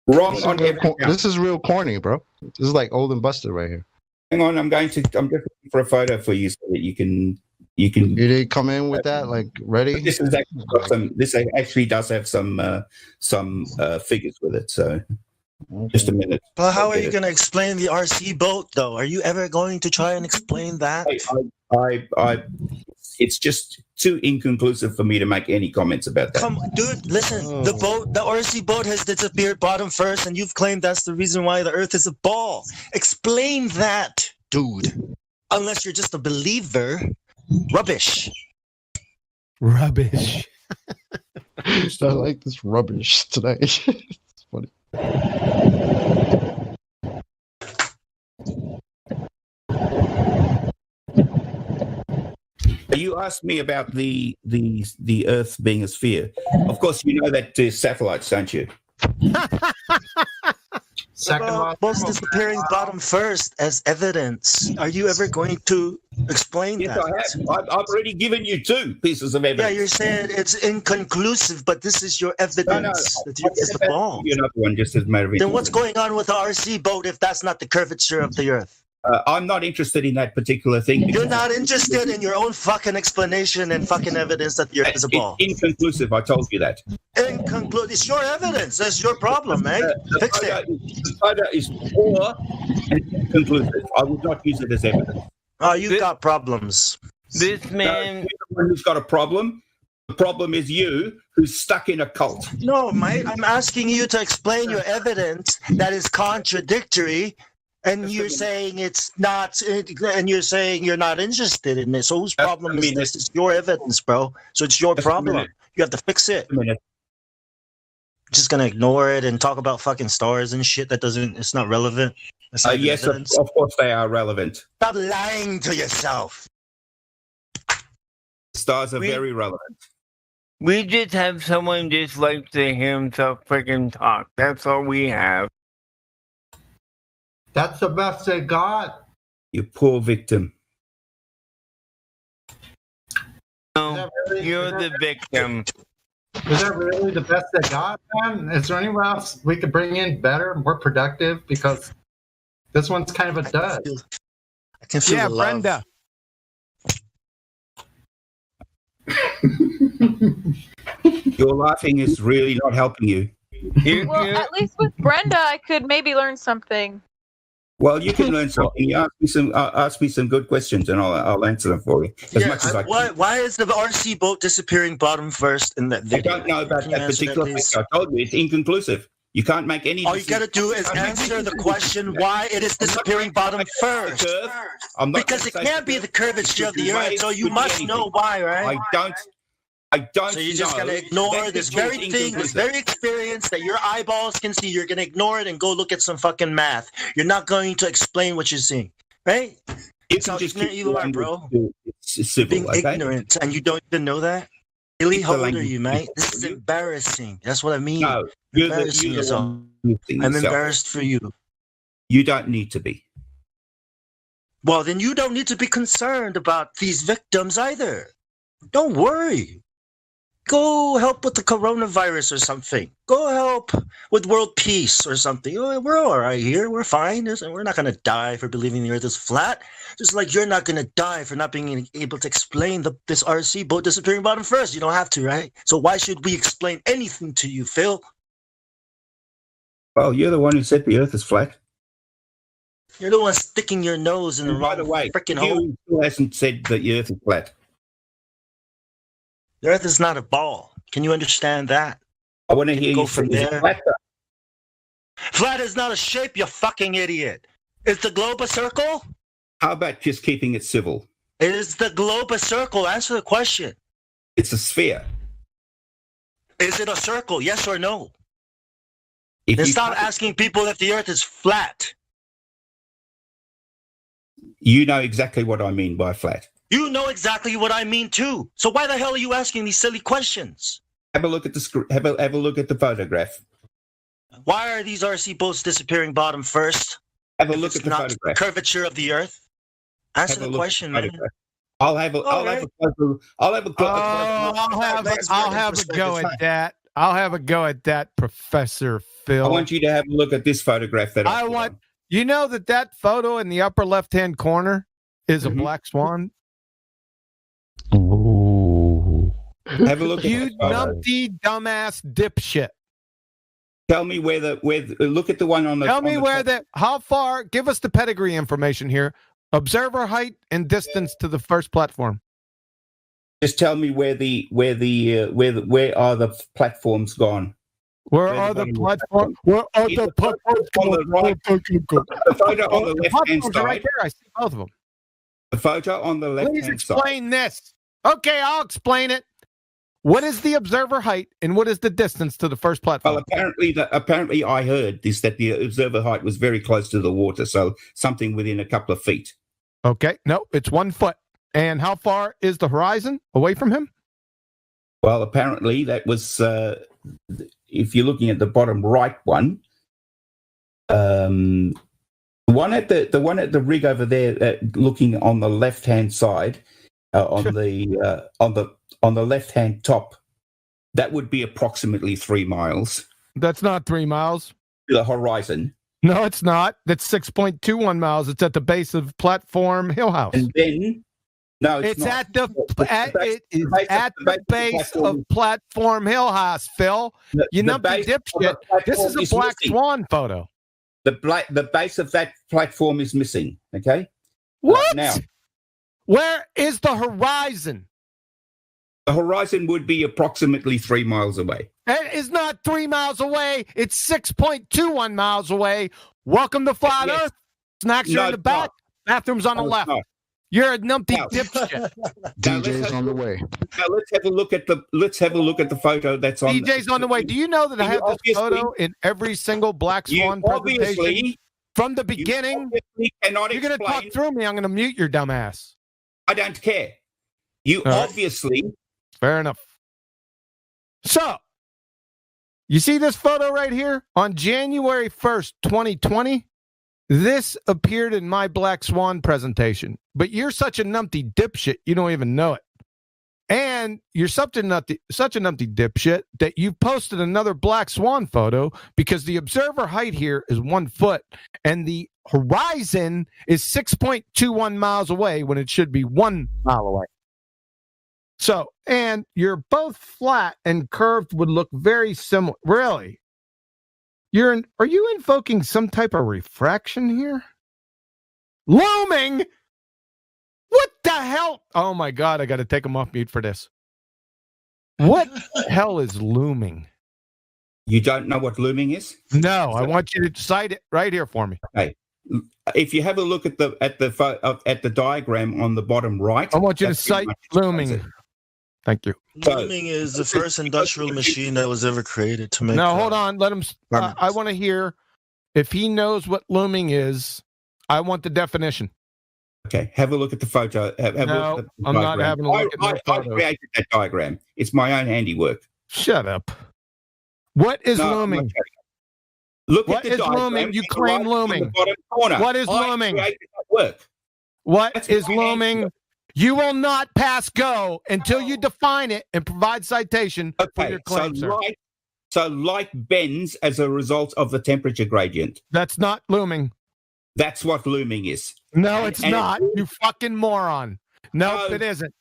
Wrong on every count. This is real corny, bro. This is like old and busted right here. Hang on, I'm just looking for a photo for you so that you can. You did come in with that like ready? This is actually got some. This actually does have some figures with it. So, just a minute. Well, how are you going to explain the RC boat, though? Are you ever going to try and explain that? It's just too inconclusive for me to make any comments about that. Come, dude, listen. The RC boat has disappeared bottom first, and you've claimed that's the reason why the Earth is a ball. Explain that, dude. Unless you're just a believer. Rubbish. I like this rubbish today. It's funny. You asked me about the Earth being a sphere. Of course, you know that satellites, don't you? Boats disappearing bottom first as evidence. Are you ever going to explain Yes, that? I have. I've already given you 2 pieces of evidence. Yeah, you're saying it's inconclusive, but this is your evidence that you is the ball. Another one, just as a matter of Then what's going on with the RC boat if that's not the curvature of the Earth? I'm not interested in that particular thing. You're not interested in your own fucking explanation and fucking evidence that the Earth is a ball. It's inconclusive. I told you that. Inconclusive. It's your evidence. That's your problem, man. Fix it. The photo is poor and inconclusive. I would not use it as evidence. Oh, you've got problems. This man. You're the one who's got a problem. The problem is you, who's stuck in a cult. No, mate. I'm asking you to explain your evidence that is contradictory. And you're saying it's not, and you're saying you're not interested in this. So whose problem is this? It's your evidence, bro. So it's your problem. You have to fix it. Just gonna ignore it and talk about fucking stars and shit that doesn't. It's not relevant. That's not Yes, of course they are relevant. Stop lying to yourself. Stars are very relevant. We just have someone just like to hear himself freaking talk. That's all we have. That's the best they got. You poor victim. No, you're the victim. Is that really the best they got, man? Is there anyone else we could bring in better, more productive? Because this one's kind of a dud. I can feel Yeah, the love. Brenda. Your laughing is really not helping you. Well, at least with Brenda, I could maybe learn something. Well, you can learn something. You ask me some good questions, and I'll answer them for you as much as I can. Why is the RC boat disappearing bottom first in that video? I don't know about that particular thing. I told you it's inconclusive. You can't make any. All you got to do is answer the question why it is disappearing bottom first. Because it can't be the curvature of the Earth, so you must know why, right? I don't. So you're just gonna ignore this very thing, this very experience that your eyeballs can see. You're gonna ignore it and go look at some fucking math. You're not going to explain what you're seeing, right? It's how ignorant you are, bro. Being ignorant, and you don't even know that. Really, how old are you, mate? This is embarrassing. That's what I mean. No, embarrassing yourself. I'm embarrassed for you. You don't need to be. Well, then you don't need to be concerned about these victims either. Don't worry. Go help with the coronavirus or something. Go help with world peace or something. Oh, we're all right here. We're fine. We're not going to die for believing the Earth is flat. Just like you're not going to die for not being able to explain this RC boat disappearing bottom first. You don't have to, right? So why should we explain anything to you, Phil? Well, you're the one who said the Earth is flat. You're the one sticking your nose in the wrong freaking hole. Who hasn't said that the Earth is flat? The Earth is not a ball. Can you understand that? I want to hear go you from say there. flat. Flat is not a shape, you fucking idiot. Is the globe a circle? How about just keeping it civil? Is the globe a circle? Answer the question. It's a sphere. Is it a circle? Yes or no? If Then you stop asking people if the Earth is flat. You know exactly what I mean by flat. You know exactly what I mean too. So why the hell are you asking these silly questions? Have a look at the have a look at the photograph. Why are these RC boats disappearing bottom first? Have a look at the not photograph. Curvature of the Earth. Answer the question, man. I'll have a go at that. I'll have a go at that, Professor Phil. I want you to have a look at this photograph that I want. You know that photo in the upper left-hand corner is a black swan. Have a look you at that numpty dumbass dipshit. Tell me where look at the one on the. Tell me how far. Give us the pedigree information here. Observer height and distance to the first platform. Just tell me where are the platforms gone? Where are the platforms? Where are the platforms? The photo on the left-hand side. Right there. I see both of them. The photo on the left-hand side. Please explain this. Okay, I'll explain it. What is the observer height and what is the distance to the first platform? Well, apparently I heard this, that the observer height was very close to the water, so something within a couple of feet. Okay, no, it's 1 foot. And how far is the horizon away from him? Well, apparently that was, if you're looking at the bottom right one, the one at the rig over there, looking on the left-hand side, on the left-hand top, that would be approximately 3 miles. That's not 3 miles. To the horizon. No, it's not. That's 6.21 miles. It's at the base of Platform Hill House. And then, no, it's at the base of Platform Hill House, Phil. You numpty dipshit. This is a black swan photo. The base of that platform is missing. Okay. What? Now, where is the horizon? The horizon would be approximately 3 miles away. It is not 3 miles away. It's 6.21 miles away. Welcome to Flat Earth. Snacks are in the back. Bathrooms on the left. You're a numpty dipshit. DJ's on the way. Now let's have a look at the photo that's on. DJ's on the way. Do you know that I have this photo in every single Black Swan presentation from the beginning? You're going to talk through me. I'm going to mute your dumb ass. I don't care. You obviously. Fair enough. So, you see this photo right here? On January 1st, 2020, this appeared in my Black Swan presentation. But you're such a numpty dipshit, you don't even know it. And you're such a numpty dipshit that you posted another Black Swan photo because the observer height here is 1 foot and the horizon is 6.21 miles away when it should be 1 mile away. So, and you're both flat and curved would look very similar. Really? Are you invoking some type of refraction here? Looming? What the hell? Oh my God, I got to take him off mute for this. What the hell is looming? You don't know what looming is? No, I want you to cite it right here for me. Okay. If you have a look at the diagram on the bottom right, I want you to cite looming. Thank you. Looming is the first industrial machine that was ever created to make. Now, hold on. Let him. I want to hear if he knows what looming is. I want the definition. Okay, have a look at the photo. No, I'm not having a look at the photo. I created that diagram. It's my own handiwork. Shut up. What is looming? Look what at the is looming? You claim looming. What is looming? What is looming? You will not pass go until you define it and provide citation for your claim, sir. So light bends as a result of the temperature gradient. That's not looming. That's what looming is. No, it's not. You fucking moron. No, it isn't.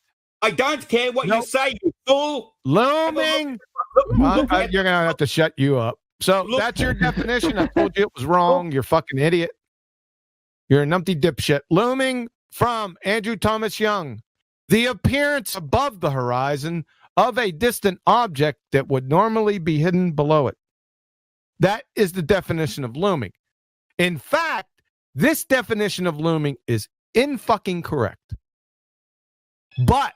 I don't care what you say, you fool. Looming. You're going to have to shut you up. So that's your definition. I told you it was wrong. You're fucking idiot. You're a numpty dipshit. Looming from Andrew Thomas Young. The appearance above the horizon of a distant object that would normally be hidden below it. That is the definition of looming. In fact, this definition of looming is fucking correct. But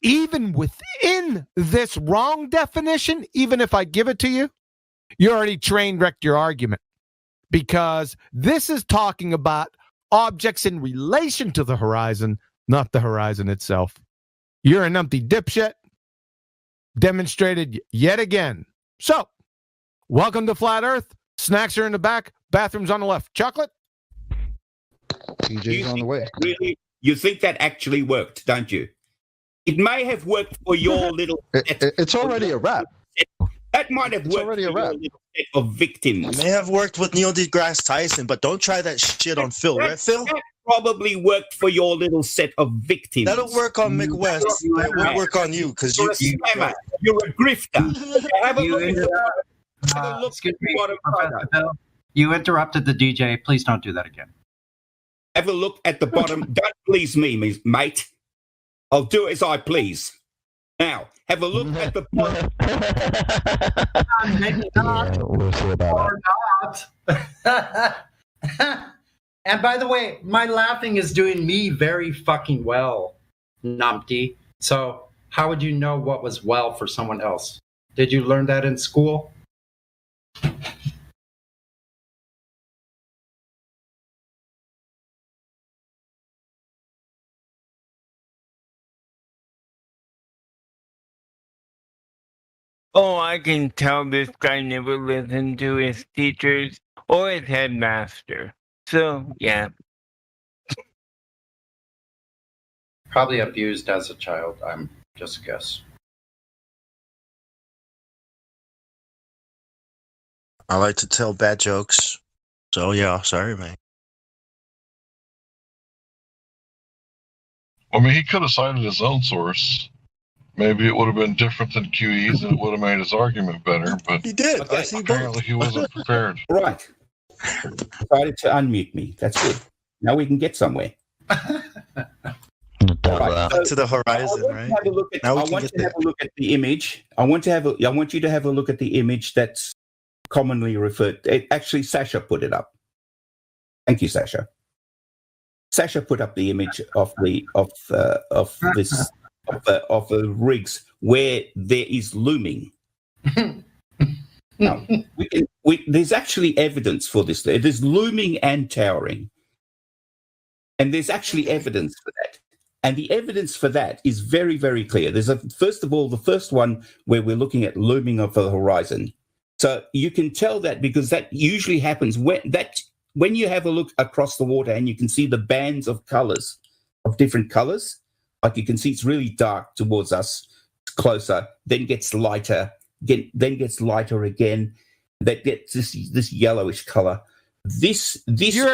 even within this wrong definition, even if I give it to you, you already train wrecked your argument. Because this is talking about objects in relation to the horizon, not the horizon itself. You're an empty dipshit. Demonstrated yet again. So, welcome to Flat Earth. Snacks are in the back. Bathrooms on the left. Chocolate? DJ's on the way. Really, you think that actually worked, don't you? It may have worked for your little... It's already a wrap. That might have worked for your little set of victims. It may have worked with Neil deGrasse Tyson, but don't try that shit on Phil, right, Phil? That probably worked for your little set of victims. That'll work on Mick West. It won't work on you because you're a scammer. You're a grifter. Have a look at the bottom photo. You interrupted the DJ. Please don't do that again. Have a look at the bottom. Don't please me, mate. I'll do it as I please. Now, have a look at the bottom. Maybe not. Yeah, we'll see about that. And by the way, my laughing is doing me very fucking well, numpty. So how would you know what was well for someone else? Did you learn that in school? Oh, I can tell this guy never listened to his teachers or his headmaster. So, yeah. Probably abused as a child, I'm just a guess. I like to tell bad jokes. So, yeah, sorry, man. I mean, he could have cited his own source. Maybe it would have been different than QE's and it would have made his argument better, but he did. Apparently he wasn't prepared. Right. Decided to unmute me. That's good. Now we can get somewhere. Right, to the horizon, right? I want to have a look at the image. I want you to have a look at the image that's commonly referred. Actually, Sasha put it up. Thank you, Sasha. Sasha put up the image of the rigs where there is looming. Now, there's actually evidence for this. There's looming and towering, and there's actually evidence for that. And the evidence for that is very, very clear. First of all, the first one where we're looking at looming of the horizon. So you can tell that because that usually happens when you have a look across the water and you can see the bands of colors, of different colors. Like you can see it's really dark towards us, closer, then gets lighter, then gets lighter again. That gets this yellowish color. You're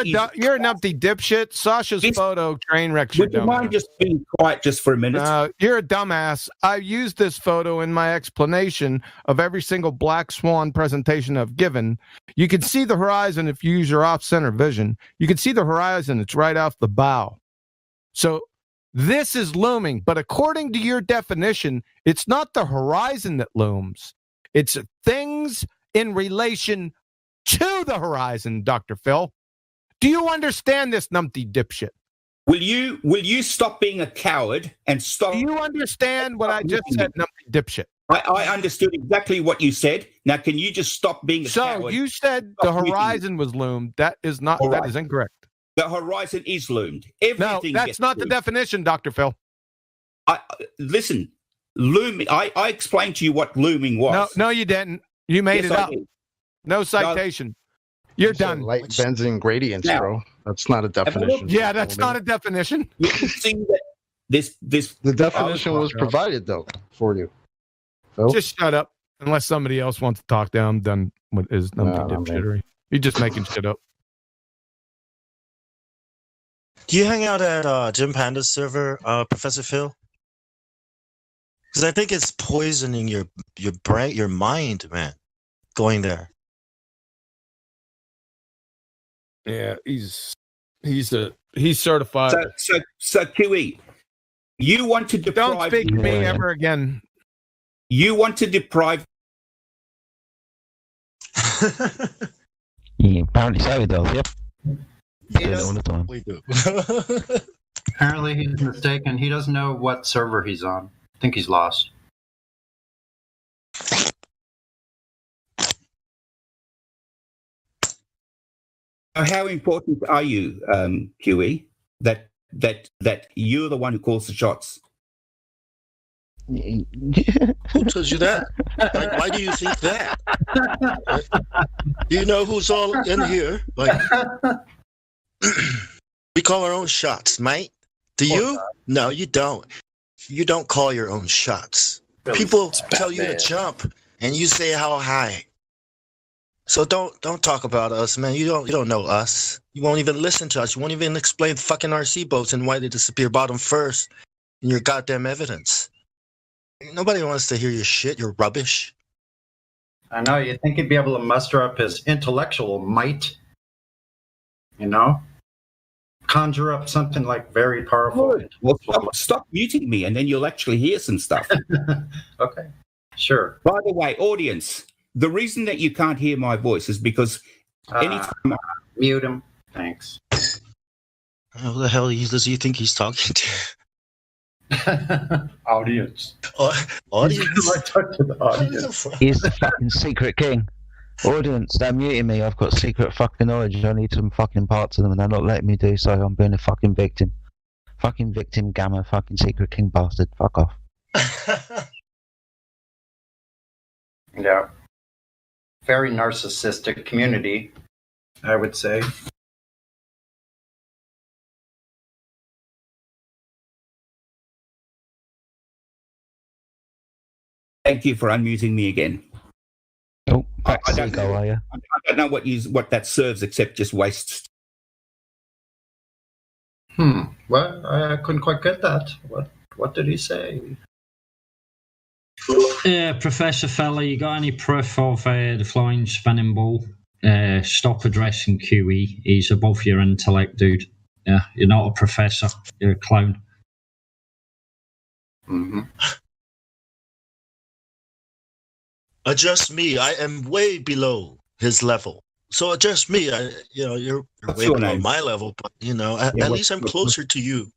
an empty dipshit. Sasha's photo train wrecks. Would you mind just being quiet just for a minute? You're a dumbass. I used this photo in my explanation of every single black swan presentation I've given. You can see the horizon if you use your off-center vision. You can see the horizon. It's right off the bow. So this is looming, but according to your definition, it's not the horizon that looms. It's things in relation to the horizon, Dr. Phil. Do you understand this, numpty dipshit? Will you stop being a coward and stop? Do you understand what I just said, numpty dipshit? I understood exactly what you said. Now, can you just stop being a coward? So you said the horizon was loomed. That is not. That is incorrect. The horizon is loomed. Everything. No, that's not the definition, Dr. Phil. Listen, looming. I explained to you what looming was. No, you didn't. You made it up. No citation. You're done. Light benzene gradients, bro. That's not a definition. Yeah, that's not a definition. You can see that the definition was provided though for you. Phil? Just shut up. Unless somebody else wants to talk down, I'm done with his dipshittery. You're just making shit up. Do you hang out at Jim Panda's server, Professor Phil? Because I think it's poisoning your brain, your mind, man. Going there. Yeah, he's certified. So QE, you want to deprive? Don't speak to me ever again. You want to deprive? Yeah, apparently so, he does. Yep. Yes, all the time. we do. Apparently, he's mistaken. He doesn't know what server he's on. I think he's lost. How important are you, QE? That you're the one who calls the shots. Who tells you that? Like, why do you think that? Do you know who's all in here? Like, we call our own shots, mate. Do you? No, you don't. You don't call your own shots. People tell you to jump, and you say how high. So don't talk about us, man. You don't know us. You won't even listen to us. You won't even explain fucking RC boats and why they disappear bottom first in your goddamn evidence. Nobody wants to hear your shit, your rubbish. I know, you'd think he'd be able to muster up his intellectual might, you know? Conjure up something like very powerful. Well, stop muting me and then you'll actually hear some stuff. Okay, sure. By the way, audience, the reason that you can't hear my voice is because anytime mute him. Thanks. Who the hell does he think he's talking to? Audience. Audience. I talk to the audience. He's the fucking secret king. Audience, they're muting me. I've got secret fucking knowledge. I need some fucking parts of them and they're not letting me do so. I'm being a fucking victim. Fucking victim, Gamma, fucking secret king bastard. Fuck off. Yeah. Very narcissistic community, I would say. Thank you for unmuting me again. Oh, I don't know what that serves except just wastes. Well, I couldn't quite get that. What did he say? Professor Fella, you got any proof of the flying spinning ball? Stop addressing QE. He's above your intellect, dude. Yeah, you're not a professor. You're a clown. Mm-hmm. Just me. I am way below his level. So just me, you're What's way your below name? my level, but at least I'm closer to you.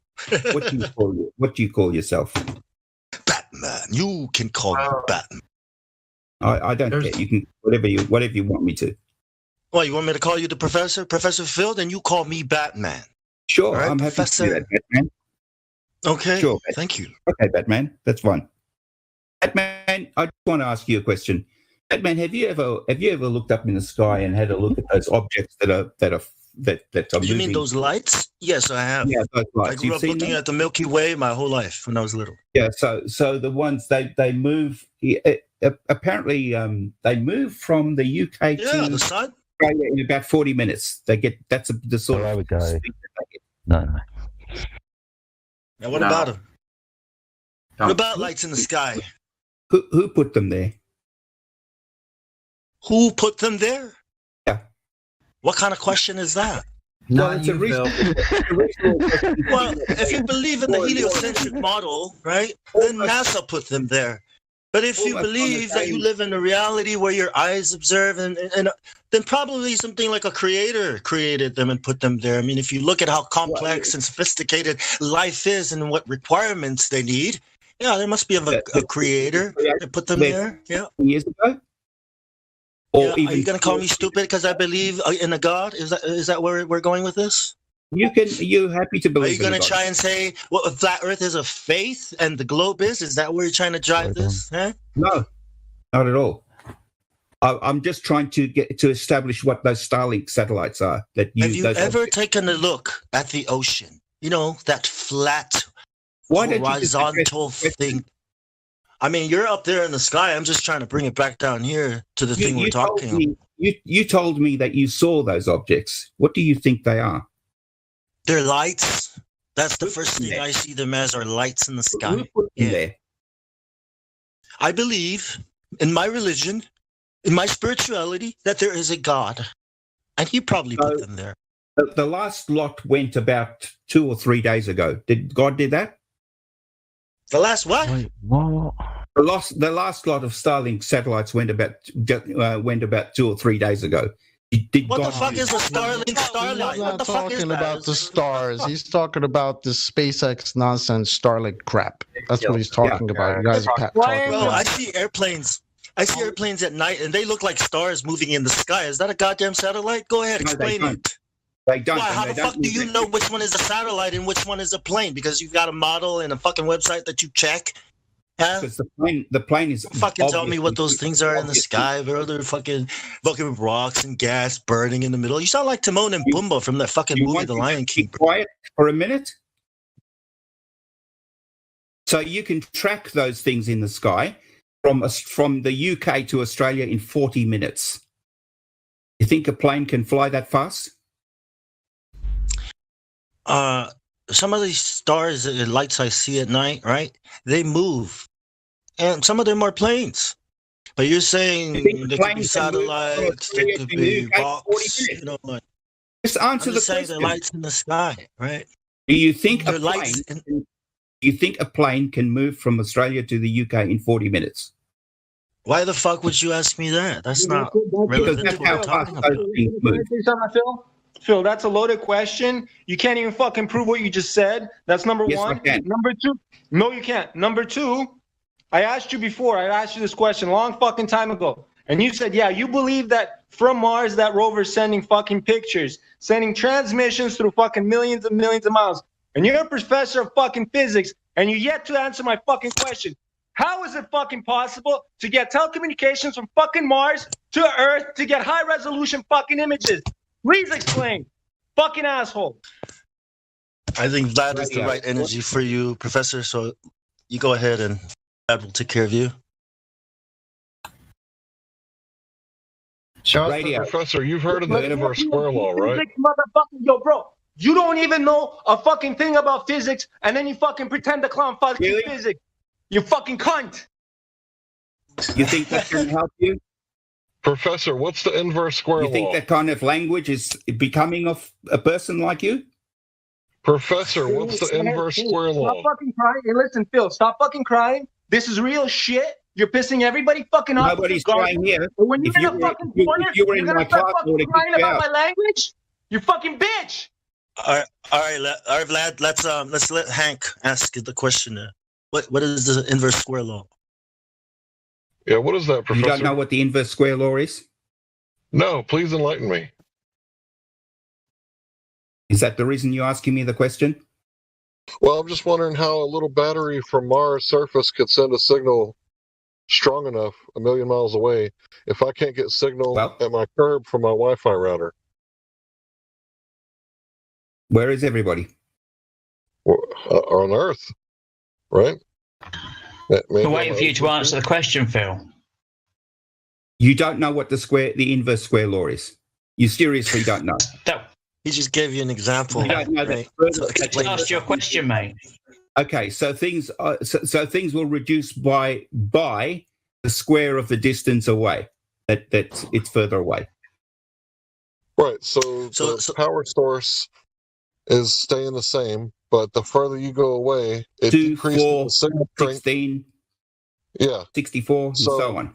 What do you call yourself? Batman. You can call me Batman. I don't care. You can whatever you want me to. Well, you want me to call you the Professor, Professor Phil? Then you call me Batman. Sure, All right, I'm happy Professor. to do that, Batman. Okay. Sure. Thank you. Okay, Batman. That's fine. Batman, I just want to ask you a question. Batman, have you ever looked up in the sky and had a look at those objects that are moving? You mean those lights? Yes, I have. Yeah, those lights. I grew You've up seen looking them? at the Milky Way my whole life when I was little. Yeah, so the ones they move. Apparently, they move from the UK to the sun. Australia in about 40 minutes. That's the sort of speed that they get. No. Now, what about them? What about lights in the sky? Who put them there? Who put them there? Yeah. What kind of question is that? Well, it's a reasonable question. Well, if you believe in the heliocentric model, right, then NASA put them there. But if you believe that you live in a reality where your eyes observe, and then probably something like a creator created them and put them there. I mean, if you look at how complex and sophisticated life is and what requirements they need, yeah, there must be a creator that put them there. Yeah. Years ago. Are you going to call me stupid because I believe in a God? Is that where we're going with this? You're happy to believe. Are you going to try and say, well, a flat Earth is a faith and the globe is? Is that where you're trying to drive this? Huh? No, not at all. I'm just trying to get to establish what those Starlink satellites are. Have you ever taken a look at the ocean? You know, that flat, horizontal thing. I mean, you're up there in the sky. I'm just trying to bring it back down here to the thing we're talking about. You told me that you saw those objects. What do you think they are? They're lights. That's the first thing I see them as, are lights in the sky. Who put them there? I believe in my religion, in my spirituality, that there is a God. And he probably put them there. The last lot went about 2 or 3 days ago. Did God do that? The last what? Wait, what? The last lot of Starlink satellites went about 2 or 3 days ago. What the fuck is a Starlink Starlight? He's What not the fuck is talking that? about the stars. He's talking about the SpaceX nonsense Starlink crap. That's what he's talking about. You guys are talking Bro, about. I see airplanes. I see airplanes at night, and they look like stars moving in the sky. Is that a goddamn satellite? Go ahead, explain it. They don't. Why? How the fuck do you know which one is a satellite and which one is a plane? Because you've got a model and a fucking website that you check. Huh? Because the plane is fucking tell me what those things are in the sky, bro. They're fucking rocks and gas burning in the middle. You sound like Timon and Pumbaa from that fucking movie, The Lion King. Be quiet for a minute. So you can track those things in the sky from the UK to Australia in 40 minutes. You think a plane can fly that fast? Some of these stars and lights I see at night, right? They move. And some of them are planes. But you're saying they could be satellites, they could be rocks, you know, like, just answer the saying question. they're lights in the sky, right? Do you think They're a lights plane? Do you think a plane can move from Australia to the UK in 40 minutes? Why the fuck would you ask me that? That's not Because relevant that's to what how we're fast talking about. those things move. Phil, that's a loaded question. You can't even fucking prove what you just said. That's number Yes, one. I can. Number two, no, you can't. Number two, I asked you before. I asked you this question a long fucking time ago. And you said, yeah, you believe that from Mars, that rover's sending fucking pictures, sending transmissions through fucking millions and millions of miles. And you're a professor of fucking physics, and you yet to answer my fucking question. How is it fucking possible to get telecommunications from fucking Mars to Earth to get high resolution fucking images? Please explain. Fucking asshole. I think that is the right energy for you, Professor. So you go ahead and that will take care of you. Professor, you've heard of the inverse square law, right? Physics, motherfucking, yo, bro. You don't even know a fucking thing about physics, and then you fucking pretend to clown fucking physics. You fucking cunt. You think that can help you? Professor, what's the inverse square law? You think that kind of language is becoming of a person like you? Professor, what's the inverse square law? Stop fucking crying. Hey, listen, Phil, stop fucking crying. This is real shit. You're pissing everybody fucking off. Nobody's trying here. But when you're If in you a were- fucking if corner, you were you're in gonna my start class, I fucking would've crying kicked you about out. my language. You fucking bitch. All right, Vlad. Let's let Hank ask the question. What is the inverse square law? Yeah, what is that, You Professor? don't know what the inverse square law is? No, please enlighten me. Is that the reason you're asking me the question? Well, I'm just wondering how a little battery from Mars' surface could send a signal strong enough 1,000,000 miles away if I can't get signal at my curb from my Wi-Fi router. Where is everybody? On Earth, right? We're waiting for you to answer the question, Phil. You don't know what the inverse square law is. You seriously don't know. He just gave you an example. You don't know right? that. I asked you a question, mate. Okay, so things things will reduce by the square of the distance away. That it's further away. Right. So the power source is staying the same, but the further you go away, it 2, decreases 4, the signal strength. 16, Yeah, 64, and so on.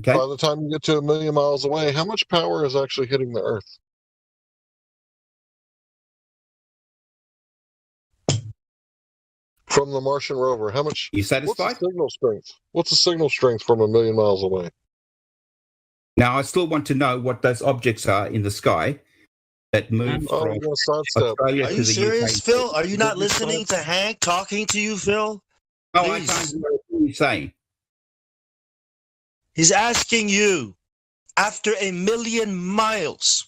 Okay. By the time you get to 1,000,000 miles away, how much power is actually hitting the Earth? From the Martian rover, how much? You satisfied? What's the signal strength? What's the signal strength from 1,000,000 miles away? Now, I still want to know what those objects are in the sky that move from Australia Are to you the serious, UK. Phil? Are you not listening to Hank talking to you, Phil? No, I Please. can't hear what you're saying. He's asking you, after 1,000,000 miles,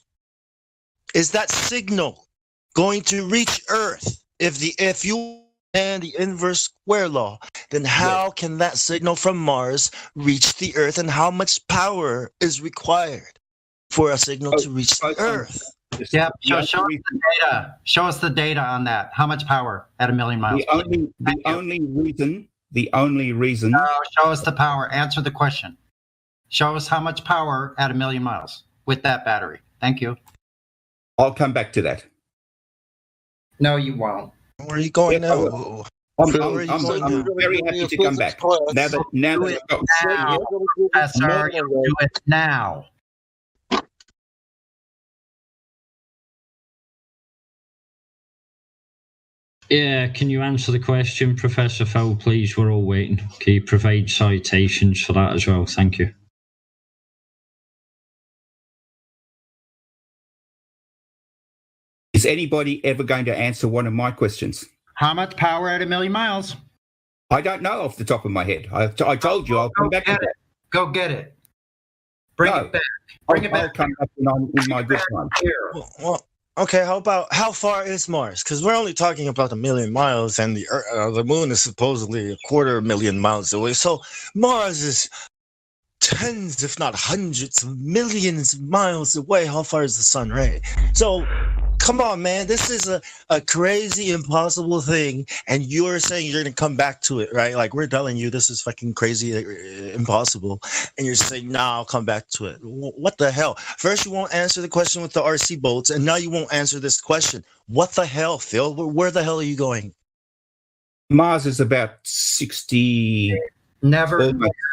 is that signal going to reach Earth? If you and the inverse square law, then how can that signal from Mars reach the Earth, and how much power is required for a signal to reach the Earth? Yeah, show us the data. Show us the data on that. How much power at 1,000,000 miles? The only reason. No, show us the power. Answer the question. Show us how much power at 1,000,000 miles with that battery. Thank you. I'll come back to that. No, you won't. Where are you going now? I'm very happy to come back. Now that I've got Professor, you do it now. Yeah, can you answer the question, Professor Phil, please? We're all waiting. Can you provide citations for that as well? Thank you. Is anybody ever going to answer one of my questions? How much power at 1,000,000 miles? I don't know off the top of my head. I told you I'll come back to that. Go get it. Bring it back. Bring it back. I'll come back in my good time. Well, okay, how far is Mars? Because we're only talking about 1,000,000 miles, and the moon is supposedly 250,000 miles away. So Mars is tens, if not hundreds of millions of miles away. How far is the sun, right? So come on, man. This is a crazy, impossible thing, and you're saying you're going to come back to it, right? Like, we're telling you this is fucking crazy, impossible, and you're saying, nah, I'll come back to it. What the hell? First, you won't answer the question with the RC boats, and now you won't answer this question. What the hell, Phil? Where the hell are you going? Mars is about 60...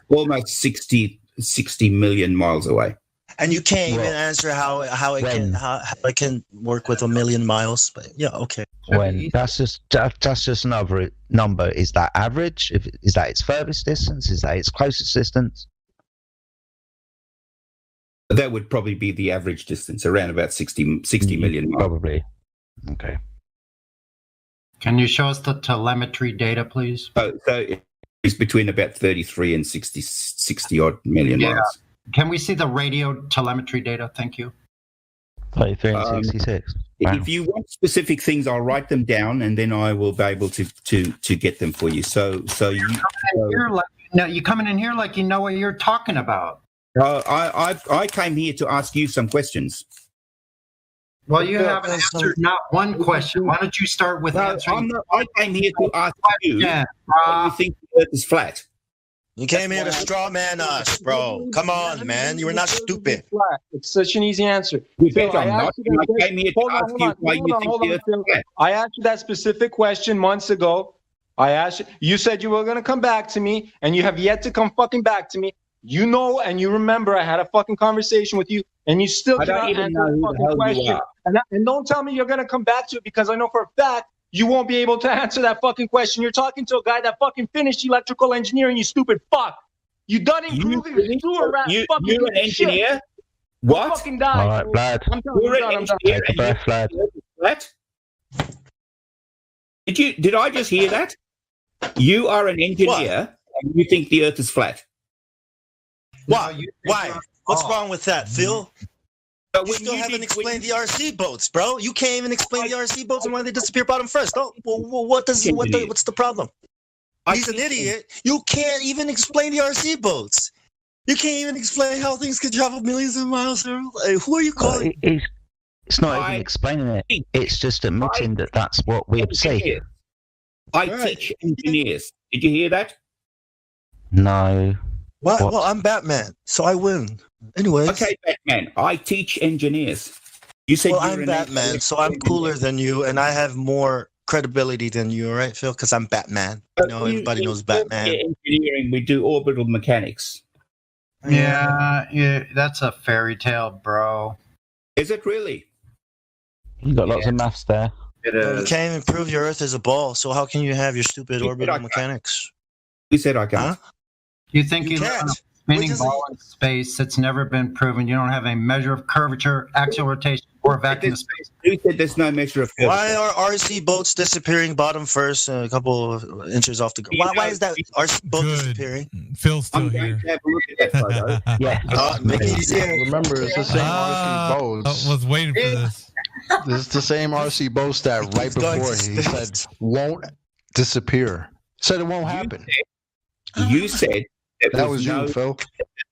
Almost 60 million miles away. And you can't even answer how it can work with 1,000,000 miles. But yeah, okay. When that's just another number. Is that average? Is that its furthest distance? Is that its closest distance? That would probably be the average distance, around about 60 million miles. Probably. Okay. Can you show us the telemetry data, please? So it's between about 33 and 60 odd million miles. Can we see the radio telemetry data? Thank you. 33 and 66. If you want specific things, I'll write them down, and then I will be able to get them for you. You coming in here like you know what you're talking about. I came here to ask you some questions. Well, you haven't answered not one question. Why don't you start with answering? I came here to ask you why you think the Earth is flat. You came here to straw man us, bro. Come on, man. You were not stupid. It's such an easy answer. Phil, I came here to ask you why you think the Earth is flat. I asked you that specific question months ago. I asked you. You said you were gonna come back to me, and you have yet to come fucking back to me. You know, and you remember I had a fucking conversation with you, and you still I don't cannot even answer know the who the fucking hell you question. are. And don't tell me you're gonna come back to it because I know for a fact you won't be able to answer that fucking question. You're talking to a guy that fucking finished electrical engineering, you stupid fuck. You done improving sewer rat fucking You're an piece of shit. engineer? Go What? fucking die. All right, fool. Vlad. I'm done. You're I'm an done. engineer. Take a breath, Vlad. What? Did I just hear that? You are an engineer and you think the Earth is flat. Why? Why? What's wrong with that, Phil? But You when still you haven't did- explained the RC boats, bro. You can't even explain the RC boats and why they disappear bottom first. Oh, what's the problem? He's an idiot. You can't even explain the RC boats. You can't even explain how things can travel millions of miles. Who are you calling? It's not even explaining it. It's just admitting that that's what we see. I teach engineers. Did you hear that? No. What? What? Well, I'm Batman, so I win. Anyways. Okay, Batman. I teach engineers. You said Well, you're I'm an Batman, engineer. so I'm cooler than you, and I have more credibility than you, all right, Phil? Because I'm Batman. You know, everybody knows Batman. Engineering, we do orbital mechanics. Yeah, that's a fairy tale, bro. Is it really? You got lots of maths there. It You is. can't even prove your Earth is a ball, so how can you have your stupid orbital mechanics? You said I can't. You think You you live on a can't. spinning Which is ball in space that's never been proven. You don't have a measure of curvature, axial rotation, or vacuum of space. You said there's no measure of Why are RC boats disappearing bottom first, a couple of inches off the ground? Why is that RC boat disappearing? Phil's still I'm here. going to have a look at that photo. Yeah. Mickey's here. Remember, it's the same RC boats. I was waiting for this. This is the same RC boats that right He's going before to he said won't disappear. Said it won't happen. You said that, That was you, Phil.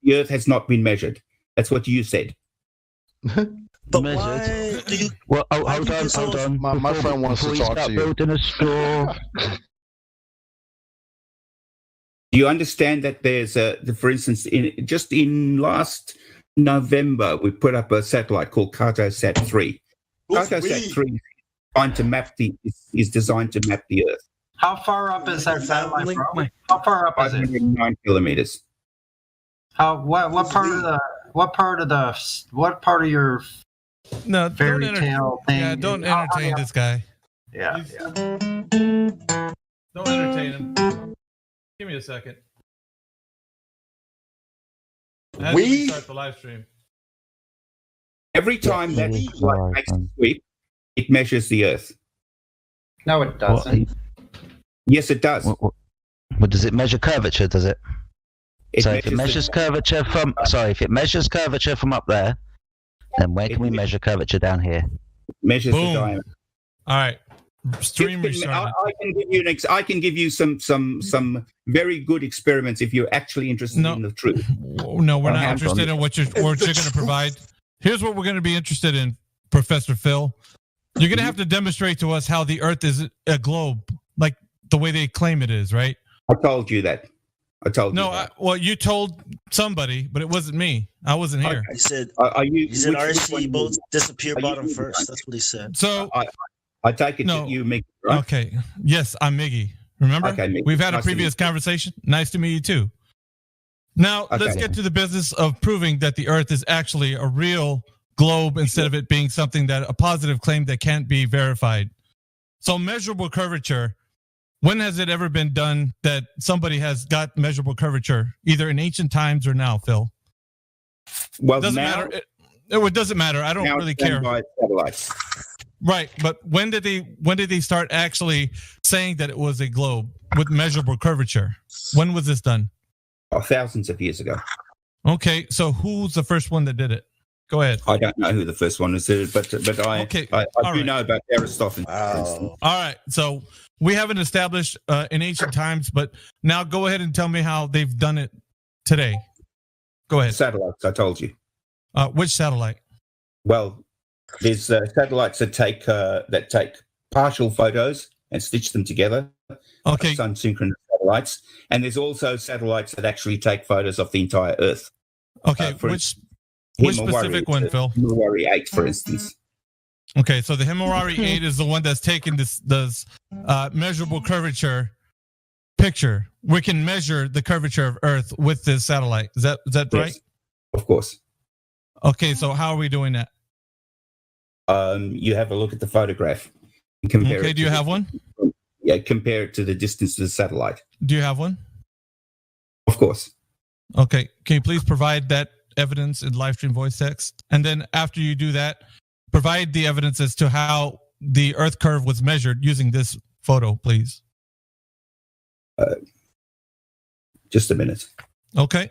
the Earth has not been measured. That's what you said. But why do you? Well, why hold do you on, get so- hold on. My friend wants to Before you talk start to you. building a straw. Do you understand that there's for instance, in last November, we put up a satellite called Cartosat 3. Cartosat 3 is designed to map the Earth. How far up is that satellite, bro? How far up is it? 509 kilometers. What part of your No, fairy don't tale thing? Yeah, don't entertain this guy. Yeah. Don't entertain him. Give me a second. As we start the live stream. Every time that satellite makes a sweep, it measures the Earth. No, it doesn't. Yes, it does. What does it measure curvature? Does it? So if it measures curvature from up there, then where can we measure curvature down here? Measures Boom. the diameter. All right. Stream restarted. I can give you some very good experiments if you're actually interested in the truth. No, we're not interested in what you're going to provide. Here's what we're going to be interested in, Professor Phil. You're going to have to demonstrate to us how the Earth is a globe, like the way they claim it is, right? I told you that. Well, you told somebody, but it wasn't me. I wasn't here. He said, he said RC boats disappear bottom first. That's what he said. So I take it that you make right? Okay. Yes, I'm Miggy. Remember? Okay, Miggy. We've had a Nice to previous meet you. conversation. Nice to meet you too. Now, let's get to the business of proving that the Earth is actually a real globe instead of it being something that a positive claim that can't be verified. So measurable curvature, when has it ever been done that somebody has got measurable curvature, either in ancient times or now, Phil? Well, doesn't now, matter. It doesn't matter. I don't now really it's done care. by satellites. Right, but when did they start actually saying that it was a globe with measurable curvature? When was this done? Thousands of years ago. Okay, so who's the first one that did it? Go ahead. I don't know who the first one was, but I do know about Aristotle. All right, so we haven't established in ancient times, but now go ahead and tell me how they've done it today. Go ahead. Satellites, I told you. Which satellite? Well, there's satellites that take partial photos and stitch them together. Okay. Sun synchronous satellites, and there's also satellites that actually take photos of the entire Earth. Okay, which specific one, Phil? Himawari 8, for instance. Okay, so the Himawari 8 is the one that's taking this measurable curvature picture, we can measure the curvature of Earth with this satellite. Is that Yes, right? of course. Okay, so how are we doing that? You have a look at the photograph. And compare Okay, it do you to have one? Yeah, compare it to the distance of the satellite. Do you have one? Of course. Okay, can you please provide that evidence in live stream voice text? And then after you do that, provide the evidence as to how the Earth curve was measured using this photo, please. Just a minute. Okay.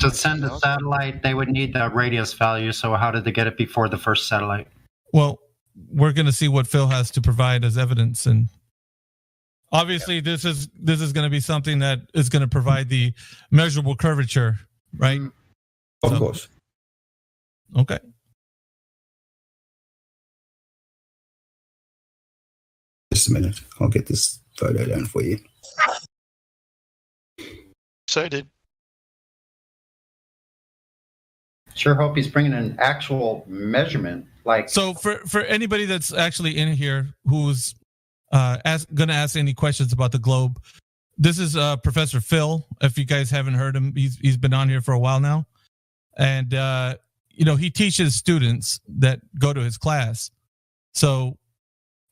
To send a satellite, they would need the radius value. So how did they get it before the first satellite? Well, we're going to see what Phil has to provide as evidence, and obviously this is going to be something that is going to provide the measurable curvature, right? Of course. Okay. Just a minute. I'll get this photo down for you. Excited. Sure hope he's bringing an actual measurement. Like, So for anybody that's actually in here who's going to ask any questions about the globe, this is Professor Phil. If you guys haven't heard him, he's been on here for a while now, and he teaches students that go to his class. So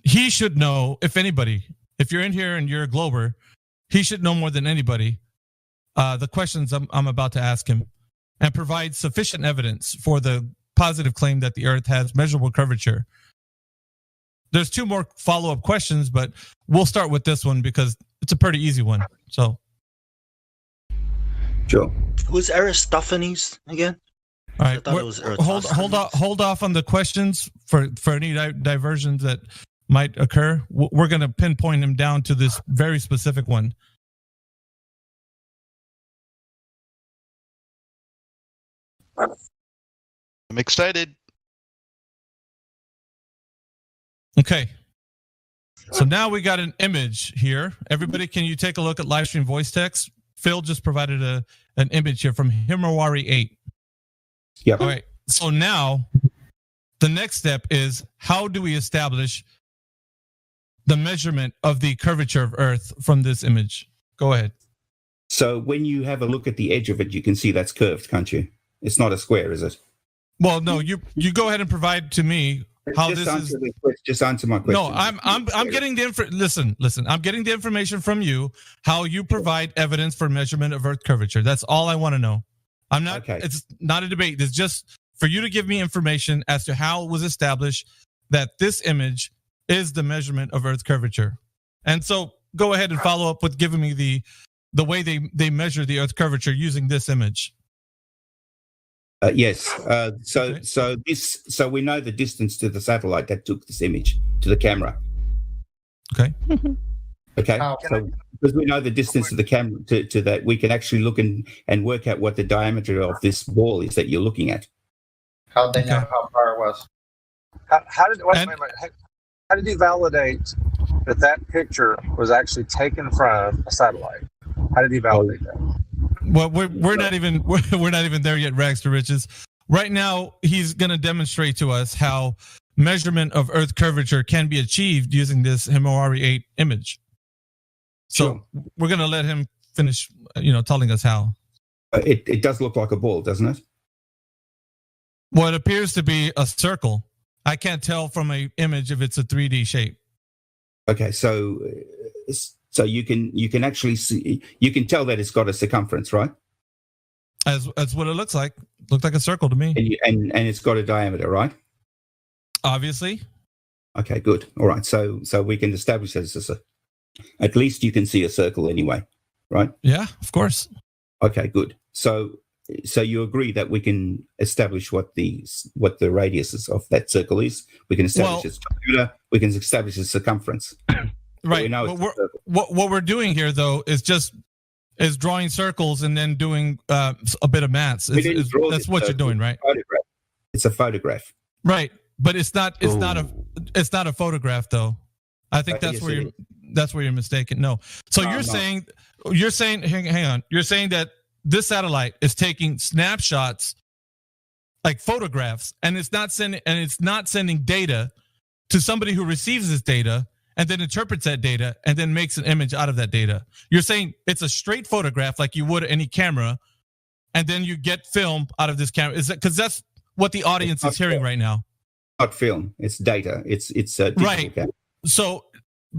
he should know, if anybody, if you're in here and you're a glober, he should know more than anybody the questions I'm about to ask him, and provide sufficient evidence for the positive claim that the Earth has measurable curvature. There's two more follow-up questions, but we'll start with this one because it's a pretty easy one. So, sure. Who's Aristophanes again? All I right, thought it was hold off on the questions for any diversions that might occur. We're going to pinpoint him down to this very specific one. I'm excited. Okay. So now we got an image here. Everybody, can you take a look at Livestream voice text? Phil just provided an image here from Himawari 8. Yep. All right. So now the next step is, how do we establish the measurement of the curvature of Earth from this image? Go ahead. So when you have a look at the edge of it, you can see that's curved, can't you? It's not a square, is it? Well, no, you go ahead and provide to me how Just answer my question. No, I'm getting the listen. I'm getting the information from you, how you provide evidence for measurement of Earth curvature. That's all I want to know. I'm not. Okay. It's not a debate. It's just for you to give me information as to how it was established that this image is the measurement of Earth curvature. And so go ahead and follow up with giving me the way they measure the Earth curvature using this image. Yes. So we know the distance to the satellite that took this image to the camera. Okay. Okay. So because we know the distance to the camera to that, we can actually look and work out what the diameter of this ball is that you're looking at. How'd they know how far it was? How did you validate that picture was actually taken from a satellite? How did you validate that? Well, we're not even there yet, Rags to Riches. Right now, he's going to demonstrate to us how measurement of Earth curvature can be achieved using this Himawari 8 image. So we're going to let him finish, telling us how. It does look like a ball, doesn't it? Well, it appears to be a circle. I can't tell from an image if it's a 3D shape. Okay, so you can actually see, you can tell that it's got a circumference, right? As what it looks like. Looked like a circle to me. And it's got a diameter, right? Obviously. Okay, good. All right, so we can establish that at least you can see a circle anyway, right? Yeah, of course. Okay, good. So you agree that we can establish what the radius of that circle is? We can establish its diameter. We can establish its circumference. Right. What we're doing here, though, is drawing circles and then doing a bit of maths. That's what you're doing, right? It's a photograph. Right, but it's not a photograph, though. I think that's where you're mistaken. No. So you're saying hang on. You're saying that this satellite is taking snapshots, like photographs, and it's not sending data to somebody who receives this data and then interprets that data and then makes an image out of that data. You're saying it's a straight photograph like you would any camera, and then you get film out of this camera. Is that because that's what the audience is hearing right now? Not film. It's data. It's digital right. camera. So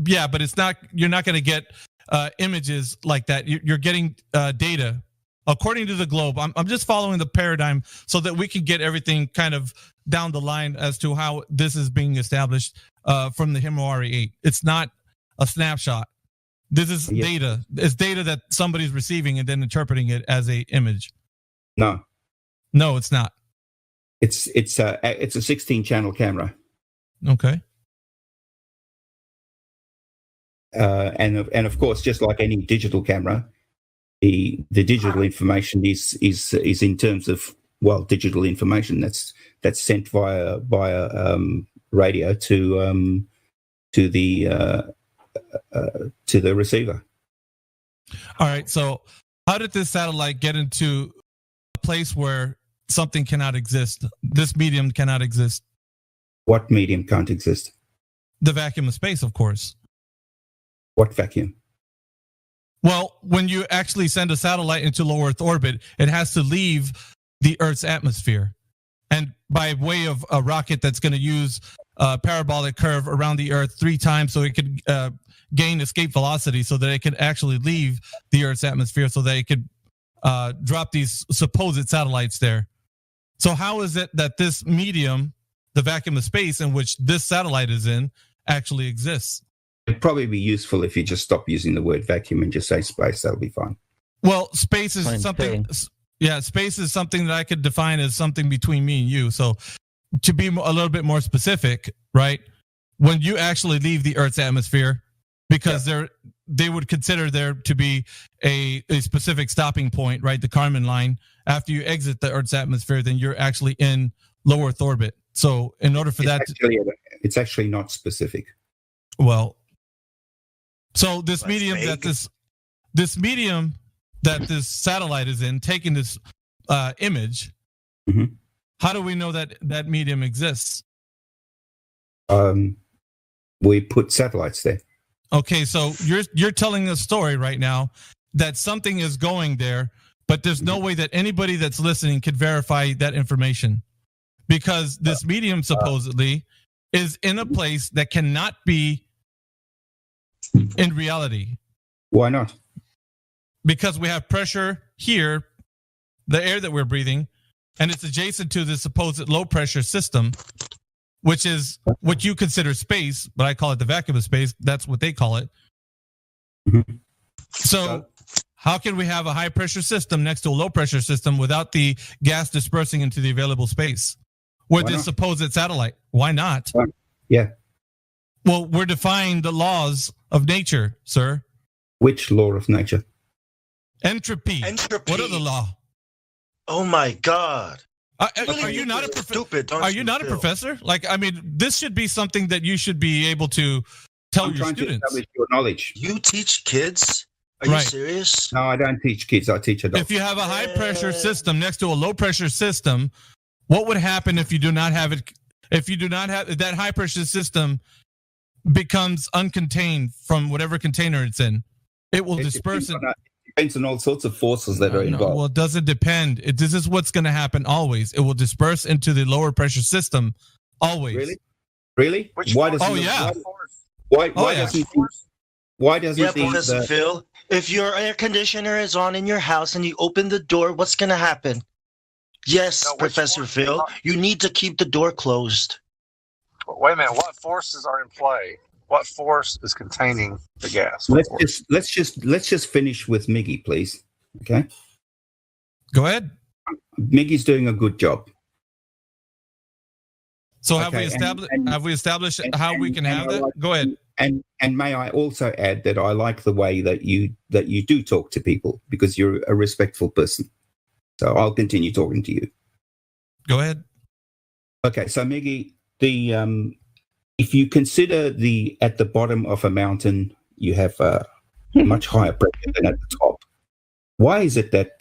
yeah, but it's not. You're not going to get images like that. You're getting data. According to the globe, I'm just following the paradigm so that we can get everything kind of down the line as to how this is being established from the Himawari 8. It's not a snapshot. This is data. It's data that somebody's receiving and then interpreting it as a image. No, it's not. It's a 16-channel camera. Okay. And of course, just like any digital camera, the digital information is in terms of digital information that's sent via radio to the receiver. All right. So, how did this satellite get into a place where something cannot exist? This medium cannot exist. What medium can't exist? The vacuum of space, of course. What vacuum? Well, when you actually send a satellite into low Earth orbit, it has to leave the Earth's atmosphere. And by way of a rocket that's going to use a parabolic curve around the Earth 3 times so it could gain escape velocity so that it could actually leave the Earth's atmosphere so that it could drop these supposed satellites there. So how is it that this medium, the vacuum of space in which this satellite is in, actually exists? It'd probably be useful if you just stop using the word vacuum and just say space. That'll be fine. Well, space is something. Yeah, space is something that I could define as something between me and you. So, to be a little bit more specific, right? When you actually leave the Earth's atmosphere, because they would consider there to be a specific stopping point, right? The Kármán line. After you exit the Earth's atmosphere, then you're actually in low Earth orbit. So, in order for it's actually not specific. Well. So this medium that this satellite is in, taking this image, how do we know that medium exists? We put satellites there. Okay, so you're telling a story right now that something is going there, but there's no way that anybody that's listening could verify that information because this medium supposedly is in a place that cannot be in reality. Why not? Because we have pressure here, the air that we're breathing, and it's adjacent to the supposed low pressure system, which is what you consider space, but I call it the vacuum of space. That's what they call it. So how can we have a high pressure system next to a low pressure system without the gas dispersing into the available space with this supposed satellite? Why not? Yeah. Well, we're defying the laws of nature, sir. Which law of nature? Entropy. What are the law? Oh my God. Are you not a professor? Are you not a professor? Like, I mean, this should be something that you should be able to tell your students. To establish your knowledge. You teach kids? Are you serious? No, I don't teach kids. I teach adults. If you have a high pressure system next to a low pressure system, what would happen if you do not have it? If you do not have that high pressure system, becomes uncontained from whatever container it's in. It will disperse. It depends on all sorts of forces that are involved. Well, it doesn't depend. This is what's going to happen always. It will disperse into the lower pressure system always. Really? Why does Professor Phil, if your air conditioner is on in your house and you open the door, what's going to happen? Yes, Professor Phil, you need to keep the door closed. Wait a minute. What forces are in play? What force is containing the gas? Let's just finish with Miggy, please. Okay. Go ahead. Miggy's doing a good job. So have we established how we can have that? Go ahead. And may I also add that I like the way that you do talk to people because you're a respectful person. So I'll continue talking to you. Go ahead. Okay, so Miggy, if you consider at the bottom of a mountain you have a much higher pressure than at the top, why is it that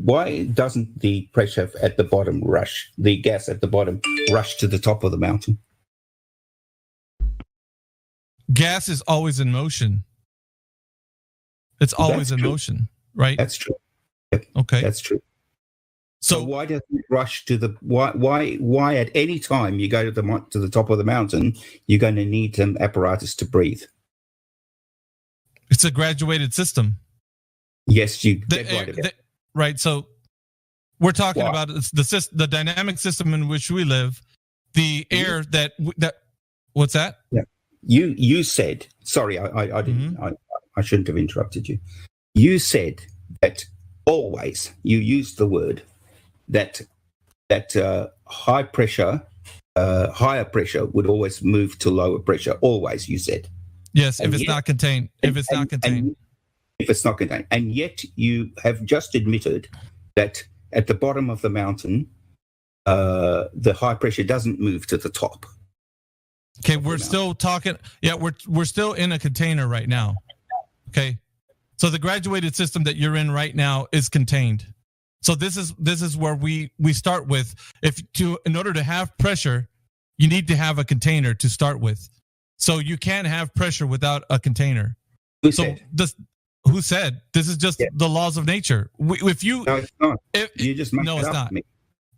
why doesn't the pressure at the bottom the gas at the bottom rush to the top of the mountain? gas is always in motion. It's always in motion, right? That's true. Okay, that's true. So why does it rush to the why at any time you go to the top of the mountain, you're going to need an apparatus to breathe? It's a graduated system. Yes, you get right about it. Right. So we're talking about the dynamic system in which we live, the air that what's that? Yeah. You said, sorry, I didn't I shouldn't have interrupted you. You said that always, you used the word that higher pressure would always move to lower pressure. Always, you said. Yes, if it's not contained. If it's not contained. If it's not contained. And yet you have just admitted that at the bottom of the mountain, the high pressure doesn't move to the top. Okay, we're still talking. Yeah, we're still in a container right now. Okay, so the graduated system that you're in right now is contained. So this is where we start with. In order to have pressure, you need to have a container to start with. So you can't have pressure without a container. Who said? This is just the laws of nature. No, it's not. You just made it up.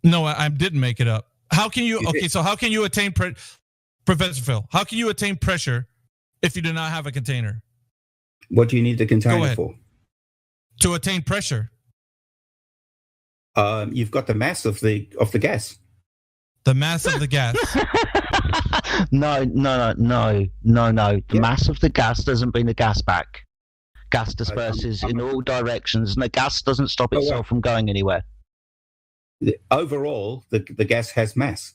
No, I didn't make it up. How can you? Okay, so how can you attain Professor Phil? How can you attain pressure if you do not have a container? What do you need the container for? To attain pressure. You've got the mass of the gas. The mass of the gas. No. The mass of the gas doesn't bring the gas back. Gas disperses in all directions, and the gas doesn't stop itself from going anywhere. Overall, the gas has mass.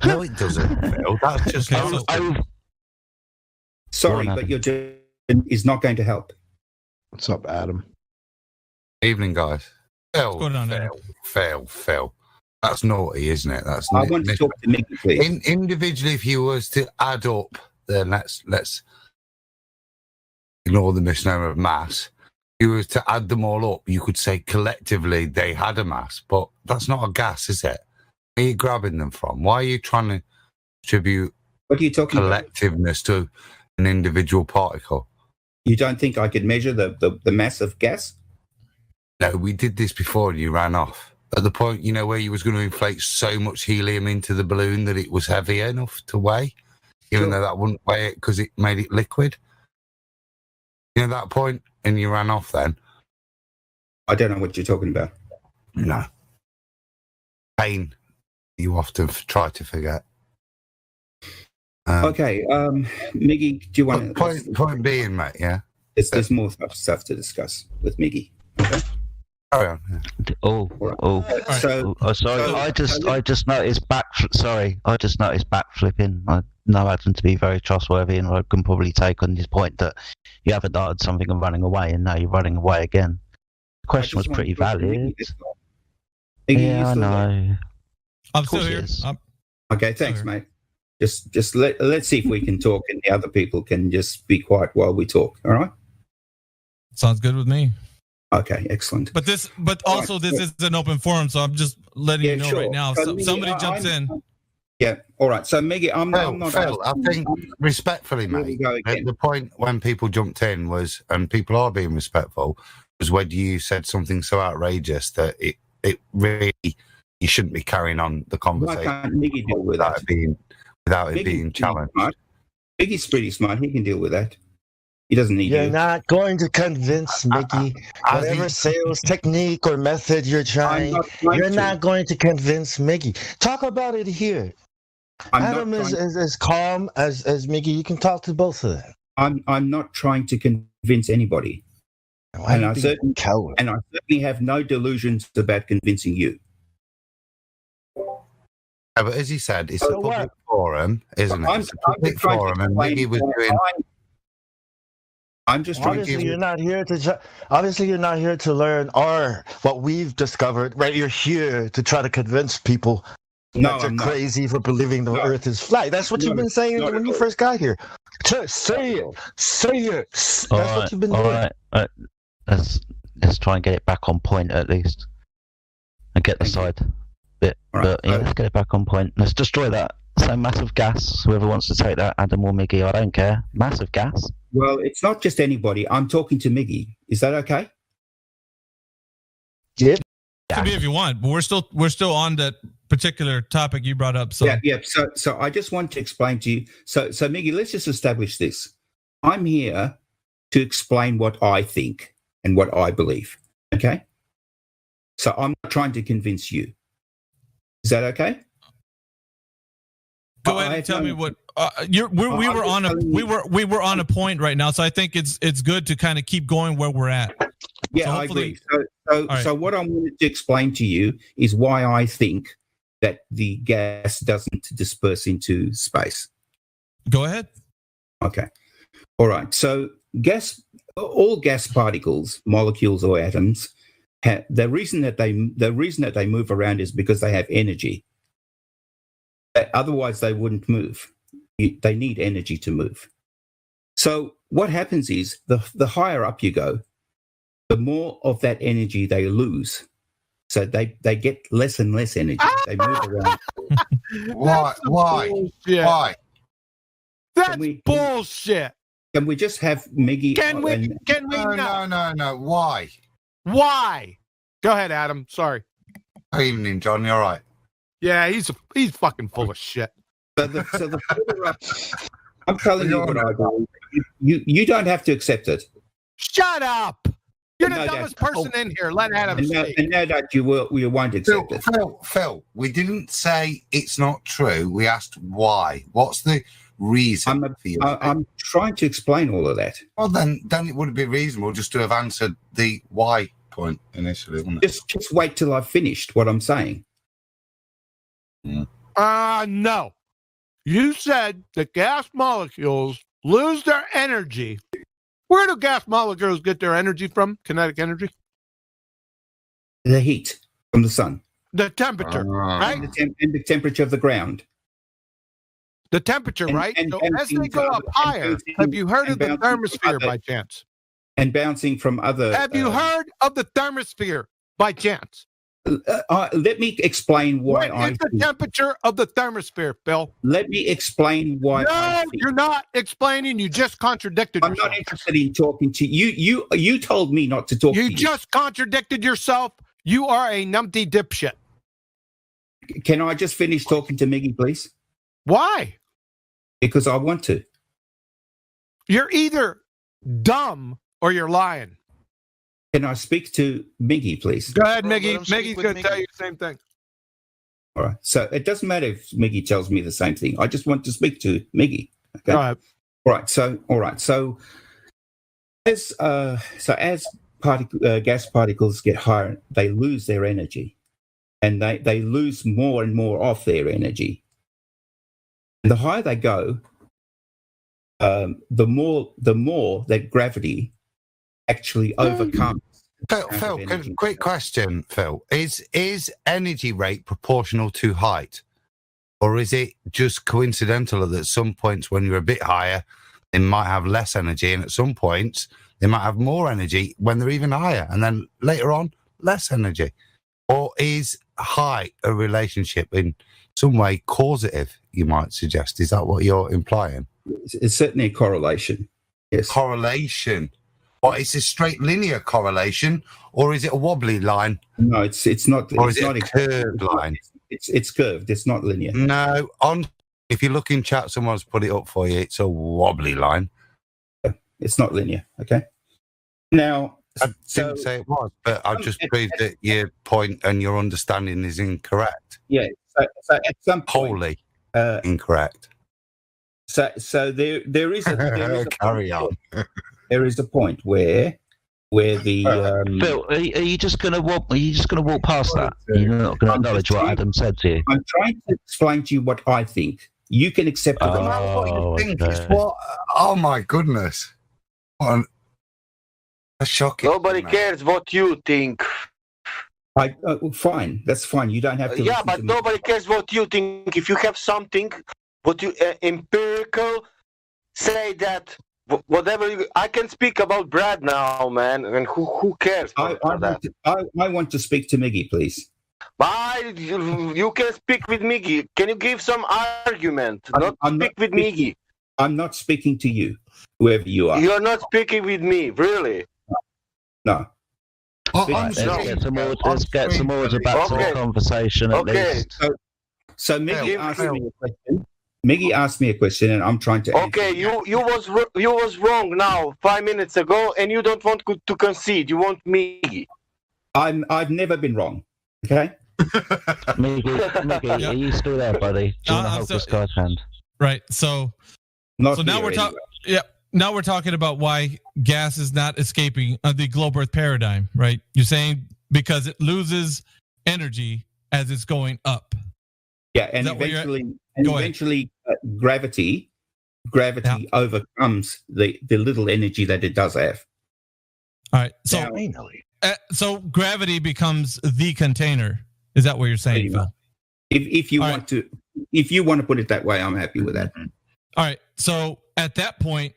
No, it doesn't. Phil. That's just sorry, but your is not going to help. What's up, Adam? Evening, guys. Phil, What's going on, Adam? Phil. That's naughty, isn't it? That's. I want to talk to Mickey, please. Individually, if you was to add up, then let's ignore the misnomer of mass. If you was to add them all up, you could say collectively they had a mass, but that's not a gas, is it? Where are you grabbing them from? Why are you trying to attribute collectiveness to an individual particle? You don't think I could measure the mass of gas? No, we did this before and you ran off. At the point, where you was going to inflate so much helium into the balloon that it was heavy enough to weigh, even though that wouldn't weigh it because it made it liquid. That point, and you ran off then. I don't know what you're talking about. No. Pain you often try to forget. Okay, Miggy, do you want to... Point being, mate, yeah? There's more stuff to discuss with Miggy. Okay? Carry on. Yeah. Sorry. I just noticed I just noticed backflipping. I know Adam to be very trustworthy, and I can probably take on his point that you haven't started something and running away, and now you're running away again. The question was pretty valid. Yeah, I know. I'm still here. Okay, thanks, mate. Just let's see if we can talk, and the other people can just be quiet while we talk. All right? Sounds good with me. Okay, excellent. But this is an open forum, so I'm just letting you know right now. So somebody jumps in. Yeah, all right. So, Miggy, I'm not. Phil, I think respectfully, mate. The point when people jumped in was, and people are being respectful, was when you said something so outrageous that it really you shouldn't be carrying on the conversation. Why can't Miggy deal with that? Without it being challenged. Miggy's pretty smart. He can deal with that. He doesn't need You're not going to convince Mickey. Whatever sales technique or method you're trying, you're not going to convince Mickey. Talk about it here. Adam is as calm as Mickey. You can talk to both of them. I'm not trying to convince anybody. And I certainly have no delusions about convincing you. Yeah, but as he said, it's a public forum, isn't it? It's a public forum, and Mickey was doing. I'm just trying obviously you're not here to learn what we've discovered. Right, you're here to try to convince people that you're crazy for believing the Earth is flat. That's what you've been saying when you first got here. Say it. That's what you've been doing. All right. Let's try and get it back on point at least, and get the side bit. But let's get it back on point. Let's destroy that So massive gas. Whoever wants to take that, Adam or Miggy, I don't care. Massive gas. Well, it's not just anybody. I'm talking to Miggy. Is that okay? Yeah. To be if you want, but we're still on that particular topic you brought up. So yeah. So I just want to explain to you. So Miggy, let's just establish this. I'm here to explain what I think and what I believe. Okay. So I'm not trying to convince you. Is that okay? Go ahead and tell me what we were on a point right now, so I think it's good to kind of keep going where we're at. Yeah, so I agree. So what I wanted to explain to you is why I think that the gas doesn't disperse into space. Go ahead. Okay. All right. So all gas particles, molecules or atoms, the reason that they move around is because they have energy. Otherwise, they wouldn't move. They need energy to move. So what happens is the higher up you go, the more of that energy they lose. So they get less and less energy. They move around. Why? That's bullshit. Can we just have Miggy? Can we? No. Why? Why? Go ahead, Adam. Sorry. Good evening, John. You all right? Yeah, he's fucking full of shit. So the further up, I'm telling you what I believe. You don't have to accept it. Shut up. You're the dumbest person in here. Let Adam speak. And now that you won't accept it. Phil, we didn't say it's not true. We asked why. What's the reason for you? I'm trying to explain all of that. Well, then it would be reasonable just to have answered the why point initially, wouldn't it? Just wait till I've finished what I'm saying. No. You said that gas molecules lose their energy. Where do gas molecules get their energy from? Kinetic energy? The heat from the sun. The temperature, right? And the temperature of the ground. The temperature, right? So as they go up higher, have you heard of the thermosphere by chance? And bouncing from other... Have you heard of the thermosphere by chance? Let me explain why What is the temperature of the thermosphere, Phil? Let me explain why. No, you're not explaining. You just contradicted yourself. I'm not interested in talking to you. You told me not to talk to you. You just contradicted yourself. You are a numpty dipshit. Can I just finish talking to Miggy, please? Why? Because I want to. You're either dumb or you're lying. Can I speak to Miggy, please? Go ahead, Miggy. Miggy's going to tell you the same thing. All right. So it doesn't matter if Miggy tells me the same thing. I just want to speak to Miggy. Okay. All right. All right. So as gas particles get higher, they lose their energy, and they lose more and more of their energy. And the higher they go, the more that gravity actually overcomes. Phil, quick question, Phil. Is energy rate proportional to height? Or is it just coincidental that at some points when you're a bit higher, they might have less energy, and at some points they might have more energy when they're even higher, and then later on, less energy? Or is height a relationship in some way causative, you might suggest? Is that what you're implying? It's certainly a correlation. Yes. Correlation. What, is it a straight linear correlation, or is it a wobbly line? No, it's not. Or it's is it not a curved line? It's curved. It's not linear. No, if you look in chat, someone's put it up for you. It's a wobbly line. It's not linear. Okay. Now, I didn't say it was, but I've just proved that your point and your understanding is incorrect. Yeah. So at some point, wholly incorrect. So there is a carry on. There is a point where the Phil, are you just gonna walk? Are you just gonna walk past that? You're not gonna acknowledge what Adam said to you. I'm trying to explain to you what I think. You can accept it. Oh my goodness! What a shocking. Nobody cares what you think. Fine. That's fine. You don't have to. Yeah, but nobody cares what you think. If you have something, what you empirical, say that. Whatever I can speak about Brad now, man, and who cares? I want to speak to Miggy, please. You can speak with Miggy. Can you give some argument? I'm speak with Miggy. I'm not speaking to you, whoever you are. You're not speaking with me, really? No. Right, let's get some order back to the conversation at least. So Miggy asked me a question. Miggy asked me a question, and I'm trying to. Okay, you was wrong now 5 minutes ago, and you don't want to concede. You want Miggy. I've never been wrong. Okay. Miggy, are you still there, buddy? Do you want to help this guy's hand? Right. So now we're talking. Yeah. Now we're talking about why gas is not escaping the globe Earth paradigm, right? You're saying because it loses energy as it's going up. Yeah, and eventually, gravity overcomes the little energy that it does have. All right. So gravity becomes the container. Is that what you're saying, Phil? If you want to put it that way, I'm happy with that. All right. So at that point,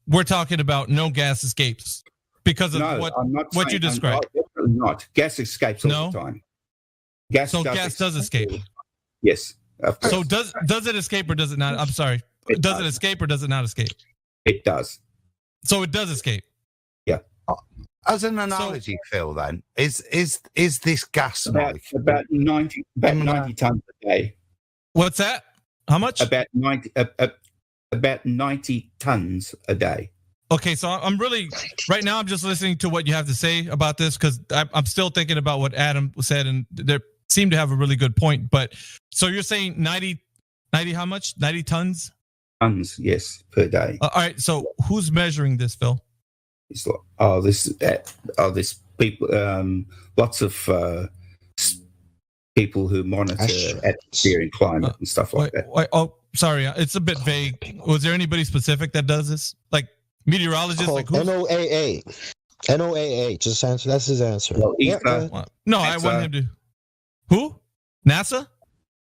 we're talking about no gas escapes because of what you described. Definitely not. Gas escapes all the time. Gas does escape. Yes. So does it escape or does it not? I'm sorry. Does it escape or does it not escape? It does. So it does escape. Yeah. As an analogy, Phil, then is this gas molecule about 90 tons a day? What's that? How much? About 90 tons a day. Okay, so I'm really right now. I'm just listening to what you have to say about this because I'm still thinking about what Adam said, and they seem to have a really good point. But so you're saying 90 how much? 90 tons? Tons, yes, per day. All right. So who's measuring this, Phil? It's like this people. Lots of people who monitor atmosphere and climate and stuff like that. Sorry, it's a bit vague. Was there anybody specific that does this? Like meteorologists? Like NOAA. NOAA. Just answer. That's his answer. No, I want him to. Who? NASA?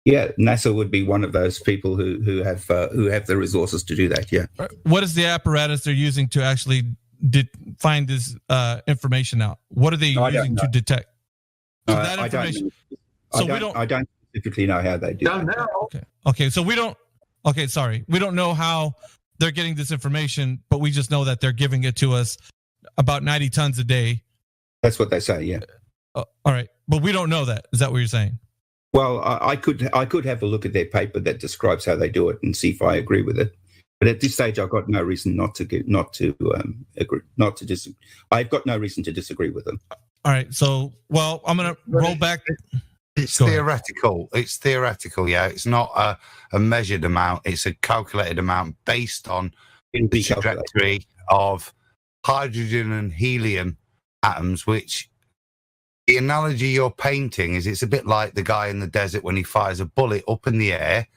Yeah, NASA would be one of those people who have the resources to do that. Yeah. What is the apparatus they're using to actually find this information out? What are they using to detect? So that information. I don't specifically know how they do that. Okay. So we don't. Okay, sorry. We don't know how they're getting this information, but we just know that they're giving it to us about 90 tons a day. That's what they say, yeah. All right. But we don't know that. Is that what you're saying? Well, I could have a look at their paper that describes how they do it and see if I agree with it. But at this stage, I've got no reason not to disagree. I've got no reason to disagree with them. All right. So, well, I'm going to roll back. It's theoretical. It's theoretical, yeah. It's not a measured amount. It's a calculated amount based on the trajectory of hydrogen and helium atoms, which the analogy you're painting is it's a bit like the guy in the desert when he fires a bullet up in the air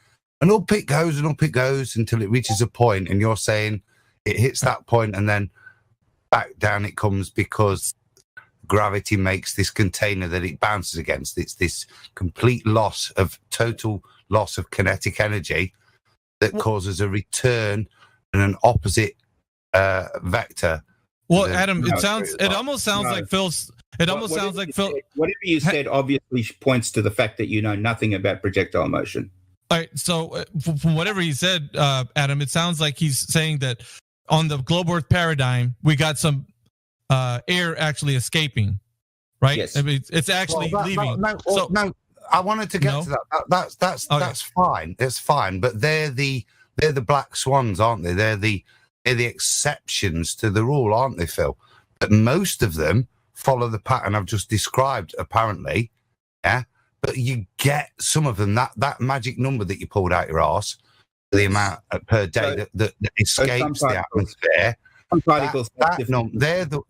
and up it goes until it reaches a point, and you're saying it hits that point and then back down it comes because gravity makes this container that it bounces against. It's this complete total loss of kinetic energy that causes a return and an opposite vector. Well, Adam, it almost sounds like Phil's. It almost sounds like Phil. Whatever you said obviously points to the fact that you know nothing about projectile motion. All right. So from whatever he said, Adam, it sounds like he's saying that on the globe Earth paradigm, we got some air actually escaping, right? Yes. I mean, it's actually leaving. No, I wanted to get to that. That's fine. It's fine. But they're the black swans, aren't they? They're the exceptions to the rule, aren't they, Phil? But most of them follow the pattern I've just described, apparently. Yeah. But you get some of them, that magic number that you pulled out your arse, the amount per day that escapes the atmosphere.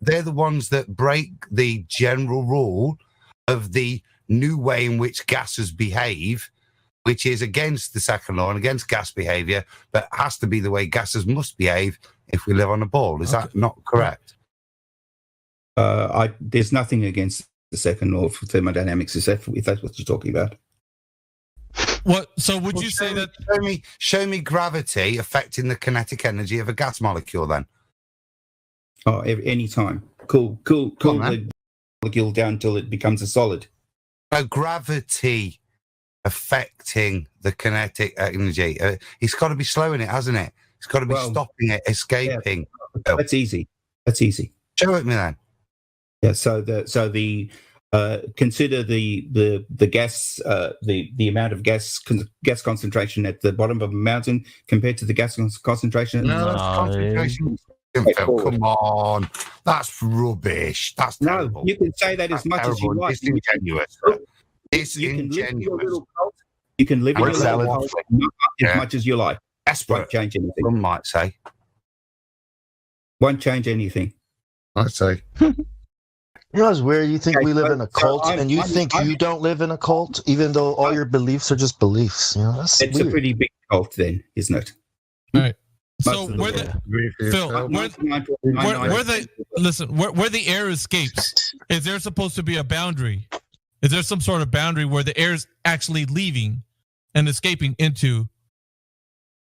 They're the ones that break the general rule of the new way in which gases behave, which is against the second law and against gas behavior, but has to be the way gases must behave if we live on a ball. Is that not correct? There's nothing against the second law of thermodynamics, if that's what you're talking about. What? So would you say that? Show me gravity affecting the kinetic energy of a gas molecule, then. Oh, any time. Cool the molecule down till it becomes a solid. No, gravity affecting the kinetic energy. It's got to be slowing it, hasn't it? It's got to be stopping it, escaping. Yeah, that's easy. That's easy. Show it me then. Yeah. So the consider the gas the amount of gas concentration at the bottom of a mountain compared to the gas concentration. Concentration. Come on, that's rubbish. That's terrible. You can say that as much as you like. Disingenuous. Disingenuous. You can live in your little cult as much as you like. Won't change anything. Some might say. Won't change anything. I'd say. You know, it's weird. You think we live in a cult, and you think you don't live in a cult, even though all your beliefs are just beliefs. You know, that's it's weird. a pretty big cult, then, isn't it? All right. So where the air escapes, is there supposed to be a boundary? Is there some sort of boundary where the air is actually leaving and escaping into?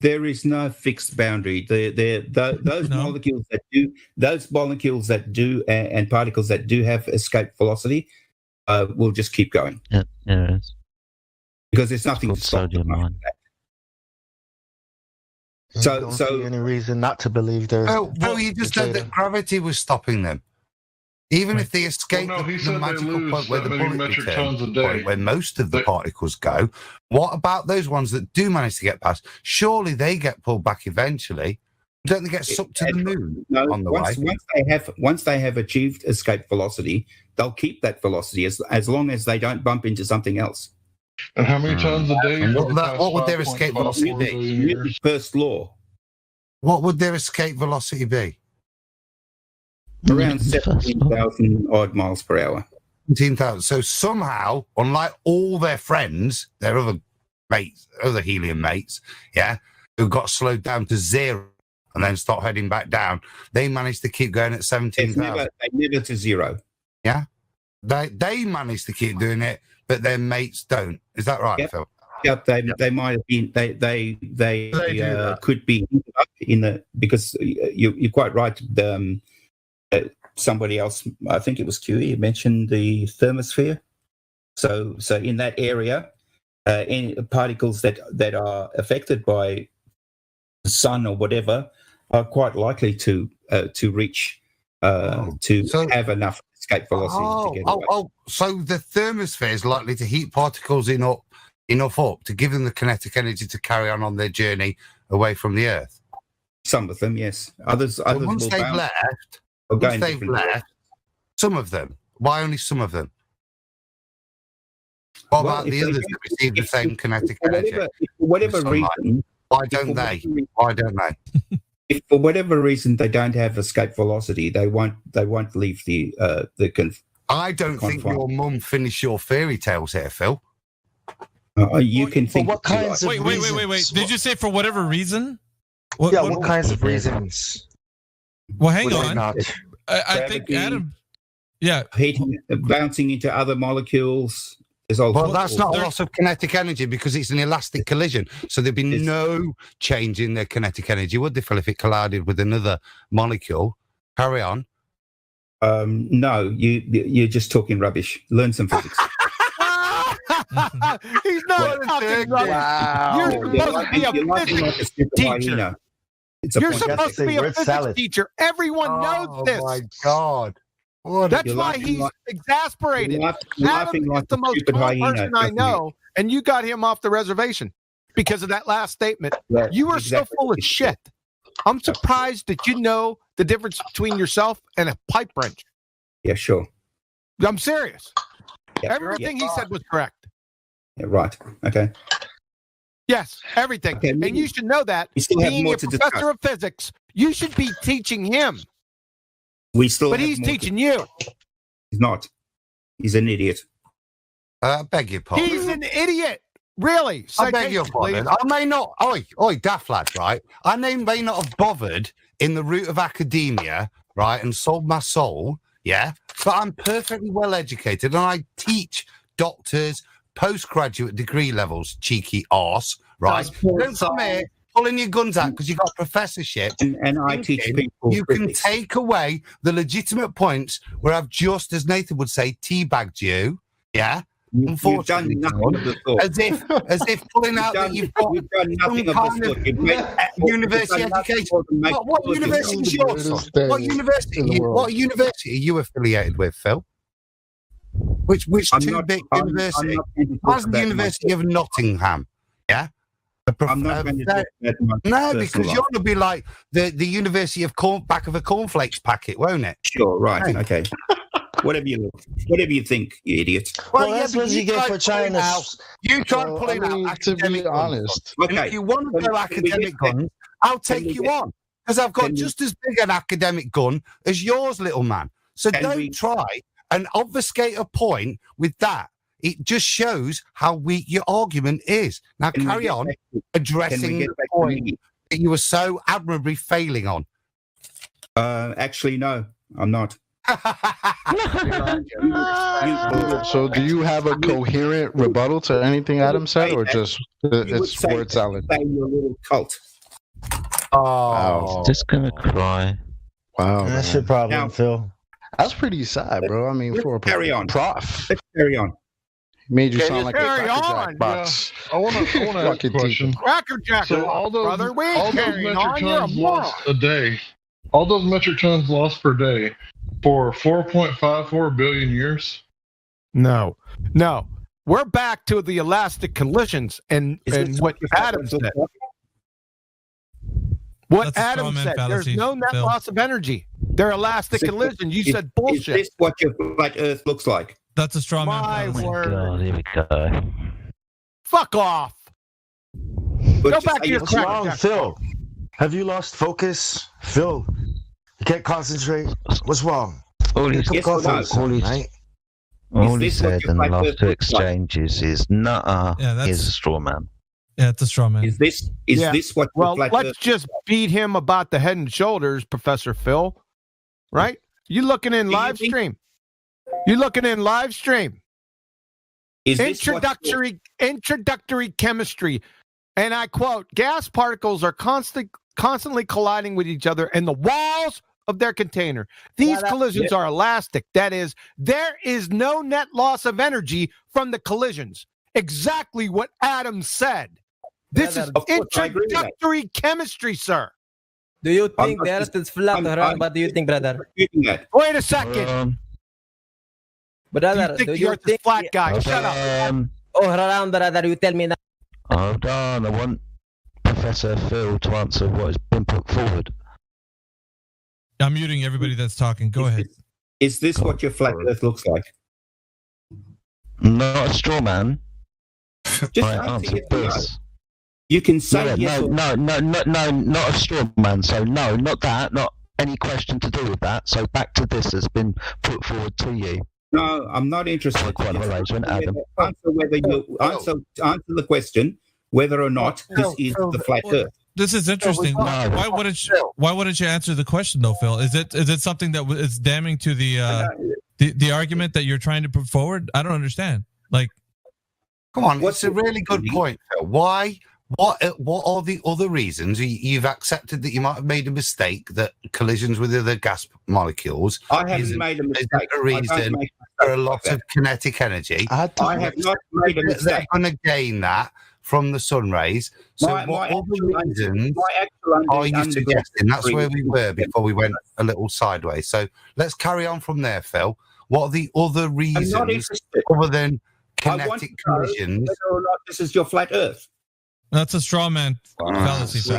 There is no fixed boundary. Those molecules that do and particles that do have escape velocity will just keep going. Yeah, there is. Because there's nothing to stop them. So, don't see any reason not to believe there's. Well, you just said that gravity was stopping them. Even if they escape the magical point where the bullet returns, where most of the particles go, what about those ones that do manage to get past? Surely they get pulled back eventually. Don't they get sucked to the moon on the way? Once they have achieved escape velocity, they'll keep that velocity as long as they don't bump into something else. And how many times a day? What would their escape velocity be? First law. What would their escape velocity be? Around 17,000 odd miles per hour. 17,000. So somehow, unlike all their friends, their other mates, other helium mates, who got slowed down to 0 and then start heading back down, they managed to keep going at 17,000. Never to 0. Yeah, they managed to keep doing it, but their mates don't. Is that right, Phil? Yep, they might have been. They could be in the because you're quite right. Somebody else, I think it was QE, mentioned the thermosphere. So in that area, any particles that are affected by the sun or whatever are quite likely to reach have enough escape velocity to get away. So the thermosphere is likely to heat particles enough up to give them the kinetic energy to carry on their journey away from the Earth. Some of them, yes. Others once they've left. Once they've left, some of them. Why only some of them? What about the others that receive the same kinetic energy? For whatever reason, why don't they? Why don't they? If for whatever reason they don't have escape velocity, they won't leave the I don't think your mum finished your fairy tales here, Phil. You can think. What kinds of reasons? Wait. Did you say for whatever reason? What kinds of reasons? Well, hang on. I think Adam. Yeah, heating, bouncing into other molecules. Well, that's not a loss of kinetic energy because it's an elastic collision. So there'd be no change in their kinetic energy, would there, Phil, if it collided with another molecule? Carry on. No, you're just talking rubbish. Learn some physics. He's not talking rubbish. Wow. You're supposed to be a physics teacher. You're supposed to be a physics teacher. Everyone knows this. Oh, my God. That's why he's exasperated. Adam is the most calm person I know, and you got him off the reservation because of that last statement. Yeah, you are so full of shit. I'm surprised that you know the difference between yourself and a pipe wrench. Yeah, sure. I'm serious. Yeah, everything he said was correct. Yeah, right. Okay. Yes, everything. Okay, and you should know that. Being a professor of physics, you should be teaching him. But he's teaching you. He's not. He's an idiot. I beg your pardon. He's an idiot. Really. I beg your pardon. I may not. Oi, daft lad, right? I may not have bothered in the route of academia, right, and sold my soul, yeah? But I'm perfectly well educated and I teach doctors, postgraduate degree levels, cheeky arse, right? Don't come here pulling your guns out because you've got professorship. And I teach people. You can take away the legitimate points where I've just, as Nathan would say, teabagged you, yeah? Unfortunately, you've done nothing of the sort. as if pulling out that you've got You've done nothing of some the kind sort. You've made, university you've done nothing education. more than make What sure you've university is done- yours? What university are you affiliated with, Phil? Which I'm two not- big I'm university? not going to talk Mine's the about University of Nottingham. Yeah. I'm not going to talk about my No, personal because life. you're going to be like the University of back of a cornflakes packet, won't it? Sure, right, Hey. okay. Whatever you think, you idiot. Well, that's what you get tried for trying to. You try So, pulling I mean, out to be academic guns. honest. And Okay. if you want to Can- go can we academic get- guns, I'll can take we you get- on. Because I've got can we- just as big an academic gun as yours, little man. So Can don't we- try and obfuscate a point with that. It just shows how weak your argument is. Now Can we carry get on back to- addressing can we the get back to point me? that you were so admirably failing on. Actually, no, I'm not. So, do you have a coherent rebuttal to anything Adam said, or just it's say word salad? Say you're a little cult. Oh, Just gonna cry. Wow, That's man. your problem, Now- Phil. That's pretty sad, bro. I mean, Let's for a carry on. prof, Let's carry on. made you Okay, sound let's like a carry Cracker on. Jack box. I want to ask a Fucking question. Cracker Jacker, So all those, brother. We ain't all those carrying metric on. You're a tons moron. lost a day, all those metric tons lost per day for 4.54 billion years. No. We're back to the elastic collisions and Is what this Adam said. What That's a straw Adam man said. There's fallacy, no net Phil. loss of energy. They're elastic collisions. You said Is bullshit. this what your flat Earth looks like? That's a straw man My fallacy. word. God, here we go. Fuck off. Go back to your What's wrong, crack. Phil? Have you lost focus? Phil, you can't concentrate. What's wrong? All he, Get some coffee, all he, right? all he this what said your in the flat last earth two looks like? exchanges is, "Nuh-uh, Yeah, that's- here's a straw man." Yeah, it's a straw man. Is this what? Well, flat let's Earth just beat him about the head and shoulders, Professor Phil. Right? You looking in live stream? You looking in live stream? Is this what- Introductory chemistry, and I quote: "Gas particles are constantly colliding with each other in the walls of their container. These collisions are elastic. That is, there is no net loss of energy from the collisions." Exactly what Adam said. This is Of course, I agree with that. introductory chemistry, sir. Do you I'm think not the earth is flat, or what do you think, brother? Wait a second. Brother, You think do the you earth is think flat, guy? Shut up. Oh, around, brother, you tell me now. Hold on, I want Professor Phil to answer what has been put forward. I'm muting everybody that's talking. Go ahead. Is this what your flat Earth looks like? Not a straw man. Just I answer answered yes or no. this. You can say No, yes or no, not a straw man. So no, not that. Not any question to do with that. So back to this has been put forward to you. No, I'm not interested. Answer whether you answer the question whether or not this is the flat Earth. This is interesting. Why wouldn't you answer the question though, Phil? Is it something that is damning to the argument that you're trying to put forward? I don't understand. Like, come on, it's a really good point, Phil. Why? What are the other reasons you've accepted that you might have made a mistake, that collisions with other gas molecules? I haven't made a mistake. A reason for a lot of kinetic energy. I have not made a They're mistake. going to gain that from the sun rays. So what other reasons are you suggesting? That's where we were before we went a little sideways. So let's carry on from there, Phil. What are the other reasons other than kinetic collisions? Whether or not this is your flat Earth. that's a straw man fallacy. Phil.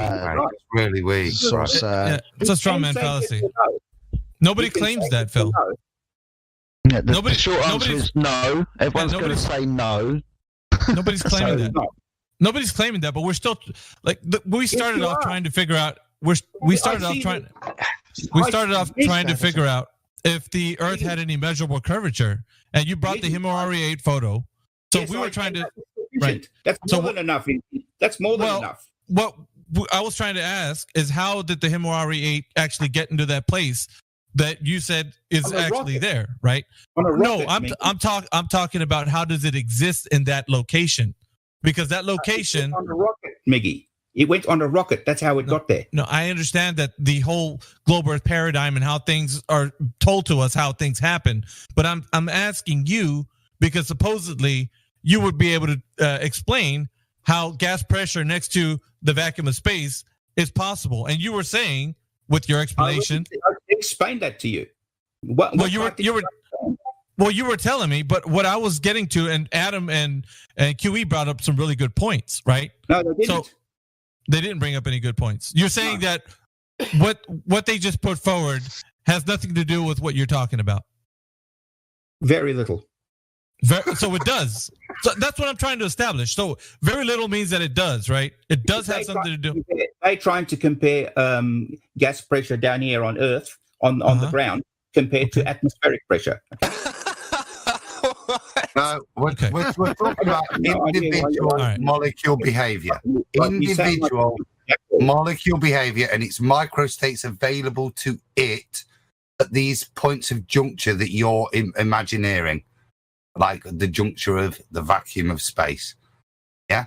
It's really weak. So sad. Yeah, it's a straw man fallacy. Nobody claims that, Phil. Yeah, the short answer nobody's- is no. Everyone's going to nobody's- say no. Nobody's claiming that. Nobody's claiming that, but we're still like we started off trying to figure out. We started off trying to figure out if the Earth had any measurable curvature, and you brought the Himawari 8 photo. So we were trying to. Right. That's more than enough. That's more than enough. What I was trying to ask is, how did the Himawari 8 actually get into that place that you said is actually there? Right? No, I'm talking about how does it exist in that location? Because that location on a rocket, Miggy. It went on a rocket. That's how it got there. No, I understand that the whole globe Earth paradigm and how things are told to us, how things happen. But I'm asking you, because supposedly you would be able to explain how gas pressure next to the vacuum of space is possible. And you were saying with your explanation, I explained that to you. You were telling me, but what I was getting to, and Adam and QE brought up some really good points, right? No, they didn't. So they didn't bring up any good points. You're saying that what they just put forward has nothing to do with what you're talking about. Very little. So it does. So that's what I'm trying to establish. So very little means that it does, right? It does have something to do. They're trying to compare gas pressure down here on Earth, on the ground, compared to atmospheric pressure. No, we're talking about individual molecule behavior. Individual molecule behavior and its microstates available to it at these points of juncture that you're imagineering, like the juncture of the vacuum of space. Yeah?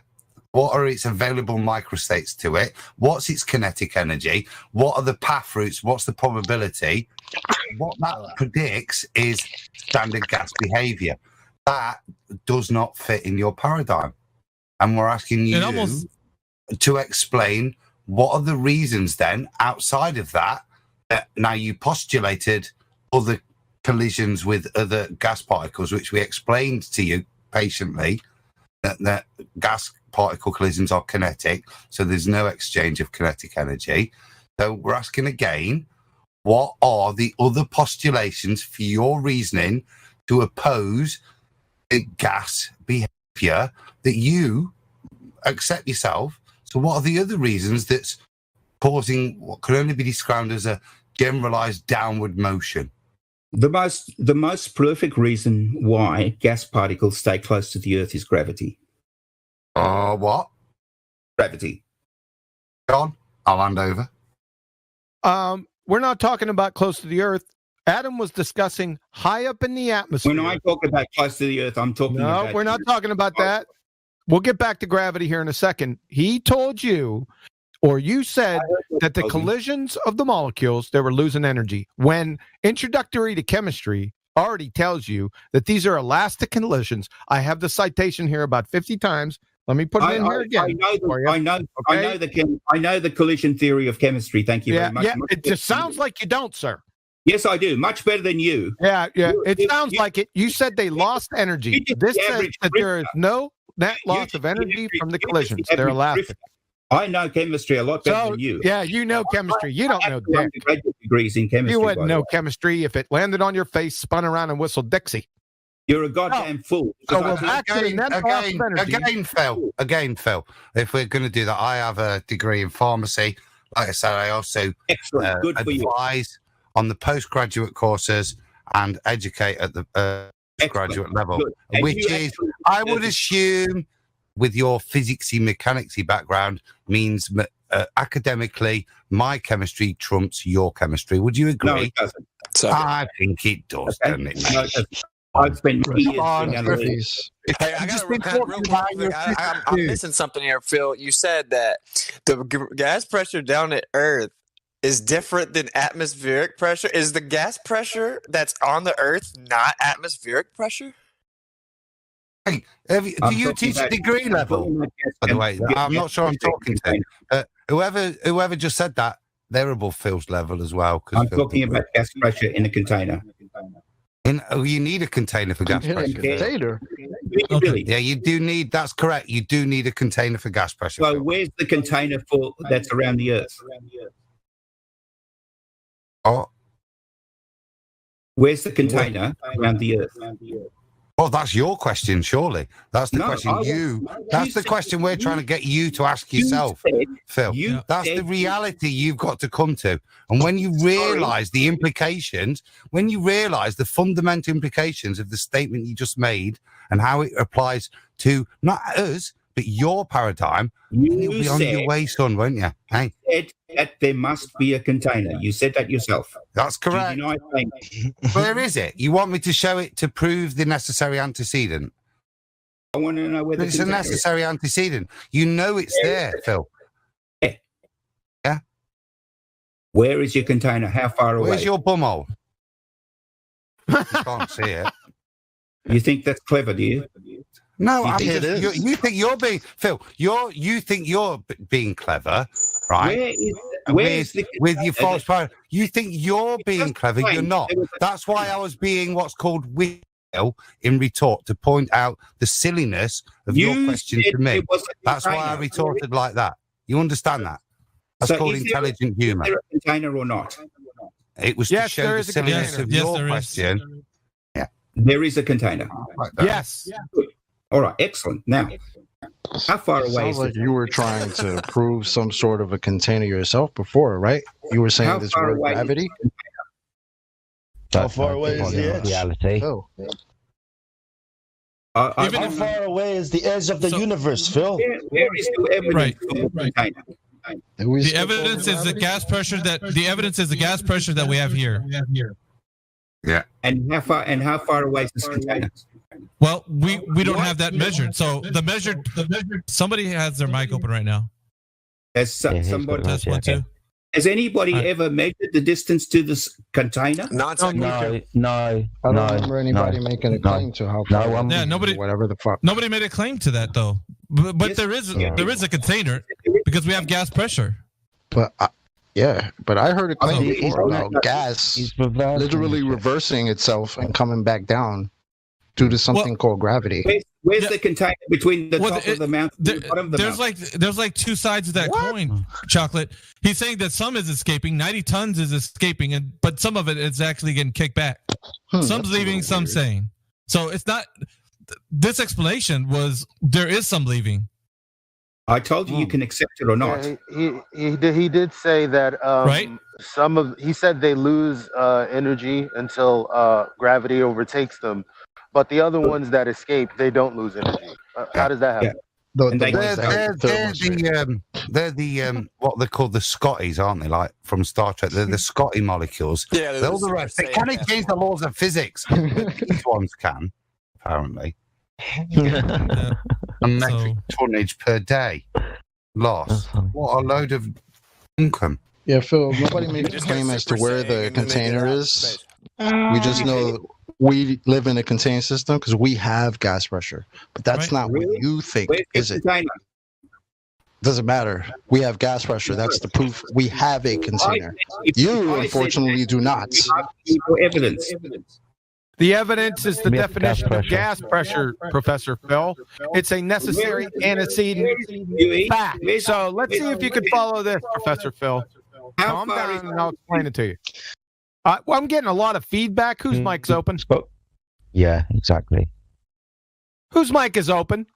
What are its available microstates to it? What's its kinetic energy? What are the path routes? What's the probability? What that predicts is standard gas behavior. That does not fit in your paradigm. And we're asking you to explain what are the reasons then outside of that. Now you postulated other collisions with other gas particles, which we explained to you patiently, that gas particle collisions are kinetic, so there's no exchange of kinetic energy. So we're asking again, what are the other postulations for your reasoning to oppose the gas behavior that you accept yourself? So what are the other reasons that's causing what could only be described as a generalized downward motion? The most prolific reason why gas particles stay close to the Earth is gravity. What? Gravity. John, I'll hand over. We're not talking about close to the Earth. Adam was discussing high up in the atmosphere. When I talk about close to the Earth, I'm talking about... No, we're not talking about that. We'll get back to gravity here in a second. He told you, or you said, that the collisions of the molecules, they were losing energy. When Introductory to Chemistry already tells you that these are elastic collisions. I have the citation here about 50 times. Let me put it in here again. I know the collision theory of chemistry. Thank you very much. Yeah, it just sounds like you don't, sir. Yes, I do. Much better than you. Yeah. It sounds like it. You said they lost energy. This says that there is no net loss of energy from the collisions. They're elastic. I know chemistry a lot better than you. Yeah, you know chemistry. You don't know dick. Degrees in chemistry. You wouldn't know chemistry if it landed on your face, spun around, and whistled Dixie. You're a goddamn fool. So we're back to the net loss of energy. Again, Phil, if we're going to do that, I have a degree in pharmacy. Like I said, I also advise on the postgraduate courses and educate at the graduate level, which is, I would assume, with your physicsy, mechanicsy background, means academically, my chemistry trumps your chemistry. Would you agree? No, it doesn't. I think it does, doesn't it? No, I've spent years Hey, I'm missing something here, Phil. You said that the gas pressure down at Earth is different than atmospheric pressure. Is the gas pressure that's on the Earth not atmospheric pressure? Hey, do you teach a degree level? By the way, I'm not sure I'm talking to. Whoever just said that, they're above Phil's level as well. I'm talking about gas pressure in a container. You need a container for gas pressure. Container. Really? Yeah, you do need. That's correct. You do need a container for gas pressure. So where's the container for that's around the Earth? Oh, where's the container around the Earth? Well, that's your question, surely. That's the question That's the question we're trying to get you to ask yourself, Phil. That's the reality you've got to come to. And when you realise the implications, when you realise the fundamental implications of the statement you just made and how it applies to not us, but your paradigm, you'll be on your way, son, won't you? Hey. You said that there must be a container. You said that yourself. That's correct. Where is it? You want me to show it to prove the necessary antecedent? I want to know whether it's a necessary antecedent. You know it's there, Phil. Yeah. Where is your container? How far away? Where's your bumhole? You can't see it. You think that's clever, do you? No, You think you think you're being Phil. You think you're being clever, right? With your false power. You think you're being clever. You're not. That's why I was being what's called wheel in retort to point out the silliness of your question to me. That's why I retorted like that. You understand that? That's called intelligent humor. Is there a container or not? It was to show the silliness of your question. Yeah, there is a container. Yes. Good. All right, excellent. Now, how far away Sounds is like you were trying to prove some sort of a container yourself before, right? You were saying this word gravity. How far away is the edge? Reality. Oh. How far away is the edge of the universe, Phil? Where is the evidence for the container? The evidence is the gas pressure that we have here. Yeah. And how far away is this container? Well, we don't have that measured. So the measured somebody has their mic open right now. Has somebody test 1, 2. Has anybody ever measured the distance to this container? No. I don't remember anybody making a claim to how far. Nobody. Whatever the fuck. Nobody made a claim to that though. But there is a container because we have gas pressure. But but I heard a claim before about gas literally reversing itself and coming back down due to something called gravity. Where's the container between the top of the mountain and the bottom of the mountain? There's like two sides of that coin, Chocolate. He's saying that some is escaping, 90 tons is escaping, but some of it is actually getting kicked back. Some's leaving, some staying. So it's not. This explanation was there is some leaving. I told you you can accept it or not. Yeah, he did say that right. He said they lose energy until gravity overtakes them, but the other ones that escape, they don't lose energy. How does that happen? They're the what they're called the Scotties, aren't they? Like from Star Trek, they're the Scotty molecules. Yeah, they're the rest. They can't change the laws of physics. But these ones can, apparently. A metric tonnage per day loss. What a load of income. Yeah, Phil, nobody made a claim as to where the container is. We just know we live in a contained system because we have gas pressure. But that's not what you think, is it? Doesn't matter. We have gas pressure. That's the proof we have a container. You, unfortunately, do not. Evidence. The evidence is the definition of gas pressure, Professor Phil. It's a necessary antecedent fact. So let's see if you can follow this, Professor Phil. Calm down and I'll explain it to you. Well, I'm getting a lot of feedback. Whose mic's open? Yeah, exactly. Whose mic is open?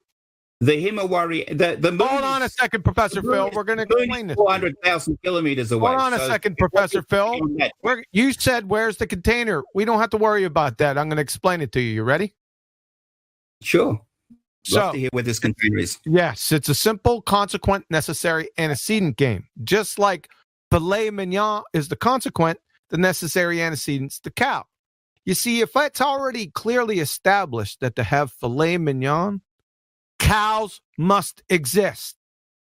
The Himawari. The moon Hold on a second, Professor Phil. We're going to explain this. 400,000 kilometers away. Hold on a second, Professor Phil. You said, where's the container? We don't have to worry about that. I'm going to explain it to you. You ready? Sure. So, love to hear where this container is. Yes, it's a simple, consequent, necessary antecedent game. Just like filet mignon is the consequent, the necessary antecedent's the cow. You see, if it's already clearly established that to have filet mignon, cows must exist.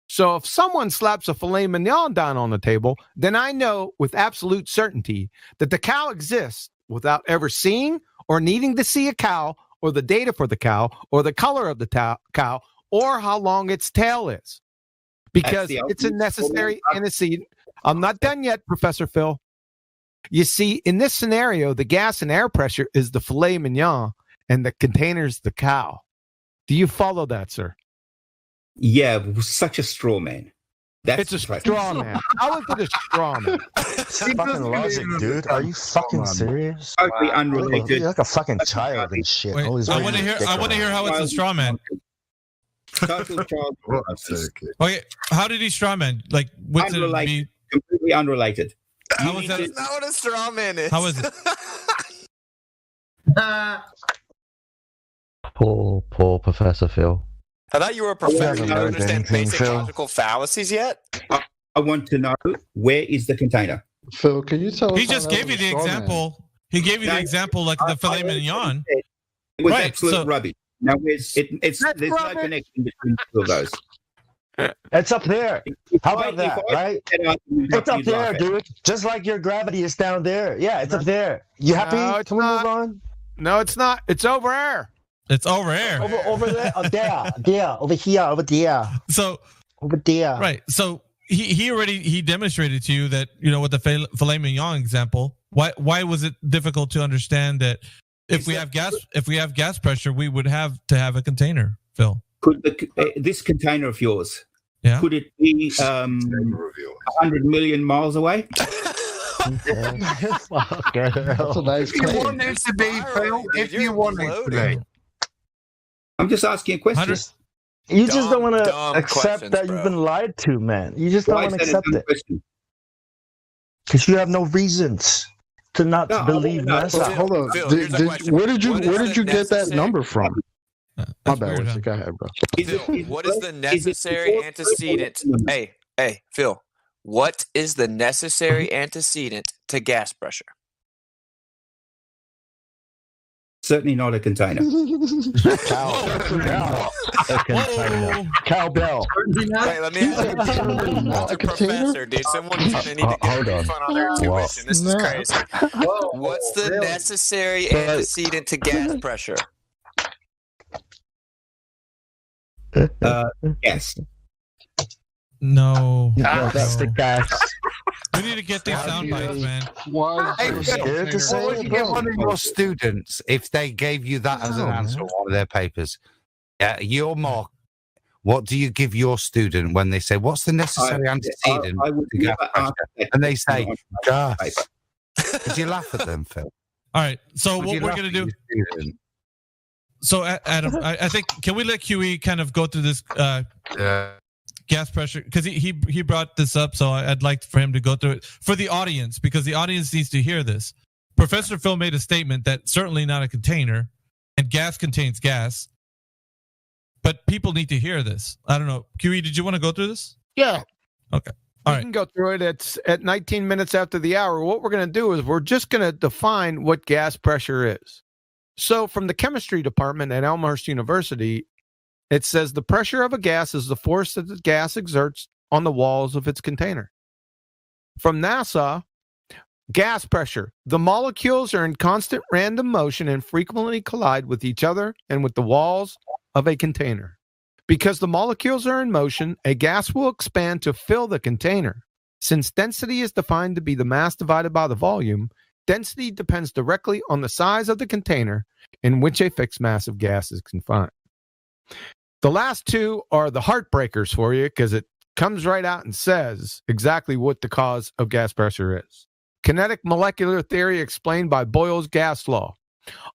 So if someone slaps a filet mignon down on the table, then I know with absolute certainty that the cow exists without ever seeing or needing to see a cow or the data for the cow or the color of the cow or how long its tail is. Because it's a necessary antecedent. I'm not done yet, Professor Phil. You see, in this scenario, the gas and air pressure is the filet mignon and the container's the cow. Do you follow that, sir? Yeah, such a straw man. It's a straw man. How is it a straw man? Fucking logic, dude. Are you fucking serious? Totally unrelated. You're like a fucking child and shit. Wait, I want to hear how it's a straw man. Total child. Okay, how did he straw man? Like, what's unrelated, completely unrelated. How is that? That's not what a straw man is. How is it? Poor Professor Phil. I thought you were a professor. You don't understand basic logical fallacies yet? I want to know, where is the container? Phil, can you tell us? He just gave you the example. He gave you the example like the filet mignon. It was absolute rubbish. Now, there's no connection between the two of those. It's up there. How about that, right? It's up there, dude. Just like your gravity is down there. Yeah, it's up there. You happy? Can we move on? No, it's not. It's over there. It's over there. Over there. There. Over here. Over there. So over there. Right. So he demonstrated to you that, you know, with the filet mignon example, why was it difficult to understand that if we have gas pressure, we would have to have a container, Phil? Could this container of yours? Yeah. Could it be 100 million miles away? That's a nice If you want it to be, Phil, if you want it to be. I'm just asking a question. You just don't want to accept that you've been lied to, man. You just don't want to accept it. Because you have no reasons to not believe NASA. Hold on. Where did you get that number from? My bad. Go ahead, bro. What is the necessary antecedent? Hey, Phil. What is the necessary antecedent to gas pressure? Certainly not a container. Cowbell. Wait, let me ask you. That's a professor, dude. Someone's going to need to get a refund on their tuition. This is crazy. What's the necessary antecedent to gas pressure? Yes. No. That's the gas. We need to get these sound bites, man. Hey, what would you give one of your students if they gave you that as an answer on one of their papers? Your mark. What do you give your student when they say, "What's the necessary antecedent to gas pressure?" And they say, "Gas." Would you laugh at them, Phil? All right. So what we're gonna do? So Adam, I think, can we let QE kind of go through this gas pressure, because he brought this up, so I'd like for him to go through it for the audience, because the audience needs to hear this. Professor Phil made a statement that certainly not a container, and gas contains gas, but people need to hear this. I don't know. QE, did you want to go through this? Yeah. Okay. All right. We can go through it. It's at 19 minutes after the hour. What we're going to do is we're just going to define what gas pressure is. So from the chemistry department at Elmhurst University, it says the pressure of a gas is the force that the gas exerts on the walls of its container. From NASA, gas pressure. The molecules are in constant random motion and frequently collide with each other and with the walls of a container. Because the molecules are in motion, a gas will expand to fill the container. Since density is defined to be the mass divided by the volume, density depends directly on the size of the container in which a fixed mass of gas is confined. The last two are the heartbreakers for you, because it comes right out and says exactly what the cause of gas pressure is. Kinetic molecular theory explained by Boyle's gas law.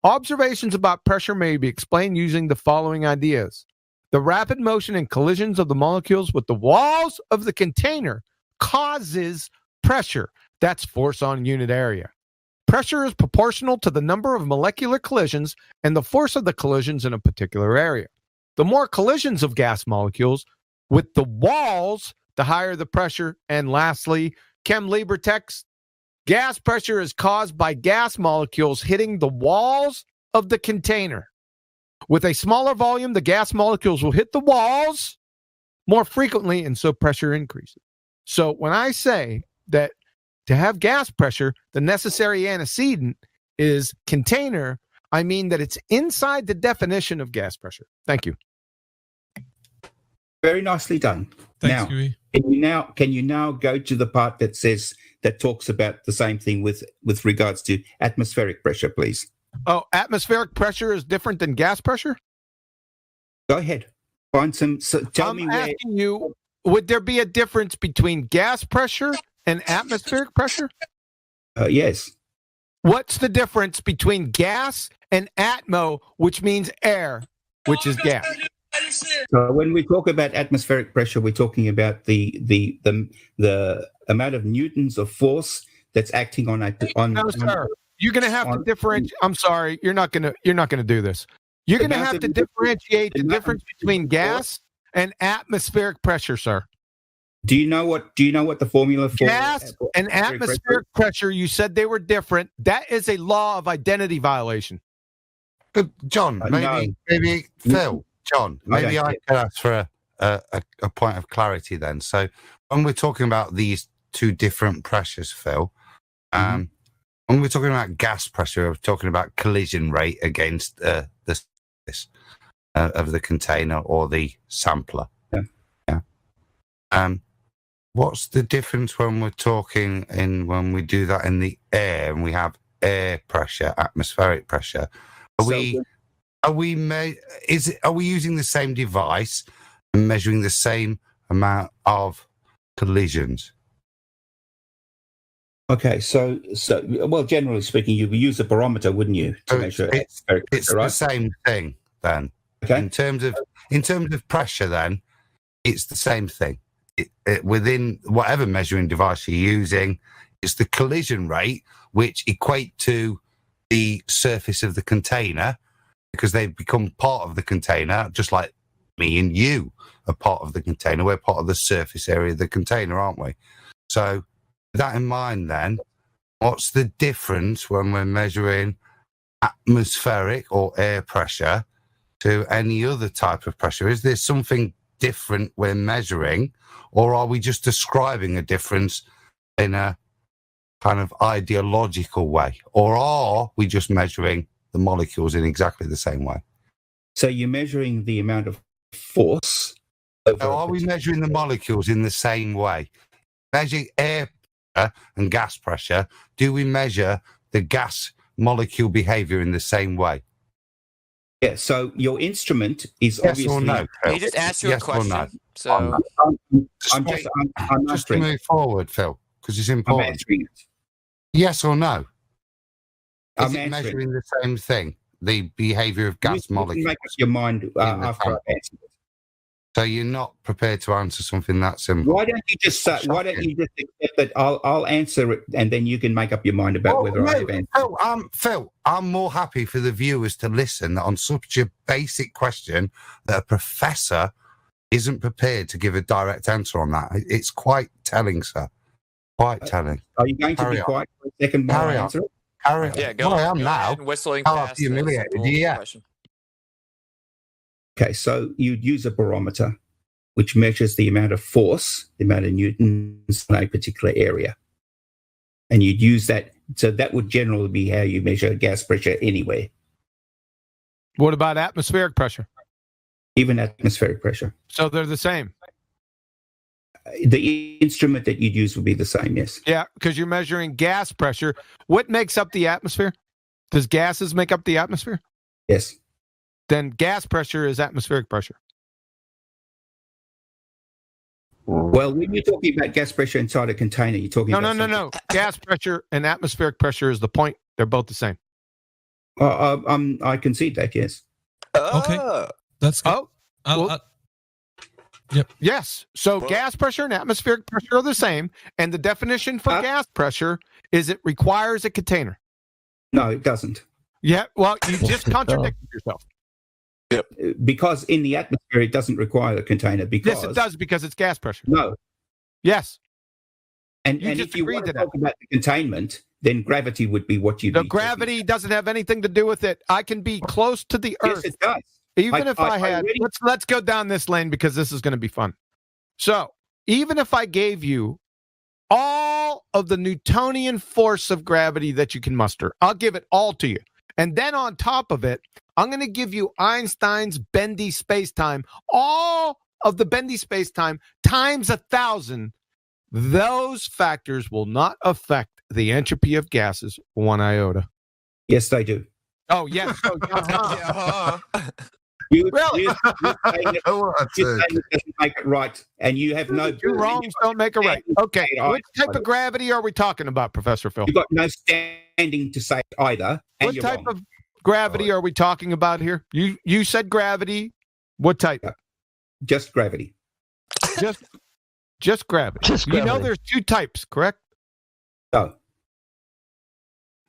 Observations about pressure may be explained using the following ideas. The rapid motion and collisions of the molecules with the walls of the container causes pressure. That's force on unit area. Pressure is proportional to the number of molecular collisions and the force of the collisions in a particular area. The more collisions of gas molecules with the walls, the higher the pressure. And lastly, Chem Libre text, gas pressure is caused by gas molecules hitting the walls of the container. With a smaller volume, the gas molecules will hit the walls more frequently, and so pressure increases. So when I say that to have gas pressure, the necessary antecedent is container, I mean that it's inside the definition of gas pressure. Thank you. Very nicely done. Thanks, Can you now go to the part that talks about the same thing with regards to atmospheric pressure, please? Oh, atmospheric pressure is different than gas pressure? Go ahead. Find some. Tell me where. I'm asking you, would there be a difference between gas pressure and atmospheric pressure? Yes. What's the difference between gas and atmo, which means air, which is gas? So when we talk about atmospheric pressure, we're talking about the amount of newtons of force that's acting on. No, sir. You're going to have to differentiate. I'm sorry, you're not going to do this. You're going to have to differentiate the difference between gas and atmospheric pressure, sir. Do you know what the formula for gas and atmospheric pressure? You said they were different. That is a law of identity violation. John, maybe Phil, John, maybe I could ask for a point of clarity then. So when we're talking about these two different pressures, Phil, when when we're talking about gas pressure, we're talking about collision rate against the surface of the container or the sampler. Yeah. What's the difference when we're talking when we do that in the air and we have air pressure, atmospheric pressure? Are we using the same device and measuring the same amount of collisions? Okay, so well, generally speaking, you would use a barometer, wouldn't you, to measure atmospheric pressure, right? The same thing then. Okay. In terms of pressure, then it's the same thing. Within whatever measuring device you're using, it's the collision rate which equate to the surface of the container, because they've become part of the container, just like me and you are part of the container. We're part of the surface area of the container, aren't we? So with that in mind, then, what's the difference when we're measuring atmospheric or air pressure to any other type of pressure? Is there something different we're measuring, or are we just describing a difference in a kind of ideological way, or are we just measuring the molecules in exactly the same way? So you're measuring the amount of force. Are we measuring the molecules in the same way? Measuring air pressure and gas pressure, do we measure the gas molecule behavior in the same way? Yeah, so your instrument is yes obviously... Or no? He just asked you yes a question. Or no? So I'm just to move forward, Phil, because it's important. I'm answering it. Yes or no? Is I'm it measuring the same thing? The behavior of gas molecules? You make up your mind after I've answered it. So you're not prepared to answer something that simple? Why don't you just accept that I'll answer it, and then you can make up your mind about whether I've answered. Phil, I'm more happy for the viewers to listen on such a basic question that a professor isn't prepared to give a direct answer on that. It's quite telling, sir. Quite telling. Are you going to be quiet for a second while I answer it? Carry on. Yeah, go well, on. I am go now. Whistling I'll past humiliated the you, yeah. question. Okay, so you'd use a barometer, which measures the amount of force, the amount of newtons in a particular area. And you'd use that. So that would generally be how you measure gas pressure anyway. What about atmospheric pressure? Even atmospheric pressure. So they're the same. The instrument that you'd use would be the same, yes. Yeah, because you're measuring gas pressure. What makes up the atmosphere? Does gases make up the atmosphere? Yes. Then gas pressure is atmospheric pressure. Well, when you're talking about gas pressure inside a container, you're talking about... No. Gas pressure and atmospheric pressure is the point. They're both the same. I concede that, yes. Okay. That's good. Yep. Yes. So gas pressure and atmospheric pressure are the same. And the definition for gas pressure is it requires a container. No, it doesn't. Yeah. Well, you just contradicted yourself. Yep. Because in the atmosphere, it doesn't require a container. Because yes, it does, because it's gas pressure. No. Yes. And if you want to talk about the containment, then gravity would be what you do. The gravity doesn't have anything to do with it. I can be close to the Earth. Yes, it does. Even if I had, let's go down this lane because this is going to be fun. So even if I gave you all of the Newtonian force of gravity that you can muster, I'll give it all to you. And then on top of it, I'm going to give you Einstein's bendy space-time, all of the bendy space-time times 1,000. Those factors will not affect the entropy of gases one iota. Yes, they do. Oh, yes. You really? You doesn't make it right, and you have no... Two wrongs don't make a right. Okay, which type of gravity are we talking about, Professor Phil? You've got no standing to say either, and what you're type wrong. of gravity are we talking about here? You said gravity. What type? Just gravity. Just gravity. You know there's two types, correct? No.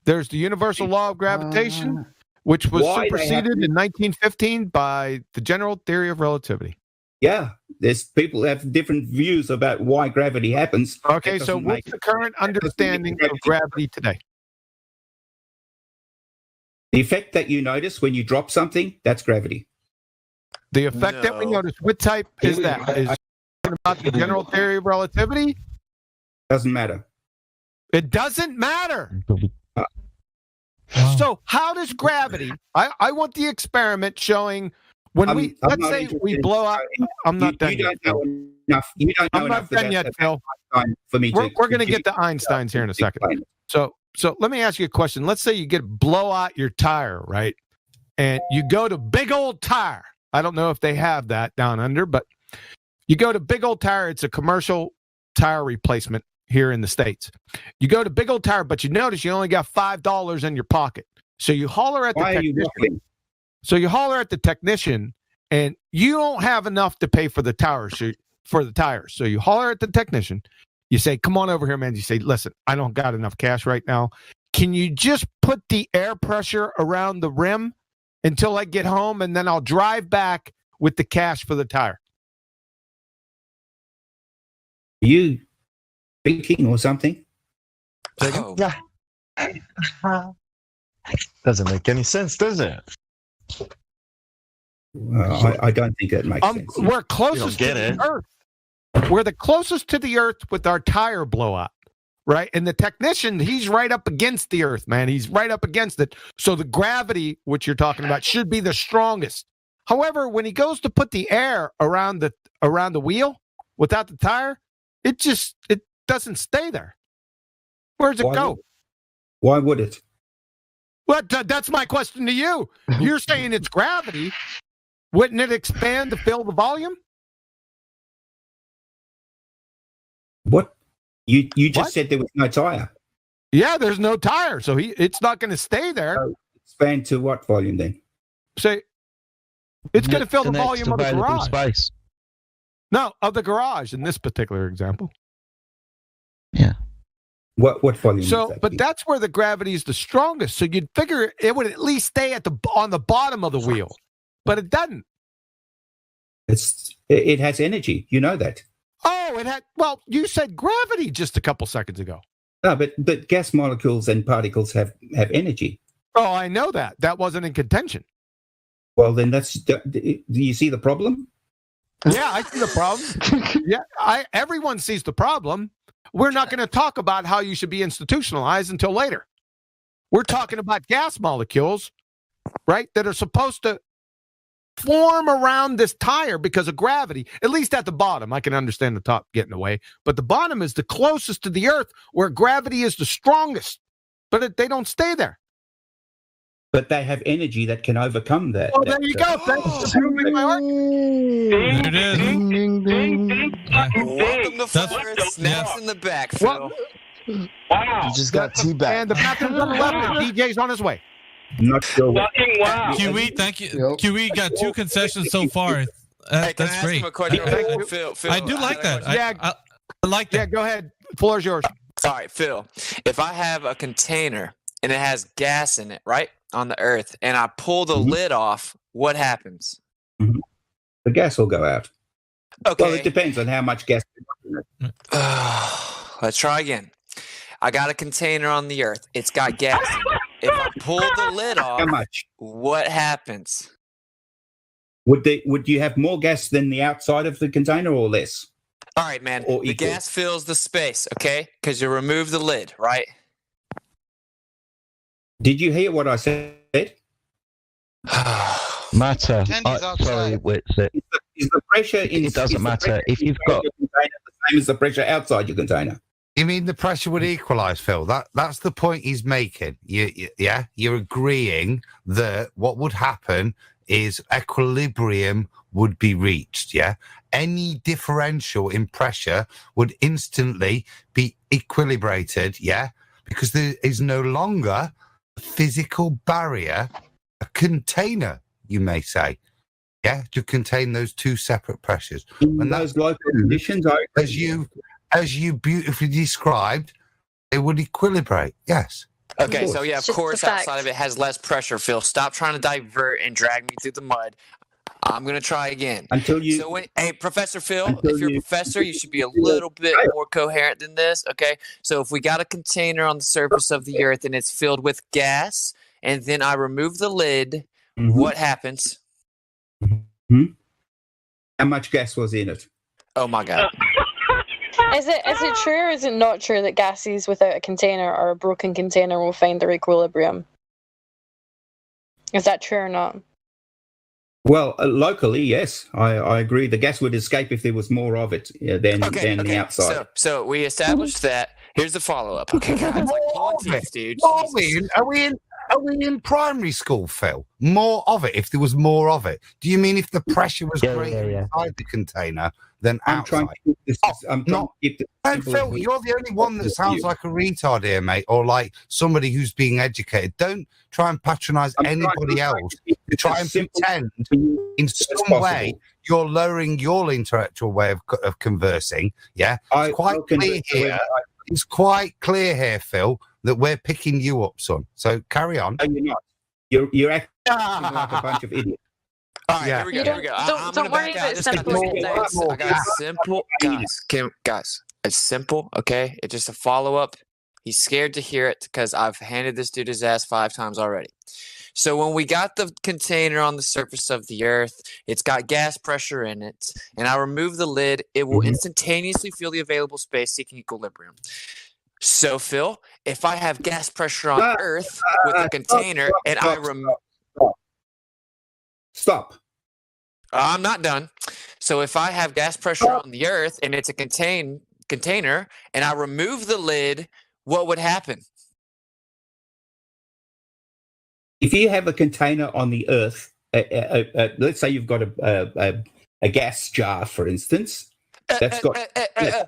There's the universal law of gravitation, which was superseded in 1915 by the general theory of relativity. Yeah, there's people have different views about why gravity happens. Okay, so what's the current understanding of gravity today? The effect that you notice when you drop something, that's gravity. The effect that we notice, what type is that? Is it about the general theory of relativity? Doesn't matter. It doesn't matter. So how does gravity? I want the experiment showing when let's say we blow up. I'm not done yet. You don't know I'm enough not done yet, Phil. For me We're going to get to Einsteins here in a second. So let me ask you a question. Let's say you blow out your tire, right? And you go to Big Old Tire. I don't know if they have that down under, but you go to Big Old Tire. It's a commercial tire replacement here in the States. You go to Big Old Tire, but you notice you only got $5 in your pocket. So you holler at the technician. So you holler at the technician, and you don't have enough to pay for the tires. So you holler at the technician. You say, "Come on over here, man." You say, "Listen, I don't got enough cash right now. Can you just put the air pressure around the rim until I get home, and then I'll drive back with the cash for the tire?" You thinking or something? Yeah. Doesn't make any sense, does it? I don't think that makes sense. We're closest to the Earth. We're the closest to the Earth with our tire blowout, right? And the technician, he's right up against the Earth, man. He's right up against it. So the gravity, which you're talking about, should be the strongest. However, when he goes to put the air around the wheel without the tire, it doesn't stay there. Where's it go? Why would it? Well, that's my question to you. You're saying it's gravity. Wouldn't it expand to fill the volume? What? You just said there was no tire. Yeah, there's no tire, so it's not going to stay there. So expand to what volume then? Say it's going to fill the volume of the garage. Space. No, of the garage in this particular example. Yeah. What volume? So, but that's where the gravity is the strongest. So you'd figure it would at least stay on the bottom of the wheel, but it doesn't. It has energy. You know that. Oh, it had. Well, you said gravity just a couple seconds ago. No, but gas molecules and particles have energy. Oh, I know that. That wasn't in contention. Well, then do you see the problem? Yeah, I see the problem. Yeah, everyone sees the problem. We're not going to talk about how you should be institutionalized until later. We're talking about gas molecules, right, that are supposed to form around this tire because of gravity, at least at the bottom. I can understand the top getting away, but the bottom is the closest to the Earth where gravity is the strongest, but they don't stay there. But they have energy that can overcome that. Well, there you go. Thanks for proving my argument. There it is. Ding, ding, ding, ding. Welcome to Florida. Snaps in the back, Phil. Wow. You just got teabagged. And the bathroom's on the left, and DJ's on his way. Not sure. Wow. QE, thank you. QE got 2 concessions so far. That's great. Phil, I do like that. I like that. Yeah, go ahead. Floor is yours. All right, Phil. If I have a container and it has gas in it, right, on the Earth, and I pull the lid off, what happens? Mm-hmm. The gas will go out. Okay. Well, it depends on how much gas. Let's try again. I got a container on the Earth. It's got gas in it. If I pull the lid off, how much? What happens? Would you have more gas than the outside of the container or less? All right, man. The gas fills the space, okay? Because you remove the lid, right? Did you hear what I said? Matter. Sorry, Witsit. Is the pressure in? It doesn't matter if you've got the same as the pressure outside your container. You mean the pressure would equalise, Phil? That's the point he's making. You're agreeing that what would happen is equilibrium would be reached. Yeah, any differential in pressure would instantly be equilibrated. Yeah, because there is no longer a physical barrier, a container, you may say. Yeah, to contain those 2 separate pressures. And those local conditions, as you beautifully described, it would equilibrate. Yes. Okay, so yeah, of course, outside of it has less pressure. Phil, stop trying to divert and drag me through the mud. I'm gonna try again. Hey, Professor Phil, if you're a professor, you should be a little bit more coherent than this. Okay, so if we got a container on the surface of the Earth and it's filled with gas, and then I remove the lid, what happens? Mm-hmm. How much gas was in it? Oh my God. Is it true or is it not true that gases without a container or a broken container will find their equilibrium? Is that true or not? Well, locally, yes, I agree. The gas would escape if there was more of it than the outside. So we established that. Here's the follow-up. Okay, God, it's like pulling teeth, dude. Are we in primary school, Phil? More of it, if there was more of it. Do you mean if the pressure was greater inside the container than outside? Phil, you're the only one that sounds like a retard here, mate, or like somebody who's being educated. Don't try and patronise anybody else to try and pretend in some way you're lowering your intellectual way of conversing. Yeah, it's quite clear here, Phil, that we're picking you up, son. So carry on. No, you're not. You're acting like a bunch of idiots. All right, here we go. Don't worry about simple handouts. I got simple, guys. It's simple, okay? It's just a follow-up. He's scared to hear it because I've handed this dude his ass 5 times already. So when we got the container on the surface of the Earth, it's got gas pressure in it, and I remove the lid, it will instantaneously feel the available space seeking equilibrium. So, Phil, if I have gas pressure on Earth with a container and I remove... Stop. I'm not done. So if I have gas pressure on the Earth and it's a container and I remove the lid, what would happen? If you have a container on the Earth, let's say you've got a gas jar, for instance, that's got...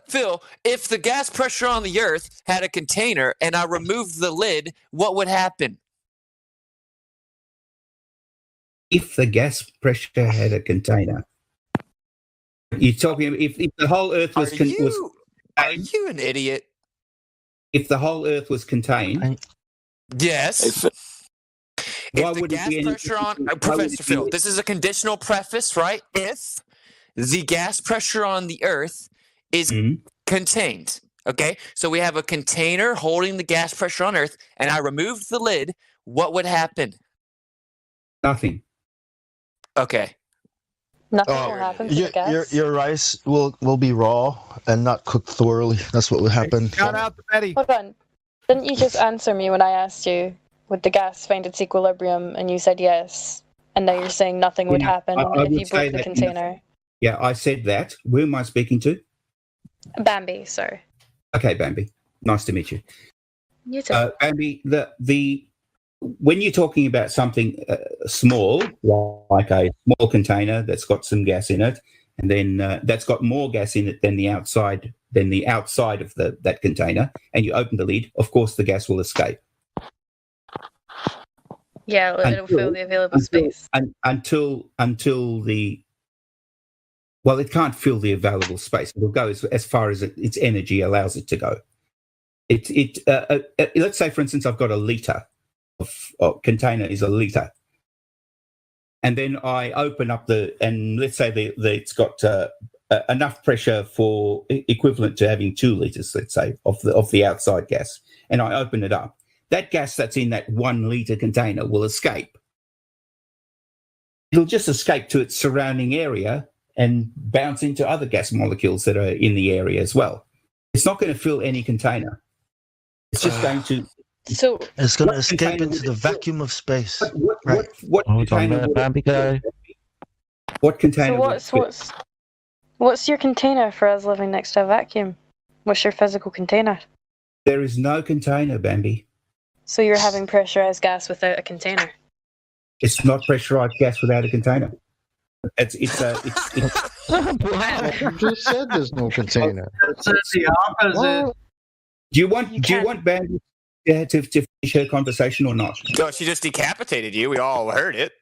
Phil, if the gas pressure on the Earth had a container and I removed the lid, what would happen? If the gas pressure had a container, you're talking if the whole Earth was... Are you an idiot? If the whole Earth was contained... Yes. If the gas pressure on... Professor Phil, this is a conditional preface, right? If the gas pressure on the Earth is contained, okay? So we have a container holding the gas pressure on Earth, and I removed the lid, what would happen? Nothing. Okay. Nothing will happen to the gas. Your rice will be raw and not cooked thoroughly. That's what will happen. Shout out to Betty. Hold on. Didn't you just answer me when I asked you, would the gas find its equilibrium? And you said yes. And now you're saying nothing would happen if you broke the container. Yeah, I said that. Who am I speaking to? Bambi, sorry. Okay, Bambi. Nice to meet you. You too. Bambi, when you're talking about something small, like a small container that's got some gas in it, and then that's got more gas in it than the outside of that container, and you open the lid, of course the gas will escape. Yeah, it'll fill the available space. Until it can't fill the available space. It'll go as far as its energy allows it to go. Let's say, for instance, I've got a litre. Container is a litre, and then I open up and let's say it's got enough pressure for equivalent to having 2 litres, let's say, of the outside gas, and I open it up. That gas that's in that 1 litre container will escape. It'll just escape to its surrounding area and bounce into other gas molecules that are in the area as well. It's not going to fill any container. It's just going to... So it's going to escape into the vacuum of space. What container? What container? So what's your container for us living next to a vacuum? What's your physical container? There is no container, Bambi. So you're having pressurized gas without a container? It's not pressurized gas without a container. It's You just said there's no container. It's the opposite. Do you want Bambi to finish her conversation or not? No, she just decapitated you. We all heard it.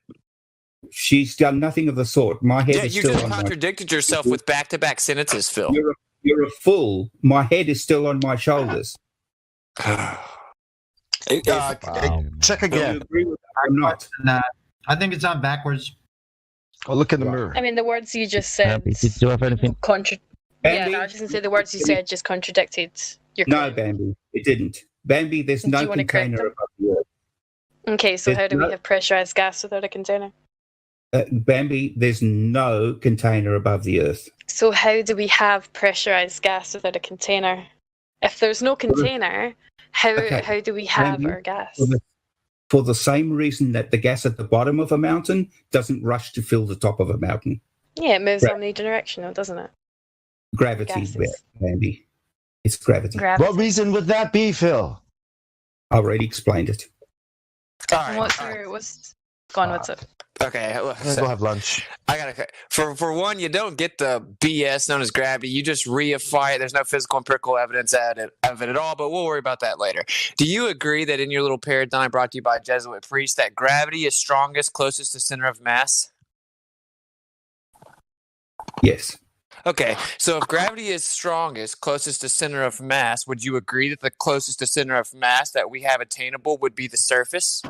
She's done nothing of the sort. My head is you still just on contradicted yourself with back-to-back sentences, Phil. You're a fool. My head is still on my shoulders. Check again. Do you agree with that or not? I think it's on backwards. Oh, look in the mirror. I mean, the words you just said. Did you have anything? Yeah, no, I was just going to say the words you said just contradicted your No, Bambi, it didn't. Bambi, there's no container above the Earth. Okay, so how do we have pressurized gas without a container? Bambi, there's no container above the Earth. So how do we have pressurized gas without a container? If there's no container, how do we have our gas? For the same reason that the gas at the bottom of a mountain doesn't rush to fill the top of a mountain. Yeah, it moves omnidirectional, doesn't it? Gravity, Andy. It's gravity. What reason would that be, Phil? I already explained it. What's it? Okay, let's go have lunch. I gotta. For one, you don't get the BS known as gravity. You just reify it. There's no physical empirical evidence of it at all. But we'll worry about that later. Do you agree that in your little paradigm brought to you by a Jesuit priest that gravity is strongest, closest to center of mass? Yes. Okay, so if gravity is strongest, closest to center of mass, would you agree that the closest to center of mass that we have attainable would be the surface?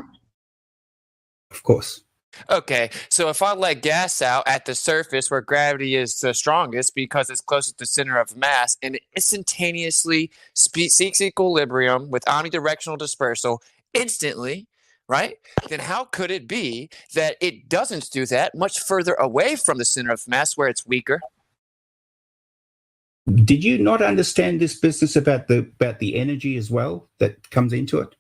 Of course. Okay, so if I let gas out at the surface where gravity is the strongest because it's closest to center of mass and it instantaneously seeks equilibrium with omnidirectional dispersal instantly, right? Then how could it be that it doesn't do that much further away from the center of mass where it's weaker? Did you not understand this business about the energy as well that comes into it?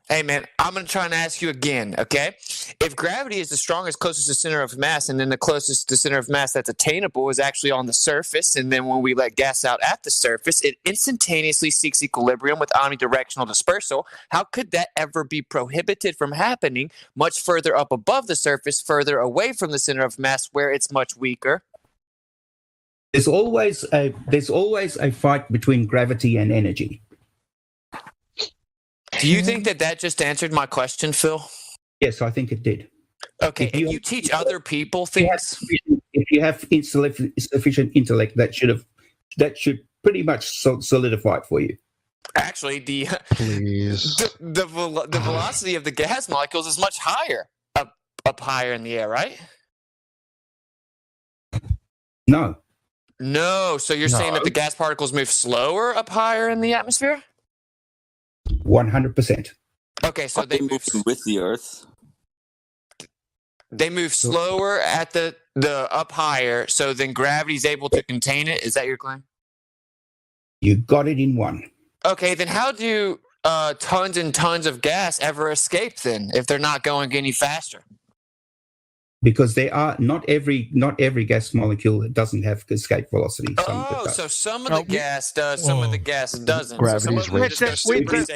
Hey, man, I'm going to try and ask you again, okay? If gravity is the strongest, closest to center of mass, and then the closest to center of mass that's attainable is actually on the surface, and then when we let gas out at the surface, it instantaneously seeks equilibrium with omnidirectional dispersal, how could that ever be prohibited from happening much further up above the surface, further away from the center of mass where it's much weaker? There's always a fight between gravity and energy. Do you think that just answered my question, Phil? Yes, I think it did. Okay, if you teach other people things, if you have sufficient intellect, that should pretty much solidify it for you. Actually, the velocity of the gas molecules is much higher up higher in the air, right? No, so you're saying that the gas particles move slower up higher in the atmosphere? 100%. Okay, so they move with the Earth. They move slower at the up higher, so then gravity's able to contain it. Is that your claim? You got it in one. Okay, then how do tons and tons of gas ever escape then if they're not going any faster? Because they are not every gas molecule doesn't have escape velocity. So some of the gas does, some of the gas doesn't. Gravity's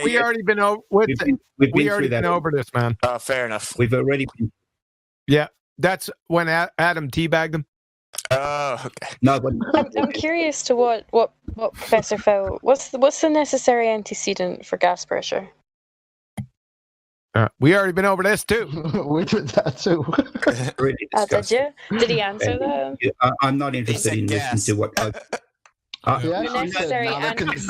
we already been over. We already been over this, man. Fair enough. We've already been. Yeah, that's when Adam teabagged him. Oh, okay. No, but I'm curious to what Professor Phil. What's the necessary antecedent for gas pressure? We already been over this too. We did that too. Did you? Did he answer that? I'm not interested in listening to what.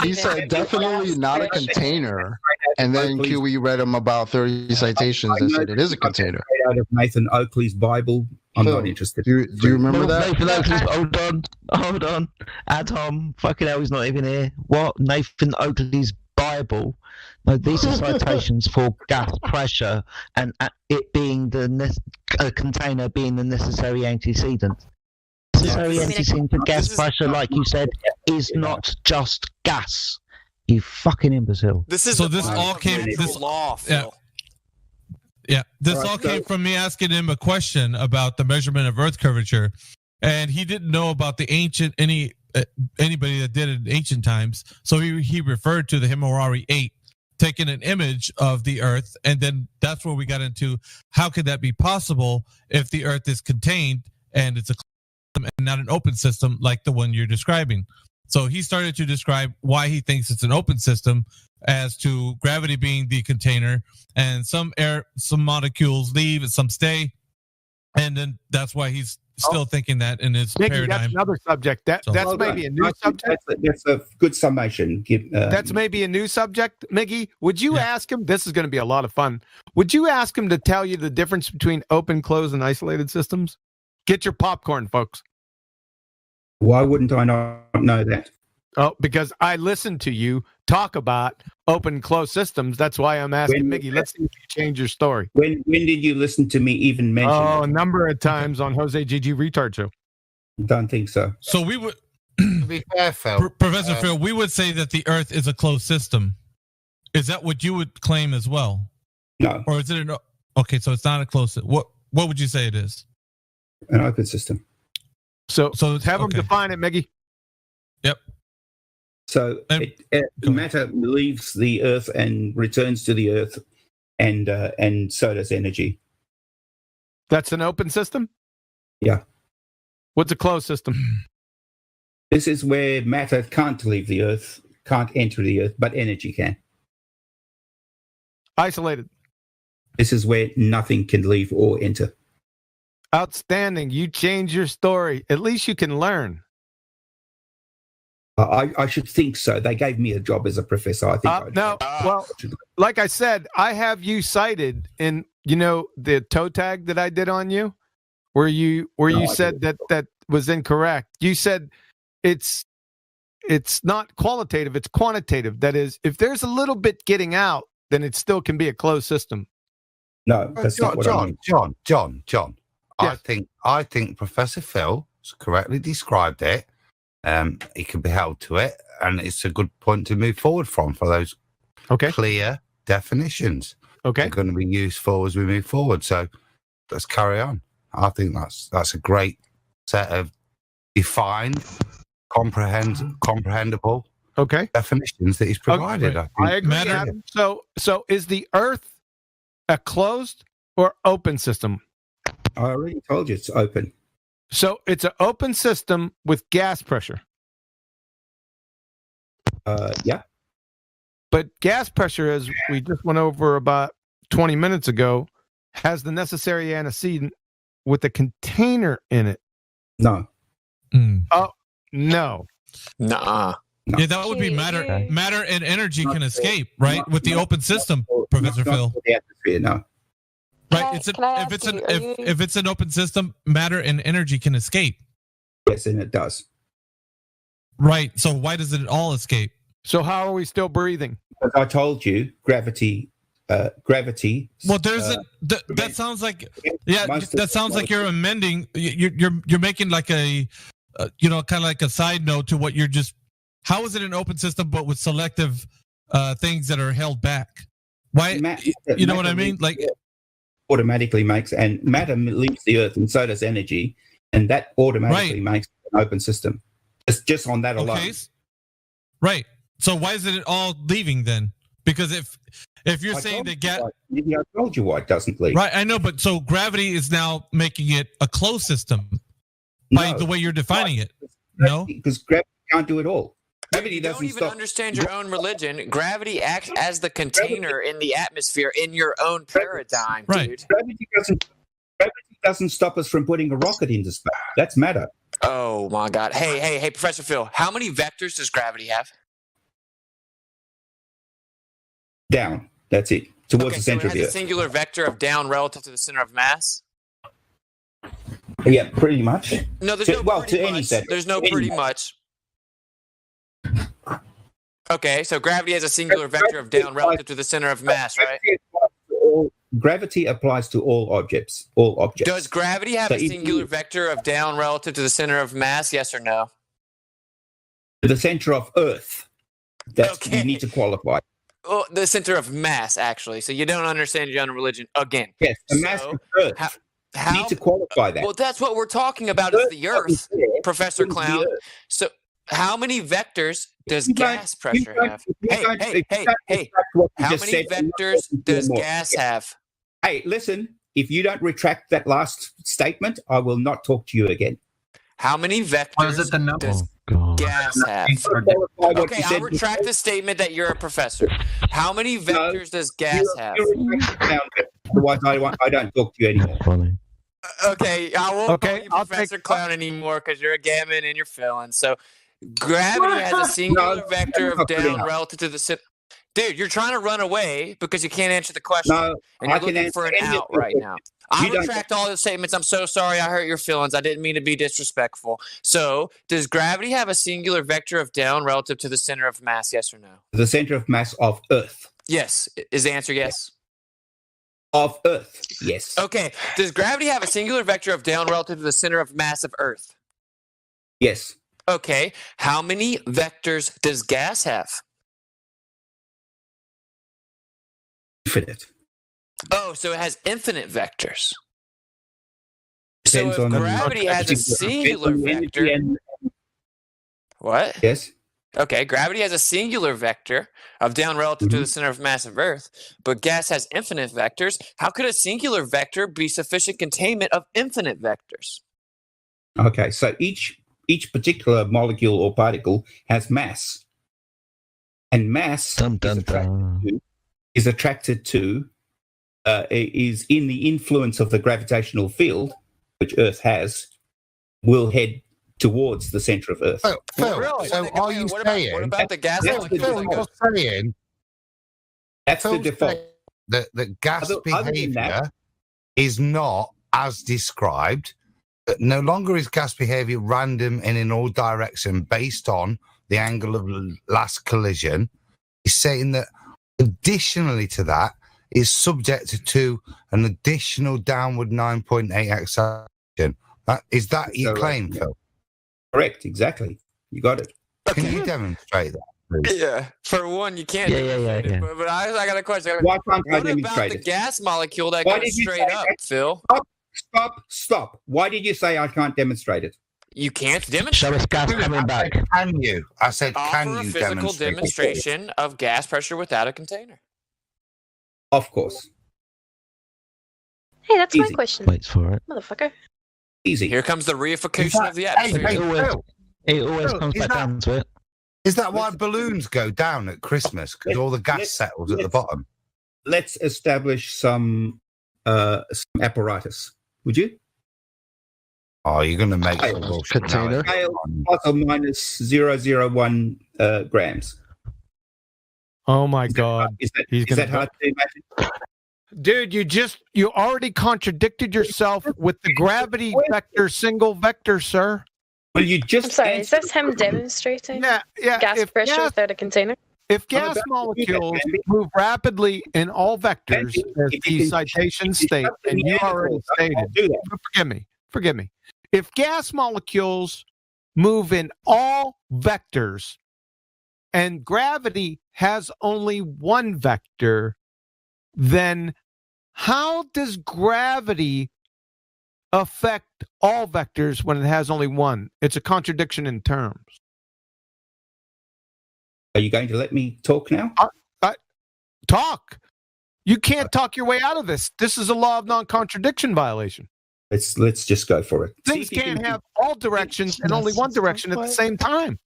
He said definitely not a container, and then QE read him about 30 citations and said it is a container. Out of Nathan Oakley's Bible. I'm not interested. Do you remember that? Nathan Oakley's, hold on. Adam, fucking hell, he's not even here. What? Nathan Oakley's Bible? No, these are citations for gas pressure and it being a container being the necessary antecedent. Necessary antecedent for gas pressure, like you said, is not just gas. You fucking imbecile. This all came from me asking him a question about the measurement of Earth curvature, and he didn't know about the anybody that did it in ancient times. So he referred to the Himawari 8, taking an image of the Earth, and then that's where we got into how could that be possible if the Earth is contained and it's a and not an open system like the one you're describing. So he started to describe why he thinks it's an open system, as to gravity being the container, and some molecules leave and some stay, and then that's why he's still thinking that in his paradigm. That's another subject. That's maybe a new subject. That's a good summation. That's maybe a new subject, Miggy. Would you ask him? This is going to be a lot of fun. Would you ask him to tell you the difference between open, closed, and isolated systems? Get your popcorn, folks. Why wouldn't I not know that? Oh, because I listened to you talk about open, closed systems. That's why I'm asking Miggy. Let's see if you change your story. When did you listen to me even mention a number of times on Jose GG Retard Show. Don't think so. So we would, To be fair, Phil, Professor Phil, we would say that the Earth is a closed system. Is that what you would claim as well? No. Or is it okay? So it's not a closed. What would you say it is? An open system. So have them define it, Meggie. Yep. So matter leaves the Earth and returns to the Earth, and so does energy. That's an open system? Yeah. What's a closed system? This is where matter can't leave the Earth, can't enter the Earth, but energy can. Isolated. This is where nothing can leave or enter. Outstanding. You change your story. At least you can learn. I should think so. They gave me a job as a professor. I think. Well, like I said, I have you cited in the toe tag that I did on you, where you said that was incorrect. You said it's not qualitative, it's quantitative. That is, if there's a little bit getting out, then it still can be a closed system. No, that's not what I mean. John. Yes. I think Professor Phil has correctly described it. He can be held to it, and it's a good point to move forward from for those clear definitions. Okay, they're going to be useful as we move forward. So let's carry on. I think that's a great set of defined, comprehensible definitions that he's provided. Okay. I agree, Adam. So is the Earth a closed or open system? I already told you it's open. So it's an open system with gas pressure. Yeah. But gas pressure, as we just went over about 20 minutes ago, has the necessary antecedent with a container in it. No. Oh, no. Nuh-uh. No. Yeah, that would be matter. Matter and energy can escape, right? With the open system, Professor Phil. The atmosphere, no. Right. If it's an open system, matter and energy can escape. Yes, and it does. Right. So why does it all escape? So how are we still breathing? As I told you, gravity. Well, there's that sounds like that sounds like you're amending. You're making like a kind of like a side note to what you're just. How is it an open system but with selective things that are held back? Why? You know what I mean? Like. Automatically makes, and matter leaves the Earth, and so does energy, and that automatically makes an open system. It's just on that alone. Right. So why is it all leaving then? Because if you're saying that maybe I told you why it doesn't leave. Right, I know, but so gravity is now making it a closed system by the way you're defining it. No, because gravity can't do it all. Gravity doesn't even understand your own religion. Gravity acts as the container in the atmosphere in your own paradigm, dude. Gravity doesn't stop us from putting a rocket into space. That's matter. Oh my God! Hey, Professor Phil, how many vectors does gravity have? Down. That's it. Towards the center of the Earth. A singular vector of down relative to the center of mass. Yeah, pretty much. No, there's no pretty much. There's no pretty much. Okay, so gravity has a singular vector of down relative to the center of mass, right? Gravity applies to all objects. All objects. Does gravity have a singular vector of down relative to the center of mass? Yes or no? The center of Earth. That's you need to qualify. Well, the center of mass, actually. So you don't understand your own religion again. Yes, the mass of Earth. You need to qualify that. Well, that's what we're talking about. Is the Earth, Professor Clown. So. How many vectors does gas pressure have? Hey. How many vectors does gas have? Hey, listen, if you don't retract that last statement, I will not talk to you again. How many vectors does gas have? Okay, I'll retract the statement that you're a professor. How many vectors does gas have? Otherwise, I don't talk to you anymore. Okay, I won't call you Professor Clown anymore because you're a gammon and you're filling. So gravity has a singular vector of down relative to the center. Dude, you're trying to run away because you can't answer the question. No, and you're looking for an out right now. I retract all the statements. I'm so sorry I hurt your feelings. I didn't mean to be disrespectful. So, does gravity have a singular vector of down relative to the center of mass, yes or no? The center of mass of Earth. Yes. Is the answer yes? Of Earth, yes. Okay. Does gravity have a singular vector of down relative to the center of mass of Earth? Yes. Okay. How many vectors does gas have? Infinite. Oh, so it has infinite vectors. Depends so if on gravity has a singular vector. What? Yes. Okay, gravity has a singular vector of down relative to the center of mass of Earth, but gas has infinite vectors. How could a singular vector be sufficient containment of infinite vectors? Okay, so each particular molecule or particle has mass, and mass is in the influence of the gravitational field, which Earth has, will head towards the center of Earth. Phil, so are you saying? What about the gas molecules? You're saying that's the default. That gas behavior is not as described. That no longer is gas behavior random and in all direction based on the angle of last collision. He's saying that additionally to that is subject to an additional downward 9.8 acceleration. Is that your claim, Phil? Correct, exactly. You got it. Can you demonstrate that, please? Yeah, for one, you can't. Yeah. But I got a question. Why can't I what demonstrate about the it? gas molecule that Why goes did you straight say up, that? Phil? Stop. Why did you say I can't demonstrate it? You can't demonstrate. Show us gas coming back. Can you? I said, can Offer a you physical demonstration of gas pressure without a container? Of course. Hey, that's Easy. my question. Waits for it. Motherfucker. Easy. Here comes the reification of the atmosphere. It always comes back down to it. Is that why balloons go down at Christmas? Because all the gas settles at the bottom. Let's establish some apparatus. Would you? Oh, you're going to make a container scale plus or minus 0.001 grams. Oh my God! Is that hard to imagine? Dude, you already contradicted yourself with the gravity vector, single vector, sir. Well, you just. I'm sorry. Is this him demonstrating? Yeah. Gas pressure without a container. If gas molecules move rapidly in all vectors, as the citation state, and you already stated, forgive me. If gas molecules move in all vectors, and gravity has only one vector, then how does gravity affect all vectors when it has only one? It's a contradiction in terms. Are you going to let me talk now? Talk. You can't talk your way out of this. This is a law of non-contradiction violation. Let's just go for it. Things can't have all directions and only one direction at the same time.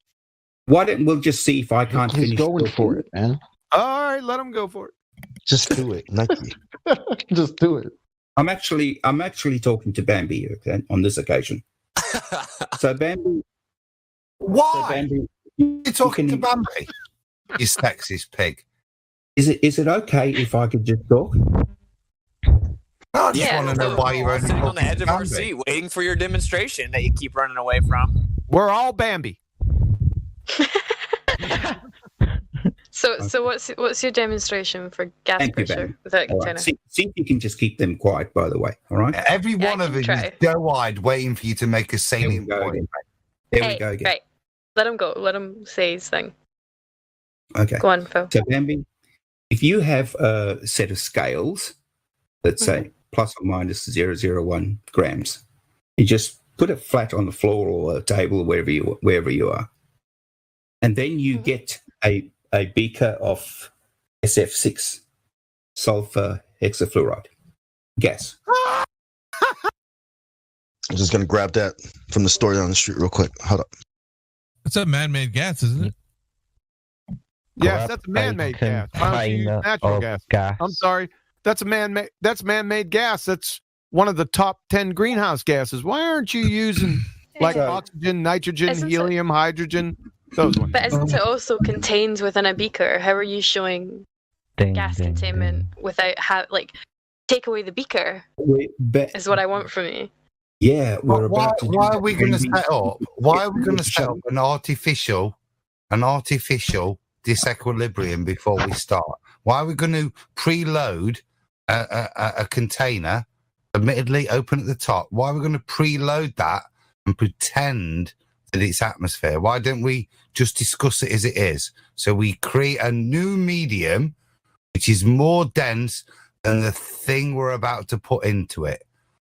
Why don't we'll just see if I can't finish? He's going for it, man. All right, let him go for it. Just do it, Nike. Just do it. I'm actually talking to Bambi on this occasion. So Bambi, why? So Bambi, you're talking to Bambi? You sexist pig. Is it okay if I could just talk? I just want to know why you're only sitting on the edge of our seat, waiting for your demonstration that you keep running away from. We're all Bambi. So what's your demonstration for gas pressure without a container? See if you can just keep them quiet, by the way. All right. Every one of us is doe-eyed, waiting for you to make a salient point. There we go again. Right. Let him go. Let him say his thing. Okay. Go on, Phil. So Bambi, if you have a set of scales, let's say plus or minus 0.001 grams, you just put it flat on the floor or a table or wherever you are, and then you get a beaker of SF6 sulfur hexafluoride gas. I'm just gonna grab that from the store down the street real quick. Hold up. It's a man-made gas, isn't it? Yes, that's a man-made gas. Why don't you use natural gas? I'm sorry. That's man-made gas. That's one of the top 10 greenhouse gases. Why aren't you using like oxygen, nitrogen, helium, hydrogen? Those ones. But isn't it also contained within a beaker? How are you showing gas containment without take away the beaker? Is what I want from you. Yeah, why are we going to set up? Why are we going to set up an artificial disequilibrium before we start? Why are we going to preload a container, admittedly open at the top? Why are we going to preload that and pretend its atmosphere? Why don't we just discuss it as it is? So we create a new medium which is more dense than the thing we're about to put into it.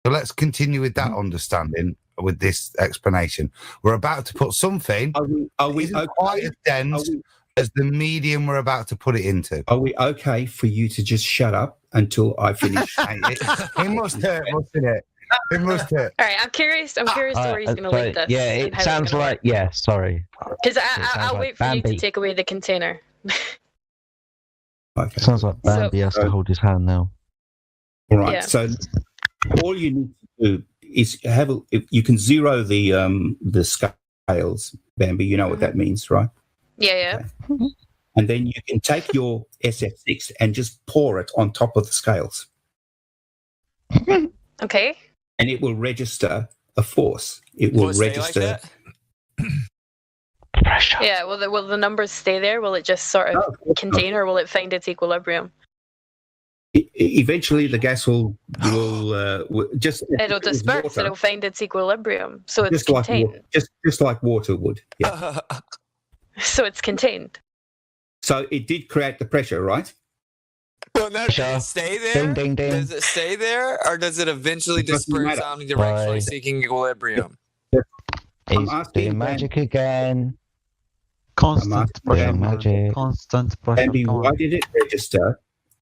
So let's continue with that understanding with this explanation. We're about to put something quite as dense as the medium we're about to put it into. Are we okay for you to just shut up until I finish? It must hurt, mustn't it? It must hurt. All right, I'm curious to where he's going to lead this. Yeah, it sounds like, sorry. Because I'll wait for you to take away the container. Okay. Sounds like Bambi has to hold his hand now. All right, so all you need to do is you can zero the scales, Bambi, you know what that means, right? Yeah. Okay. And then you can take your SF6 and just pour it on top of the scales. Okay. And it will register a force. It will register. Yeah, will the numbers stay there? Will it just sort of contain, or will it find its equilibrium? Eventually, the gas will just. It'll disperse. Water. It'll find its equilibrium, so it's just contained. Like just like water would. Yeah. So it's contained. So it did create the pressure, right? Well, no, does it stay there? Ding, ding, ding. Does it stay there, or does it eventually disperse omnidirectionally, seeking equilibrium? He's doing magic again. Constant magic. Constant pressure. Andy, why did it register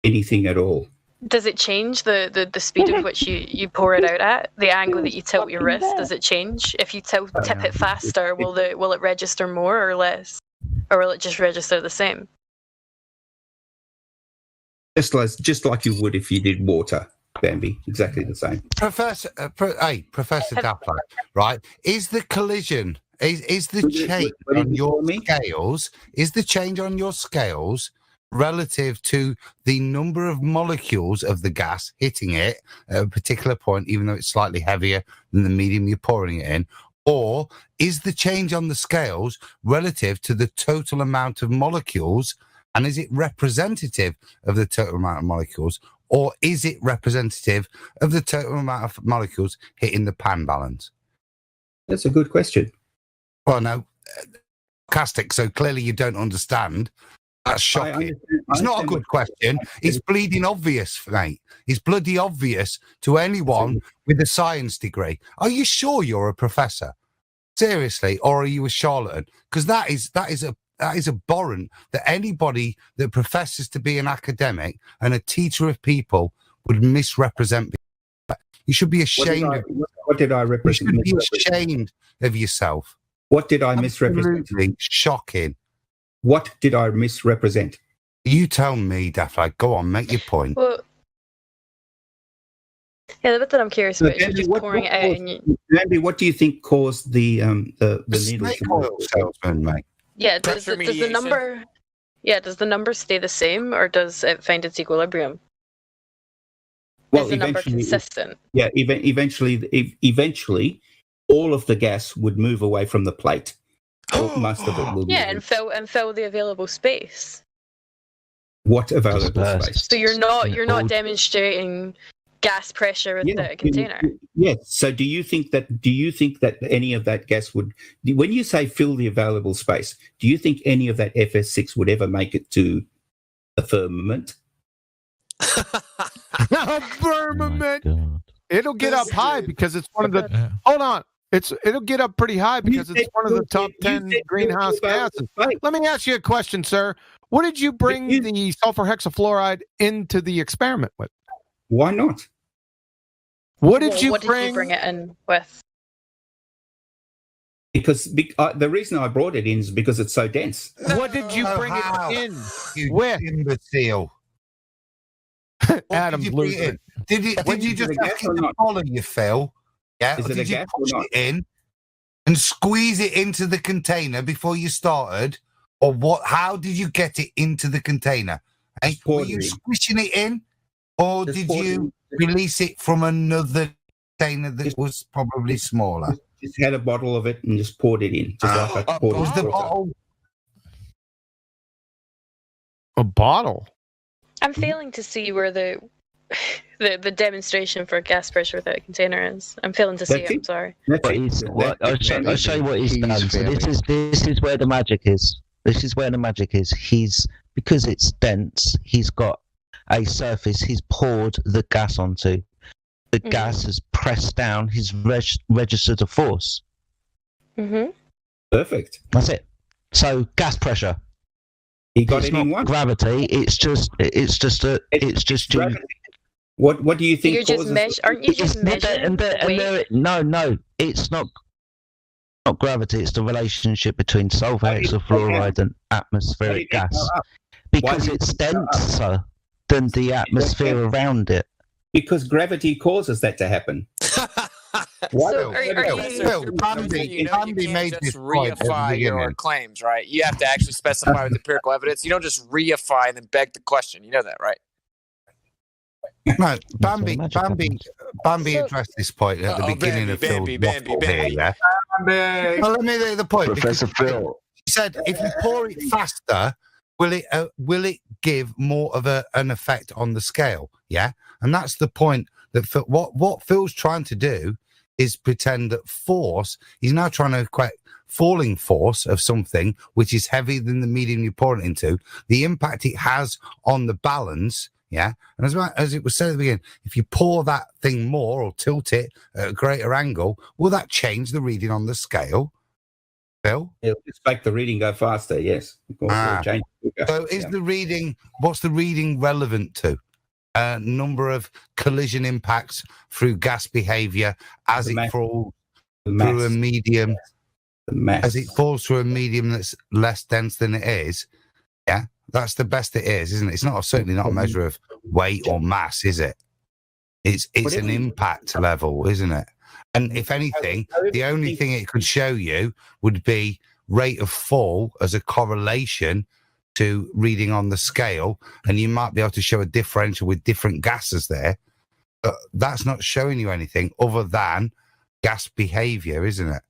anything at all? Does it change the speed at which you pour it out at? The angle that you tilt your wrist, does it change? If you tip it faster, will it register more or less? Or will it just register the same? Just like you would if you did water, Bambi. Exactly the same. Professor Dappler, right? Is the collision, is the change on your scales, is the change on your scales relative to the number of molecules of the gas hitting it at a particular point, even though it's slightly heavier than the medium you're pouring it in? Or is the change on the scales relative to the total amount of molecules, and is it representative of the total amount of molecules, or is it representative of the total amount of molecules hitting the pan balance? That's a good question. Well, no, sarcastic, so clearly you don't understand. That's shocking. It's not a good question. It's bleeding obvious, mate. It's bloody obvious to anyone with a science degree. Are you sure you're a professor? Seriously, or are you a charlatan? Because that is abhorrent that anybody that professes to be an academic and a teacher of people would misrepresent people. You should be ashamed. What did I represent? You should be ashamed of yourself. What did I misrepresent? Absolutely shocking. What did I misrepresent? You tell me, Daphne. Go on, make your point. Well, yeah, the bit that I'm curious about is just pouring it out. Andy, what do you think caused the needle? Snake oil salesman, mate. Yeah, does the number? Yeah, does the number stay the same, or does it find its equilibrium? Well, is the number consistent? Yeah, eventually, all of the gas would move away from the plate. Most of it will. Yeah, and fill the available space. What available space? So you're not demonstrating gas pressure with the container. Yes. So do you think that any of that gas would, when you say fill the available space, do you think any of that FS6 would ever make it to the firmament? Firmament. It'll get up high because it's one of the. Hold on. It'll get up pretty high because it's one of the top 10 greenhouse gases. Let me ask you a question, sir. What did you bring the sulfur hexafluoride into the experiment with? Why not? What did you bring it in with? Because the reason I brought it in is because it's so dense. What did you bring it in with? Imbecile. Adam's losing. Did you just ask him to follow you, Phil? Yeah, or did you push it in and squeeze it into the container before you started? Or what? How did you get it into the container? Hey, were you squishing it in? Or did you release it from another container that was probably smaller? Just had a bottle of it and just poured it in. Just like I poured was the bottle? A bottle? I'm failing to see where the demonstration for gas pressure without a container is. I'm failing to see it. I'm sorry. I'll show you what he's done. So this is where the magic is. This is where the magic is. Because it's dense, he's got a surface he's poured the gas onto. The gas has pressed down, he's registered a force. Mm-hmm. Perfect. That's it. So gas pressure. He got it's it not in one. Gravity. It's just gravity. What do you think? You're just aren't you just measuring weight? No, it's not gravity. It's the relationship between sulfur hexafluoride and atmospheric gas. Because it's denser than the atmosphere around it. Because gravity causes that to happen. Bambi made this reify your claims, right? You have to actually specify with empirical evidence. You don't just reify and then beg the question. You know that, right? No, Bambi addressed this point at the beginning of Phil's waffle here, yeah? Well, let me make the point. Professor Phil. He said, if you pour it faster, will it give more of an effect on the scale? Yeah, and that's the point. That what Phil's trying to do is pretend that force. He's now trying to equate falling force of something which is heavier than the medium you pour it into, the impact it has on the balance. Yeah, and as it was said at the beginning, if you pour that thing more or tilt it at a greater angle, will that change the reading on the scale? Phil? It'll just make the reading go faster, yes. So is the reading, what's the reading relevant to? Number of collision impacts through gas behavior as it falls through a medium. As it falls through a medium that's less dense than it is. Yeah, that's the best it is, isn't it? It's not certainly not a measure of weight or mass, is it? It's an impact level, isn't it? And if anything, the only thing it could show you would be rate of fall as a correlation to reading on the scale, and you might be able to show a differential with different gases there, but that's not showing you anything other than gas behavior, isn't it?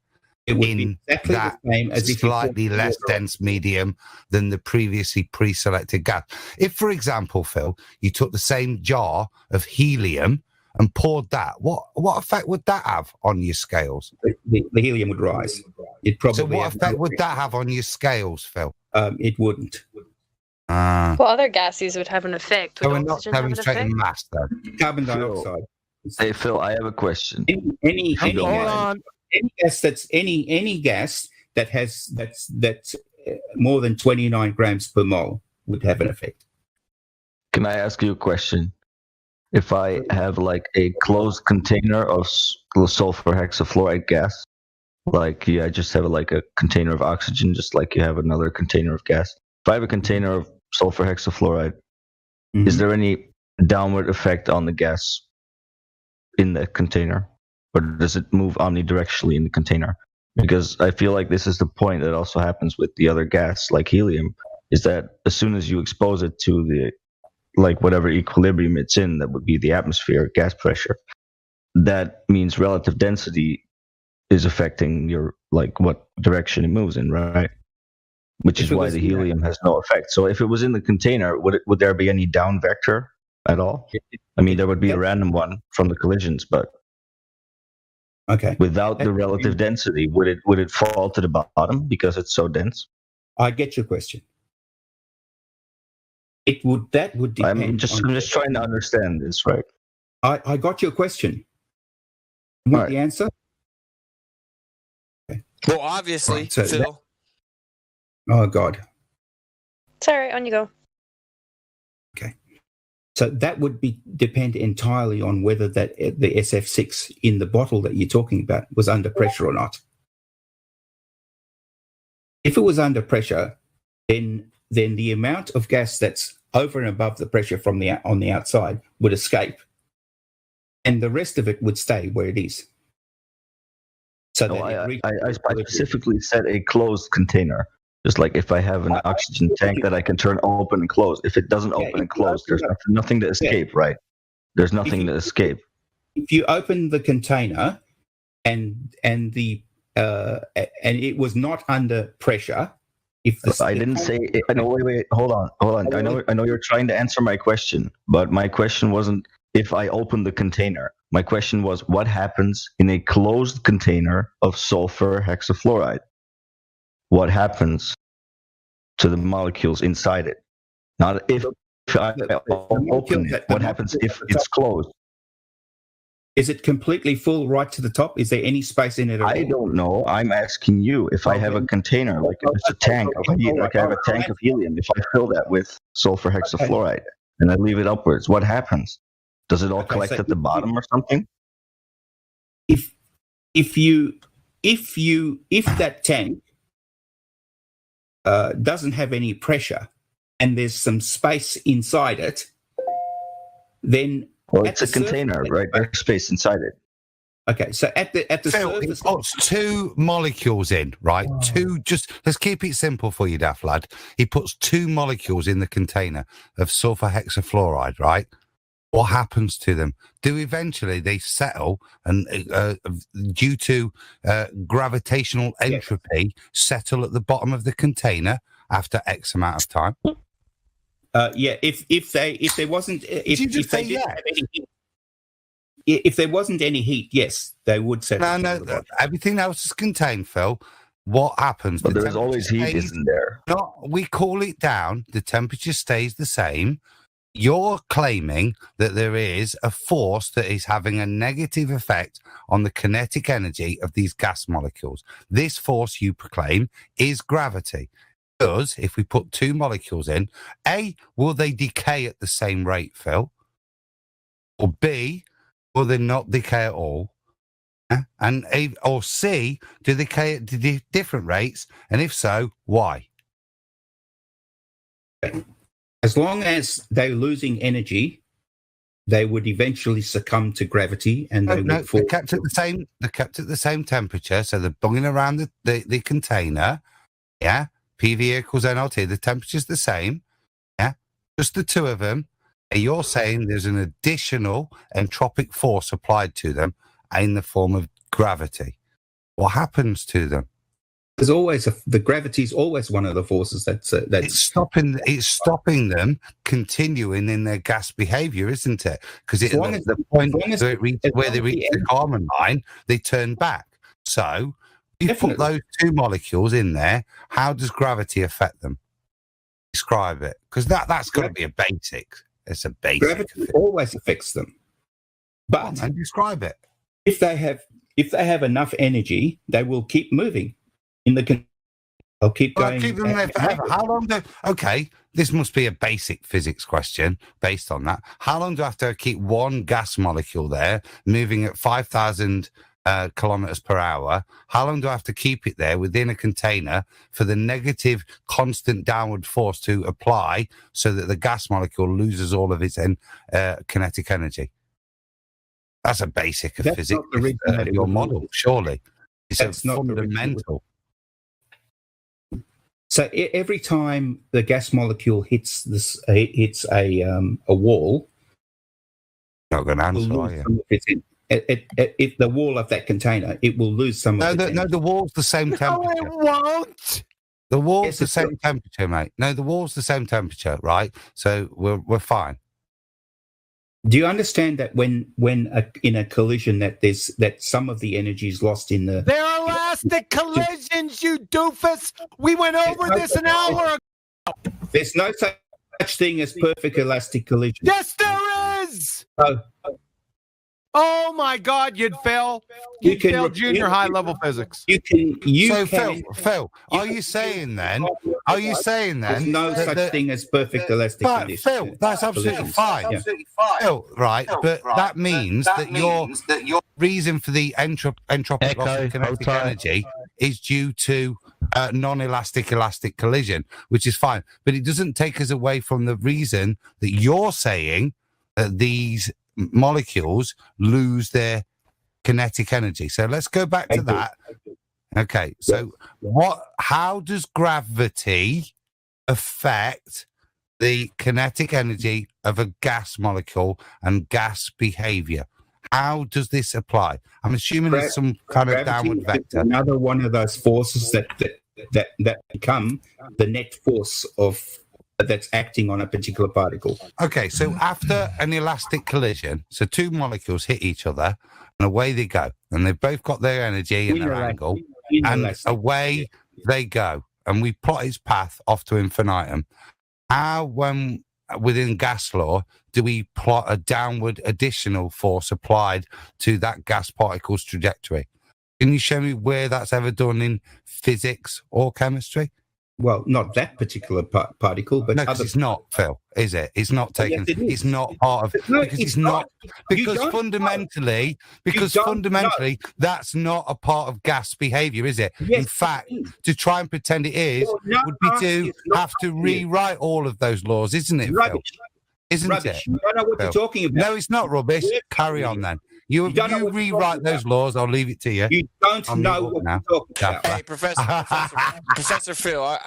It would be exactly the same as if slightly less dense medium than the previously pre-selected gas. If, for example, Phil, you took the same jar of helium and poured that, what effect would that have on your scales? The helium would rise. It probably. So what effect would that have on your scales, Phil? It wouldn't. What other gases would have an effect? So we're not demonstrating mass, though. Carbon dioxide. Hey Phil, I have a question. Any gas that has that's more than 29 grams per mole would have an effect. Can I ask you a question? If I have like a closed container of sulfur hexafluoride gas, like I just have like a container of oxygen, just like you have another container of gas. If I have a container of sulfur hexafluoride, is there any downward effect on the gas in the container? Or does it move omnidirectionally in the container? Because I feel like this is the point that also happens with the other gas, like helium, is that as soon as you expose it to the, like whatever equilibrium it's in, that would be the atmosphere, gas pressure, that means relative density is affecting your, like what direction it moves in, right? Which is why the helium has no effect. So if it was in the container, would there be any down vector at all? I mean, there would be a random one from the collisions, but without the relative density, would it fall to the bottom because it's so dense? I get your question. That would depend. I'm just trying to understand this, right? I got your question. You want the answer? Okay. Well, obviously, Phil. Oh God. It's all right. On you go. Okay. So that would depend entirely on whether the SF6 in the bottle that you're talking about was under pressure or not. If it was under pressure, then the amount of gas that's over and above the pressure from on the outside would escape, and the rest of it would stay where it is. So I specifically said a closed container. Just like if I have an oxygen tank that I can turn open and close. If it doesn't open and close, there's nothing to escape, right? There's nothing to escape. If you open the container and it was not under pressure, I didn't say. No, wait, hold on. I know you're trying to answer my question, but my question wasn't if I open the container. My question was, what happens in a closed container of sulfur hexafluoride? What happens to the molecules inside it? Not if I open it. What happens if it's closed? Is it completely full right to the top? Is there any space in it at all? I don't know. I'm asking you if I have a container, like it's a tank of like I have a tank of helium. If I fill that with sulfur hexafluoride and I leave it upwards, what happens? Does it all collect at the bottom or something? If that tank doesn't have any pressure and there's some space inside it, then it's a container, right? There's space inside it. Okay, so at the surface, it puts two molecules in, right? Let's keep it simple for you, daft lad. He puts two molecules in the container of sulfur hexafluoride, right? What happens to them? Do eventually they settle and due to gravitational entropy settle at the bottom of the container after X amount of time? If there wasn't any heat, yes, they would settle. No, everything else is contained, Phil. What happens? But there's always heat, isn't there? We cool it down. The temperature stays the same. You're claiming that there is a force that is having a negative effect on the kinetic energy of these gas molecules. This force you proclaim is gravity. Because if we put two molecules in, A, will they decay at the same rate, Phil? Or B, will they not decay at all? And A, or C, do they decay at different rates? And if so, why? As long as they're losing energy, they would eventually succumb to gravity, and they would fall. They're kept at the same temperature, so they're bunging around the container. Yeah, PV equals NRT. The temperature's the same. Yeah, just the two of them. And you're saying there's an additional entropic force applied to them in the form of gravity. What happens to them? There's always the gravity is always one of the forces that's it's stopping them continuing in their gas behavior, isn't it? Because at the point where they reach the Kármán line, they turn back. So you put those two molecules in there. How does gravity affect them? Describe it, because that's got to be a basic. It's a basic. Gravity always affects them, but describe it. If they have enough energy, they will keep moving. I'll keep going. Keep them there forever. How long okay, this must be a basic physics question based on that. How long do I have to keep one gas molecule there moving at 5,000 kilometers per hour? How long do I have to keep it there within a container for the negative constant downward force to apply so that the gas molecule loses all of its kinetic energy? That's a basic of physics. Your model, surely. It's fundamental. So every time the gas molecule hits a wall, not going to answer, are you? If the wall of that container, it will lose some of its energy. The wall's the same temperature. No, it won't. The wall's the same temperature, mate. No, the wall's the same temperature, right? So we're fine. Do you understand that when in a collision that some of the energy is lost in the... They're elastic collisions, you doofus! We went over this an hour ago! There's no such thing as perfect elastic collision. Yes, there is! Oh my God, you'd fail. You'd fail junior high level physics. Phil, are you saying then? There's no such thing as perfect elastic conditions? Phil, that's absolutely fine. Yeah. Phil, right, but that means that your reason for the entropic loss of kinetic energy is due to non-elastic elastic collision, which is fine. But it doesn't take us away from the reason that you're saying that these molecules lose their kinetic energy. So let's go back to that. Okay, so how does gravity affect the kinetic energy of a gas molecule and gas behavior? How does this apply? I'm assuming it's some kind of downward vector. Another one of those forces that become the net force of that's acting on a particular particle. Okay, so after an elastic collision, so two molecules hit each other and away they go. And they've both got their energy and their angle. And away they go. And we plot its path off to infinitum. How, when within gas law, do we plot a downward additional force applied to that gas particle's trajectory? Can you show me where that's ever done in physics or chemistry? Well, not that particular particle, but no, it's not, Phil, is it? It's not taken. Yes, it's not part of because it's not because fundamentally that's not a part of gas behavior, is it? Yes, in fact, to try and pretend it is would be to have to rewrite all of those laws, isn't it, Phil? Isn't it? You don't know what you're talking about. No, it's not rubbish. Carry on then. You rewrite those laws. I'll leave it to you. You don't know what you're talking about. Hey, Professor Phil,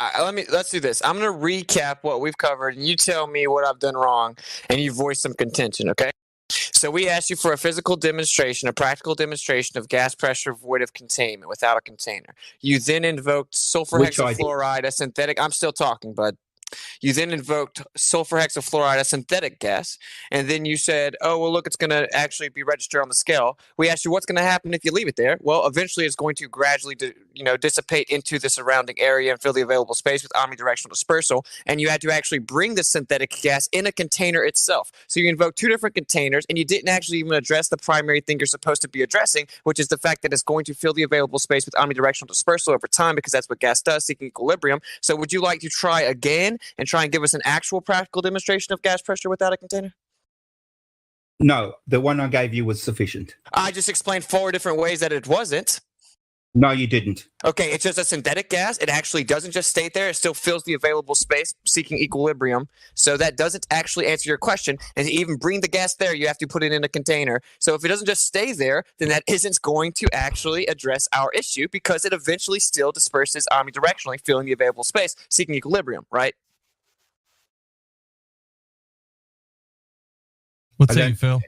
let's do this. I'm going to recap what we've covered, and you tell me what I've done wrong, and you voice some contention, okay? So we asked you for a physical demonstration, a practical demonstration of gas pressure void of containment without a container. You then invoked sulfur hexafluoride, a synthetic. I'm still talking, bud. You then invoked sulfur hexafluoride, a synthetic gas, and then you said, oh, well, look, it's going to actually be registered on the scale. We asked you what's going to happen if you leave it there. Well, eventually it's going to gradually dissipate into the surrounding area and fill the available space with omnidirectional dispersal, and you had to actually bring the synthetic gas in a container itself. So you invoked two different containers, and you didn't actually even address the primary thing you're supposed to be addressing, which is the fact that it's going to fill the available space with omnidirectional dispersal over time, because that's what gas does, seeking equilibrium. So would you like to try again and try and give us an actual practical demonstration of gas pressure without a container? No, the one I gave you was sufficient. I just explained 4 different ways that it wasn't. No, you didn't. Okay, it's just a synthetic gas. It actually doesn't just stay there. It still fills the available space, seeking equilibrium. So that doesn't actually answer your question. And to even bring the gas there, you have to put it in a container. So if it doesn't just stay there, then that isn't going to actually address our issue, because it eventually still disperses omnidirectionally, filling the available space, seeking equilibrium, right? What's saying, Phil?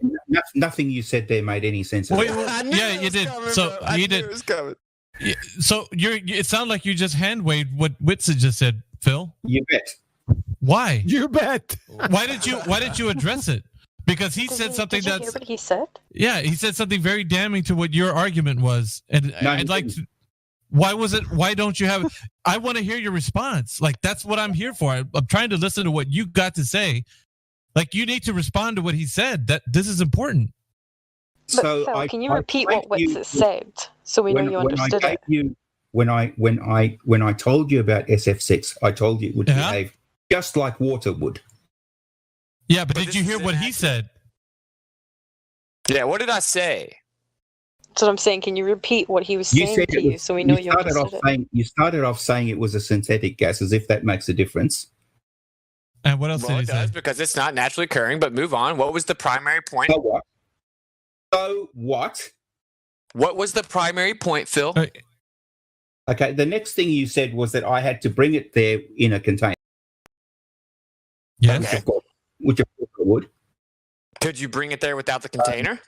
Nothing you said there made any sense. Wait, yeah, you did. So you did. Yeah, so it sounded like you just hand waved what Witsa just said, Phil. You bet. Why? You bet. Why did you address it? Because he said something did you hear what he said? Yeah, he said something very damning to what your argument was, and I'd like to. Why was it? Why don't you have? I want to hear your response. Like, that's what I'm here for. I'm trying to listen to what you got to say. Like, you need to respond to what he said. That this is important. But so Phil, can you repeat what Witsa said so we know you understood it? When I told you about SF6, I told you it would behave just like water would. Yeah, but did you hear what he said? Yeah, what did I say? That's what I'm saying. Can you repeat what he was saying to you so we know you understood it? You started off saying it was a synthetic gas, as if that makes a difference. And what else did he say? It does, because it's not naturally occurring, but move on. What was the primary point? So what? What was the primary point, Phil? Okay, the next thing you said was that I had to bring it there in a container. Yes. Okay. Which of course I would. Could you bring it there without the container?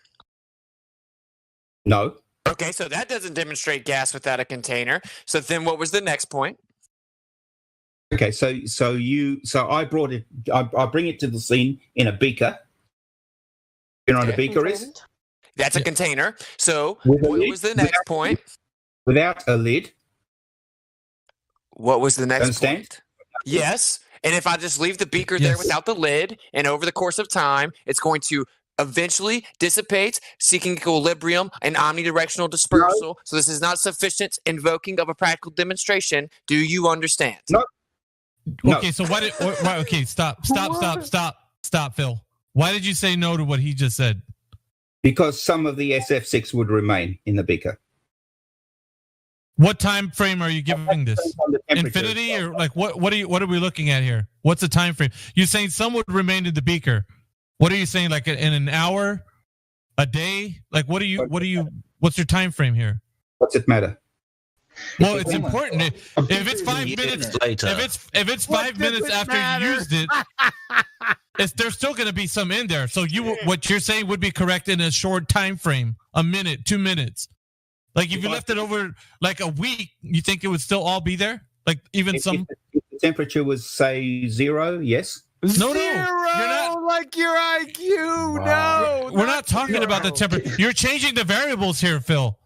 No. Okay, so that doesn't demonstrate gas without a container. So then what was the next point? Okay, so I brought it. I bring it to the scene in a beaker. You know what a beaker is? That's a container. So what was the next point? Without a lid. What was the next point? Yes. And if I just leave the beaker there without the lid, and over the course of time, it's going to eventually dissipate, seeking equilibrium and omnidirectional dispersal. No. So this is not sufficient invoking of a practical demonstration. Do you understand? No. Okay, so okay, stop, Phil. Why did you say no to what he just said? Because some of the SF6 would remain in the beaker. What time frame are you giving this? Infinity, or like what are we looking at here? What's the time frame? You're saying some would remain in the beaker. What are you saying? Like in an hour, a day? Like what's your time frame here? What's it matter? Well, it's important. If it's 5 minutes later, if it's 5 minutes after you used it, there's still going to be some in there. So what you're saying would be correct in a short time frame, a minute, 2 minutes. Like if you left it over like a week, you think it would still all be there? Like even some. If the temperature was, say, 0, yes? No, You're not like your IQ. Wow. No, we're not talking about the temperature. You're changing the variables here, Phil.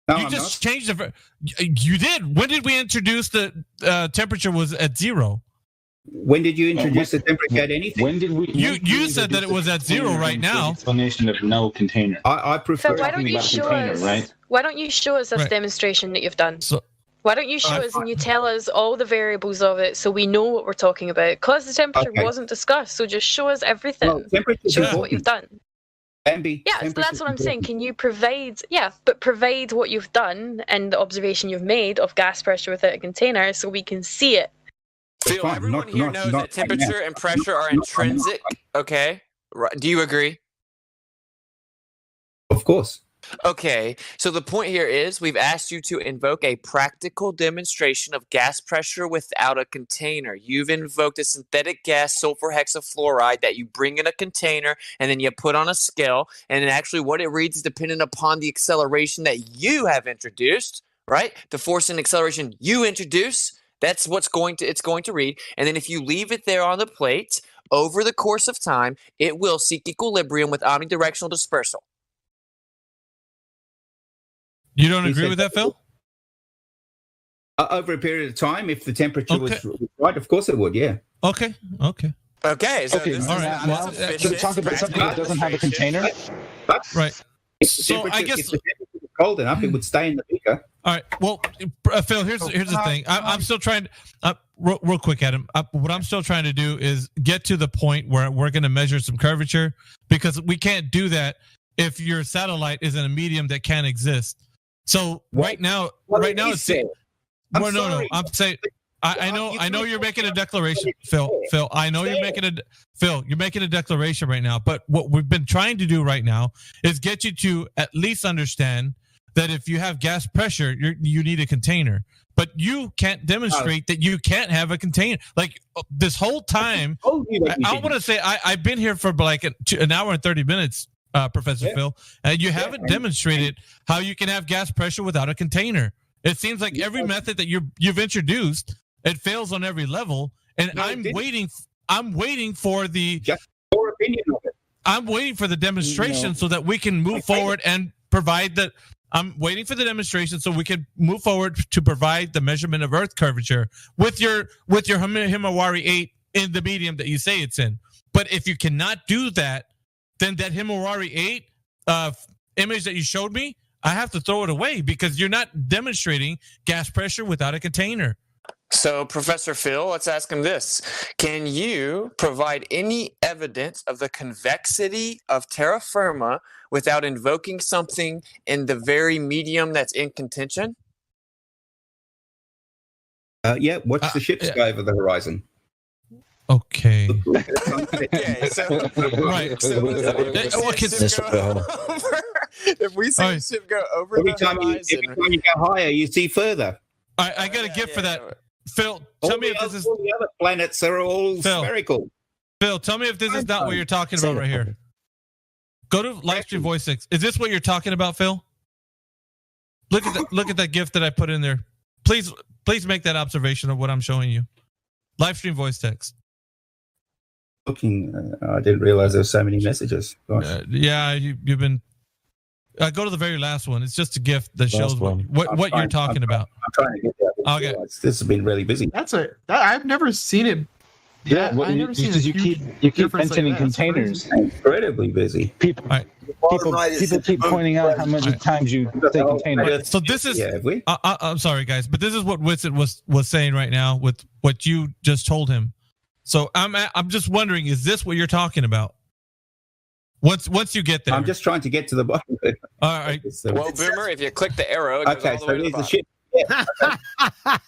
No, you I'm just changed the. You did. When did we introduce the temperature was at 0? When did you introduce the temperature at anything? When did we? You said that it was at 0 right now. Explanation of no container. I prefer. So why don't you show container, us? right? Why don't you show us this Right. demonstration that you've done? So, Why don't you show us and you tell us all the variables of it so we know what we're talking about? Because the temperature wasn't discussed, so just show us everything. Well, temperature's show us what important. you've done. Yeah, so that's what I'm saying. Can you provide? Yeah, but provide what you've done and the observation you've made of gas pressure without a container, so we can see it. Phil, everyone here knows that temperature and pressure are intrinsic. Okay, do you agree? Of course. Okay, so the point here is we've asked you to invoke a practical demonstration of gas pressure without a container. You've invoked a synthetic gas, sulfur hexafluoride, that you bring in a container and then you put on a scale. And actually what it reads is dependent upon the acceleration that you have introduced, right? The force and acceleration you introduce, that's what's it's going to read. And then if you leave it there on the plate, over the course of time, it will seek equilibrium with omnidirectional dispersal. You don't agree with that, Phil? Over a period of time, if the temperature was right, of course it would, yeah. Okay. Okay, so this all right. Well, talk about something that doesn't have a container. Right. So I guess if the temperature was cold enough, it would stay in the beaker. All right. Well, Phil, here's the thing. I'm still trying to, real quick, Adam. What I'm still trying to do is get to the point where we're going to measure some curvature, because we can't do that if your satellite is in a medium that can't exist. So right now it's saying. Well, no. I'm saying. I know you're making a declaration, Phil. I know you're making a declaration right now. But what we've been trying to do right now is get you to at least understand that if you have gas pressure, you need a container. But you can't demonstrate that you can't have a container. Like this whole time, I want to say I've been here for like an hour and 30 minutes. Professor Phil, and you haven't demonstrated how you can have gas pressure without a container. It seems like every method that you've introduced, it fails on every level. And I'm waiting for the your opinion of it. I'm waiting for the demonstration so that we can move forward and provide the. I'm waiting for the demonstration so we can move forward to provide the measurement of Earth curvature with your Himawari 8 in the medium that you say it's in. But if you cannot do that, then that Himawari 8 image that you showed me, I have to throw it away because you're not demonstrating gas pressure without a container. So, Professor Phil, let's ask him this. Can you provide any evidence of the convexity of terra firma without invoking something in the very medium that's in contention? Yeah, watch the ships go over the horizon. Okay. Okay, so, right. So if we see the ship go over every the time horizon, every time you go higher, you see further. I got a gift for that. Phil, tell me if this is all the other planets are all spherical. Phil, tell me if this is not what you're talking about right here. Go to Livestream Voice 6. Is this what you're talking about, Phil? Look at that gift that I put in there. Please make that observation of what I'm showing you. Livestream voice text. Looking, I didn't realize there were so many messages. Yeah, you've been. Go to the very last one. It's just a gift that shows what you're talking about. I'm trying to get that. Okay, this has been really busy. I've never seen it. Yeah, well, you keep mentioning containers. Incredibly busy. People keep pointing out how many times you say container. So this is. I'm sorry, guys, but this is what Witsit was saying right now with what you just told him. So I'm just wondering, is this what you're talking about? Once you get there, I'm just trying to get to the bottom. All right. Well, Boomer, if you click the arrow, it goes okay, all the so way to the there's the bottom. ship. Yeah.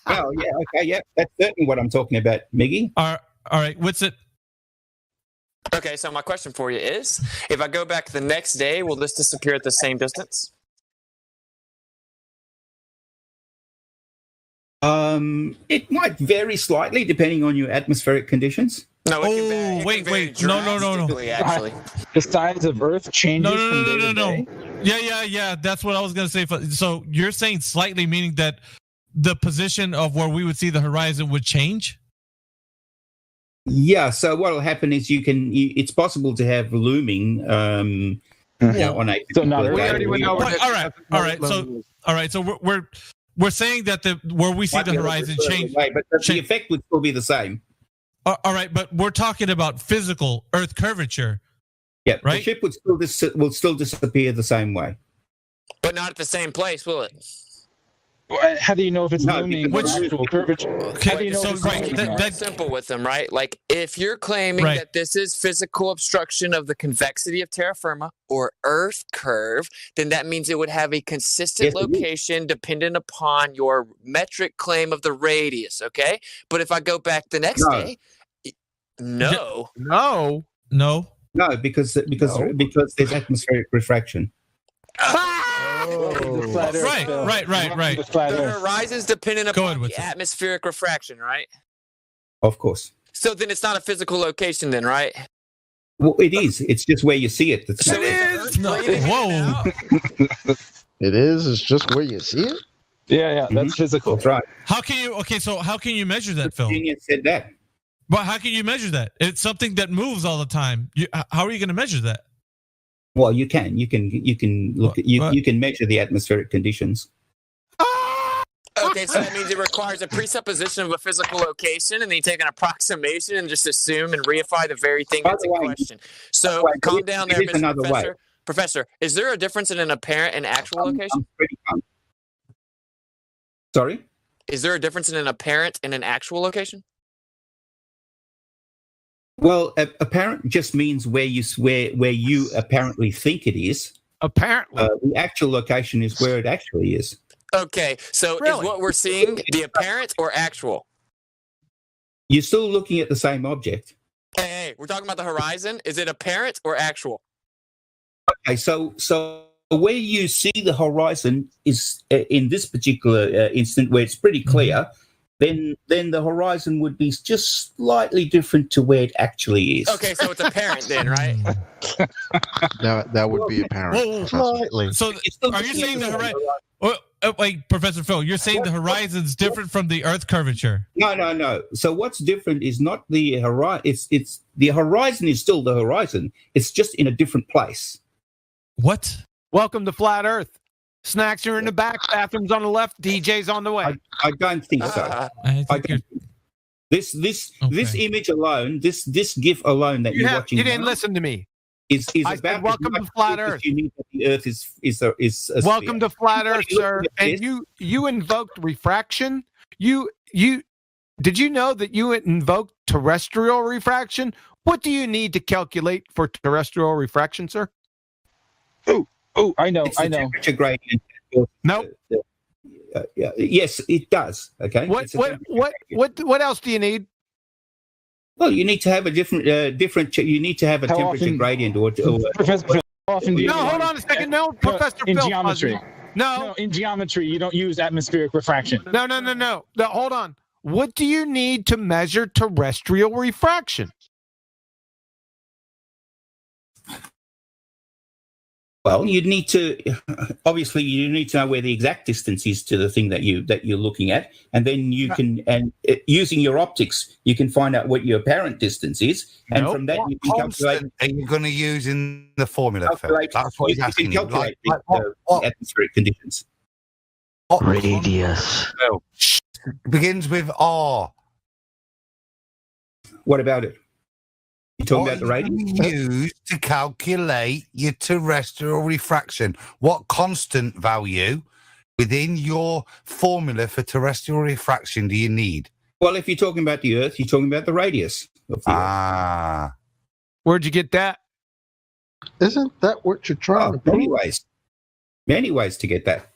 Oh, yeah. Okay. Yeah. That's certainly what I'm talking about, Miggy. All right. What's it? Okay. So my question for you is: if I go back the next day, will this disappear at the same distance? It might vary slightly depending on your atmospheric conditions. No. Wait. No. Actually, the size of Earth changes. No. Yeah. That's what I was gonna say. So you're saying slightly, meaning that the position of where we would see the horizon would change? Yeah. So what will happen is it's possible to have looming on a. So not we already went over. All right. So we're saying that where we see the horizon change, but the effect would still be the same. All right, but we're talking about physical Earth curvature. Yeah, right. The ship will still disappear the same way, but not at the same place, will it? How do you know if it's looming or actual curvature? Okay, so that's simple with them, right? Like if you're claiming that this is physical obstruction of the convexity of terra firma or Earth curve, then that means it would have a consistent location dependent upon your metric claim of the radius. Okay, but if I go back the next day, no, because there's atmospheric refraction. Right. The horizon's dependent upon the atmospheric refraction, right? Of course. So then it's not a physical location then, right? Well, it is. It's just where you see it. So whoa. It is. It's just where you see it? Yeah, that's physical. That's right. How can you measure that, Phil? Genius said that. But how can you measure that? It's something that moves all the time. How are you going to measure that? Well, you can look at you can measure the atmospheric conditions. Okay, so that means it requires a presupposition of a physical location, and then you take an approximation and just assume and reify the very thing that's in question. So calm down there, Mr. Professor. Professor, is there a difference in an apparent and actual location? Sorry? Is there a difference in an apparent and an actual location? Well, apparent just means where you apparently think it is. Apparently, the actual location is where it actually is. Okay, so is what we're seeing the apparent or actual? You're still looking at the same object. Hey, we're talking about the horizon. Is it apparent or actual? Okay, so where you see the horizon is in this particular instant where it's pretty clear. Then the horizon would be just slightly different to where it actually is. Okay, so it's apparent then, right? that would be apparent. Slightly. So are you saying the horizon? Wait, Professor Phil, you're saying the horizon's different from the Earth curvature? No. So what's different is not the horizon. It's the horizon is still the horizon. It's just in a different place. What? Welcome to Flat Earth. Snacks are in the back, bathrooms on the left, DJ's on the way. I don't think so. This image alone, this GIF alone that you're watching. You didn't listen to me. Is I said, welcome to Flat Earth. You need that the Earth is welcome to Flat Earth, sir. And you invoked refraction. Did you know that you invoked terrestrial refraction? What do you need to calculate for terrestrial refraction, sir? Oh, I know. Temperature gradient. Nope. Yes, it does. Okay. What else do you need? Well, you need to have a different. You need to have a temperature gradient, or Professor Phil, how often do you? No, hold on a second. No, Professor in Phil. Geometry. No, in geometry, you don't use atmospheric refraction. No. Hold on. What do you need to measure terrestrial refraction? Well, you need to know where the exact distance is to the thing that you're looking at, and then you can using your optics you can find out what your apparent distance is, and from that you can calculate. Are you going to use in the formula? That's what he's asking. You can calculate the atmospheric conditions. Radius. Well, begins with R. What about it? You talking about the radius? Used to calculate your terrestrial refraction. What constant value within your formula for terrestrial refraction do you need? Well, if you're talking about the Earth, you're talking about the radius of the Earth. Where'd you get that? Isn't that what you're trying to prove? Many ways to get that.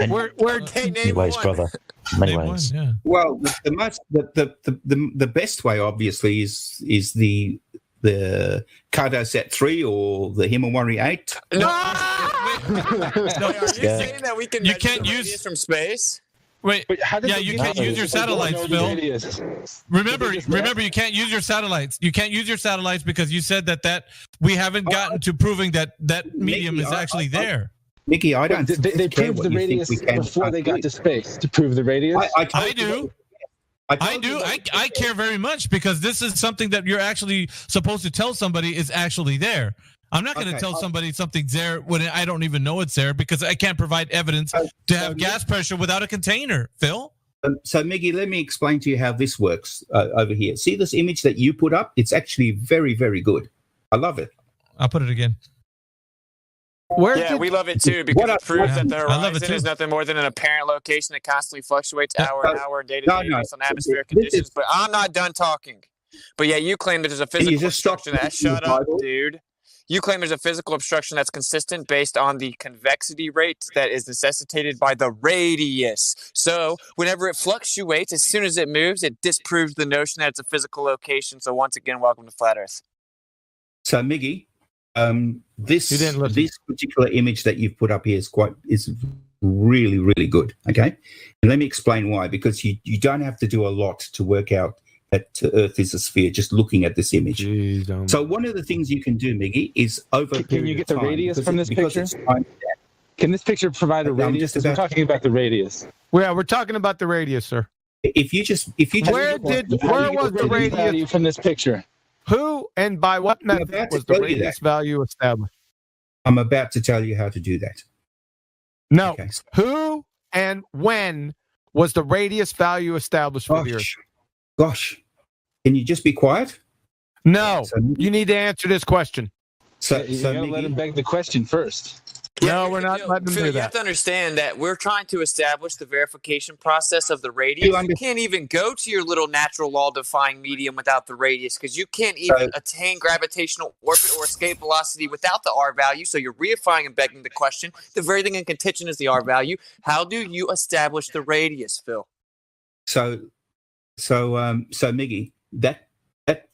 Where Many ways, brother. Many ways. Yeah. Well, the best way, obviously, is the Cartosat 3 or the Himawari 8. No, are you saying that we can measure the radius from space? Wait, you can't use your satellites, Phil. Remember, you can't use your satellites. You can't use your satellites because you said that we haven't gotten to proving that medium is actually there. Mickey, I don't. They proved the radius before they got to space. To prove the radius, I do. I do. I care very much because this is something that you're actually supposed to tell somebody is actually there. I'm not going to tell somebody something's there when I don't even know it's there because I can't provide evidence to have gas pressure without a container, Phil. So, Miggy, let me explain to you how this works over here. See this image that you put up? It's actually very, very good. I love it. I'll put it again. We love it too because it proves that the horizon is nothing more than an apparent location that constantly fluctuates hour to hour, day to day based on atmospheric conditions. But I'm not done talking. But yeah, you claim that there's a physical obstruction. Shut up, dude. You claim there's a physical obstruction that's consistent based on the convexity rate that is necessitated by the radius. So whenever it fluctuates, as soon as it moves, it disproves the notion that it's a physical location. So once again, welcome to Flat Earth. So, Miggy, this particular image that you've put up here is really, really good. Okay, and let me explain why. Because you don't have to do a lot to work out that Earth is a sphere just looking at this image. So one of the things you can do, Miggy, is over. Can you get the radius from this picture? Can this picture provide a radius? Because we're talking about the radius. Yeah, we're talking about the radius, sir. If you just where was the radius from this picture? Who and by what method was the radius value established? I'm about to tell you how to do that. No. Okay. Who and when was the radius value established for the Earth? Gosh, can you just be quiet? No, you need to answer this question. So you gotta let him beg the question first. No, we're not letting them do that. You have to understand that we're trying to establish the verification process of the radius. You can't even go to your little natural law-defying medium without the radius because you can't even attain gravitational orbit or escape velocity without the R value. So you're reifying and begging the question. The very thing in contention is the R value. How do you establish the radius, Phil? So Miggy, that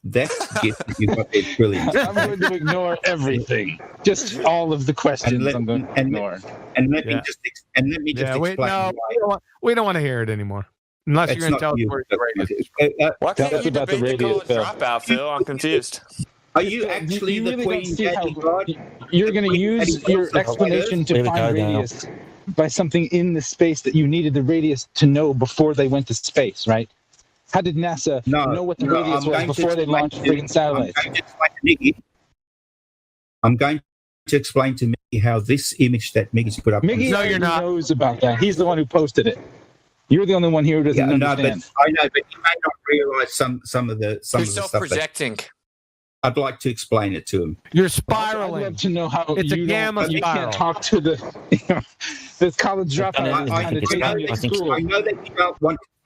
gift that you got is brilliant. I'm going to ignore everything, just all of the questions. I'm going to ignore. Let me just explain. We don't want to hear it anymore, unless you're going to tell us where the radius. Why can't you debate the college dropout, Phil? I'm confused. Are you actually the Queen Daddy God? You're going to use your explanation to find radius by something in the space that you needed the radius to know before they went to space, right? How did NASA know what the radius was before they launched freaking satellites? I'm going to explain to Mickey how this image that Mickey's put up. Mickey knows about that. He's the one who posted it. You're the only one here who doesn't understand. I know, but you may not realize some of the stuff. You're self-projecting. I'd like to explain it to him. You're spiraling. I'd love to know how it's a gamma spiral. You can't talk to the college dropout.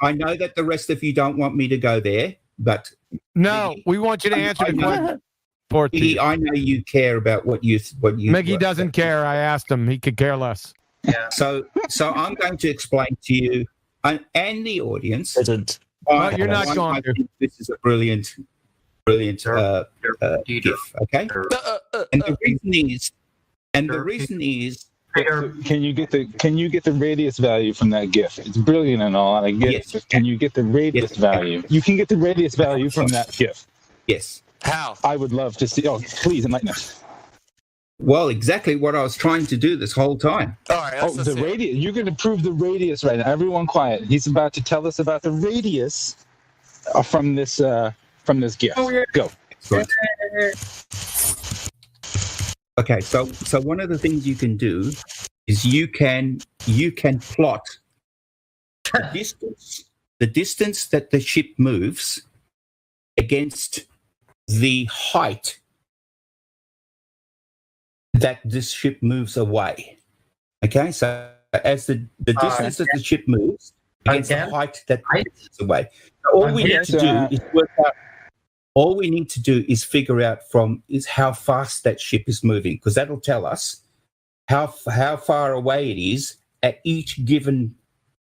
I know that the rest of you don't want me to go there, but no, we want you to answer the question. Mickey, I know you care about what you. Mickey doesn't care. I asked him; he could care less. Yeah. So I'm going to explain to you and the audience. You're not going to. This is a brilliant GIF. Okay. And the reason is. Can you get the radius value from that GIF? It's brilliant and all, and I get it. But can you get the radius value? You can get the radius value from that GIF. Yes. How? I would love to see. Oh, please enlighten us. Well, exactly what I was trying to do this whole time. All right. The radius. You're going to prove the radius right now. Everyone, quiet. He's about to tell us about the radius from this GIF. Oh, yeah. Go. Okay, so one of the things you can do is you can plot the distance that the ship moves against the height that this ship moves away. Okay, so as the distance that the ship moves against the height that it moves away. So all we need to do is work out. All we need to do is figure out how fast that ship is moving, because that'll tell us how far away it is at each given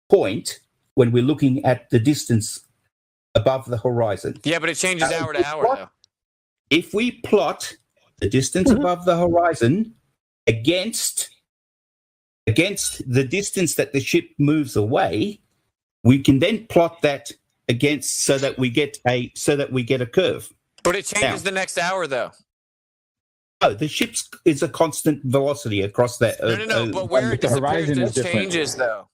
point when we're looking at the distance above the horizon. Yeah, but it changes hour to hour, though. If we plot the distance above the horizon against the distance that the ship moves away, we can then plot that against so that we get a curve. But it changes the next hour, though. No, the ship is a constant velocity across that. No. But where it disappears, it changes, though.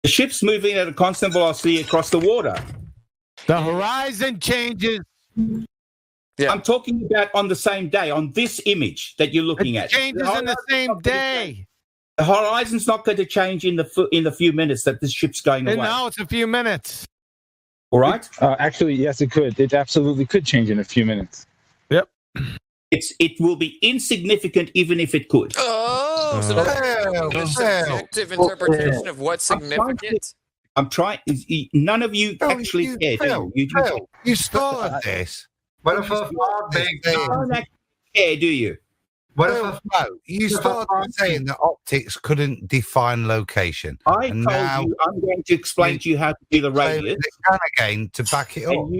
The ship's moving at a constant velocity across the water. The horizon changes. Yeah. I'm talking about on the same day, on this image that you're looking at. It changes in the same day. The horizon's not going to change in the few minutes that this ship's going away. No, it's a few minutes. All right. Actually, yes, it could. It absolutely could change in a few minutes. Yep. It will be insignificant even if it could. Oh, so that's a subjective interpretation of what's significant. I'm trying. None of you actually care. You started this. What if a big don't actually care, do you? You started saying that optics couldn't define location. I told you I'm going to explain to you how to do the radius. Again, to back it up.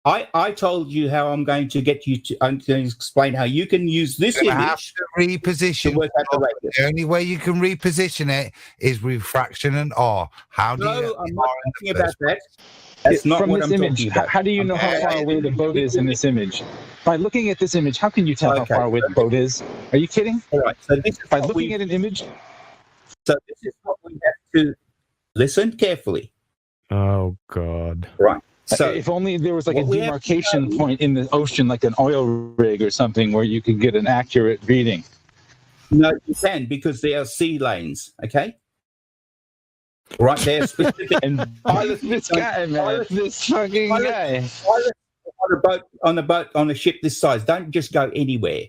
I told you how I'm going to get you to. I'm going to explain how you can use this image have to reposition. To work out the radius. The only way you can reposition it is refraction and R. How do you? I'm not talking about that. That's not from what this I'm image. talking about. How do you know how far away the boat is in this image? By looking at this image, how can you tell how far away the boat is? Are you kidding? All right. So this is by looking at an image. So this is what we have to listen carefully. Oh God! Right. So if only there was like a demarcation point in the ocean, like an oil rig or something, where you could get an accurate reading. No, you can, because they are sea lanes. Okay. Right there, specific. And this guy, man, this fucking guy. On a ship this size, don't just go anywhere.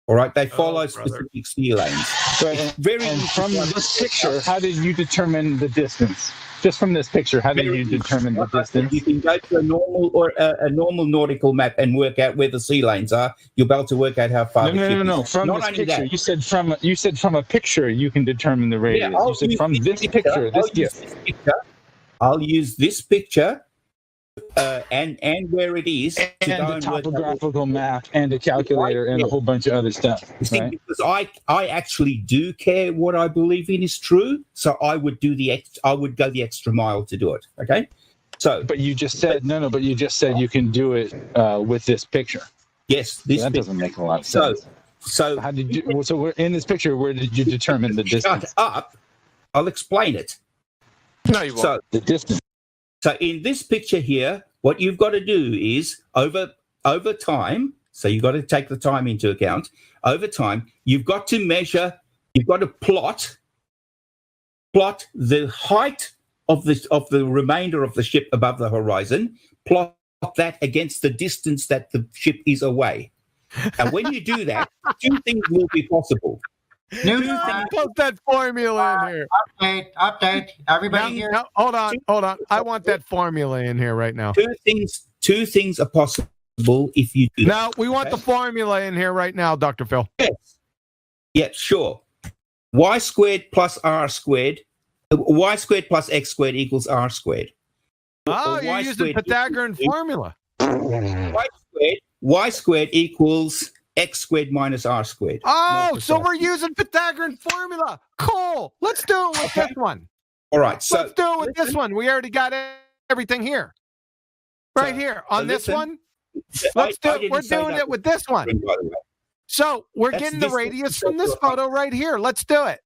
All right, they follow specific sea lanes. And from this picture, how did you determine the distance? Just from this picture, how did you determine the distance? You can go to a normal nautical map and work out where the sea lanes are. You'll be able to work out how far. No. From this picture, you said from a picture you can determine the radius. Yeah, you said from this picture, this gift. I'll use this picture and where it is, and a topographical map, and a calculator, and a whole bunch of other stuff. Right? Because I actually do care what I believe in is true, so I would go the extra mile to do it. Okay, so but you just said But you just said you can do it with this picture. Yes, that doesn't make a lot of sense. So how did you? So we're in this picture. Where did you determine the distance? Shut up! I'll explain it. No, you won't. So the distance. So in this picture here, what you've got to do is over time, so you've got to take the time into account. Over time, you've got to measure, you've got to plot the height of the remainder of the ship above the horizon, plot that against the distance that the ship is away. And when you do that, two things will be possible. Put that formula in here. Update. Everybody here. No, hold on. I want that formula in here right now. Two things are possible if you do. Now we want the formula in here right now, Dr. Phil. Yes. Yeah, sure. Y squared plus R squared. Y squared plus X squared equals R squared. Oh, you're using Pythagorean formula. Y squared equals X squared minus R squared. Oh, so we're using Pythagorean formula. Cool. Let's do it with this one. All right. So let's do it with this one. We already got everything here. Right here. On this one. Let's do it. We're doing it with this one. So we're getting the radius from this photo right here. Let's do it.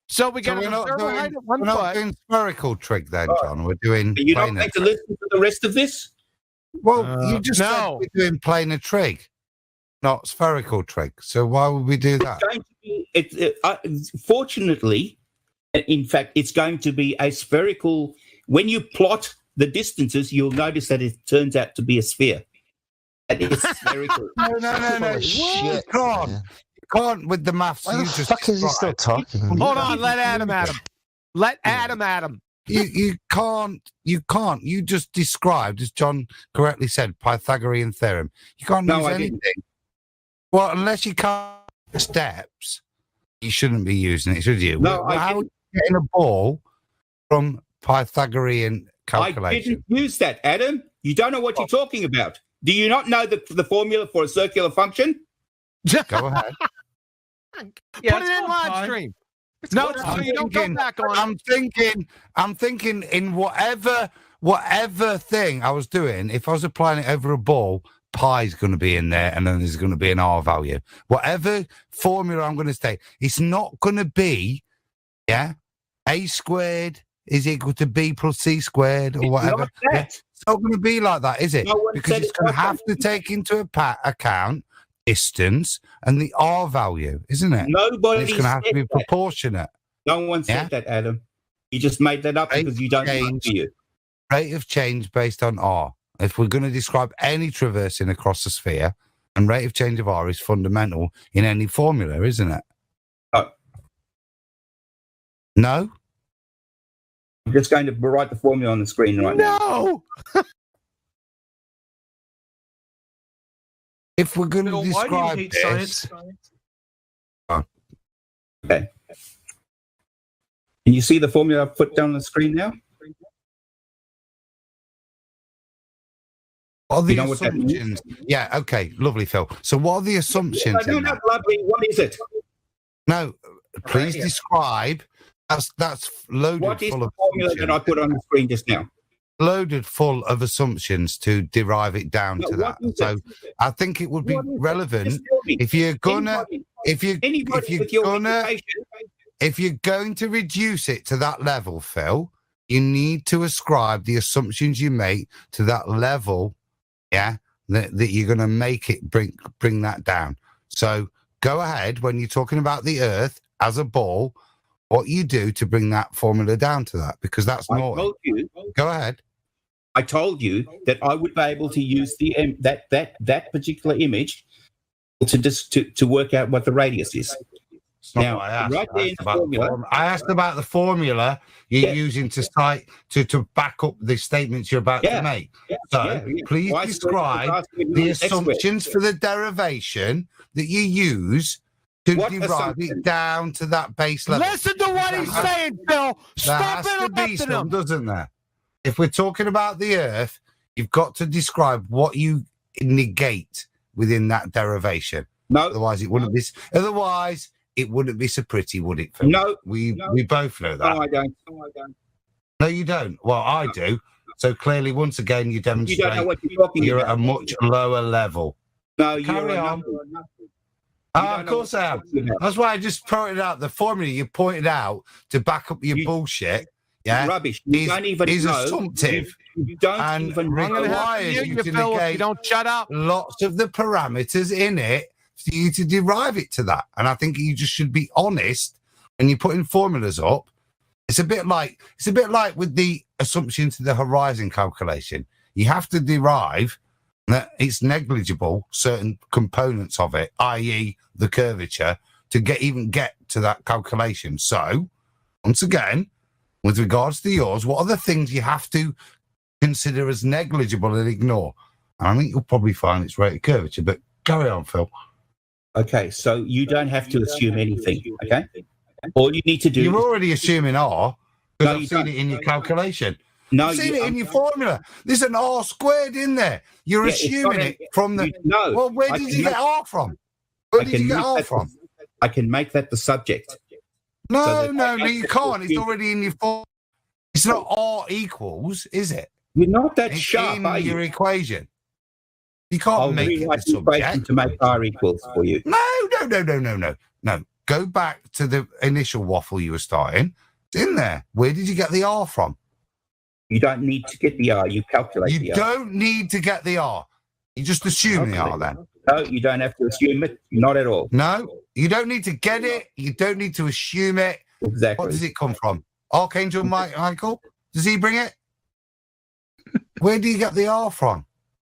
So we got an observer height at 1 foot. We're not doing spherical trig then, John. We're doing. Are you not going to listen to the rest of this? Well, you just said we're doing planar trig, not spherical trig. So why would we do that? Fortunately, in fact, it's going to be a spherical. When you plot the distances, you'll notice that it turns out to be a sphere. And it's spherical. No. You can't with the maths. Why the fuck is he still talking? Hold on. Let Adam. Let Adam. You can't. You just described, as John correctly said, Pythagorean theorem. You can't use anything. Well, unless you count steps, you shouldn't be using it, should you? No, how are you getting a ball from Pythagorean calculation? I didn't use that, Adam. You don't know what you're talking about. Do you not know the formula for a circular function? Go ahead. Put it in live stream. No, you don't come back on. I'm thinking in whatever thing I was doing, if I was applying it over a ball, pi is going to be in there, and then there's going to be an R value. Whatever formula I'm going to say, it's not going to be, a squared is equal to B plus C squared or whatever. Yeah, it's not going to be like that, is it? Because it's going to have to take into account distance and the R value, isn't it? Nobody. It's going to have to be proportionate. No one said that, Adam. You just made that up because you don't know you. Rate of change based on R. If we're going to describe any traversing across the sphere, and rate of change of R is fundamental in any formula, isn't it? No? I'm just going to write the formula on the screen right now. No! If we're going to describe why do you hate this... Okay. Can you see the formula I've put down on the screen now? What are the assumptions? Yeah, okay, lovely, Phil. So what are the assumptions? No, lovely. What is it? No, please describe. That's loaded what is full the of formula that I put on the screen just now? Loaded full of assumptions to derive it down to that. So I think it would be relevant if you're gonna if you're going to reduce it to that level, Phil, you need to ascribe the assumptions you make to that level. Yeah, that you're going to make it bring that down. So go ahead when you're talking about the Earth as a ball, what you do to bring that formula down to that, because that's not. Go ahead. I told you that I would be able to use the that particular image to work out what the radius is. Now, right there in the formula, I asked about the formula you're using to cite to back up the statements you're about to make. So please describe the assumptions for the derivation that you use to derive it down to that base level. Listen to what he's saying, Phil. Stop interrupting him. Doesn't there? If we're talking about the Earth, you've got to describe what you negate within that derivation. No, otherwise it wouldn't be. Otherwise, it wouldn't be so pretty, would it, Phil? No. We both know that. No, I don't. No, you don't. Well, I do. So clearly, once again, you demonstrate you don't know what you're talking about. At a much lower level. No, Carry on. Of course I am. That's why I just pointed out the formula you pointed out to back up your bullshit. Yeah, rubbish. You don't even know. Assumptive. You don't even requires you to negate you don't shut up. Lots of the parameters in it for you to derive it to that. And I think you just should be honest when you're putting formulas up. It's a bit like with the assumption to the horizon calculation. You have to derive that it's negligible, certain components of it, i.e. the curvature, to get to that calculation. So, once again, with regards to yours, what are the things you have to consider as negligible and ignore? And I think you'll probably find it's rate of curvature, but carry on, Phil. Okay, so you don't have to assume anything, okay? All you need to do... You're already assuming R, because I've seen it in your calculation. No, I've seen it in your formula. There's an R squared in there. You're assuming it from the... No. Well, where did you get R from? Where did you get R from? I can make that the subject. No, you can't. It's already in your form. It's not R equals, is it? You're not that sharp, in your equation. You can't make it the subject to make R equals for you. No. Go back to the initial waffle you were starting. It's in there. Where did you get the R from? You don't need to get the R. You calculate the R. You don't need to get the R. You just assume the R then. No, you don't have to assume it. Not at all. No, you don't need to get it. You don't need to assume it. Exactly. What does it come from? Archangel Michael? Does he bring it? Where do you get the R from?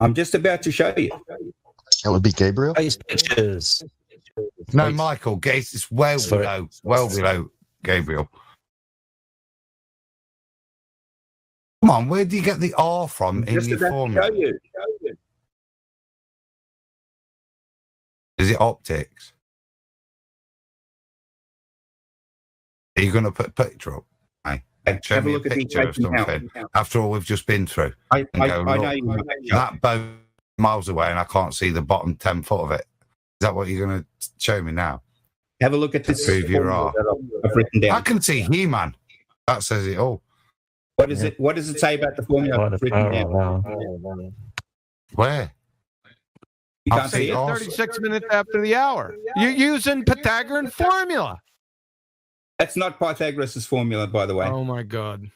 I'm just about to show you. That would be Gabriel. Pictures. No, Michael. It's well below Gabriel. Come on, where do you get the R from in your formula? Show you. Is it optics? Are you going to put a picture up? Hey, show me a picture of something after all we've just been through. I know that boat miles away and I can't see the bottom 10 foot of it. Is that what you're going to show me now? Have a look at this. Prove your R. I've written down. I can see He-Man. That says it all. What is it? What does it say about the formula? I've written down. Where? You can't see it. 36 minutes after the hour. You're using Pythagorean formula. That's not Pythagoras' formula, by the way. Oh my God.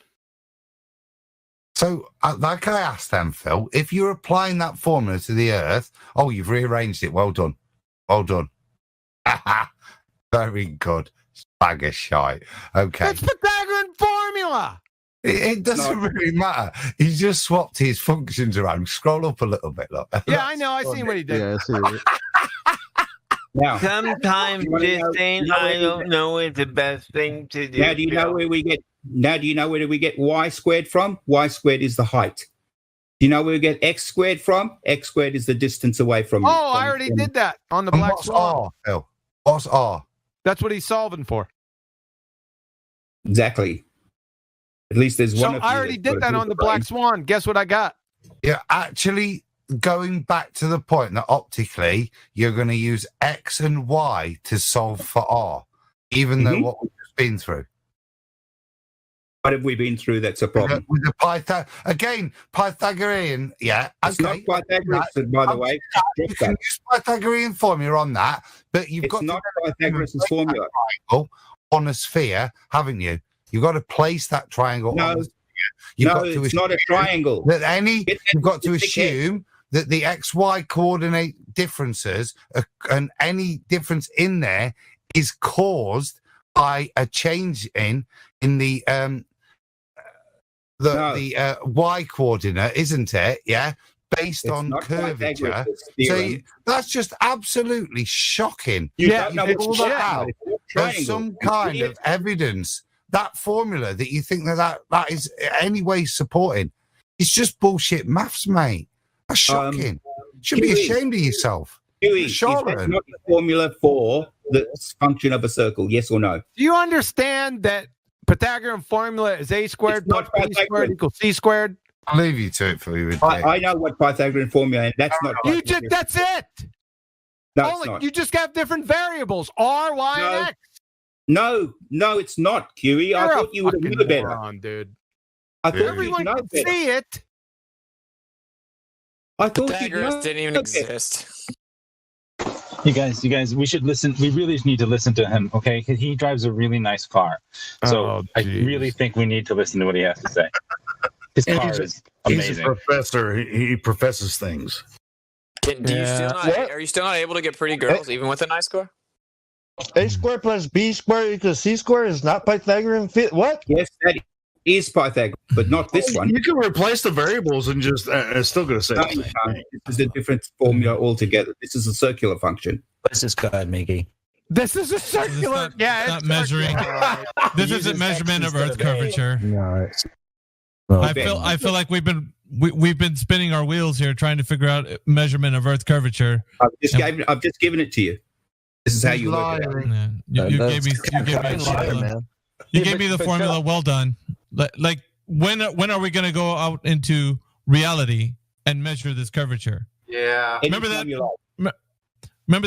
So, like I asked them, Phil, if you're applying that formula to the Earth, you've rearranged it. Well done. Well done. Very good. Bag of shite. Okay. It's Pythagorean formula. It doesn't really matter. He just swapped his functions around. Scroll up a little bit, look. Yeah, I know. I seen what he did. Yeah, I see it. Now, sometimes just saying I don't know is the best thing to do. Now, do you know where we get y squared from? Y squared is the height. Do you know where we get x squared from? X squared is the distance away from you. Oh, I already did that on the Black Swan. R, Phil? What's R? That's what he's solving for. Exactly. At least there's one. So I already did that on the Black Swan. Guess what I got? Yeah, actually, going back to the point that optically you're going to use X and Y to solve for R, even though what we've just been through. What have we been through? That's a problem. With the Pythagorean, yeah. It's not Pythagoras, by the way. You can use Pythagorean formula on that, but you've got not Pythagoras' formula on a sphere, haven't you? You've got to place that triangle on the sphere. It's not a triangle. You've got to assume that the XY coordinate differences and any difference in there is caused by a change in the Y coordinate, isn't it? Yeah, based on curvature. So that's just absolutely shocking. You pull that out. There's some kind of evidence. That formula that you think that is any way supporting, it's just bullshit maths, mate. That's shocking. Should be ashamed of yourself. Is that not the formula for the function of a circle? Yes or no? Do you understand that Pythagorean formula is a squared plus b squared equals c squared? I'll leave you to it for you. I know what Pythagorean formula is. That's not. That's it. No, it's not. You just have different variables: R, Y, and X. No, it's not, Huey. I thought you would have known better, dude. I thought everyone could see it. I thought Pythagoras didn't even exist. You guys, we should listen. We really need to listen to him, okay? Because he drives a really nice car. So I really think we need to listen to what he has to say. His car is amazing. He's a professor. He professes things. Are you still not able to get pretty girls even with a nice car? A squared plus b squared equals c squared is not Pythagorean. What? Yes, that is Pythagoras, but not this one. You can replace the variables and just it's still going to say. This is a different formula altogether. This is a circular function. What's this guy, Mickey? This is a circular. It's not measuring. This isn't measurement of Earth curvature. No. I feel like we've been spinning our wheels here trying to figure out measurement of Earth curvature. I've just given it to you. This is how you work it out. Yeah. You gave me the formula. Well done. Like when are we going to go out into reality and measure this curvature? Yeah. Remember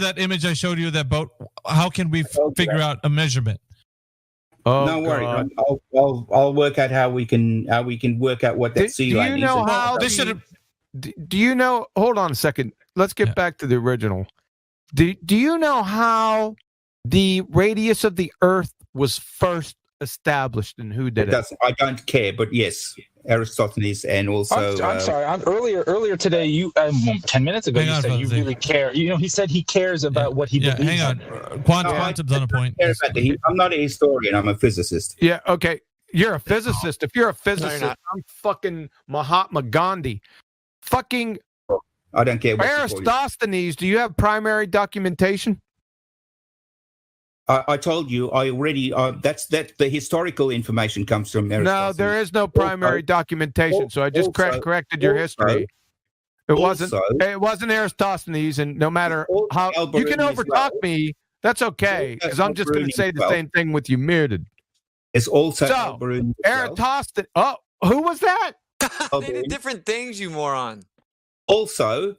that image I showed you of that boat? How can we figure out a measurement? Oh, don't worry. I'll work out how we can work out what that sea line is. Do you know how this should? Do you know? Hold on a second. Let's get back to the original. Do you know how the radius of the Earth was first established and who did it? I don't care, but yes, Aristophanes and also. I'm sorry. Earlier today, you 10 minutes ago, you said you really care. You know, he said he cares about what he believes. Hang on, Quantum's on a point. I'm not a historian. I'm a physicist. Yeah. Okay. You're a physicist. If you're a physicist, I'm fucking Mahatma Gandhi. Fucking. I don't care. Aristophanes, do you have primary documentation? I told you. I already. That's the historical information comes from Aristophanes. No, there is no primary documentation. So I just corrected your history. It wasn't Aristophanes, and no matter how you can overtalk me, that's okay because I'm just going to say the same thing with you muted. It's also Eratosthenes. Oh, who was that? They did different things, you moron. Also,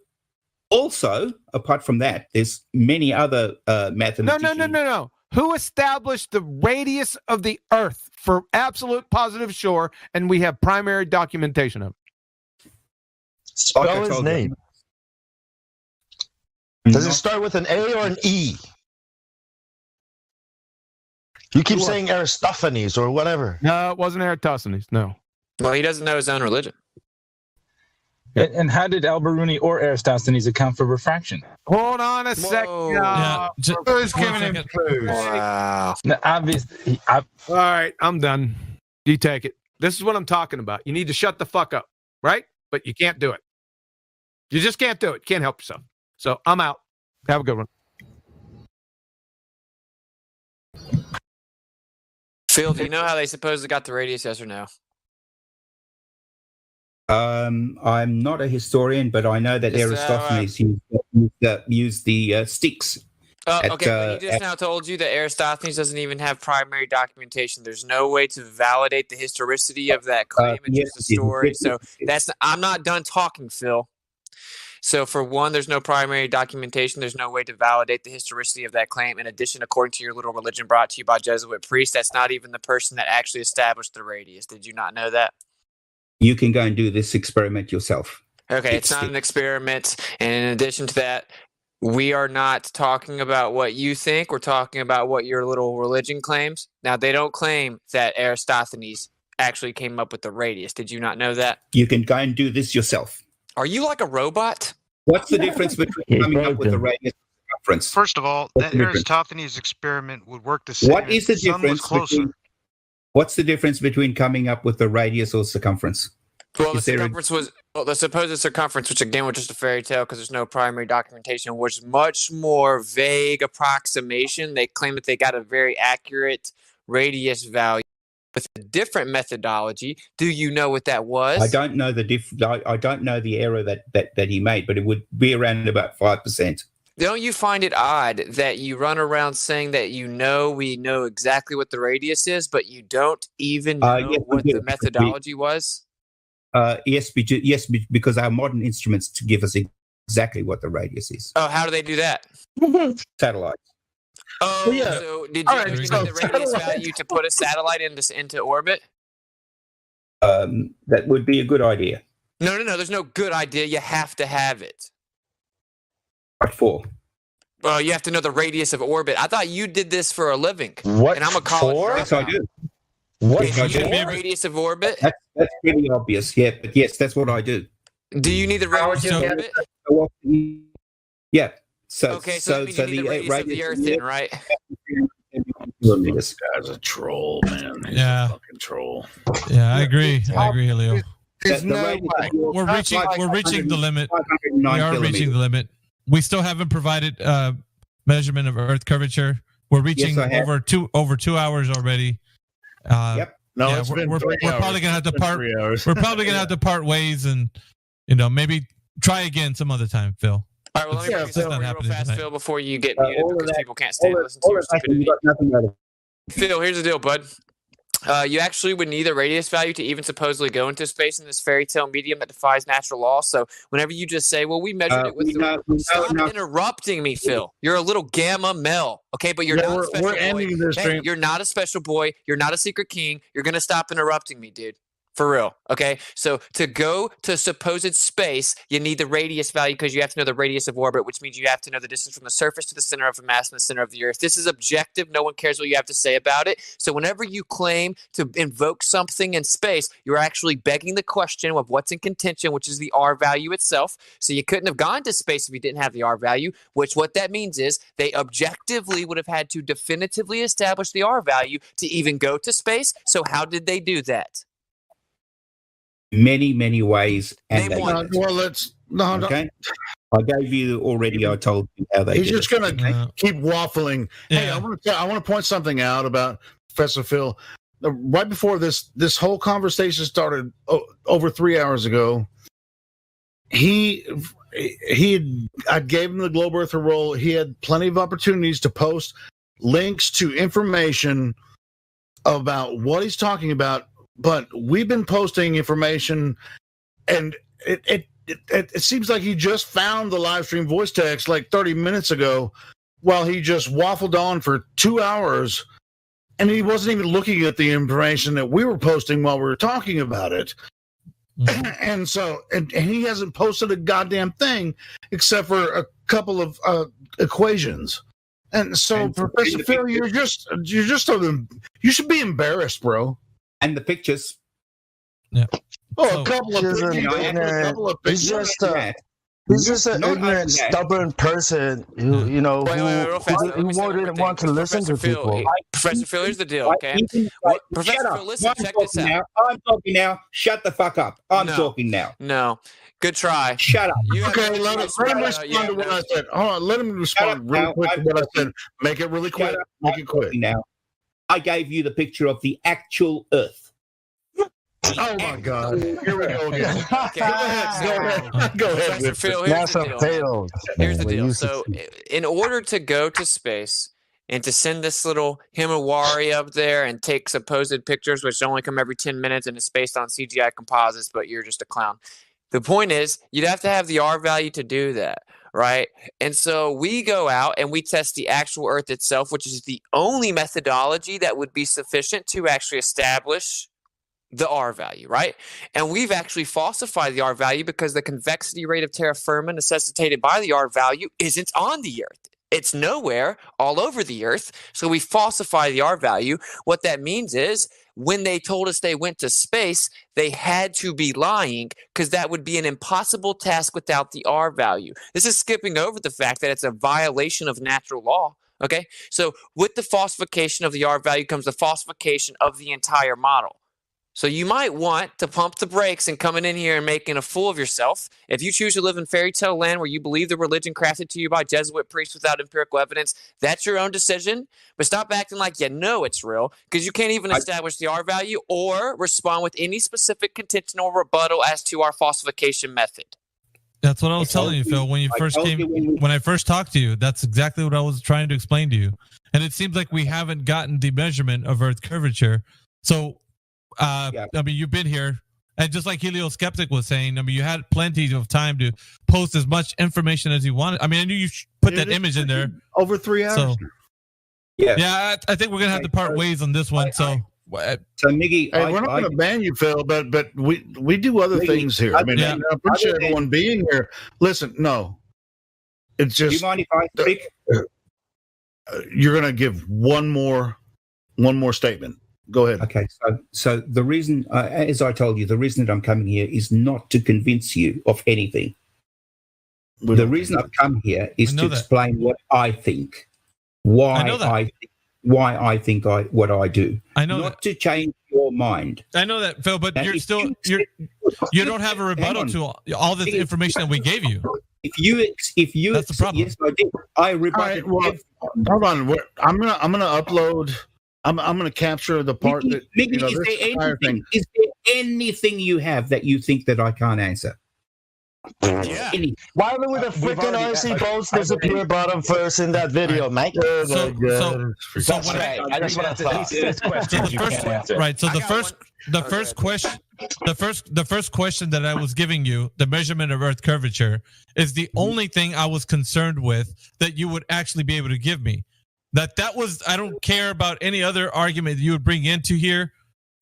apart from that, there's many other mathematicians. No. Who established the radius of the Earth for absolute positive sure, and we have primary documentation of it? Spell his name. Does it start with an A or an E? You keep saying Aristophanes or whatever. No, it wasn't Eratosthenes. No. Well, he doesn't know his own religion. And how did Al-Biruni or Eratosthenes account for refraction? Hold on a second. Who's giving him clues? Wow. No, obviously. All right, I'm done. You take it. This is what I'm talking about. You need to shut the fuck up, right? But you can't do it. You just can't do it. Can't help yourself. So I'm out. Have a good one. Phil, do you know how they supposedly got the radius, yes or no? I'm not a historian, but I know that Aristophanes used the sticks. Okay, but he just now told you that Aristophanes doesn't even have primary documentation. There's no way to validate the historicity of that claim. It's just a story. So I'm not done talking, Phil. So for one, there's no primary documentation. There's no way to validate the historicity of that claim. In addition, according to your little religion brought to you by Jesuit priests, that's not even the person that actually established the radius. Did you not know that? You can go and do this experiment yourself. Okay, it's not an experiment. And in addition to that, we are not talking about what you think. We're talking about what your little religion claims. Now, they don't claim that Aristophanes actually came up with the radius. Did you not know that? You can go and do this yourself. Are you like a robot? What's the difference between coming up with the radius and circumference? First of all, that Aristophanes experiment would work the same. What is the difference between? What's the difference between coming up with the radius or circumference? Well, the supposed circumference, which again was just a fairy tale because there's no primary documentation, was much more vague approximation. They claim that they got a very accurate radius value with a different methodology. Do you know what that was? I don't know I don't know the error that he made, but it would be around about 5%. Don't you find it odd that you run around saying that we know exactly what the radius is, but you don't even know what the methodology was? Yes, because our modern instruments to give us exactly what the radius is. Oh, how do they do that? Satellites. Oh, yeah. So did you use the radius value to put a satellite into orbit? That would be a good idea. No. There's no good idea. You have to have it. What for? Well, you have to know the radius of orbit. I thought you did this for a living. What? And I'm a college for? dropout. Yes, I do. What? You need the radius of orbit? That's pretty obvious. Yeah, but yes, that's what I do. Do you need the radius of orbit? Yeah. So that means you need the radius of the Earth, then, right? This guy's a troll, man. He's a fucking troll. Yeah, I agree, Helio. There's no way. We're reaching the limit. We are reaching the limit. We still haven't provided measurement of Earth curvature. We're reaching over 2 hours already. Yep. No, yeah, it's we're probably gonna have to part. 3 hours. We're probably gonna have to part ways, and maybe try again some other time, Phil. All right, well, let me bring this up real fast, Phil, before you get muted because people can't stand to listen to your stupidity. Phil, here's the deal, bud. You actually would need a radius value to even supposedly go into space in this fairy tale medium that defies natural law. So whenever you just say, well, we measured it with Stop interrupting me, Phil. You're a little gamma male, okay? But you're not a special boy. You're not a special boy. You're not a secret king. You're going to stop interrupting me, dude. For real, okay? So to go to supposed space, you need the radius value because you have to know the radius of orbit, which means you have to know the distance from the surface to the center of the mass and the center of the Earth. This is objective. No one cares what you have to say about it. So whenever you claim to invoke something in space, you're actually begging the question of what's in contention, which is the R value itself. So you couldn't have gone to space if you didn't have the R value, which what that means is they objectively would have had to definitively establish the R value to even go to space. So how did they do that? Many ways. And well, let's okay. I gave you already. I told you how they. He's just going to keep waffling. Yeah. Hey, I want to point something out about Professor Phil. Right before this whole conversation started over 3 hours ago, I gave him the Globe Earther role. He had plenty of opportunities to post links to information about what he's talking about. But we've been posting information, and it seems like he just found the live stream voice text like 30 minutes ago while he just waffled on for 2 hours, and he wasn't even looking at the information that we were posting while we were talking about it. And so and he hasn't posted a goddamn thing except for a couple of equations. And so, Professor Phil, you should be embarrassed, bro. And the pictures. Yeah. Oh, a couple of pictures. He's just an ignorant, stubborn person who, you know, who wouldn't want to listen to people. Professor Phil, here's the deal, okay? Professor Phil, listen, check this out. I'm talking now. Shut the fuck up. I'm talking now. No. Good try. Shut up. Okay, let him respond to what I said. Hold on, let him respond really quick to what I said. Make it really quick. Make it quick. Now, I gave you the picture of the actual Earth. Oh my God! Here we go again. Go ahead. Professor Phil, here's the deal. So, in order to go to space and to send this little Himawari up there and take supposed pictures, which only come every 10 minutes and it's based on CGI composites, but you're just a clown. The point is, you'd have to have the R value to do that, right? And so we go out and we test the actual Earth itself, which is the only methodology that would be sufficient to actually establish the R value, right? And we've actually falsified the R value because the convexity rate of terra firma necessitated by the R value isn't on the Earth. It's nowhere all over the Earth. So we falsify the R value. What that means is when they told us they went to space, they had to be lying because that would be an impossible task without the R value. This is skipping over the fact that it's a violation of natural law. Okay, so with the falsification of the R value comes the falsification of the entire model. So you might want to pump the brakes and coming in here and making a fool of yourself. If you choose to live in fairy tale land where you believe the religion crafted to you by Jesuit priests without empirical evidence, that's your own decision. But stop acting like you know it's real because you can't even establish the R value or respond with any specific contention or rebuttal as to our falsification method. That's what I was telling you, Phil, when you first came. When I first talked to you, that's exactly what I was trying to explain to you. And it seems like we haven't gotten the measurement of Earth curvature. So. I mean, you've been here, and just like Helio Skeptic was saying, I mean, you had plenty of time to post as much information as you wanted. I mean, I knew you put that image in there. Over 3 hours. So, yeah, I think we're gonna have to part ways on this one. So Miggy, hey, we're not going to ban you, Phil, but we do other things here. I mean, I appreciate everyone being here. Listen, no, it's just. Do you mind if I speak? You're going to give one more statement. Go ahead. Okay, so the reason, as I told you, the reason that I'm coming here is not to convince you of anything. The reason I've come here is to explain what I think, why I think what I do. I know not to change your mind. I know that, Phil, but you don't have a rebuttal to all this information that we gave you. If you, that's the problem. Yes, I did. I rebutted. Hold on. I'm gonna upload. I'm going to capture the part that is there anything you have that you think that I can't answer? Yeah. Why would the freaking icy bolts disappear bottom first in that video, mate? That's what I thought. The first question that I was giving you, the measurement of Earth curvature, is the only thing I was concerned with that you would actually be able to give me. That was, I don't care about any other argument that you would bring into here,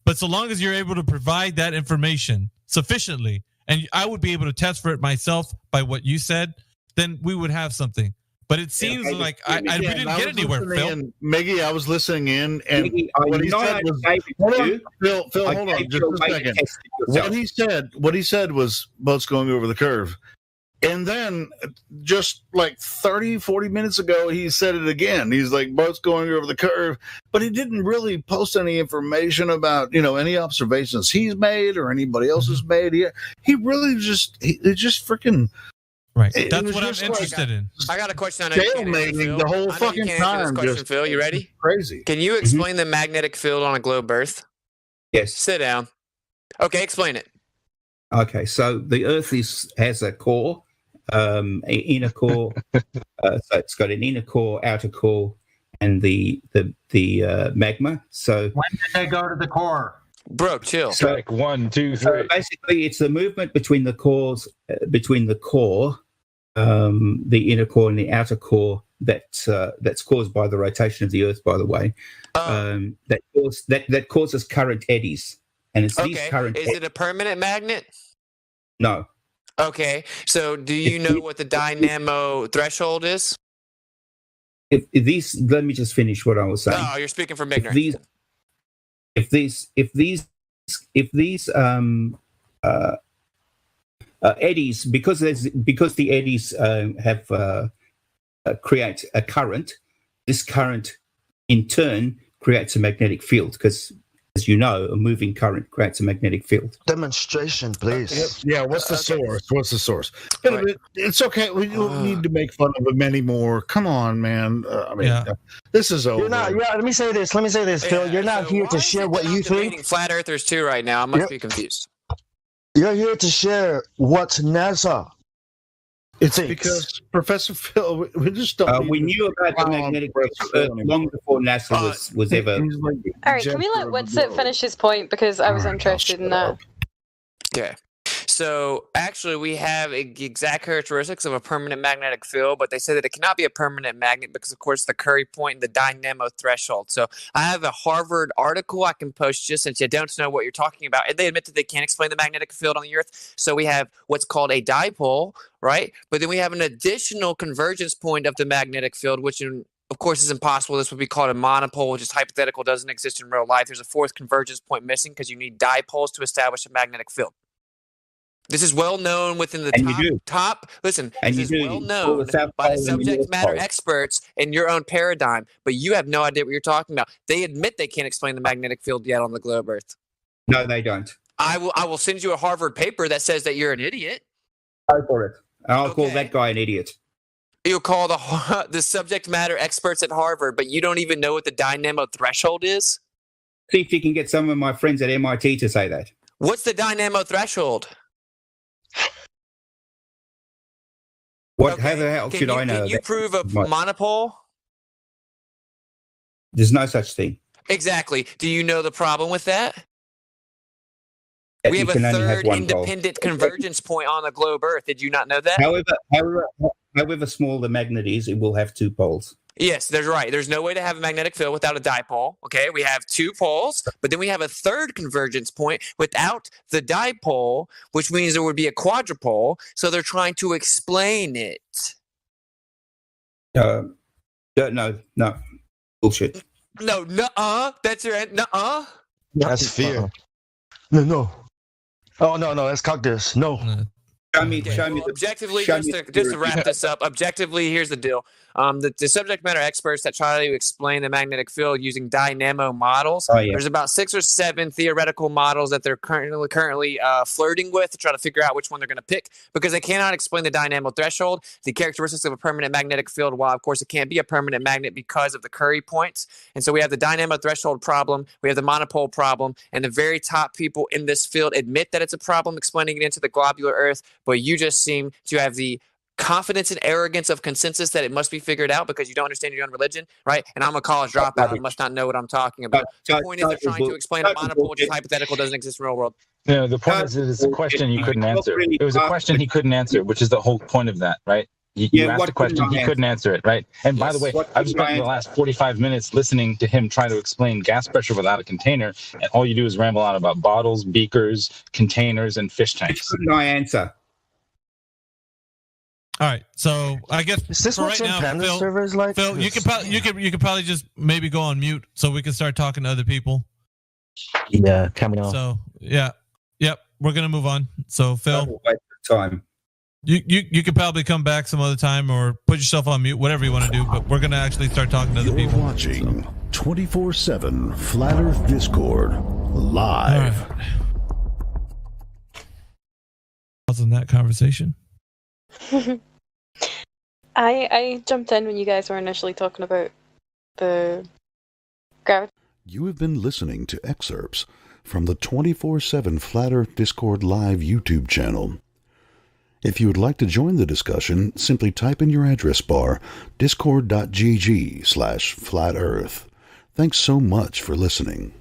but so long as you're able to provide that information sufficiently, and I would be able to test for it myself by what you said, then we would have something. But it seems like we didn't get anywhere, Phil. Miggy, I was listening in, and what he said was, Phil, hold on just a second. What he said was boats going over the curve. And then just like 30, 40 minutes ago, he said it again. He's like, boats going over the curve. But he didn't really post any information about, any observations he's made or anybody else has made. He really just freaking... Right. That's what I'm interested in. I got a question. I know you can't answer, Phil. The whole fucking time. This question, Phil. You ready? Crazy. Can you explain the magnetic field on a globe Earth? Yes. Sit down. Okay, explain it. Okay, so the Earth has a core. Inner core, so it's got an inner core, outer core, and the magma. So when did they go to the core? Bro, chill. So, like 1, 2, 3. So basically, it's the movement between the cores, between the core, the inner core, and the outer core that's caused by the rotation of the Earth. By the way, that causes current eddies, and it's these current. Is it a permanent magnet? No. Okay, so do you know what the dynamo threshold is? Let me just finish what I was saying. Oh, you're speaking from ignorance. If these eddies, because the eddies have create a current, this current in turn creates a magnetic field, because, as you know, a moving current creates a magnetic field. Demonstration, please. Yeah, what's the source? What's the source? It's okay. We don't need to make fun of him anymore. Come on, man. This is over. You're not. Yeah, let me say this, Phil. You're not here to share what you think. Flat earthers too right now. I must be confused. You're here to share what NASA. It's because Professor Phil, we just don't. We knew about the magnetic field long before NASA was ever. All right, can we let Witsit finish his point, because I was interested in that. Okay. So actually, we have exact characteristics of a permanent magnetic field, but they say that it cannot be a permanent magnet because, of course, the Curry point and the dynamo threshold. So I have a Harvard article I can post just since you don't know what you're talking about. And they admit that they can't explain the magnetic field on the Earth. So we have what's called a dipole, right? But then we have an additional convergence point of the magnetic field, which of course, is impossible. This would be called a monopole, which is hypothetical, doesn't exist in real life. There's a fourth convergence point missing because you need dipoles to establish a magnetic field. This is well known within the top. Listen, this is well known by the subject matter experts in your own paradigm, but you have no idea what you're talking about. They admit they can't explain the magnetic field yet on the globe Earth. No, they don't. I will send you a Harvard paper that says that you're an idiot. Go for it. I'll call that guy an idiot. You'll call the subject matter experts at Harvard, but you don't even know what the dynamo threshold is? See if you can get some of my friends at MIT to say that. What's the dynamo threshold? How the hell should I know? Can you prove a monopole? There's no such thing. Exactly. Do you know the problem with that? We have a third independent convergence point on the globe Earth. Did you not know that? However small the magnet is, it will have two poles. Yes, that's right. There's no way to have a magnetic field without a dipole. Okay, we have two poles, but then we have a third convergence point without the dipole, which means there would be a quadrupole. So they're trying to explain it. No, bullshit. No, nuh-uh. That's right. Nuh-uh. That's fear. No. Oh no, that's cactus. No. Show me objectively, just to wrap this up, objectively, here's the deal. The subject matter experts that try to explain the magnetic field using dynamo models, there's about 6 or 7 theoretical models that they're currently flirting with to try to figure out which one they're going to pick, because they cannot explain the dynamo threshold, the characteristics of a permanent magnetic field, while, of course, it can't be a permanent magnet because of the Curry points. And so we have the dynamo threshold problem, we have the monopole problem, and the very top people in this field admit that it's a problem explaining it into the globular Earth, but you just seem to have the confidence and arrogance of consensus that it must be figured out because you don't understand your own religion, right? And I'm a college dropout. I must not know what I'm talking about. The point is they're trying to explain a monopole, which is hypothetical, doesn't exist in the real world. No, the point is it's a question you couldn't answer. It was a question he couldn't answer, which is the whole point of that, right? You asked a question, he couldn't answer it, right? And by the way, I've spent the last 45 minutes listening to him try to explain gas pressure without a container, and all you do is ramble on about bottles, beakers, containers, and fish tanks. My answer. All right, so I guess is this for what right now, Panda server is like? Phil, you could probably just maybe go on mute so we can start talking to other people. Yeah, coming on. So yep, we're gonna move on. So Phil, time. You could probably come back some other time or put yourself on mute, whatever you want to do. But we're gonna actually start talking to other people. Watching 24/7 Flat Earth Discord live. Right. In that conversation. I jumped in when you guys were initially talking about the gravity. You have been listening to excerpts from the 24/7 Flat Earth Discord live YouTube channel. If you would like to join the discussion, simply type in your address bar discord.gg/flatearth. Thanks so much for listening.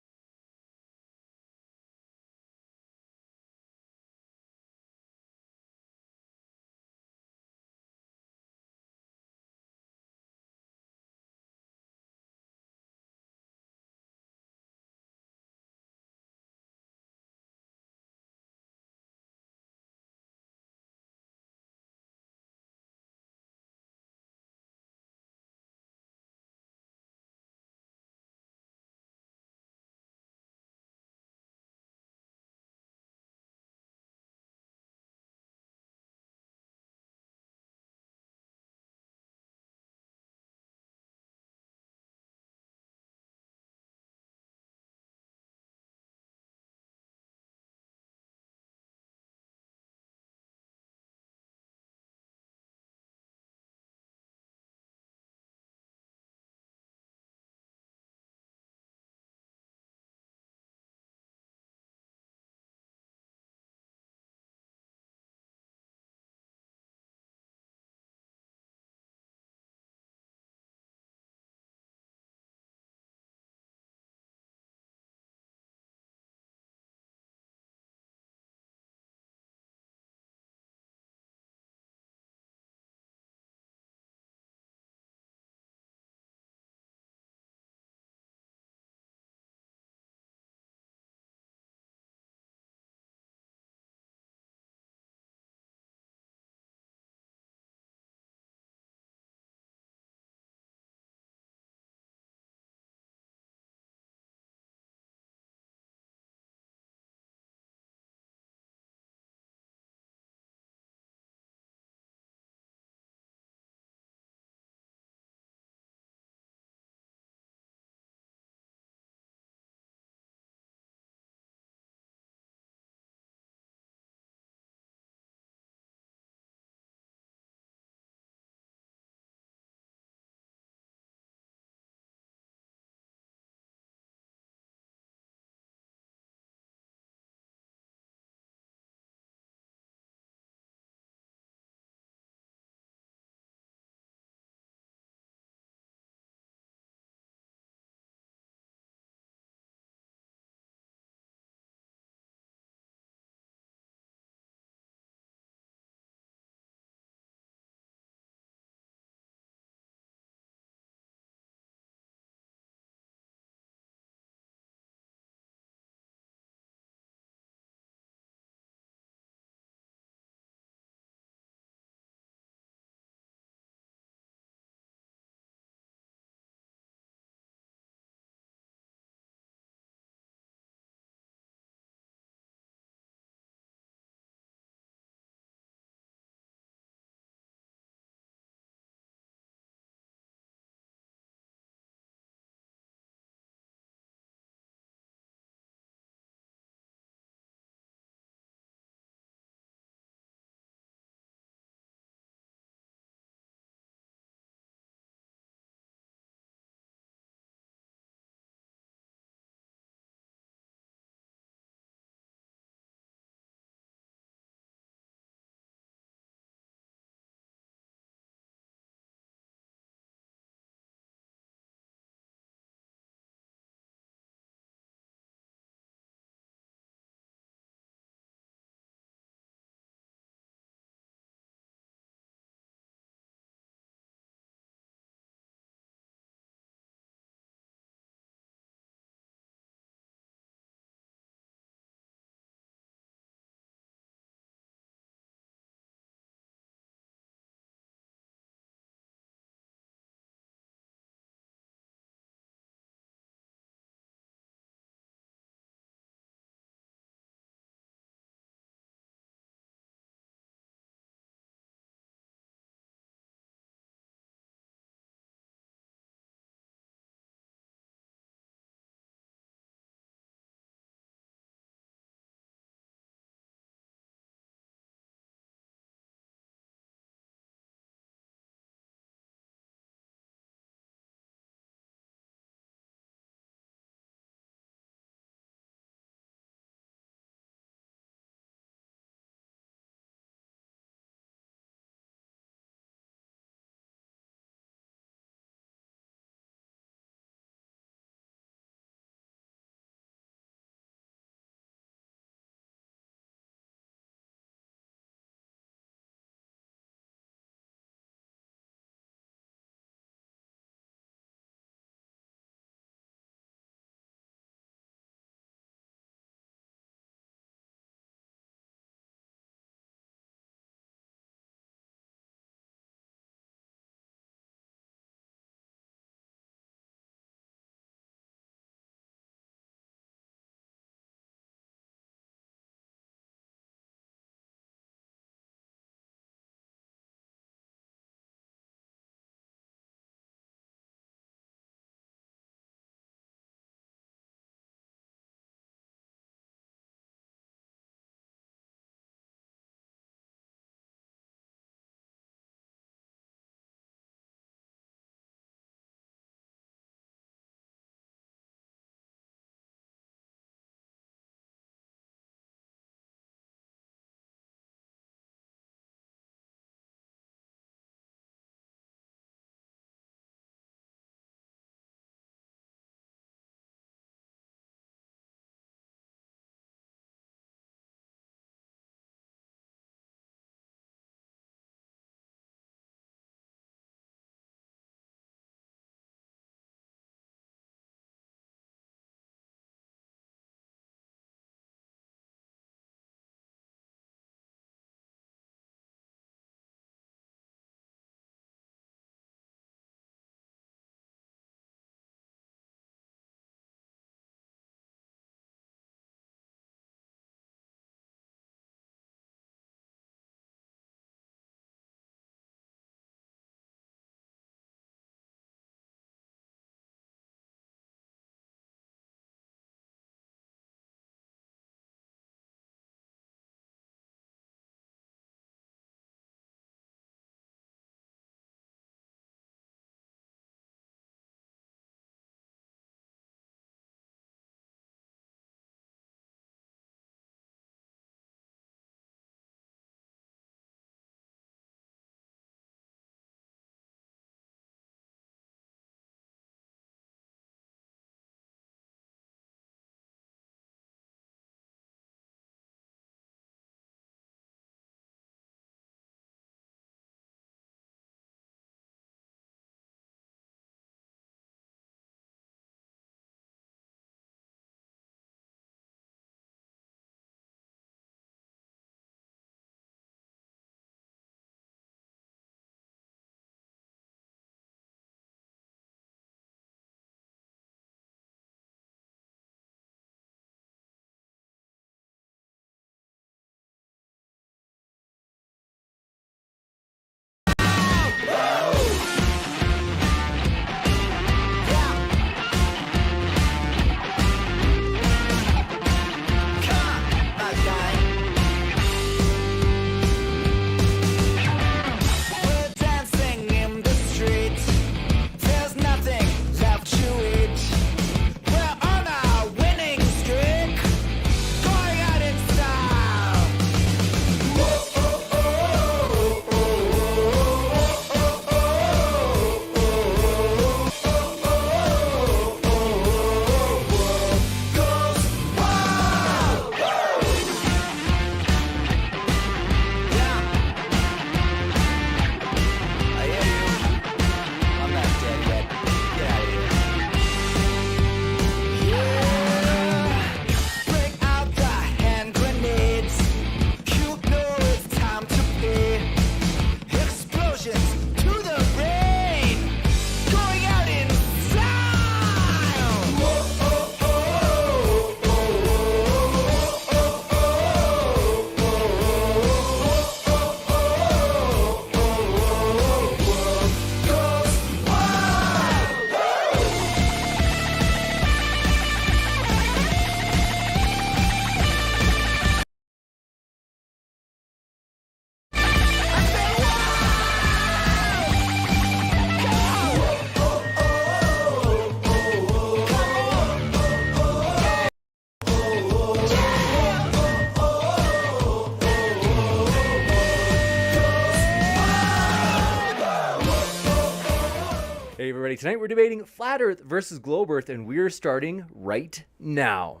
Hey everybody, tonight we're debating flat Earth versus globe Earth, and we're starting right now.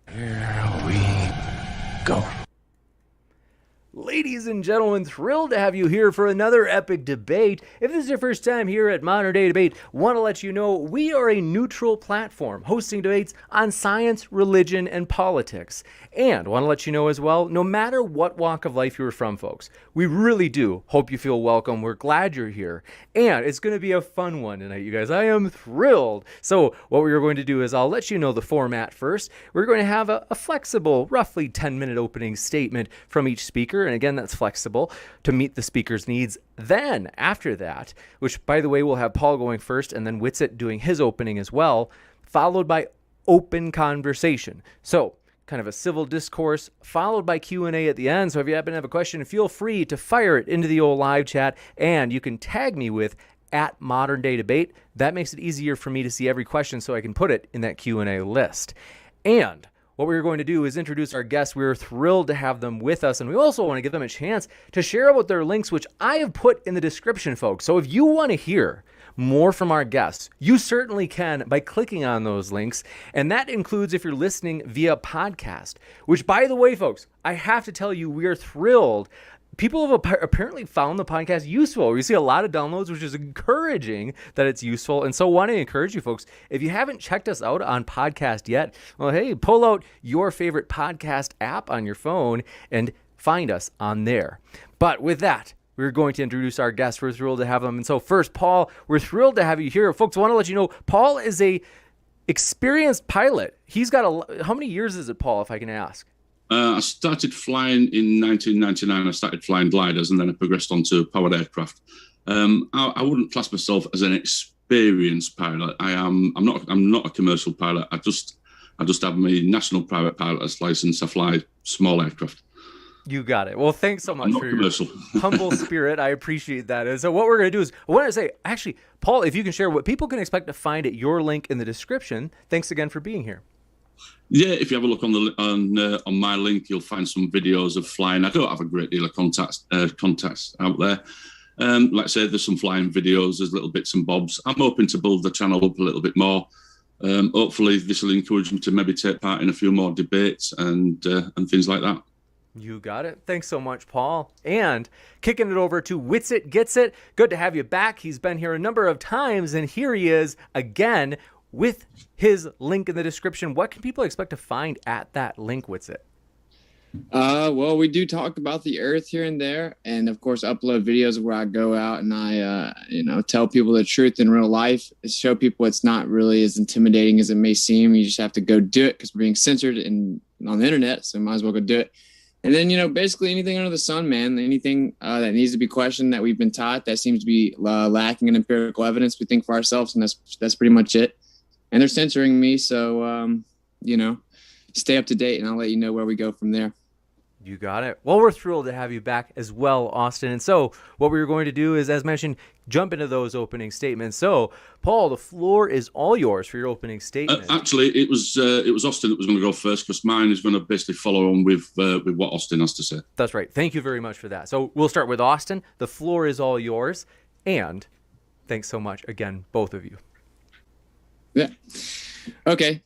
Here we go. Ladies and gentlemen, thrilled to have you here for another epic debate. If this is your first time here at Modern Day Debate, want to let you know we are a neutral platform hosting debates on science, religion, and politics. And want to let you know as well, no matter what walk of life you're from, folks, we really do hope you feel welcome. We're glad you're here. And it's going to be a fun one tonight, you guys. I am thrilled. So what we're going to do is I'll let you know the format first. We're going to have a flexible, roughly 10-minute opening statement from each speaker. And again, that's flexible to meet the speaker's needs. Then after that, which by the way, we'll have Paul going first and then Witsit doing his opening as well, followed by open conversation. So kind of a civil discourse followed by Q&A at the end. So if you happen to have a question, feel free to fire it into the old live chat, and you can tag me with @ModernDayDebate. That makes it easier for me to see every question so I can put it in that Q&A list. And what we're going to do is introduce our guests. We're thrilled to have them with us, and we also want to give them a chance to share about their links, which I have put in the description, folks. So if you want to hear more from our guests, you certainly can by clicking on those links, and that includes if you're listening via podcast, which, by the way, folks, I have to tell you, we are thrilled. People have apparently found the podcast useful. We see a lot of downloads, which is encouraging that it's useful. And so I want to encourage you folks, if you haven't checked us out on podcast yet, well, hey, pull out your favorite podcast app on your phone and find us on there. But with that, we're going to introduce our guests. We're thrilled to have them. And so first, Paul, we're thrilled to have you here. Folks, I want to let you know, Paul is a experienced pilot. He's got how many years is it, Paul, if I can ask? I started flying in 1999. I started flying gliders, and then I progressed onto powered aircraft. I wouldn't class myself as an experienced pilot. I'm not a commercial pilot. I just have my national private pilot's license. I fly small aircraft. You got it. Well, thanks so much for your humble spirit. I appreciate that. And so what we're going to do is, I want to say, actually, Paul, if you can share what people can expect to find at your link in the description. Thanks again for being here. Yeah, if you have a look on my link, you'll find some videos of flying. I don't have a great deal of contacts out there. Like I said, there's some flying videos, there's little bits and bobs. I'm hoping to build the channel up a little bit more. Hopefully, this will encourage me to maybe take part in a few more debates and things like that. You got it. Thanks so much, Paul. And kicking it over to Witsit Gets It. Good to have you back. He's been here a number of times, and here he is again with his link in the description. What can people expect to find at that link, Witsit? Well, we do talk about the Earth here and there, and of course, upload videos where I go out and I, tell people the truth in real life. Show people it's not really as intimidating as it may seem. You just have to go do it because we're being censored on the internet, so might as well go do it. And then, basically anything under the sun, man, anything that needs to be questioned that we've been taught that seems to be lacking in empirical evidence, we think for ourselves, and that's pretty much it. And they're censoring me, so, stay up to date, and I'll let you know where we go from there. You got it. Well, we're thrilled to have you back as well, Austin. And so what we're going to do is, as mentioned, jump into those opening statements. So, Paul, the floor is all yours for your opening statement. Actually, it was Austin that was going to go first because mine is going to basically follow on with what Austin has to say. That's right. Thank you very much for that. So we'll start with Austin. The floor is all yours. And thanks so much again, both of you. Yeah. Okay.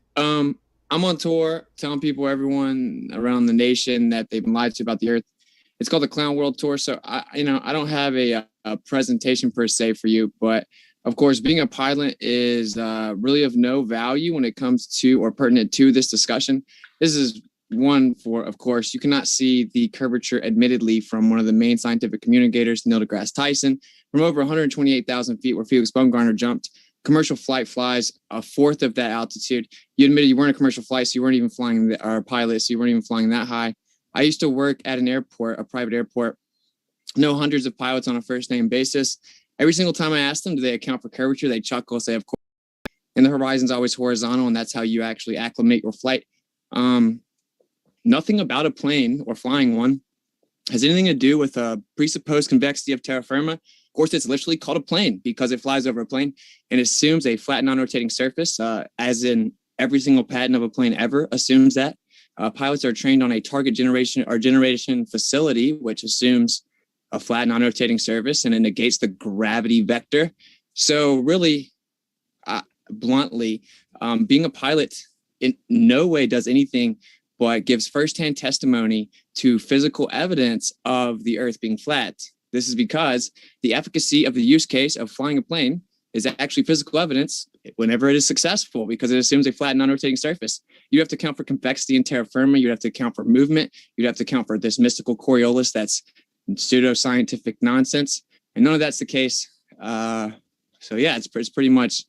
I'm on tour telling everyone around the nation that they've been lied to about the Earth. It's called the Clown World Tour. So I don't have a presentation per se for you, but of course, being a pilot is really of no value when it comes to or pertinent to this discussion. This is one for, of course, you cannot see the curvature admittedly from one of the main scientific communicators, Neil deGrasse Tyson, from over 128,000 feet where Felix Baumgartner jumped. Commercial flight flies a fourth of that altitude. You admitted you weren't a commercial flight, so you weren't even flying our pilot, so you weren't even flying that high. I used to work at an airport, a private airport, know hundreds of pilots on a first name basis. Every single time I asked them, do they account for curvature? They chuckle, say, of course. And the horizon's always horizontal, and that's how you actually acclimate your flight. Nothing about a plane or flying one has anything to do with a presupposed convexity of terra firma. Of course, it's literally called a plane because it flies over a plane and assumes a flat, non-rotating surface, as in every single patent of a plane ever assumes that. Pilots are trained on a target generation facility, which assumes a flat, non-rotating surface, and it negates the gravity vector. So really, bluntly, being a pilot in no way does anything but gives firsthand testimony to physical evidence of the Earth being flat. This is because the efficacy of the use case of flying a plane is actually physical evidence whenever it is successful, because it assumes a flat, non-rotating surface. You have to account for convexity and terra firma. You have to account for movement. You'd have to account for this mystical Coriolis that's pseudo-scientific nonsense. And none of that's the case. So yeah, it's pretty much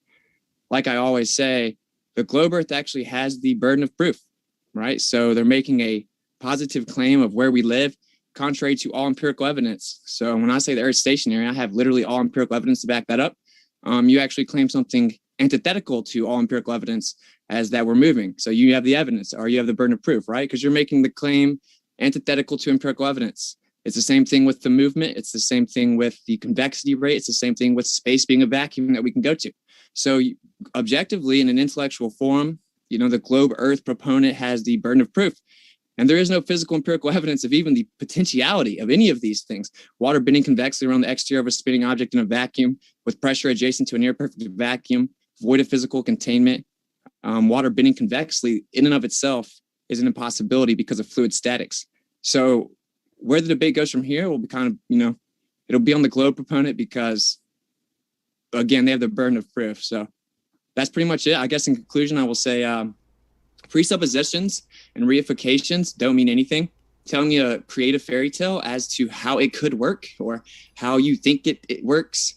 like I always say, the globe Earth actually has the burden of proof, right? So they're making a positive claim of where we live, contrary to all empirical evidence. So when I say the Earth's stationary, I have literally all empirical evidence to back that up. You actually claim something antithetical to all empirical evidence as that we're moving. So you have the evidence, or you have the burden of proof, right? Because you're making the claim antithetical to empirical evidence. It's the same thing with the movement. It's the same thing with the convexity rate. It's the same thing with space being a vacuum that we can go to. So objectively, in an intellectual forum, the globe Earth proponent has the burden of proof. And there is no physical empirical evidence of even the potentiality of any of these things. Water bending convexly around the exterior of a spinning object in a vacuum with pressure adjacent to a near perfect vacuum, void of physical containment. Water bending convexly in and of itself is an impossibility because of fluid statics. So where the debate goes from here will be kind of, it'll be on the globe proponent because, again, they have the burden of proof. So that's pretty much it. I guess in conclusion, I will say presuppositions and reifications don't mean anything. Telling you a creative fairy tale as to how it could work or how you think it works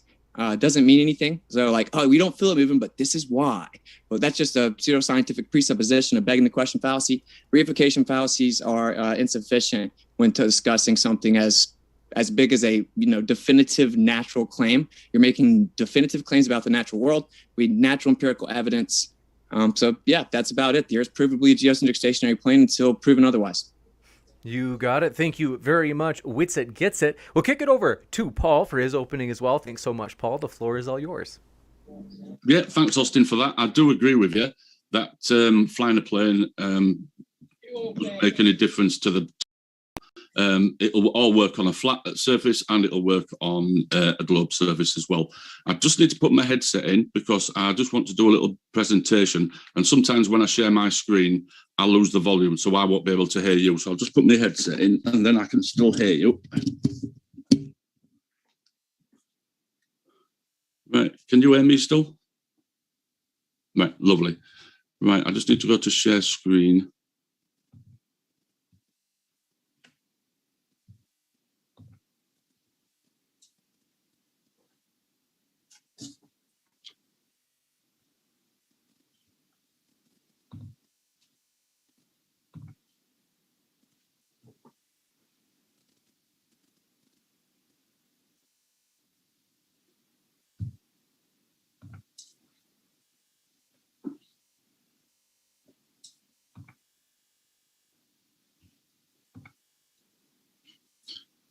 doesn't mean anything. So like, oh, we don't feel it moving, but this is why. Well, that's just a pseudoscientific presupposition, a begging the question fallacy. Reification fallacies are insufficient when discussing something as big as a definitive natural claim. You're making definitive claims about the natural world. We need natural empirical evidence. So yeah, that's about it. The Earth's provably a geocentric stationary plane until proven otherwise. You got it. Thank you very much. Witsit gets it. We'll kick it over to Paul for his opening as well. Thanks so much, Paul. The floor is all yours. Yeah, thanks, Austin, for that. I do agree with you that flying a plane doesn't make any difference to the. It'll all work on a flat surface and it'll work on a globe surface as well. I just need to put my headset in because I just want to do a little presentation. And sometimes when I share my screen, I lose the volume, so I won't be able to hear you. So I'll just put my headset in and then I can still hear you. Right, can you hear me still? Right, lovely. Right, I just need to go to share screen.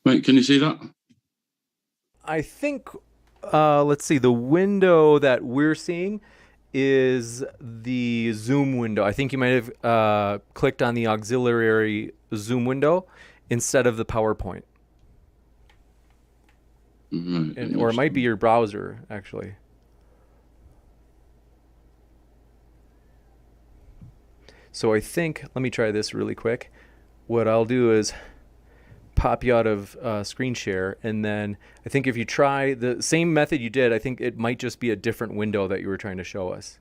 Right, can you see that? I think, let's see, the window that we're seeing is the Zoom window. I think you might have clicked on the auxiliary Zoom window instead of the PowerPoint. Right. Or it might be your browser, actually. So I think, let me try this really quick. What I'll do is pop you out of screen share, and then I think if you try the same method you did, I think it might just be a different window that you were trying to show us.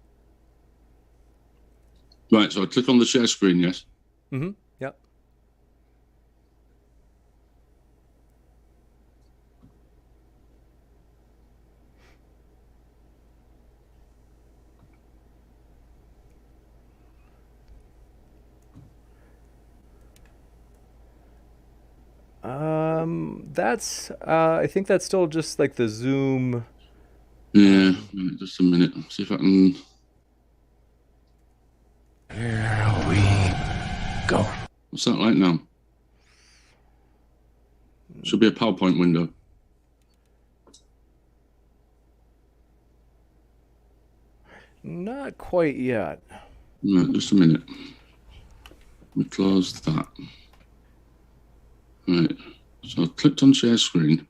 Right, so I click on the share screen, yes? Mm-hmm, yep. That's I think that's still just like the Zoom. Yeah, just a minute. See if I can. Here we go. What's that like now? Should be a PowerPoint window. Not quite yet. Right, just a minute. We close that. Right. So I clicked on share screen.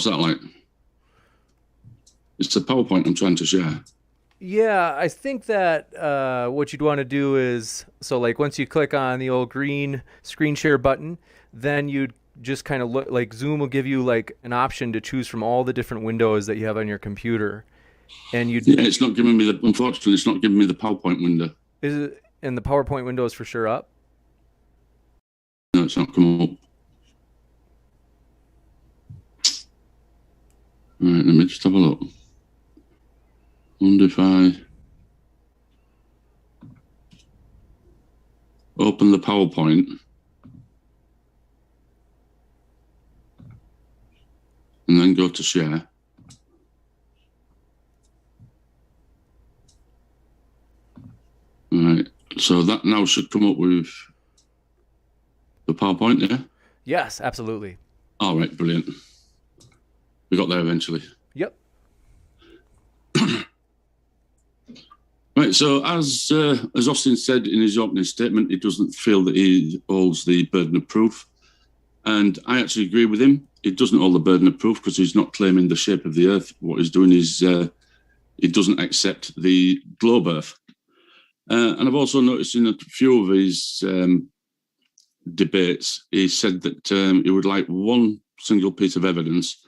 What's that like? It's the PowerPoint I'm trying to share. Yeah, I think that what you'd want to do is, so like once you click on the old green screen share button, then you'd just kind of look, like Zoom will give you like an option to choose from all the different windows that you have on your computer. And you it's not giving me unfortunately, it's not giving me the PowerPoint window. Is it, and the PowerPoint window is for sure up? No, it's not come up. Right, let me just have a look. Wonder if I open the PowerPoint and then go to share. Right, so that now should come up with the PowerPoint, yeah? Yes, absolutely. All right, brilliant. We got there eventually. Yep. Right, so as Austin said in his opening statement, he doesn't feel that he holds the burden of proof. And I actually agree with him. He doesn't hold the burden of proof because he's not claiming the shape of the Earth. What he's doing is he doesn't accept the globe Earth. And I've also noticed in a few of his debates, he said that he would like one single piece of evidence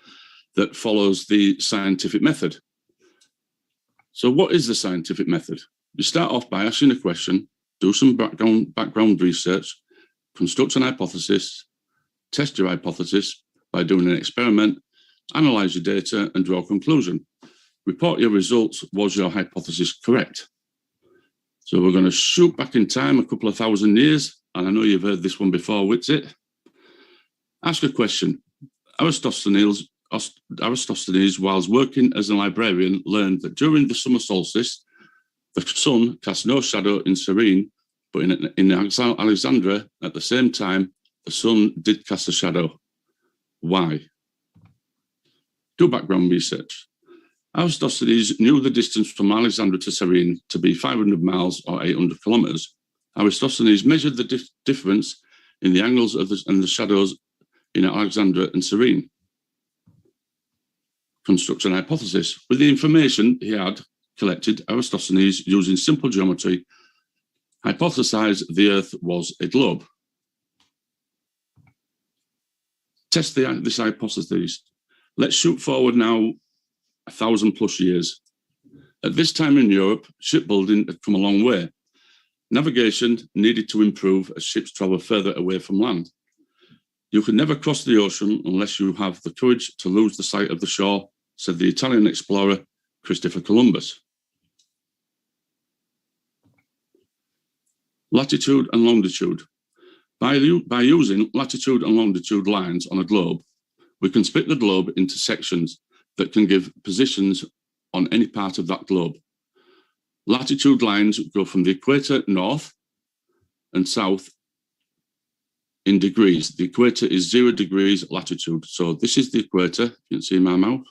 that follows the scientific method. So what is the scientific method? You start off by asking a question, do some background research, construct an hypothesis, test your hypothesis by doing an experiment, analyze your data and draw a conclusion. Report your results. Was your hypothesis correct? So we're going to shoot back in time a couple of thousand years, and I know you've heard this one before, Whitsit. Ask a question. Aristophanes, whilst working as a librarian, learned that during the summer solstice, the sun cast no shadow in Cyrene, but in Alexandria, at the same time, the sun did cast a shadow. Why? Do background research. Aristophanes knew the distance from Alexandria to Cyrene to be 500 miles or 800 kilometers. Aristophanes measured the difference in the angles of and the shadows in Alexandria and Cyrene. Construct an hypothesis. With the information he had collected, Aristophanes, using simple geometry, hypothesized the Earth was a globe. Test this hypothesis. Let's shoot forward now 1,000+ years. At this time in Europe, shipbuilding had come a long way. Navigation needed to improve as ships travel further away from land. You can never cross the ocean unless you have the courage to lose the sight of the shore, said the Italian explorer Christopher Columbus. Latitude and longitude. By using latitude and longitude lines on a globe, we can split the globe into sections that can give positions on any part of that globe. Latitude lines go from the equator north and south in degrees. The equator is 0 degrees latitude. So this is the equator, you can see my mouth.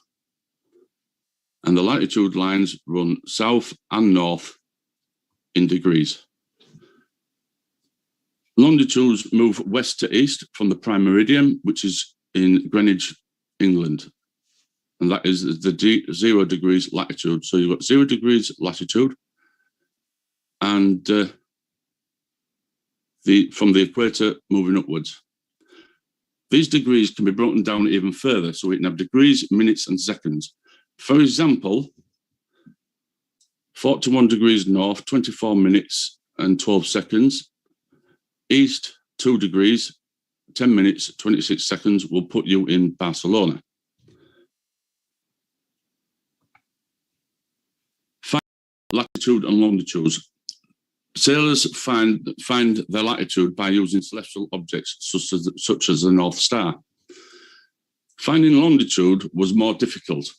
And the latitude lines run south and north in degrees. Longitudes move west to east from the prime meridian, which is in Greenwich, England. And that is the 0 degrees latitude. So you've got 0 degrees latitude and from the equator moving upwards. These degrees can be broken down even further. So we can have degrees, minutes and seconds. For example, 41 degrees north, 24 minutes and 12 seconds. East, 2 degrees, 10 minutes, 26 seconds will put you in Barcelona. Find latitude and longitudes. Sailors find their latitude by using celestial objects such as the North Star. Finding longitude was more difficult.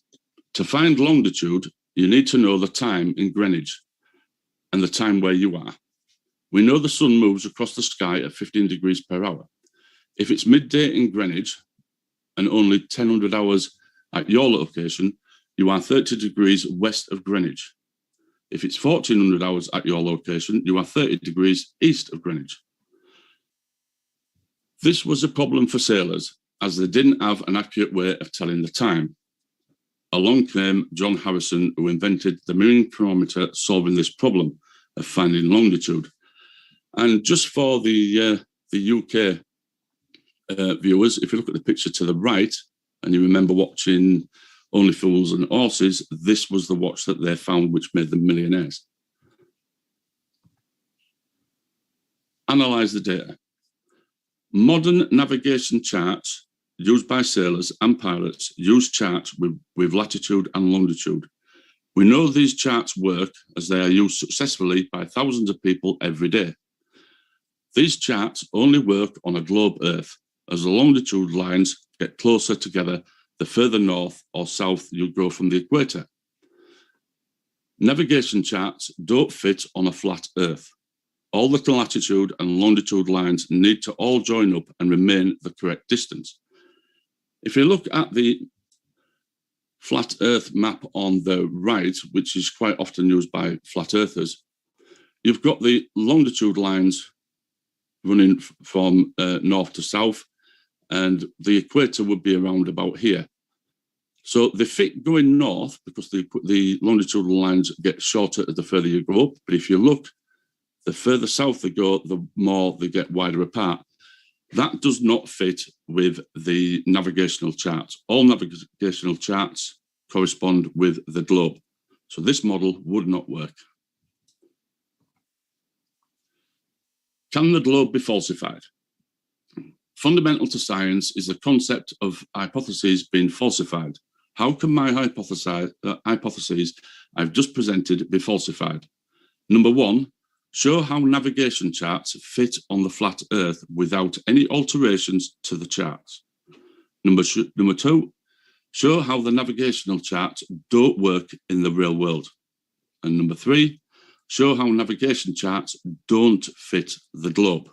To find longitude, you need to know the time in Greenwich and the time where you are. We know the sun moves across the sky at 15 degrees per hour. If it's midday in Greenwich and only 1000 hours at your location, you are 30 degrees west of Greenwich. If it's 1400 hours at your location, you are 30 degrees east of Greenwich. This was a problem for sailors, as they didn't have an accurate way of telling the time. Along came John Harrison, who invented the marine chronometer, solving this problem of finding longitude. And just for the UK viewers, if you look at the picture to the right, and you remember watching Only Fools and Horses, this was the watch that they found, which made them millionaires. Analyze the data. Modern navigation charts used by sailors and pilots use charts with latitude and longitude. We know these charts work as they are used successfully by thousands of people every day. These charts only work on a globe Earth, as the longitude lines get closer together the further north or south you go from the equator. Navigation charts don't fit on a flat Earth. All the latitude and longitude lines need to all join up and remain the correct distance. If you look at the flat Earth map on the right, which is quite often used by flat earthers, you've got the longitude lines running from north to south, and the equator would be around about here. So they fit going north because the longitudinal lines get shorter the further you go up. But if you look, the further south they go, the more they get wider apart. That does not fit with the navigational charts. All navigational charts correspond with the globe. So this model would not work. Can the globe be falsified? Fundamental to science is the concept of hypotheses being falsified. How can my hypotheses I've just presented be falsified? Number one, show how navigation charts fit on the flat Earth without any alterations to the charts. Number two, show how the navigational charts don't work in the real world. And number three, show how navigation charts don't fit the globe.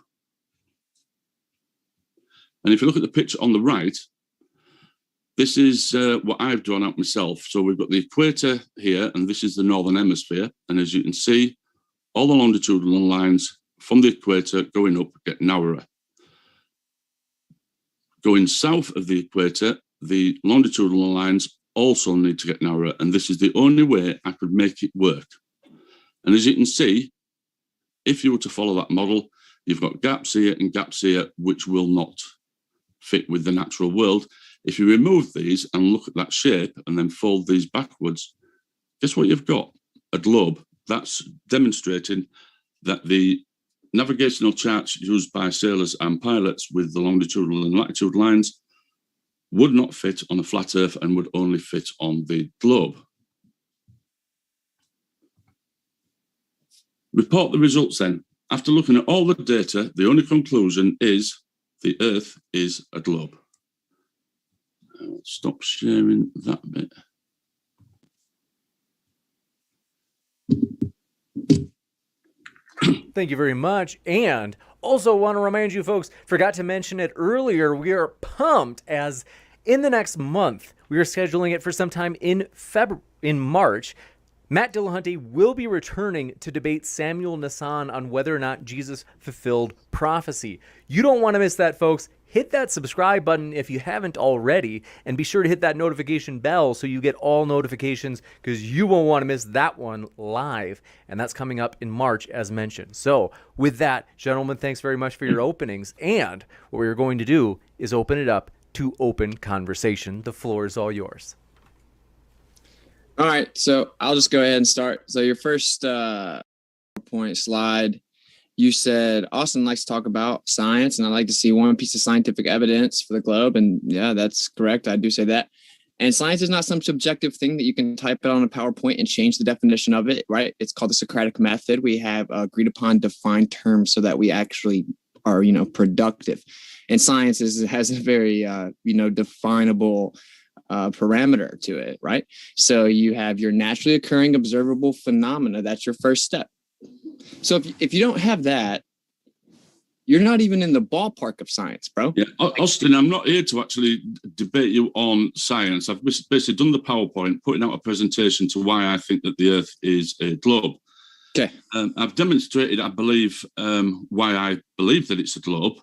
And if you look at the picture on the right, this is what I've drawn out myself. So we've got the equator here, and this is the northern hemisphere. And as you can see, all the longitudinal lines from the equator going up get narrower. Going south of the equator, the longitudinal lines also need to get narrower. And this is the only way I could make it work. And as you can see, if you were to follow that model, you've got gaps here and gaps here, which will not fit with the natural world. If you remove these and look at that shape and then fold these backwards, guess what you've got? A globe. That's demonstrating that the navigational charts used by sailors and pilots with the longitudinal and latitude lines would not fit on a flat Earth and would only fit on the globe. Report the results then. After looking at all the data, the only conclusion is the Earth is a globe. I'll stop sharing that bit. Thank you very much. And also want to remind you folks, forgot to mention it earlier, we are pumped as in the next month, we are scheduling it for sometime in March. Matt Dillahunty will be returning to debate Samuel Nassan on whether or not Jesus fulfilled prophecy. You don't want to miss that, folks. Hit that subscribe button if you haven't already, and be sure to hit that notification bell so you get all notifications, because you won't want to miss that one live, and that's coming up in March as mentioned. So with that, gentlemen, thanks very much for your openings, and what we're going to do is open it up to open conversation. The floor is all yours. All right, so I'll just go ahead and start. So your first point slide, you said Austin likes to talk about science, and I like to see one piece of scientific evidence for the globe. And yeah, that's correct. I do say that. And science is not some subjective thing that you can type it on a PowerPoint and change the definition of it, right? It's called the Socratic method. We have agreed upon defined terms so that we actually are, productive. And science has a very, definable parameter to it, right? So you have your naturally occurring observable phenomena. That's your first step. So if you don't have that, you're not even in the ballpark of science, bro. Yeah, Austin, I'm not here to actually debate you on science. I've basically done the PowerPoint, putting out a presentation to why I think that the Earth is a globe. Okay. I've demonstrated, I believe, why I believe that it's a globe.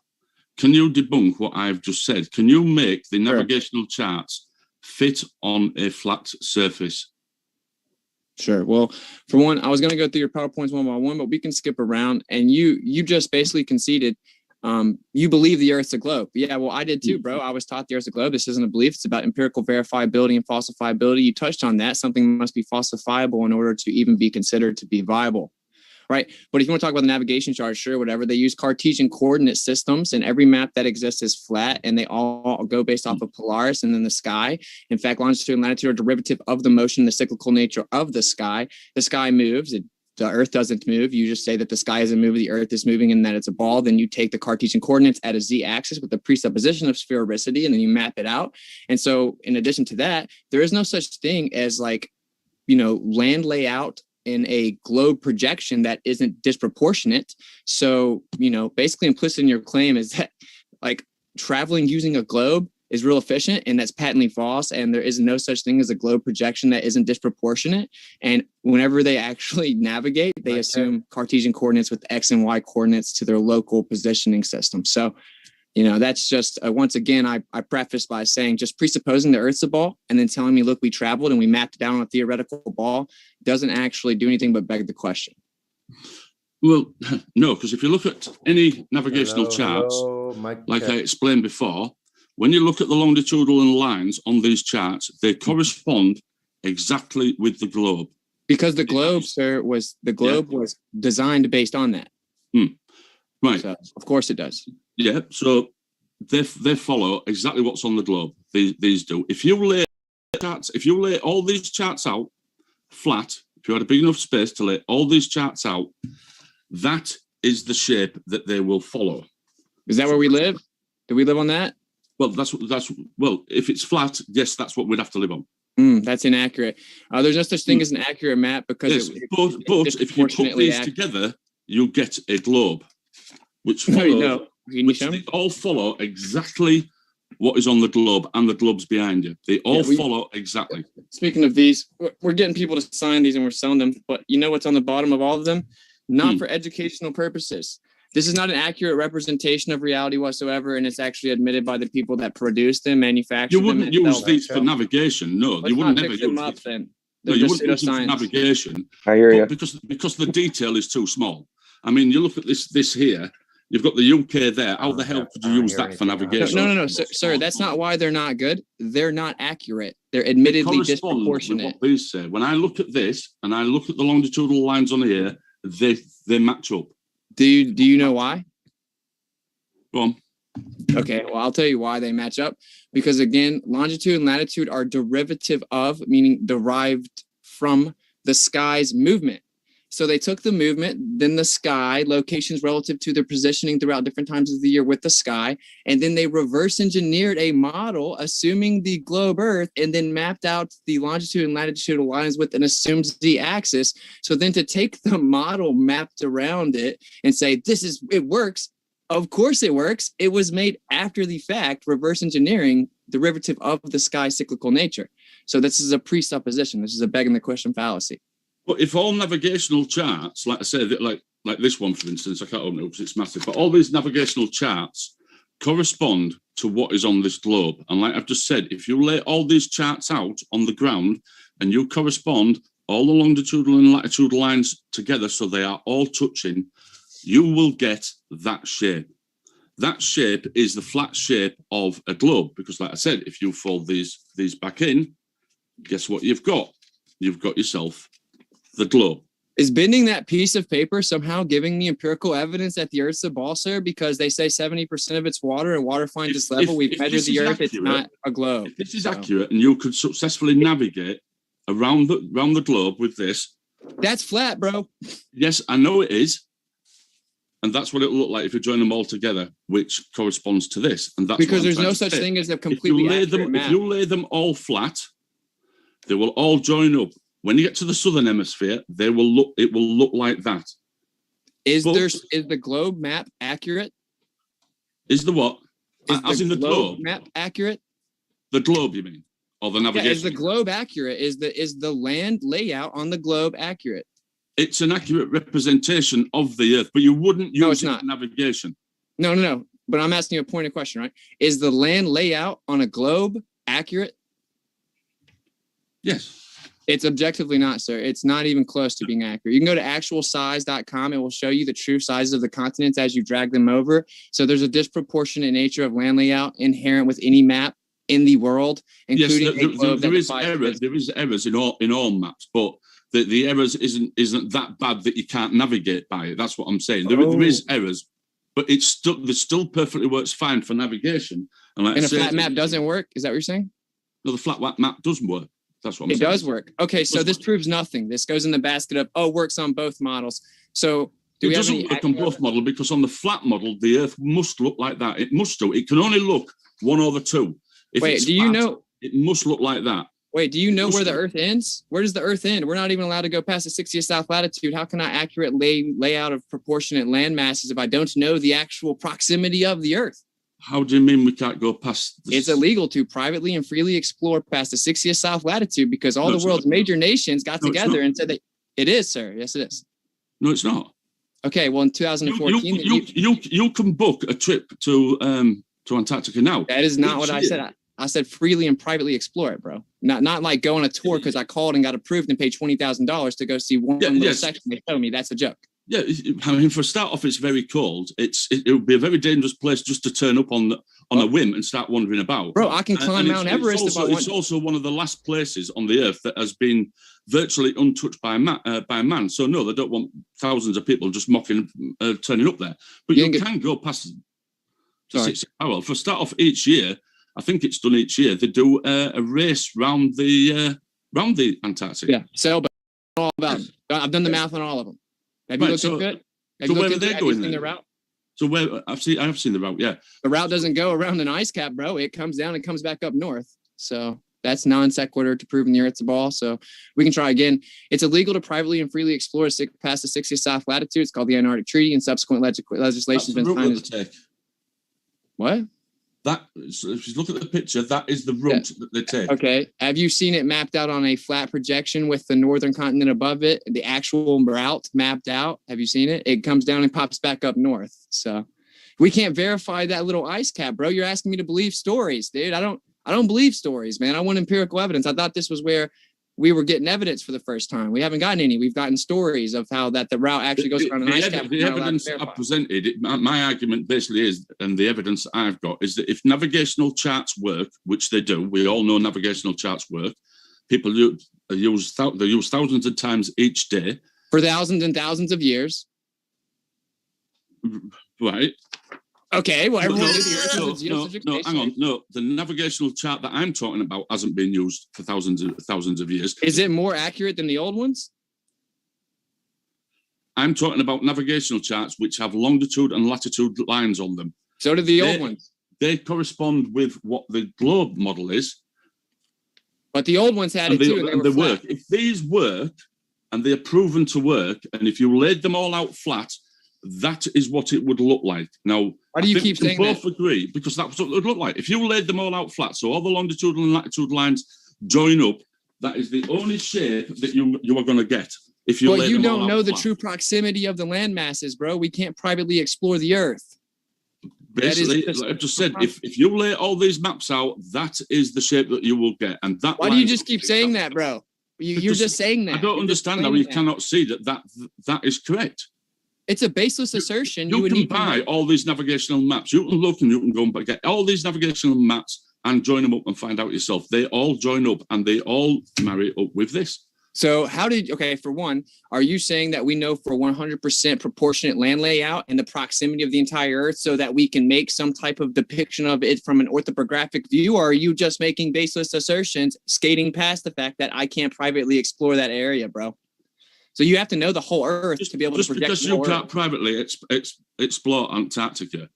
can you debunk what I've just said? Can you make the navigational charts fit on a flat surface? Sure. Well, for one, I was going to go through your PowerPoints one by one, but we can skip around. And you just basically conceded you believe the Earth's a globe. Yeah, well, I did too, bro. I was taught the Earth's a globe. This isn't a belief. It's about empirical verifiability and falsifiability. You touched on that. Something must be falsifiable in order to even be considered to be viable. Right. But if you want to talk about the navigation chart, sure, whatever. They use Cartesian coordinate systems, and every map that exists is flat, and they all go based off of Polaris and then the sky. In fact, longitude and latitude are derivative of the motion, the cyclical nature of the sky. The sky moves. The Earth doesn't move. You just say that the sky isn't moving, the Earth is moving, and that it's a ball. Then you take the Cartesian coordinates at a z-axis with the presupposition of sphericity, and then you map it out. And so in addition to that, there is no such thing as land layout in a globe projection that isn't disproportionate. So, basically implicit in your claim is that traveling using a globe is real efficient, and that's patently false. And there is no such thing as a globe projection that isn't disproportionate. And whenever they actually navigate, they assume Cartesian coordinates with X and Y coordinates to their local positioning system. So, that's just, once again, I prefaced by saying just presupposing the Earth's a ball and then telling me, look, we traveled and we mapped it down on a theoretical ball doesn't actually do anything but beg the question. Well, no, because if you look at any navigational charts, I explained before, when you look at the longitudinal lines on these charts, they correspond exactly with the globe. Because the globe, sir, was designed based on that. Right. So, of course it does. Yeah, so they follow exactly what's on the globe. These do. If you lay all these charts out flat, if you had a big enough space to lay all these charts out, that is the shape that they will follow. Is that where we live? Do we live on that? Well, if it's flat, yes, that's what we'd have to live on. That's inaccurate. There's no such thing as an accurate map because but if you put these together, you'll get a globe, which follows. They all follow exactly what is on the globe, and the globe's behind you. They all follow exactly. Speaking of these, we're getting people to sign these and we're selling them, but you know what's on the bottom of all of them? Not for educational purposes. This is not an accurate representation of reality whatsoever, and it's actually admitted by the people that produce them, manufacture them. You wouldn't use these for navigation. No, you wouldn't never use them up then. No, you wouldn't use them for navigation. I hear you. Because the detail is too small. I mean, you look at this here. You've got the UK there. How the hell could you use that for navigation? No, sir. That's not why they're not good. They're not accurate. They're admittedly disproportionate. What these say. When I look at this and I look at the longitudinal lines on here, they match up. Do you know why? Go on. Okay, well, I'll tell you why they match up. Because again, longitude and latitude are derivative of, meaning derived from the sky's movement. So they took the movement, then the sky, locations relative to their positioning throughout different times of the year with the sky, and then they reverse engineered a model assuming the globe Earth, and then mapped out the longitude and latitudinal lines with an assumed z-axis. So then to take the model mapped around it and say, it works. Of course it works. It was made after the fact, reverse engineering, derivative of the sky cyclical nature. So this is a presupposition. This is a begging the question fallacy. But if all navigational charts, like I said, like this one, for instance, I can't open it because it's massive, but all these navigational charts correspond to what is on this globe. And like I've just said, if you lay all these charts out on the ground and you correspond all the longitudinal and latitudinal lines together so they are all touching, you will get that shape. That shape is the flat shape of a globe, because like I said, if you fold these back in, guess what you've got? You've got yourself the globe. Is bending that piece of paper somehow giving me empirical evidence that the Earth's a ball, sir? Because they say 70% of it's water and water finds its level. We've measured the Earth. It's not a globe. If this is accurate and you could successfully navigate around the globe with this. That's flat, bro. Yes, I know it is. And that's what it'll look like if you join them all together, which corresponds to this. And that's because there's no such thing as a completely accurate map. If you lay them all flat, they will all join up. When you get to the southern hemisphere, it will look like that. Is the globe map accurate? Is the what? As in the globe map accurate? The globe, you mean? Or the navigation? Yeah, is the globe accurate? Is the land layout on the globe accurate? It's an accurate representation of the Earth, but you wouldn't use it for navigation. No. but I'm asking you a pointed question, right? Is the land layout on a globe accurate? Yes. It's objectively not, sir. It's not even close to being accurate. You can go to actualsize.com. It will show you the true sizes of the continents as you drag them over. So there's a disproportionate nature of land layout inherent with any map in the world, including there is errors in all maps, but the errors isn't that bad that you can't navigate by it. That's what I'm saying. There is errors, but it still perfectly works fine for navigation. And a flat map doesn't work. Is that what you're saying? No, the flat map doesn't work. That's what I'm saying. It does work. Okay, so this proves nothing. This goes in the basket of works on both models. So it doesn't work on both models because on the flat model, the Earth must look like that. It must do. It can only look 1/2. Wait, do you know? It must look like that. Wait, do you know where the Earth ends? Where does the Earth end? We're not even allowed to go past the 60th south latitude. How can I accurate layout of proportionate land masses if I don't know the actual proximity of the Earth? How do you mean we can't go past this? It's illegal to privately and freely explore past the 60th south latitude because all the world's major nations got together and said that it is, sir. Yes, it is. No, it's not. Okay, well, in 2014, you can book a trip to Antarctica now. That is not what I said. I said freely and privately explore it, bro. Not like go on a tour because I called and got approved and paid $20,000 to go see one little section. They told me that's a joke. Yeah, I mean, for a start off, it's very cold. It would be a very dangerous place just to turn up on a whim and start wandering about. Bro, I can climb Mount Everest. It's also one of the last places on the Earth that has been virtually untouched by man. So no, they don't want thousands of people just turning up there. But you can go past. Well, for a start off, each year, I think it's done each year. They do a race round the Antarctic. Yeah, sailboat. All about it. I've done the math on all of them. Have you looked into it? So where are they going then? The route? So where I have seen the route. Yeah, the route doesn't go around an ice cap, bro. It comes down and comes back up north. So that's non sequitur to proving the Earth's a ball. So we can try again. It's illegal to privately and freely explore past the 60th south latitude. It's called the Antarctic Treaty, and subsequent legislation has been signed. What? If you look at the picture, that is the route that they take. Okay. Have you seen it mapped out on a flat projection with the northern continent above it? The actual route mapped out. Have you seen it? It comes down and pops back up north. So we can't verify that little ice cap, bro. You're asking me to believe stories, dude. I don't believe stories, man. I want empirical evidence. I thought this was where we were getting evidence for the first time. We haven't gotten any. We've gotten stories of how that the route actually goes around an ice cap. The evidence I presented, my argument basically is, and the evidence I've got is that if navigational charts work, which they do, we all know navigational charts work. People use thousands of times each day for thousands and thousands of years. Right. Okay, well, everyone no, hang on. No, the navigational chart that I'm talking about hasn't been used for thousands of years. Is it more accurate than the old ones? I'm talking about navigational charts which have longitude and latitude lines on them. So do the old ones. They correspond with what the globe model is. But the old ones had it too, and they work. If these work, and they're proven to work, and if you laid them all out flat, that is what it would look like. Now, why do you keep saying that? Both agree, because that's what it would look like. If you laid them all out flat, so all the longitude and latitude lines join up, that is the only shape that you are going to get. If you you don't know the true proximity of the land masses, bro. We can't privately explore the Earth. Basically, like I've just said, if you lay all these maps out, that is the shape that you will get. And that. Why do you just keep saying that, bro? You're just saying that. I don't understand how you cannot see that is correct. It's a baseless assertion. You can buy all these navigational maps. You can look and you can go and get all these navigational maps and join them up and find out yourself. They all join up and they all marry up with this. So for one, are you saying that we know for 100% proportionate land layout and the proximity of the entire Earth so that we can make some type of depiction of it from an orthographic view? Or are you just making baseless assertions, skating past the fact that I can't privately explore that area, bro? So you have to know the whole Earth to be able to project. Just because you can't privately explore Antarctica,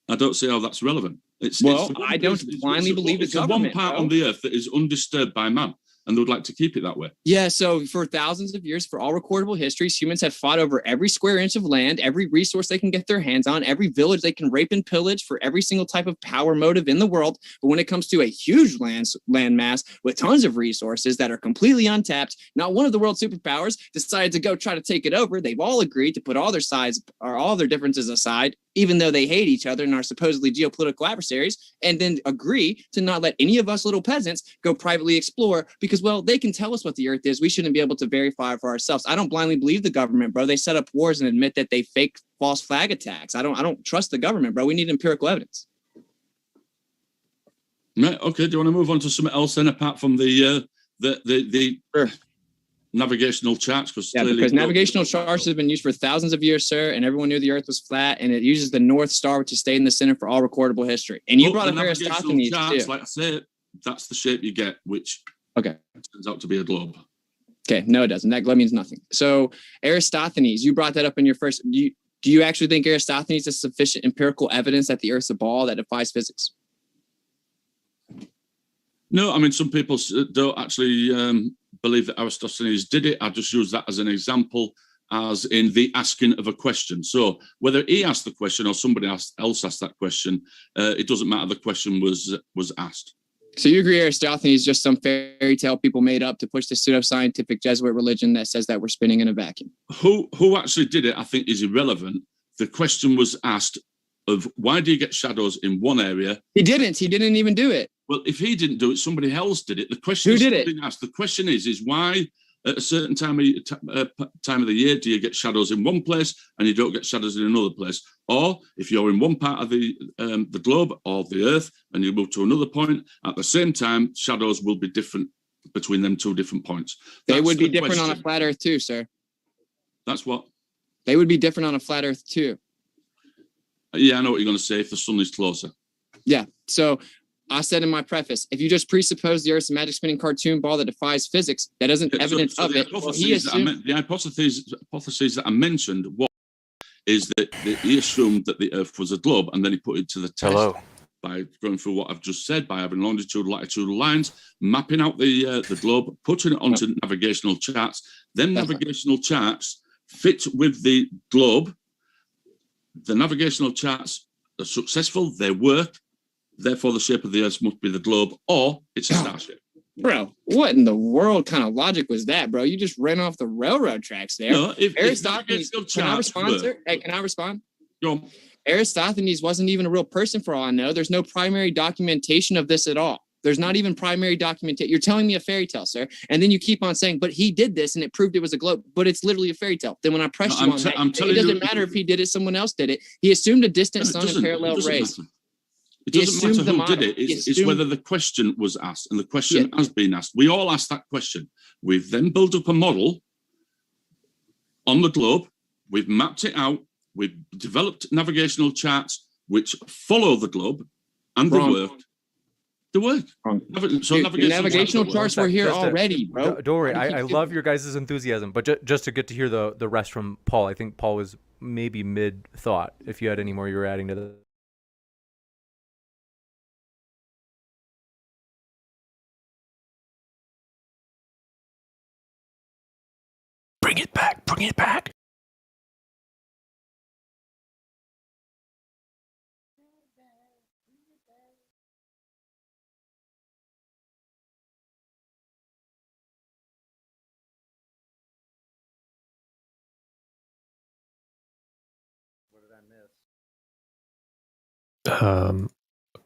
I don't see how that's relevant. I don't blindly believe the government. It's one part on the Earth that is undisturbed by man, and they would like to keep it that way. Yeah, so for thousands of years, for all recordable histories, humans have fought over every square inch of land, every resource they can get their hands on, every village they can rape and pillage for every single type of power motive in the world. But when it comes to a huge land mass with tons of resources that are completely untapped, not one of the world's superpowers decided to go try to take it over. They've all agreed to put all their sides or all their differences aside even though they hate each other and are supposedly geopolitical adversaries, and then agree to not let any of us little peasants go privately explore because, well, they can tell us what the Earth is. We shouldn't be able to verify for ourselves. I don't blindly believe the government, bro. They set up wars and admit that they fake false flag attacks. I don't trust the government, bro. We need empirical evidence. Right, okay, do you want to move on to something else then, apart from the sure. Navigational charts? Because navigational charts have been used for thousands of years, sir, and everyone knew the Earth was flat, and it uses the North Star, which is stayed in the center for all recordable history. And you brought up Aristophanes, charts, too. Like I said, that's the shape you get, which turns out to be a globe. Okay, no, it doesn't. That globe means nothing. So Aristophanes, you brought that up in your first. Do you actually think Aristophanes is sufficient empirical evidence that the Earth's a ball that defies physics? No, I mean, some people don't actually believe that Aristophanes did it. I just use that as an example, as in the asking of a question. So whether he asked the question or somebody else asked that question, it doesn't matter. The question was asked. So you agree Aristophanes is just some fairy tale people made up to push the pseudoscientific Jesuit religion that says that we're spinning in a vacuum? Who actually did it, I think, is irrelevant. The question was asked of why do you get shadows in one area? He didn't even do it. Well, if he didn't do it, somebody else did it. The question Who did it? Asked. The question is why at a certain time of the year do you get shadows in one place and you don't get shadows in another place? Or if you're in one part of the globe or the Earth and you move to another point, at the same time, shadows will be different between them two different points. They would be different on a flat Earth too, sir. That's what? They would be different on a flat Earth too. Yeah, I know what you're going to say, if the sun is closer. Yeah, so I said in my preface, if you just presuppose the Earth's a magic spinning cartoon ball that defies physics, that isn't evidence of it. The hypothesis that I mentioned is that he assumed that the Earth was a globe, and then he put it to the test by going through what I've just said, by having longitude, latitudinal lines, mapping out the globe, putting it onto navigational charts. Then navigational charts fit with the globe. The navigational charts are successful, they work, therefore the shape of the Earth must be the globe, or it's a starship. Bro, what in the world kind of logic was that, bro? You just ran off the railroad tracks there. No, Aristophanes, can I respond, sir? Hey, can I respond? Go on. Aristophanes wasn't even a real person for all I know. There's no primary documentation of this at all. There's not even primary documentation. You're telling me a fairy tale, sir. And then you keep on saying, but he did this and it proved it was a globe, but it's literally a fairy tale. Then when I press you on that, it doesn't matter if he did it, someone else did it. He assumed a distant sun and parallel rays. It doesn't matter who did it. It's whether the question was asked, and the question has been asked. We all asked that question. We've then built up a model on the globe. We've mapped it out. We've developed navigational charts which follow the globe, and they worked. They work. So navigational charts were here already, bro. Don't worry. I love your guys' enthusiasm, but just to get to hear the rest from Paul, I think Paul was maybe mid-thought. If you had any more you were adding to the... Bring it back. Bring it back.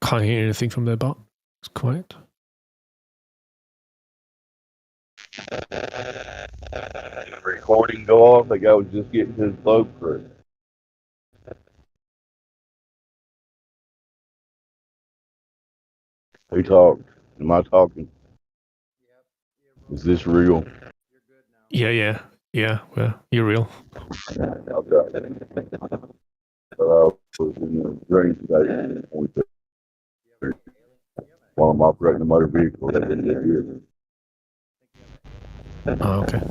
Can't hear anything from their bot. It's quiet. Recording go off. The guy was just getting his boat crew. Who talked? Am I talking? Is this real? Yeah. Well, you're real. Was in the drain today while I'm operating a motor vehicle. Oh, okay.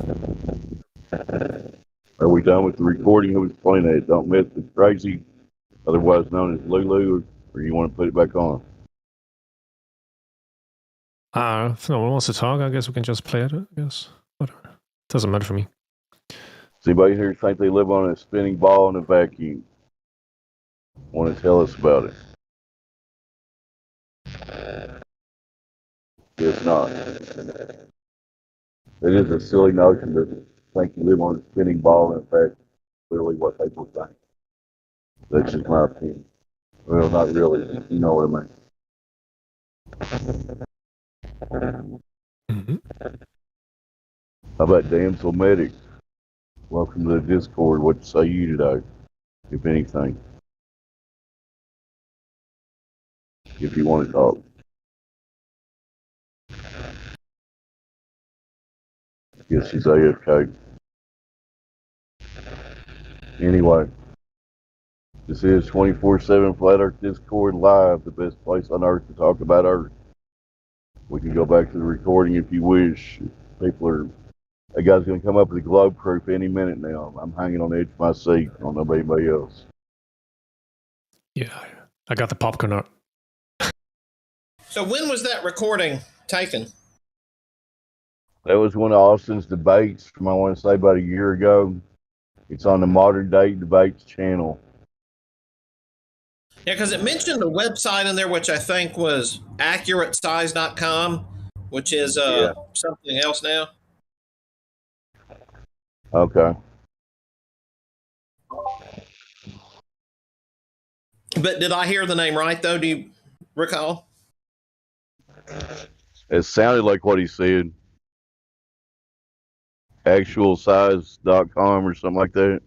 Are we done with the recording? Who was playing that? Don't Mess with Crazy, otherwise known as Lulu, or you want to put it back on? If no one wants to talk, I guess we can just play it. I guess whatever. Doesn't matter for me. Does anybody here think they live on a spinning ball in a vacuum? Want to tell us about it? If not, it is a silly notion to think you live on a spinning ball. In fact, clearly what people think. That's just my opinion. Well, not really. You know what I mean. How about Damsel Medic? Welcome to the Discord. What say you today, if anything? If you want to talk. Guess he's AFK. Anyway, this is 24/7 Flat Earth Discord Live, the best place on Earth to talk about Earth. We can go back to the recording if you wish. That guy's going to come up with a globe proof any minute now. I'm hanging on the edge of my seat. I don't know about anybody else. Yeah, I got the popcorn out. So when was that recording taken? That was one of Austin's debates from, I want to say, about a year ago. It's on the Modern Day Debates channel. Yeah, because it mentioned a website in there, which I think was accuratesize.com, which is something else now. Okay. But did I hear the name right, though? Do you recall? It sounded like what he said. Actualsize.com or something like that.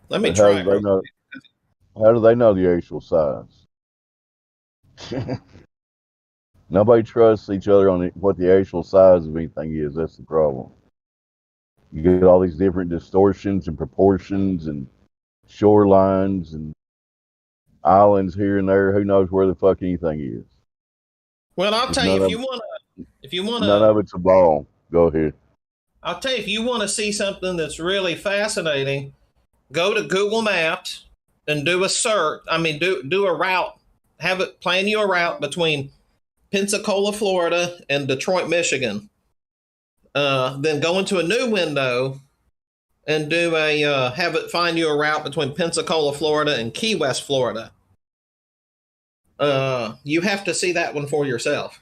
Let me But try. How do they know the actual size? Nobody trusts each other on what the actual size of anything is. That's the problem. You get all these different distortions and proportions and shorelines and islands here and there. Who knows where the fuck anything is? Well, I'll tell you, if you want to, none of it's a ball. Go ahead. I'll tell you, if you want to see something that's really fascinating, go to Google Maps and do a search. I mean, do a route. Have it plan you a route between Pensacola, Florida, and Detroit, Michigan. Then go into a new window and do have it find you a route between Pensacola, Florida, and Key West, Florida. You have to see that one for yourself,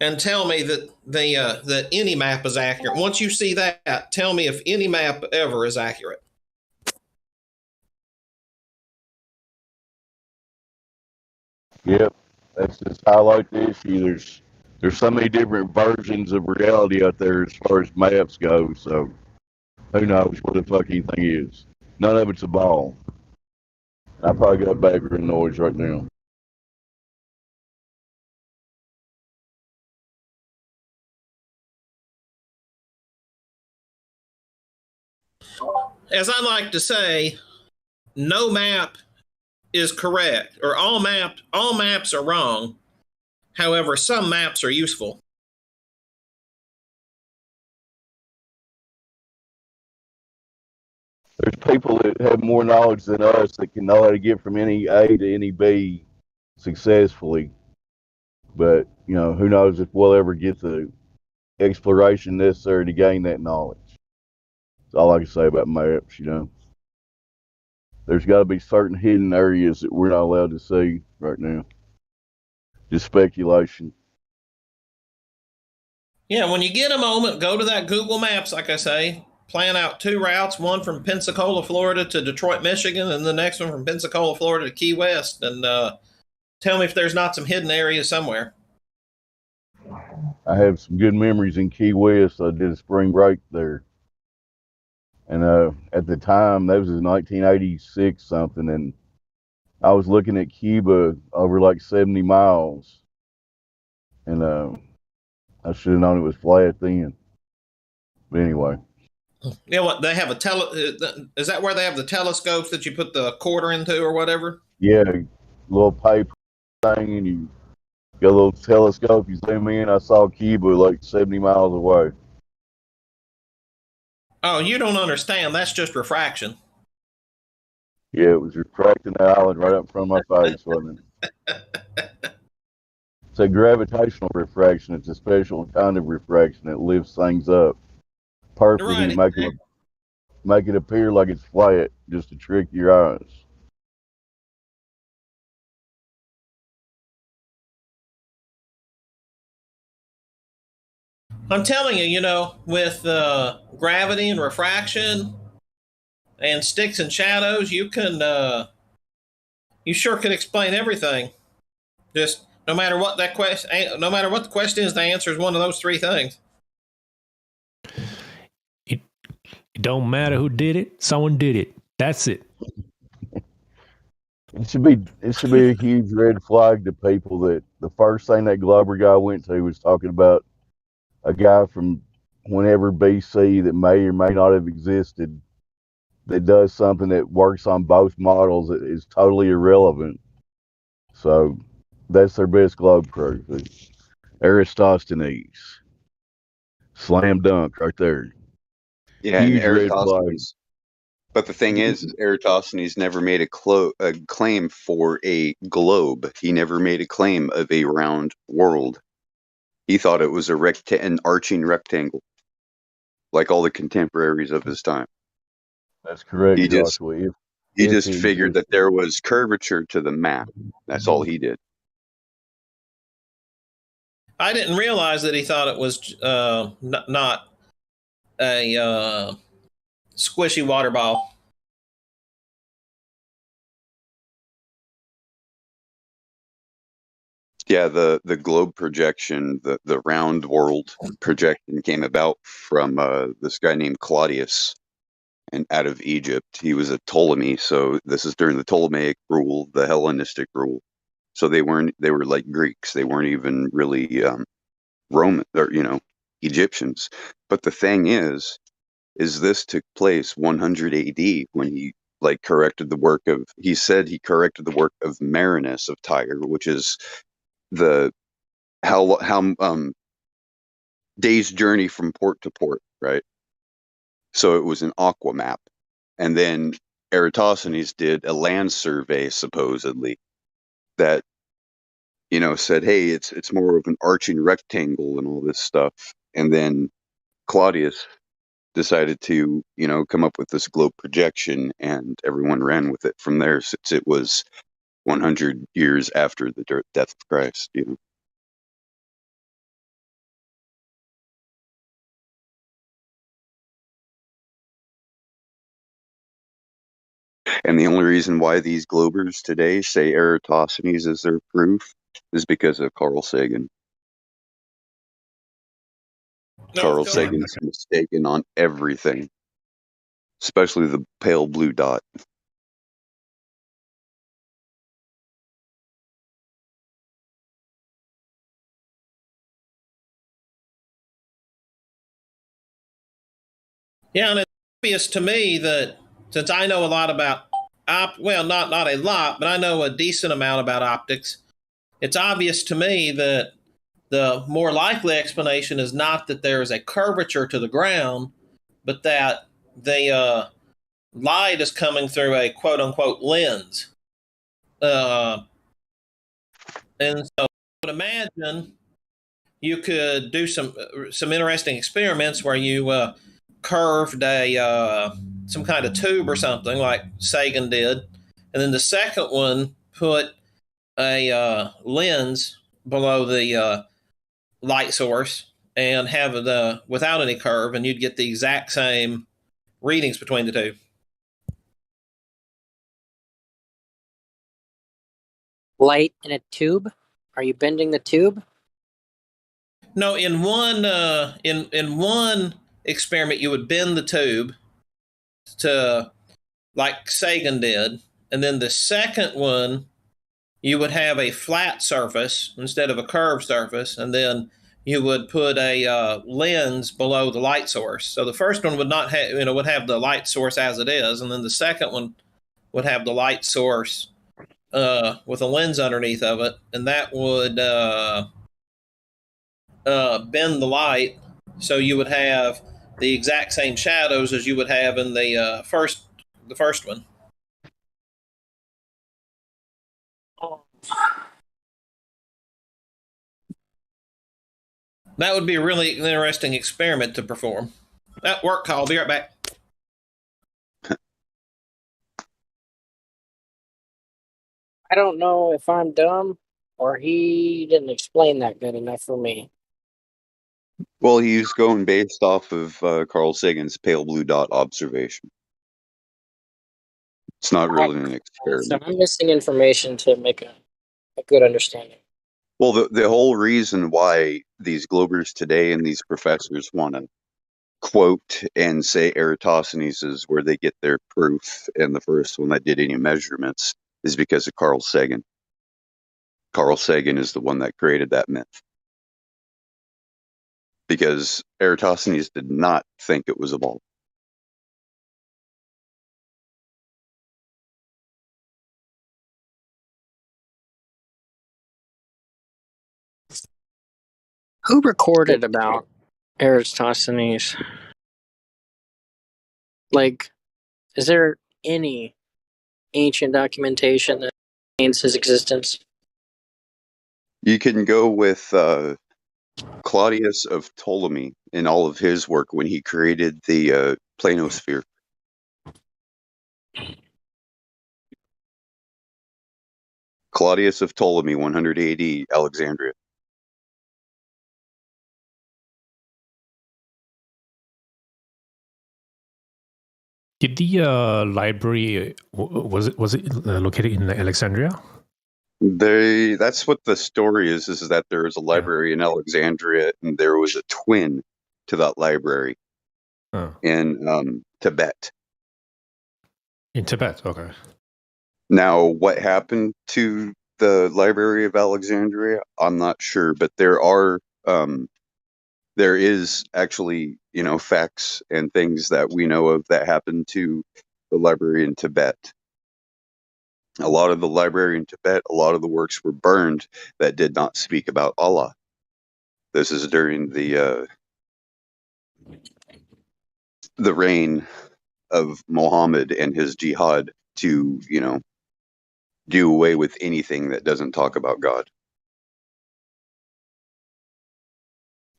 and tell me that any map is accurate. Once you see that, tell me if any map ever is accurate. Yep, that's just highlight the issue. There's so many different versions of reality out there as far as maps go. So who knows what the fuck anything is? None of it's a ball. I probably got background noise right now. As I like to say, no map is correct, or all maps are wrong. However, some maps are useful. There's people that have more knowledge than us that can know how to get from any A to any B successfully. But, who knows if we'll ever get the exploration necessary to gain that knowledge. That's all I can say about maps, There's got to be certain hidden areas that we're not allowed to see right now. Just speculation. Yeah, when you get a moment, go to that Google Maps, like I say. Plan out 2 routes, one from Pensacola, Florida to Detroit, Michigan, and the next one from Pensacola, Florida to Key West. And tell me if there's not some hidden areas somewhere. I have some good memories in Key West. I did a spring break there. And at the time, that was in 1986 something, and I was looking at Cuba over like 70 miles. And I should have known it was flat then. But anyway. Yeah, what they have is that where they have the telescopes that you put the quarter into or whatever? Yeah, little paper thing, and you got a little telescope, you zoom in. I saw Cuba like 70 miles away. Oh, you don't understand. That's just refraction. Yeah, it was refracting the island right up in front of my face, wasn't it? It's a gravitational refraction. It's a special kind of refraction that lifts things up perfectly, right. make it appear like it's flat, just to trick your eyes. I'm telling you, with gravity and refraction and sticks and shadows, you sure can explain everything. Just no matter what the question is, the answer is one of those three things. It don't matter who did it, someone did it. That's it. It should be a huge red flag to people that the first thing that Glover guy went to was talking about a guy from whenever BC that may or may not have existed that does something that works on both models that is totally irrelevant. So that's their best globe proof. Eratosthenes. Slam dunk right there. Yeah, huge and red flag. Eratosthenes. But the thing is Eratosthenes never made a claim for a globe. He never made a claim of a round world. He thought it was an arching rectangle, like all the contemporaries of his time. That's correct, He Joshua. just figured that there was curvature to the map. That's all he did. I didn't realize that he thought it was not a squishy water ball. Yeah, the globe projection, the round world projection came about from this guy named Claudius, and out of Egypt. He was a Ptolemy, so this is during the Ptolemaic rule, the Hellenistic rule. So they were like Greeks. They weren't even really Roman or Egyptians. But the thing is this took place 100 AD when he corrected the work of. He said he corrected the work of Marinus of Tyre, which is the how day's journey from port to port, right? So it was an aqua map, and then Eratosthenes did a land survey supposedly that said, hey, it's more of an arching rectangle and all this stuff. And then Claudius decided to come up with this globe projection, and everyone ran with it from there, since it was 100 years after the death of Christ. And the only reason why these globers today say Eratosthenes is their proof is because of Carl Sagan. Carl Sagan's mistaken on everything, especially the pale blue dot. Yeah, and it's obvious to me that since I know a lot about not a lot, but I know a decent amount about optics, it's obvious to me that the more likely explanation is not that there is a curvature to the ground, but that the light is coming through a quote unquote lens. And so I would imagine you could do some interesting experiments where you curved some kind of tube or something like Sagan did, and then the second one put a lens below the light source and have the without any curve, and you'd get the exact same readings between the two. Light in a tube? Are you bending the tube? No, in one experiment, you would bend the tube to like Sagan did, and then the second one, you would have a flat surface instead of a curved surface, and then you would put a lens below the light source. So the first one would not have, would have the light source as it is, and then the second one would have the light source with a lens underneath of it, and that would bend the light, so you would have the exact same shadows as you would have in the first one. That would be a really interesting experiment to perform. That work call. I'll be right back. I don't know if I'm dumb or he didn't explain that good enough for me. Well, he's going based off of Carl Sagan's pale blue dot observation. It's not really an experiment. So I'm missing information to make a good understanding. Well, the whole reason why these Globers today and these professors want to quote and say Eratosthenes is where they get their proof, and the first one that did any measurements is because of Carl Sagan. Carl Sagan is the one that created that myth. Because Eratosthenes did not think it was a ball. Who recorded about Eratosthenes? Like, is there any ancient documentation that explains his existence? You can go with Claudius of Ptolemy in all of his work when he created the planosphere. Claudius of Ptolemy, 100 AD, Alexandria. Did the library was it located in Alexandria? That's what the story is that there was a library in Alexandria and there was a twin to that library in Tibet. In Tibet, okay. Now, what happened to the Library of Alexandria? I'm not sure, but there is actually, facts and things that we know of that happened to the library in Tibet. A lot of the library in Tibet, a lot of the works were burned that did not speak about Allah. This is during the reign of Muhammad and his jihad to, do away with anything that doesn't talk about God.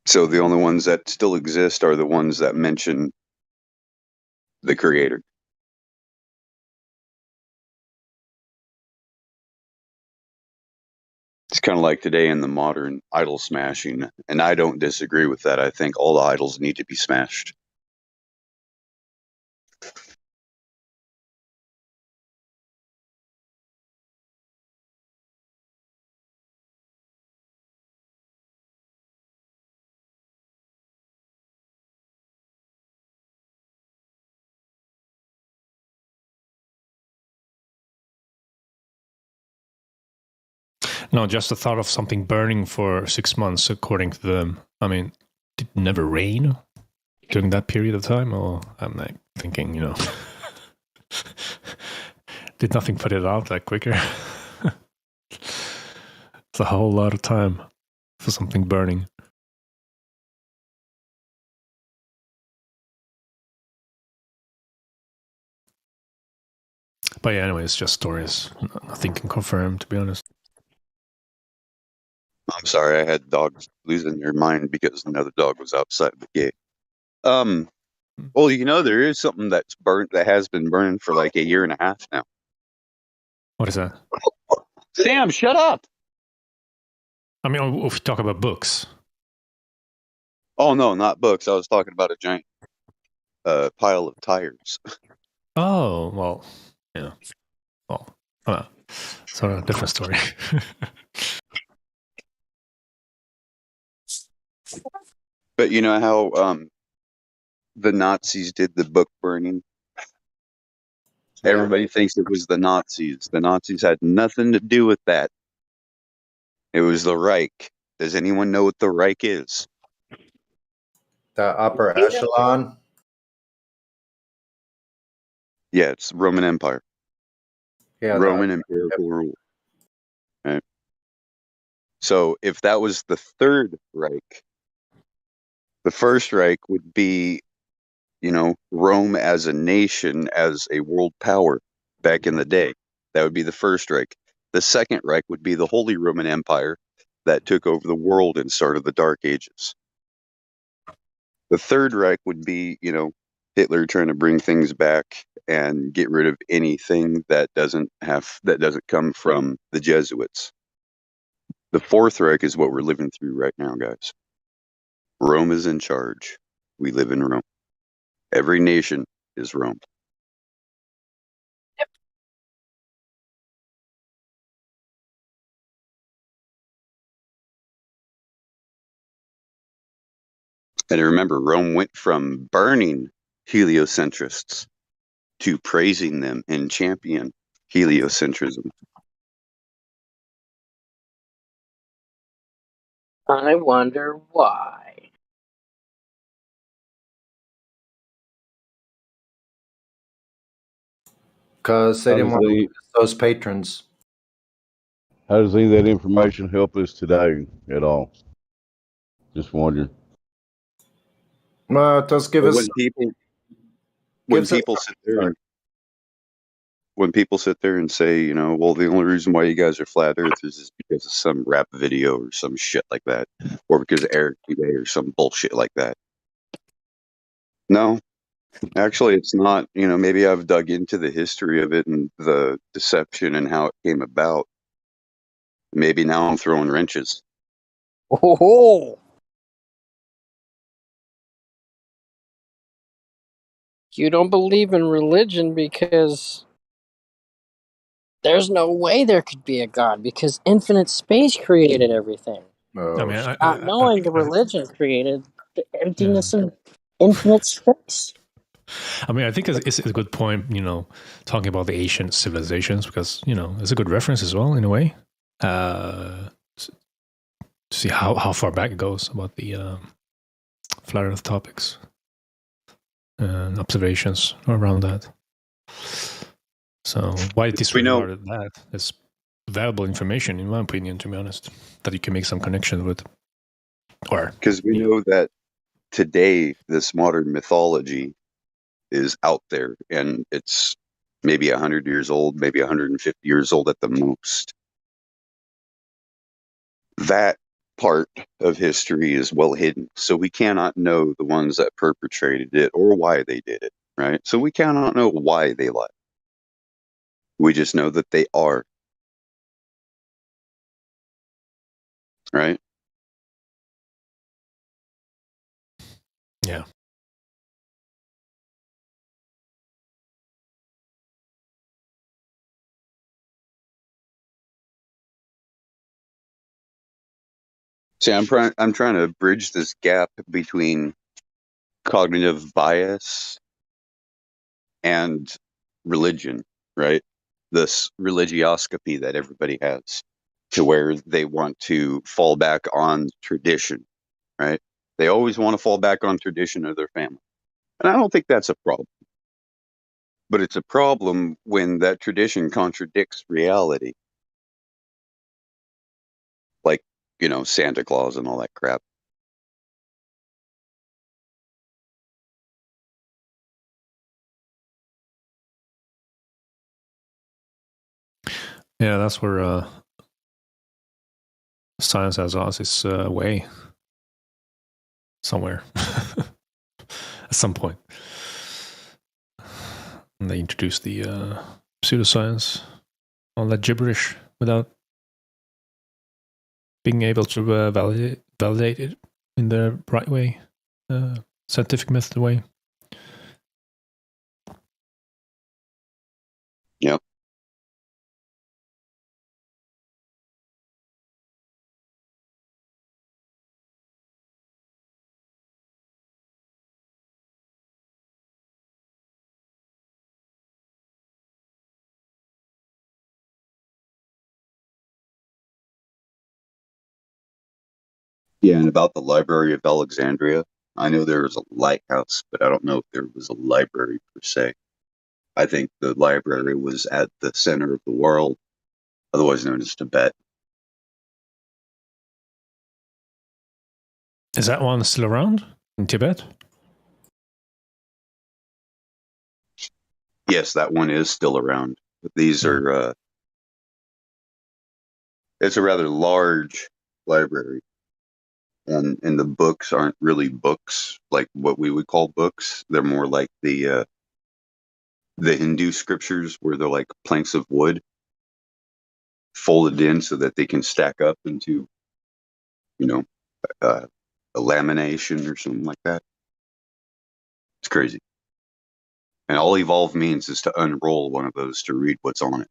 So the only ones that still exist are the ones that mention the Creator. It's kind of like today in the modern idol smashing, and I don't disagree with that. I think all the idols need to be smashed. No, just the thought of something burning for 6 months, according to them. I mean, did it never rain during that period of time? Or I'm like thinking, did nothing put it out like quicker? It's a whole lot of time for something burning. But yeah, anyway, it's just stories. Nothing can confirm, to be honest. I'm sorry, I had dogs losing their mind because another dog was outside the gate. Well, there is something that's burnt that has been burning for like a year and a half now. What is that? Sam, shut up! I mean, if we talk about books. Oh no, not books. I was talking about a giant pile of tires. Oh, well, yeah. Well, sort of a different story. But you know how the Nazis did the book burning? Everybody thinks it was the Nazis. The Nazis had nothing to do with that. It was the Reich. Does anyone know what the Reich is? The upper echelon? Yeah, it's Roman Empire. Yeah, Roman imperial rule. Right. So if that was the Third Reich, the First Reich would be, Rome as a nation, as a world power back in the day. That would be the First Reich. The Second Reich would be the Holy Roman Empire that took over the world and started the Dark Ages. The Third Reich would be, Hitler trying to bring things back and get rid of anything that doesn't come from the Jesuits. The Fourth Reich is what we're living through right now, guys. Rome is in charge. We live in Rome. Every nation is Rome. And remember, Rome went from burning heliocentrists to praising them and champion heliocentrism. I wonder why. Because they didn't want to lose those patrons. How does any of that information help us today at all? Just wondering. Well, it does give us. When people sit there and say, you know, well, the only reason why you guys are flat earthers is because of some rap video or some shit like that, or because of Eric Today or some bullshit like that. No, actually, it's not. You know, maybe I've dug into the history of it and the deception and how it came about. Maybe now I'm throwing wrenches. Oh. You don't believe in religion because there's no way there could be a God because infinite space created everything. I mean, Not knowing the religion created the emptiness of infinite space. I mean, I think it's a good point, you know, talking about the ancient civilizations because, you know, it's a good reference as well in a way. To see how far back it goes about the flat Earth topics and observations around that. So why disregarded that? It's valuable information, in my opinion, to be honest, that you can make some connection with. Or because we know that today this modern mythology is out there, and it's maybe 100 years old, maybe 150 years old at the most. That part of history is well hidden, so we cannot know the ones that perpetrated it or why they did it, right? So we cannot know why they lied. We just know that they are. Right? Yeah. See, I'm trying to bridge this gap between cognitive bias and religion, right? This religioscopy that everybody has, to where they want to fall back on tradition, right? They always want to fall back on tradition of their family. And I don't think that's a problem. But it's a problem when that tradition contradicts reality. Like, you know, Santa Claus and all that crap. Yeah, that's where science has lost its way somewhere at some point. And they introduced the pseudoscience, all that gibberish, without being able to validate it in the right way, scientific method way. Yep. Yeah, and about the Library of Alexandria, I know there was a lighthouse, but I don't know if there was a library per se. I think the library was at the center of the world, otherwise known as Tibet. Is that one still around in Tibet? Yes, that one is still around. But these are, it's a rather large library. And the books aren't really books like what we would call books. They're more like the Hindu scriptures, where they're like planks of wood folded in so that they can stack up into, you know, a lamination or something like that. It's crazy. And all evolve means is to unroll one of those to read what's on it.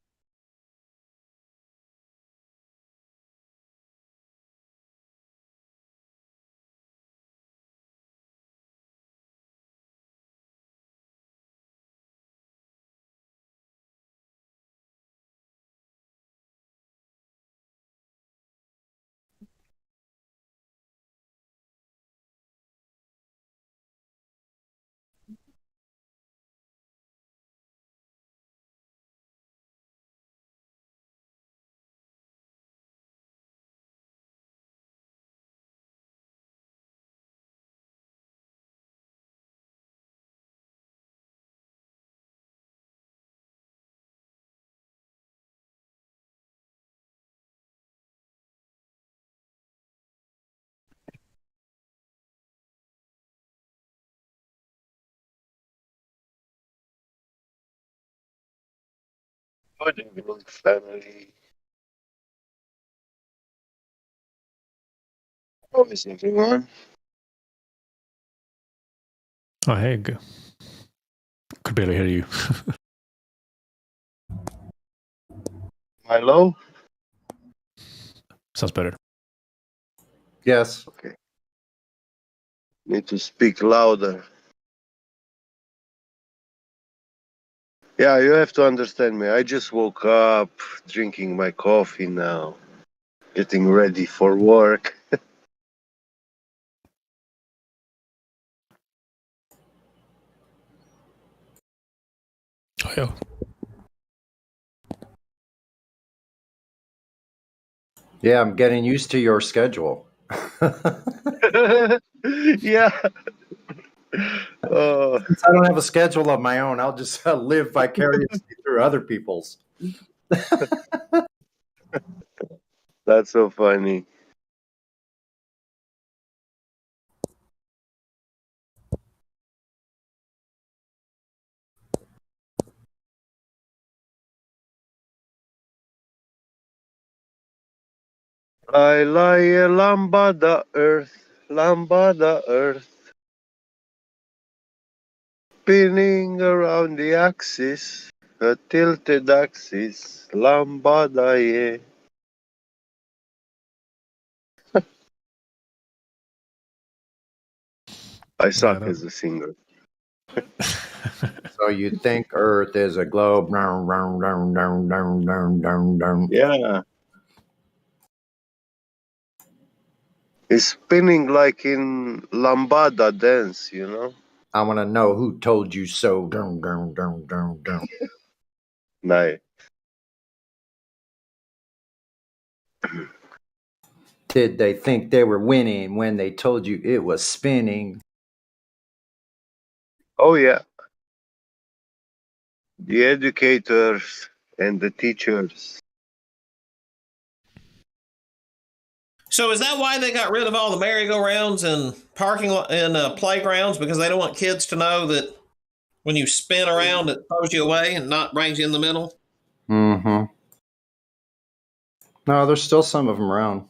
Good evening, family. How is everyone? Oh, hey, could barely hear you. Hello? Sounds better. Yes. Okay. Need to speak louder. Yeah, you have to understand me. I just woke up, drinking my coffee now, getting ready for work. Oh, yeah. Yeah, I'm getting used to your schedule. Yeah. Since I don't have a schedule of my own, I'll just live vicariously through other people's. That's so funny. I lie a lambada earth, spinning around the axis, a tilted axis, lambada, yeah. I suck as a singer. So you think Earth is a globe? Yeah. It's spinning like in lambada dance, you know? I want to know who told you so. Nice. Did they think they were winning when they told you it was spinning? Oh, yeah. The educators and the teachers. So is that why they got rid of all the merry-go-rounds and parking and playgrounds? Because they don't want kids to know that when you spin around, it throws you away and not brings you in the middle? Mm-hmm. No, there's still some of them around.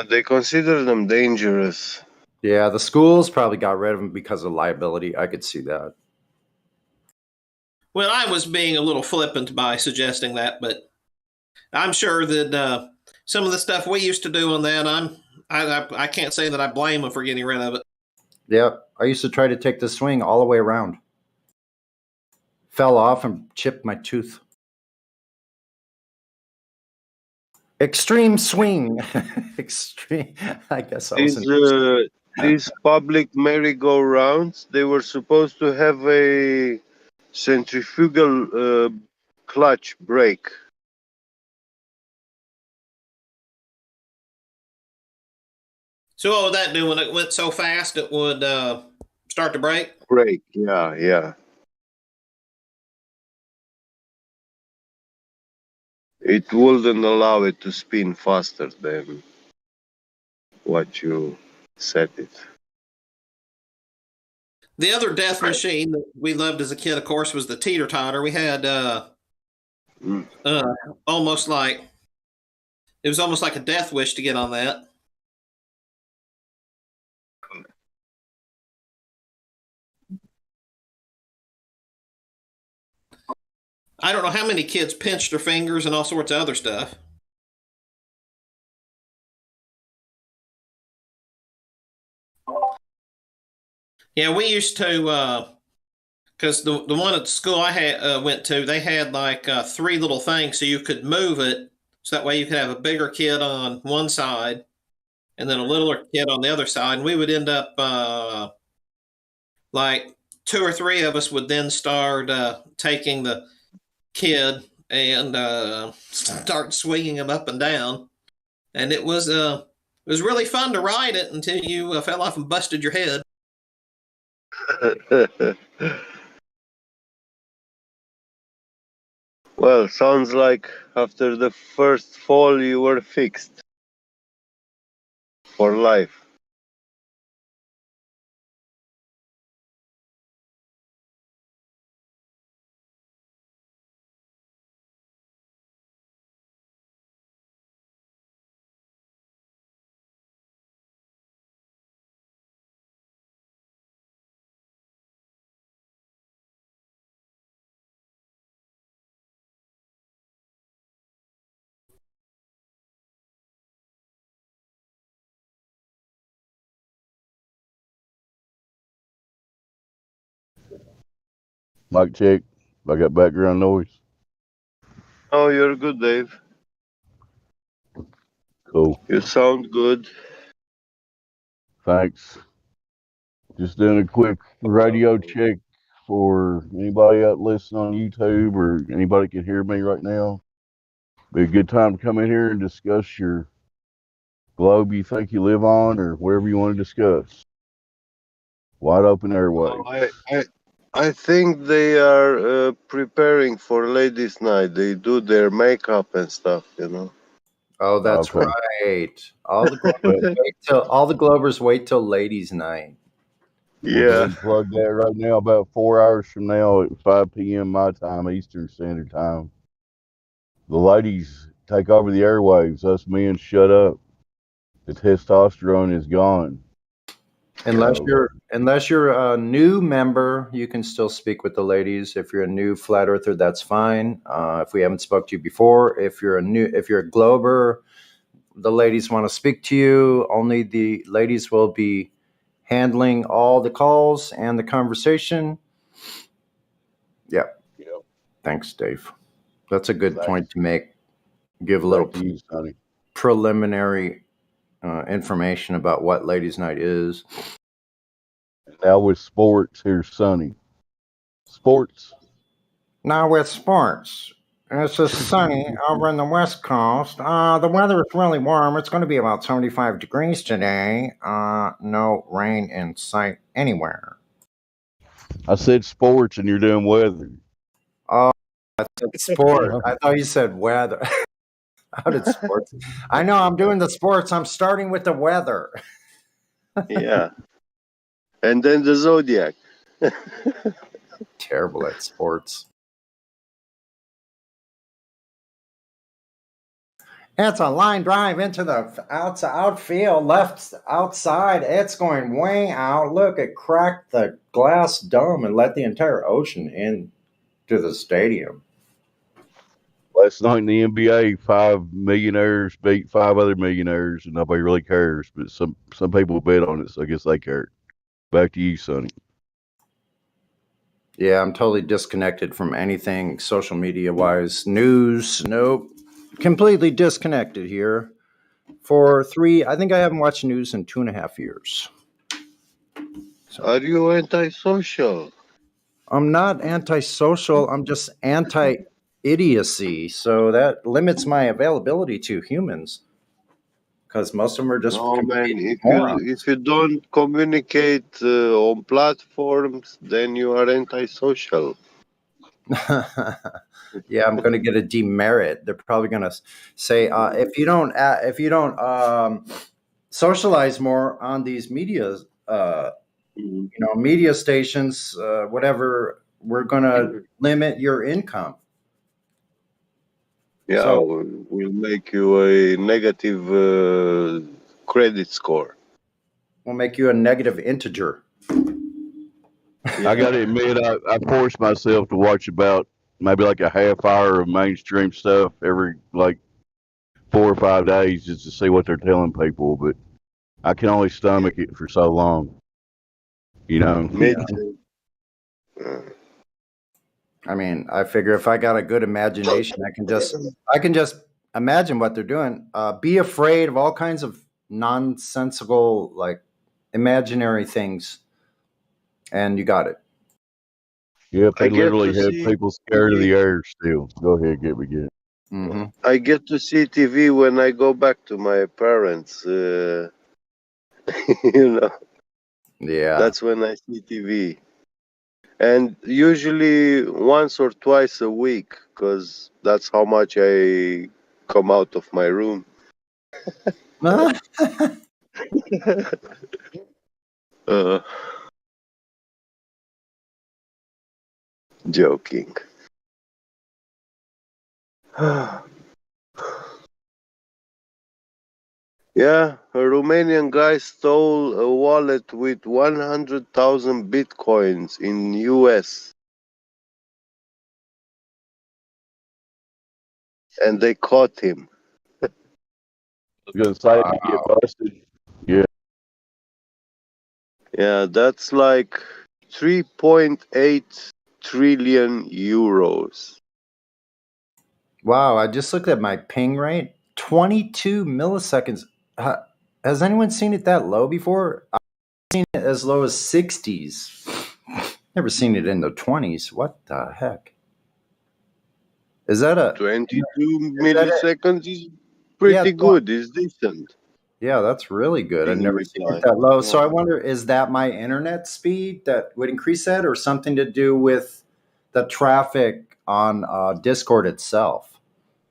They consider them dangerous. Yeah, the schools probably got rid of them because of liability. I could see that. Well, I was being a little flippant by suggesting that, but I'm sure that some of the stuff we used to do on that, I can't say that I blame them for getting rid of it. Yeah, I used to try to take the swing all the way around. Fell off and chipped my tooth. Extreme swing. Extreme. I guess I was. These public merry-go-rounds, they were supposed to have a centrifugal clutch brake. So what would that do when it went so fast it would start to break? Brake, yeah. It wouldn't allow it to spin faster than what you set it. The other death machine that we loved as a kid, of course, was the teeter-totter. We had almost like It was almost like a death wish to get on that. I don't know how many kids pinched their fingers and all sorts of other stuff. Yeah, we used to, because the one at the school I went to, they had like 3 little things so you could move it. So that way you could have a bigger kid on one side and then a littler kid on the other side. And we would end up like 2 or 3 of us would then start taking the kid and start swinging him up and down. And it was really fun to ride it until you fell off and busted your head. Well, sounds like after the first fall you were fixed for life. Mic check. I got background noise. Oh, you're good, Dave. Cool. You sound good. Thanks. Just doing a quick radio check for anybody out listening on YouTube or anybody can hear me right now. Be a good time to come in here and discuss your globe you think you live on or wherever you want to discuss. Wide open airwaves. I think they are preparing for ladies' night. They do their makeup and stuff, you know. Oh, that's Okay. right. All the Globers wait till ladies' night. We'll go ahead and plug that right now. About 4 hours from now at 5 p.m. my time, Eastern Standard Time. The ladies take over the airwaves. Us men shut up. The testosterone is gone. Unless you're a new member, you can still speak with the ladies. If you're a new flat earther, that's fine. If we haven't spoke to you before, if you're a Glober, the ladies want to speak to you. Only the ladies will be handling all the calls and the conversation. Yeah. Thanks, Dave. That's a good point to make. Give a little preliminary information about what ladies' night is. Now with sports, here's Sonny. Sports. Now with sports. It's just sunny over in the West Coast. The weather is really warm. It's going to be about 75 degrees today. No rain in sight anywhere. I said sports and you're doing weather. Oh, I said sport. I thought you said weather. How did sports? I know I'm doing the sports. I'm starting with the weather. Yeah. And then the zodiac. Terrible at sports. It's a line drive into the outfield, left outside. It's going way out. Look, it cracked the glass dome and let the entire ocean into the stadium. Last night in the NBA, 5 millionaires beat 5 other millionaires, and nobody really cares. But some people bet on it, so I guess they care. Back to you, Sonny. Yeah, I'm totally disconnected from anything social media-wise. News, nope. Completely disconnected here. I think I haven't watched news in 2.5 years. So, are you antisocial? I'm not antisocial. I'm just anti-idiocy. So that limits my availability to humans. Because most of them are just... No, man, if you don't communicate on platforms, then you are antisocial. Yeah, I'm going to get a demerit. They're probably going to say if you don't socialize more on these media, media stations, whatever, we're going to limit your income. Yeah, So we'll make you a negative credit score. we'll make you a negative integer. I got to admit, I forced myself to watch about maybe like a half hour of mainstream stuff every like 4 or 5 days just to see what they're telling people, but I can only stomach it for so long. You know. Me too. I mean, I figure if I got a good imagination, I can just imagine what they're doing. Be afraid of all kinds of nonsensical, like imaginary things, and you got it. Yep, I they get literally to have see people scared of TV. the air still. Go ahead, get me good. Mm-hmm. I get to see TV when I go back to my parents. You know, Yeah. that's when I see TV. And usually once or twice a week, because that's how much I come out of my room. Joking. Yeah, a Romanian guy stole a wallet with 100,000 bitcoins in US. And they caught him. I was gonna say if you get busted. Yeah. Yeah, that's like 3.8 trillion euros. Wow, I just looked at my ping rate. 22 milliseconds. Has anyone seen it that low before? I've seen it as low as 60s. Never seen it in the 20s. What the heck? Is that a 22 milliseconds is pretty good. It's decent. Yeah, that's really good. I've Ping never seen reply. it that low. So Yeah. I wonder, is that my internet speed that would increase that, or something to do with the traffic on Discord itself?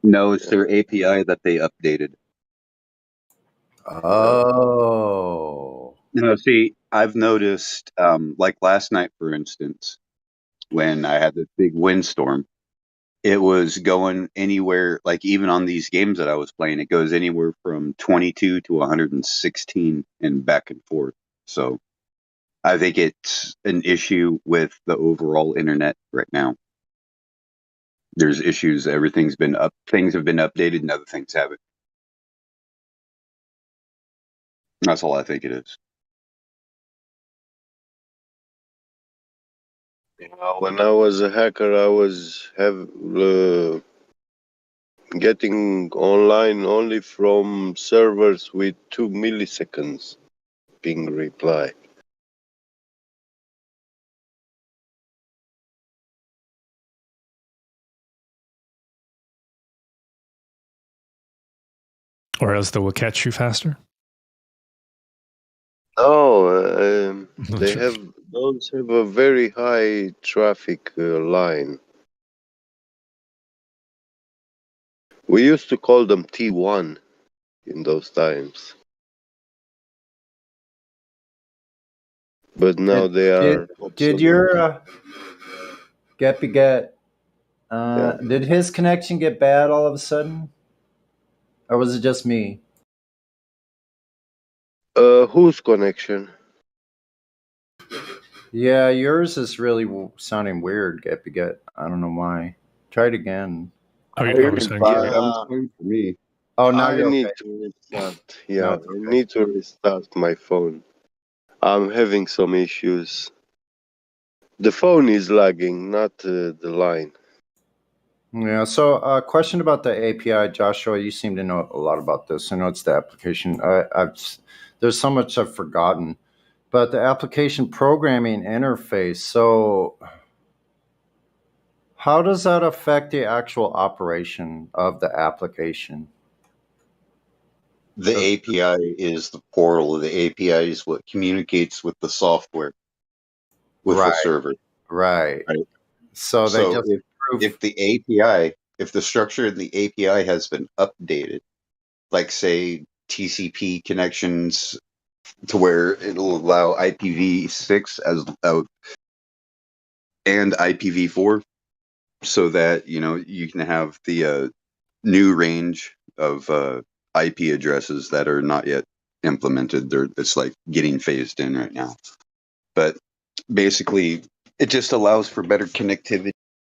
No, it's their API that they updated. Oh. No, see, I've noticed, like last night, for instance, when I had this big windstorm, it was going anywhere, like even on these games that I was playing, it goes anywhere from 22 to 116 and back and forth. So I think it's an issue with the overall internet right now. There's issues. Everything's been up. Things have been updated and other things haven't. That's all I think it is. When I was a hacker, I was getting online only from servers with 2 milliseconds ping reply. Or else they will catch you faster. Oh, those have a very high traffic line. We used to call them T1 in those times. But now they are. Did your did his connection get bad all of a sudden, or was it just me? Whose connection? Yeah, yours is really sounding weird. Get. I don't know why. Try it again. For me. Oh, now I you're need okay. to restart. Yeah, No, it's I need to restart my phone. I'm having some issues. The phone is lagging, not the line. Yeah. So, question about the API, Joshua. You seem to know a lot about this. I know it's the application. There's so much I've forgotten, but the application programming interface. So, how does that affect the actual operation of the application? The API is the portal. The API is what communicates with the software, with the server. Right. So they just if the API, if the structure of the API has been updated, like say TCP connections to where it'll allow IPv6 as and IPv4, so that you can have the new range of IP addresses that are not yet implemented. It's like getting phased in right now. But basically, it just allows for better connectivity.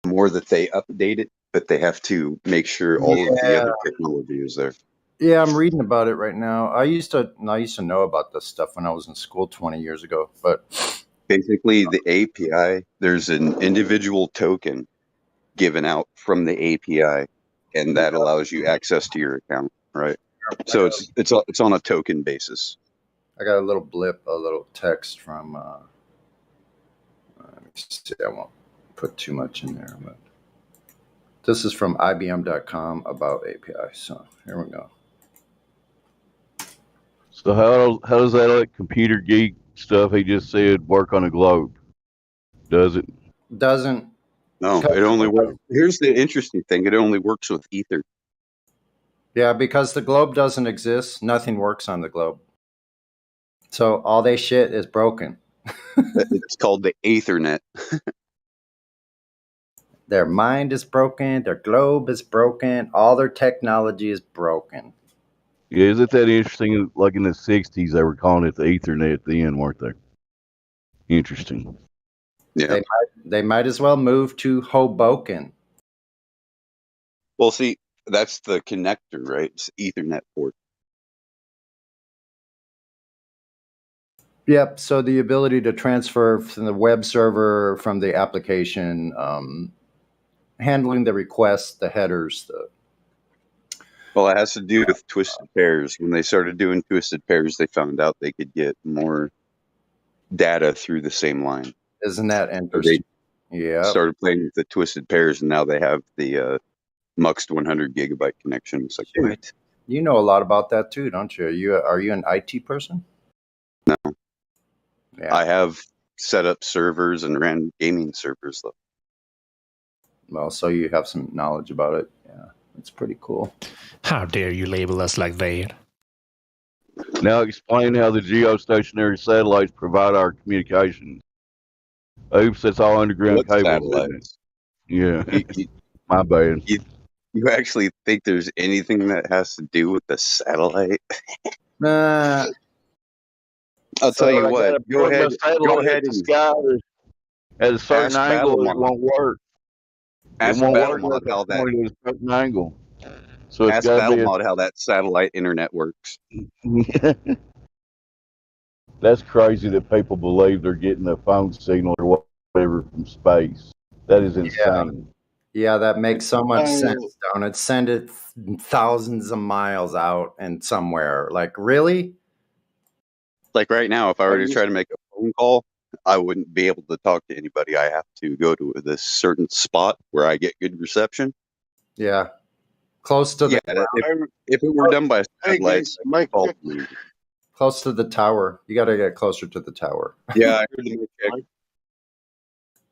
The more that they update it, but they have to make sure all of the other technology is there. Yeah, I'm reading about it right now. I used to know about this stuff when I was in school 20 years ago, but basically the API, there's an individual token given out from the API, and that allows you access to your account, right? So it's on a token basis. I got a little blip, a little text from let me see, I won't put too much in there, but this is from IBM.com about API. So here we go. So how does that like computer geek stuff he just said work on a globe? Does it? Doesn't. No, it only works. Here's the interesting thing: it only works with Ether. Yeah, because the globe doesn't exist, nothing works on the globe. So all they shit is broken. It's called the Ethernet. Their mind is broken. Their globe is broken. All their technology is broken. Yeah, isn't that interesting? Like in the 60s, they were calling it the Ethernet then, weren't they? Interesting. Yeah. They might as well move to Hoboken. Well, see, that's the connector, right? It's Ethernet port. Yep. So the ability to transfer from the web server, from the application, handling the requests, the headers. Well, it has to do with twisted pairs. When they started doing twisted pairs, they found out they could get more data through the same line. Isn't that interesting? Yeah. Started playing with the twisted pairs, and now they have the muxed 100 gigabyte connection. It's like, what? You know a lot about that too, don't you? Are you an IT person? No. Yeah. I have set up servers and ran gaming servers, though. Well, so you have some knowledge about it. Yeah, it's pretty cool. How dare you label us like that? Now explain how the geostationary satellites provide our communications. Oops, that's all underground cables. Satellites? Yeah, my bad. You actually think there's anything that has to do with the satellite? I'll tell you what. Go ahead. Go ahead and sky at a certain angle. It won't work. Ask it won't work BattleMod how that. At a certain angle. So ask BattleMod how that satellite internet works. That's crazy that people believe they're getting a phone signal or whatever from space. That is insane. Yeah, that makes so much sense, don't it? Send it thousands of miles out and somewhere. Like, really? Like right now, if I were to try to make a phone call, I wouldn't be able to talk to anybody. I have to go to this certain spot where I get good reception. Yeah. Close to the if it were done by satellites, close to the tower. You got to get closer to the tower. Yeah, I heard the check.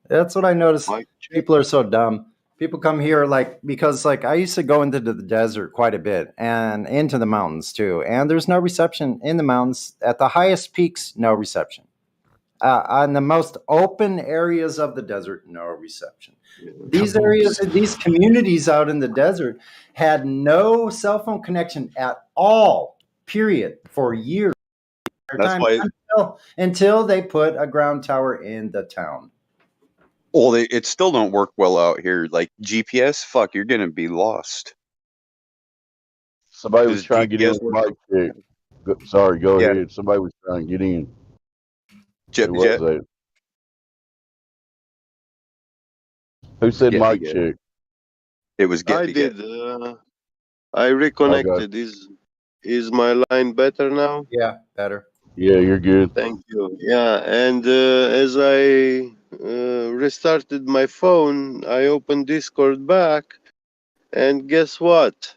That's what I noticed. People are so dumb. People come here because I used to go into the desert quite a bit and into the mountains too. And there's no reception in the mountains. At the highest peaks, no reception. On the most open areas of the desert, no reception. These areas, these communities out in the desert had no cell phone connection at all, period, for years. That's why until they put a ground tower in the town. Well, it still don't work well out here. Like GPS, fuck, you're gonna be lost. Somebody was trying to get in. Sorry, go ahead. Somebody was trying to get in. Who said mic check? It was I did. I reconnected. Is my line better now? Yeah, better. Yeah, you're good. Thank you. Yeah, and as I restarted my phone, I opened Discord back, and guess what?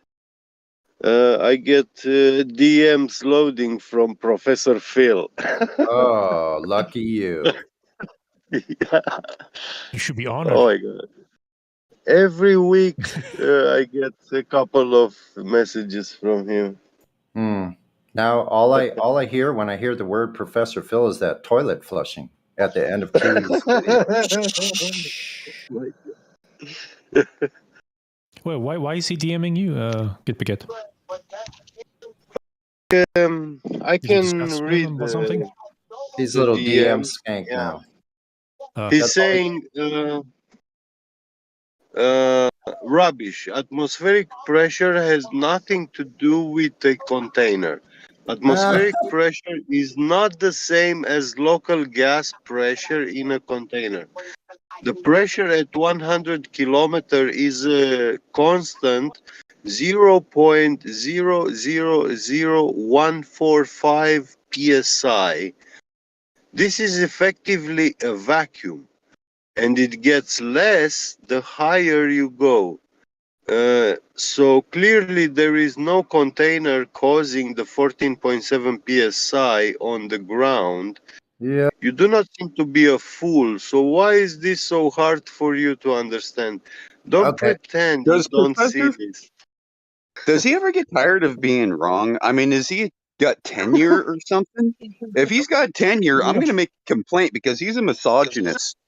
I get DMs loading from Professor Phil. Oh, lucky you. Yeah. You should be honored. Oh my god. Every week I get a couple of messages from him. Now all I hear when I hear the word Professor Phil is that toilet flushing at the end of Kiwi's video. Well, why is he DMing you, Git Piget? I can read He's the a little DM DMs. skank now. He's saying rubbish. Atmospheric pressure has nothing to do with a container. Atmospheric pressure is not the same as local gas pressure in a container. The pressure at 100 kilometer is a constant 0.000145 psi. This is effectively a vacuum, and it gets less the higher you go. So clearly there is no container causing the 14.7 psi on the ground. Yeah. You do not seem to be a fool, so why is this so hard for you to understand? Don't pretend you don't see this. Does he ever get tired of being wrong? I mean, is he got tenure or something? If he's got tenure, I'm going to make a complaint because he's a misogynist.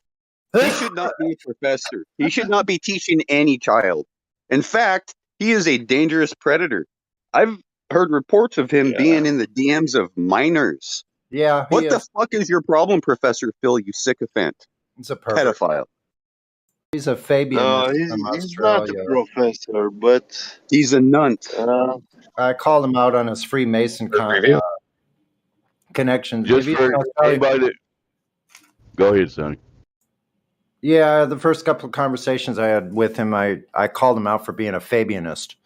He should not be a professor. He should not be teaching any child. In fact, he is a dangerous predator. I've heard reports of him being in the DMs of minors. Yeah. What the fuck is your problem, Professor Phil, you sycophant? He's a pervert. Pedophile. He's a Fabian from He's not a Australia. professor, but he's a nunt. I called him out on his Freemason connections. Just for anybody that... Go ahead, Sonny. Yeah, the first couple of conversations I had with him, I called him out for being a Fabianist.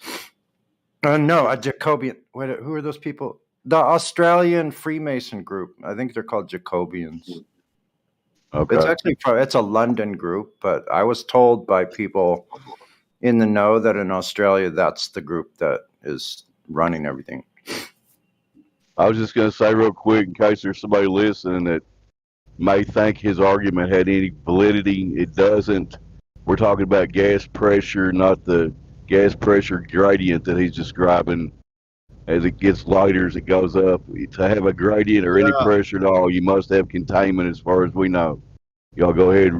No, a Jacobian. Who are those people? The Australian Freemason group. I think they're called Jacobians. Okay. It's actually it's a London group, but I was told by people in the know that in Australia, that's the group that is running everything. I was just going to say real quick, in case there's somebody listening that may think his argument had any validity, it doesn't. We're talking about gas pressure, not the gas pressure gradient that he's describing. As it gets lighter, as it goes up, to have a gradient or any pressure at all, you must have containment as far as we know. Y'all go ahead.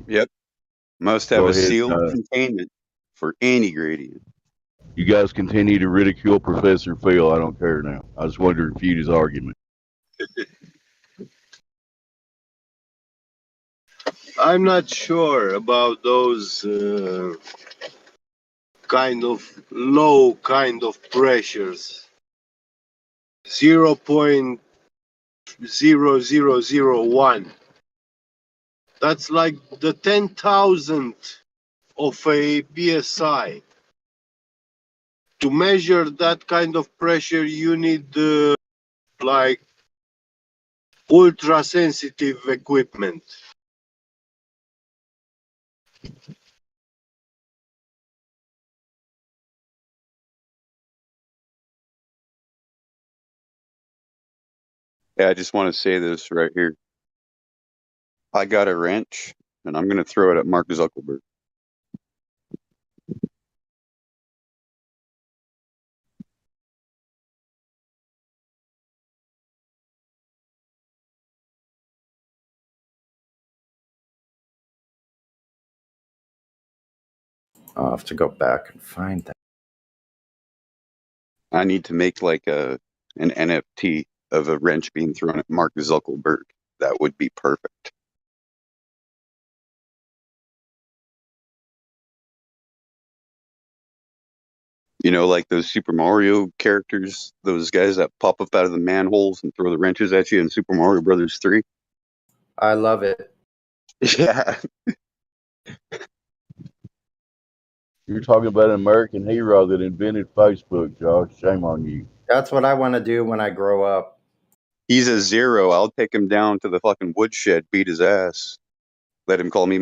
Yep. Must have a sealed containment for any gradient. You guys continue to ridicule Professor Phil. I don't care now. I just wanted to refute his argument. I'm not sure about those kind of low kind of pressures. 0.0001. That's like the 10,000th of a psi. To measure that kind of pressure, you need like ultra sensitive equipment. Yeah, I just want to say this right here. I got a wrench, and I'm going to throw it at Mark Zuckerberg. I'll have to go back and find that. I need to make like an NFT of a wrench being thrown at Mark Zuckerberg. That would be perfect. You know, like those Super Mario characters, those guys that pop up out of the manholes and throw the wrenches at you in Super Mario Brothers 3. I love it. Yeah. You're talking about an American hero that invented Facebook, Josh. Shame on you. That's what I want to do when I grow up. He's a zero. I'll take him down to the fucking woodshed, beat his ass. Let him call me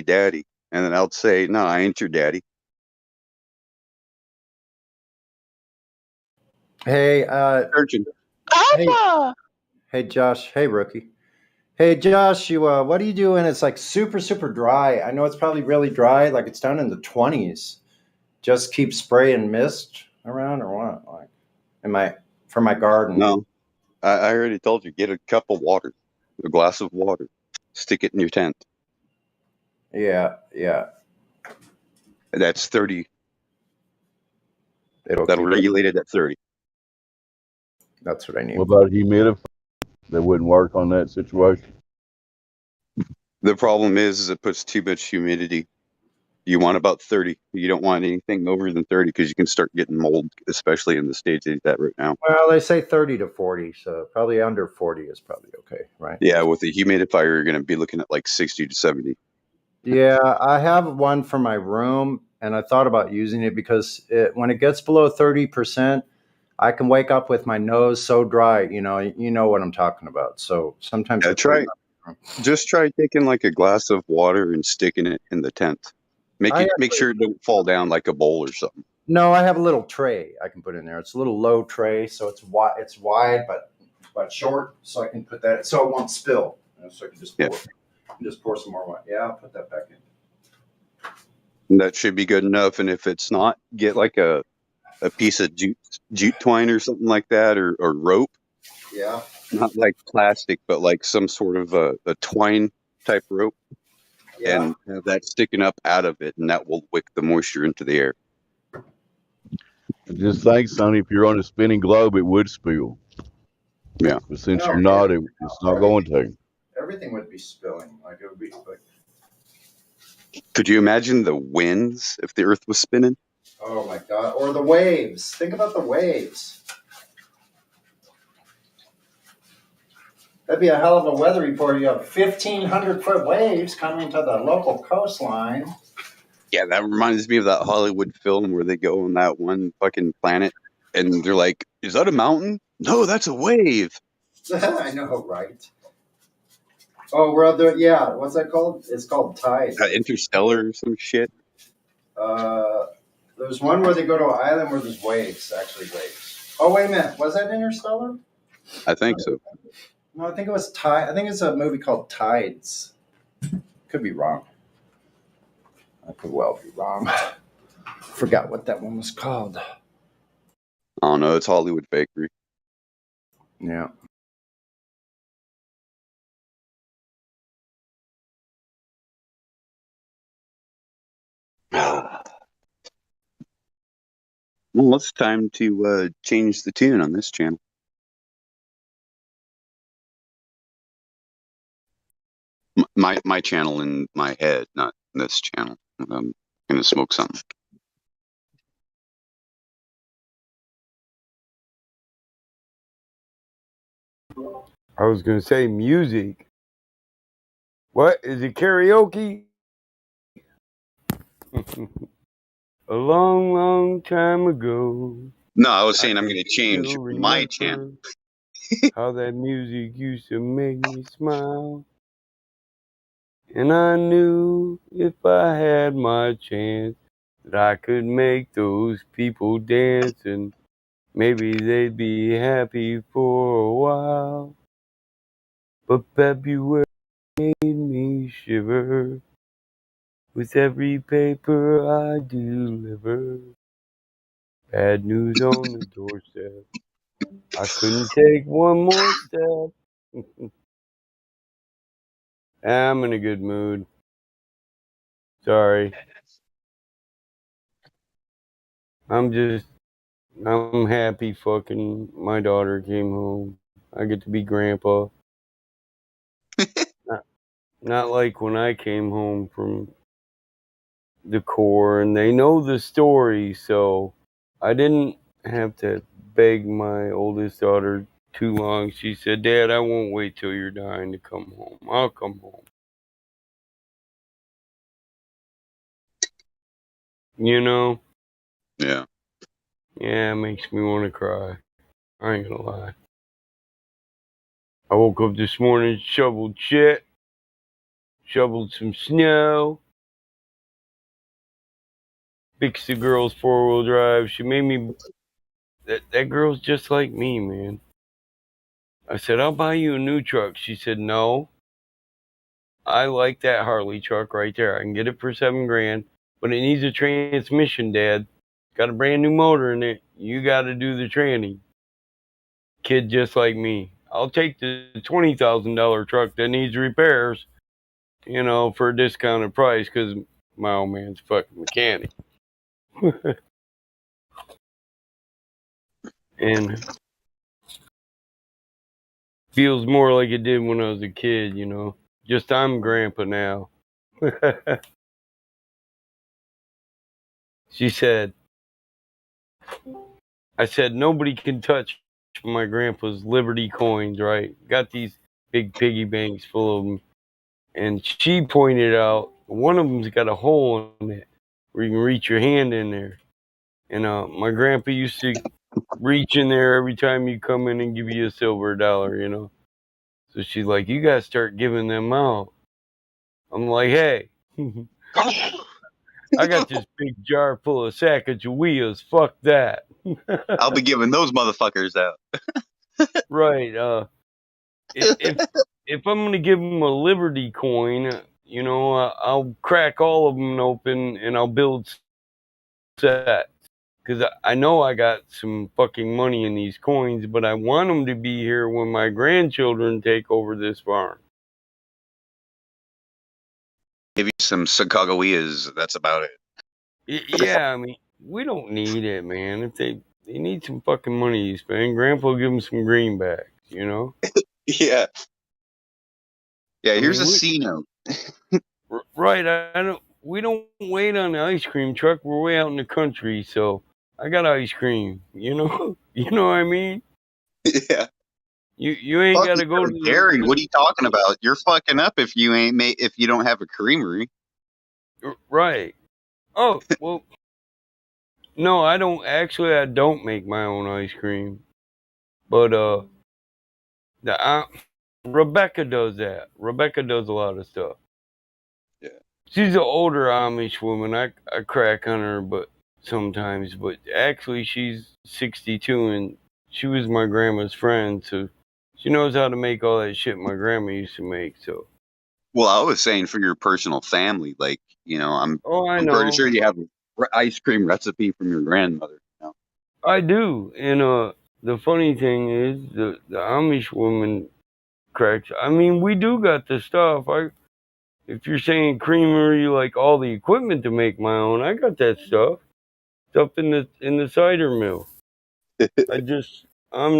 daddy. And then I'll say, no, I ain't your daddy. Hey, hey, Josh. Hey, rookie. Hey, Josh, what are you doing? It's like super, super dry. I know it's probably really dry, like it's down in the 20s. Just keep spraying mist around or what? Like, for my garden? No, I already told you, get a cup of water, a glass of water, stick it in your tent. Yeah. That's 30. That'll regulate it at 30. That's what I need. What about humidifier? That wouldn't work on that situation. The problem is it puts too much humidity. You want about 30. You don't want anything over than 30 because you can start getting mold, especially in the stage it's at right now. Well, they say 30 to 40, so probably under 40 is probably okay, right? Yeah, with the humidifier, you're going to be looking at like 60 to 70. Yeah, I have one for my room, and I thought about using it because when it gets below 30%, I can wake up with my nose so dry. You know what I'm talking about. So sometimes just try taking like a glass of water and sticking it in the tent. Make sure it don't fall down like a bowl or something. No, I have a little tray I can put in there. It's a little low tray, so it's wide but short, so I can put that so it won't spill. So I can just pour some more wine. Yeah, I'll put that back in. That should be good enough. And if it's not, get like a piece of jute twine or something like that, or rope. Yeah. Not like plastic, but like some sort of a twine type rope. Yeah. And have that sticking up out of it, and that will wick the moisture into the air. Just think, Sonny, if you're on a spinning globe, it would spill. Yeah. But since you're not, it's not going to. Everything would be spilling. Like it would be like. Could you imagine the winds if the Earth was spinning? Oh my God! Or the waves. Think about the waves. That'd be a hell of a weather report. You have 1,500-foot waves coming to the local coastline. Yeah, that reminds me of that Hollywood film where they go on that one fucking planet, and they're like, "Is that a mountain? No, that's a wave." I know, right? Oh, we're out there. Yeah, what's that called? It's called Tide. Interstellar or some shit. There's one where they go to an island where there's waves, actually waves. Oh, wait a minute. Was that Interstellar? I think so. No, I think it was Tide. I think it's a movie called Tides. Could be wrong. I could well be wrong. Forgot what that one was called. I don't know. It's Hollywood Bakery. Yeah. Well, it's time to change the tune on this channel. My channel in my head, not this channel. I'm gonna smoke something. I was gonna say music. What is it? Karaoke? A long, long time ago. No, I was saying I'm gonna change my channel. How that music used to make me smile. And I knew if I had my chance that I could make those people dance and maybe they'd be happy for a while. But February made me shiver with every paper I deliver. Bad news on the doorstep. I couldn't take one more step. I'm in a good mood. Sorry. I'm happy fucking my daughter came home. I get to be grandpa. Not like when I came home from the Corps, and they know the story, so I didn't have to beg my oldest daughter too long. She said, "Dad, I won't wait till you're dying to come home. I'll come home." You know? Yeah. Yeah, it makes me want to cry. I ain't gonna lie. I woke up this morning, shoveled shit, shoveled some snow, fixed the girl's 4-wheel drive. She made me... That girl's just like me, man. I said, "I'll buy you a new truck." She said, "No. I like that Harley truck right there. I can get it for $7,000, but it needs a transmission, Dad. It's got a brand new motor in it. You got to do the tranny." Kid just like me. I'll take the $20,000 truck that needs repairs, for a discounted price, because my old man's fucking mechanic. And feels more like it did when I was a kid, you know. Just I'm grandpa now. She said, I said, nobody can touch my grandpa's Liberty coins, right? Got these big piggy banks full of them. And she pointed out, one of them's got a hole in it where you can reach your hand in there. And my grandpa used to reach in there every time you come in and give you a silver dollar, you know. So she's like, you gotta start giving them out. I'm like, hey, I got this big jar full of Sacagaweas. Fuck that. I'll be giving those motherfuckers out. Right. If I'm gonna give them a Liberty coin, you know, I'll crack all of them open and I'll build sets. Because I know I got some fucking money in these coins, but I want them to be here when my grandchildren take over this farm. Give you some Sacagaweas. That's about it. Yeah, I mean, we don't need it, man. If they need some fucking money to spend, Grandpa will give them some greenbacks, you know? Yeah. Yeah, here's mean, a C note. Right. We don't wait on the ice cream truck. We're way out in the country, so I got ice cream, you know? You know what I mean? Yeah. You ain't got to go to dairy. What are you talking about? You're fucking up if you if you don't have a creamery. Right. Oh, well, no, I don't. Actually, I don't make my own ice cream. But, Rebecca does that. Rebecca does a lot of stuff. Yeah. She's an older Amish woman. I crack on her, but sometimes. But actually, she's 62, and she was my grandma's friend, so she knows how to make all that shit my grandma used to make, so. Well, I was saying for your personal family, like, you know, I'm pretty sure you have an ice cream recipe from your grandmother. You know? I do, and the funny thing is, the Amish woman cracks. I mean, we do got the stuff. If you're saying creamery, like all the equipment to make my own, I got that stuff. Stuff in the cider mill. I'm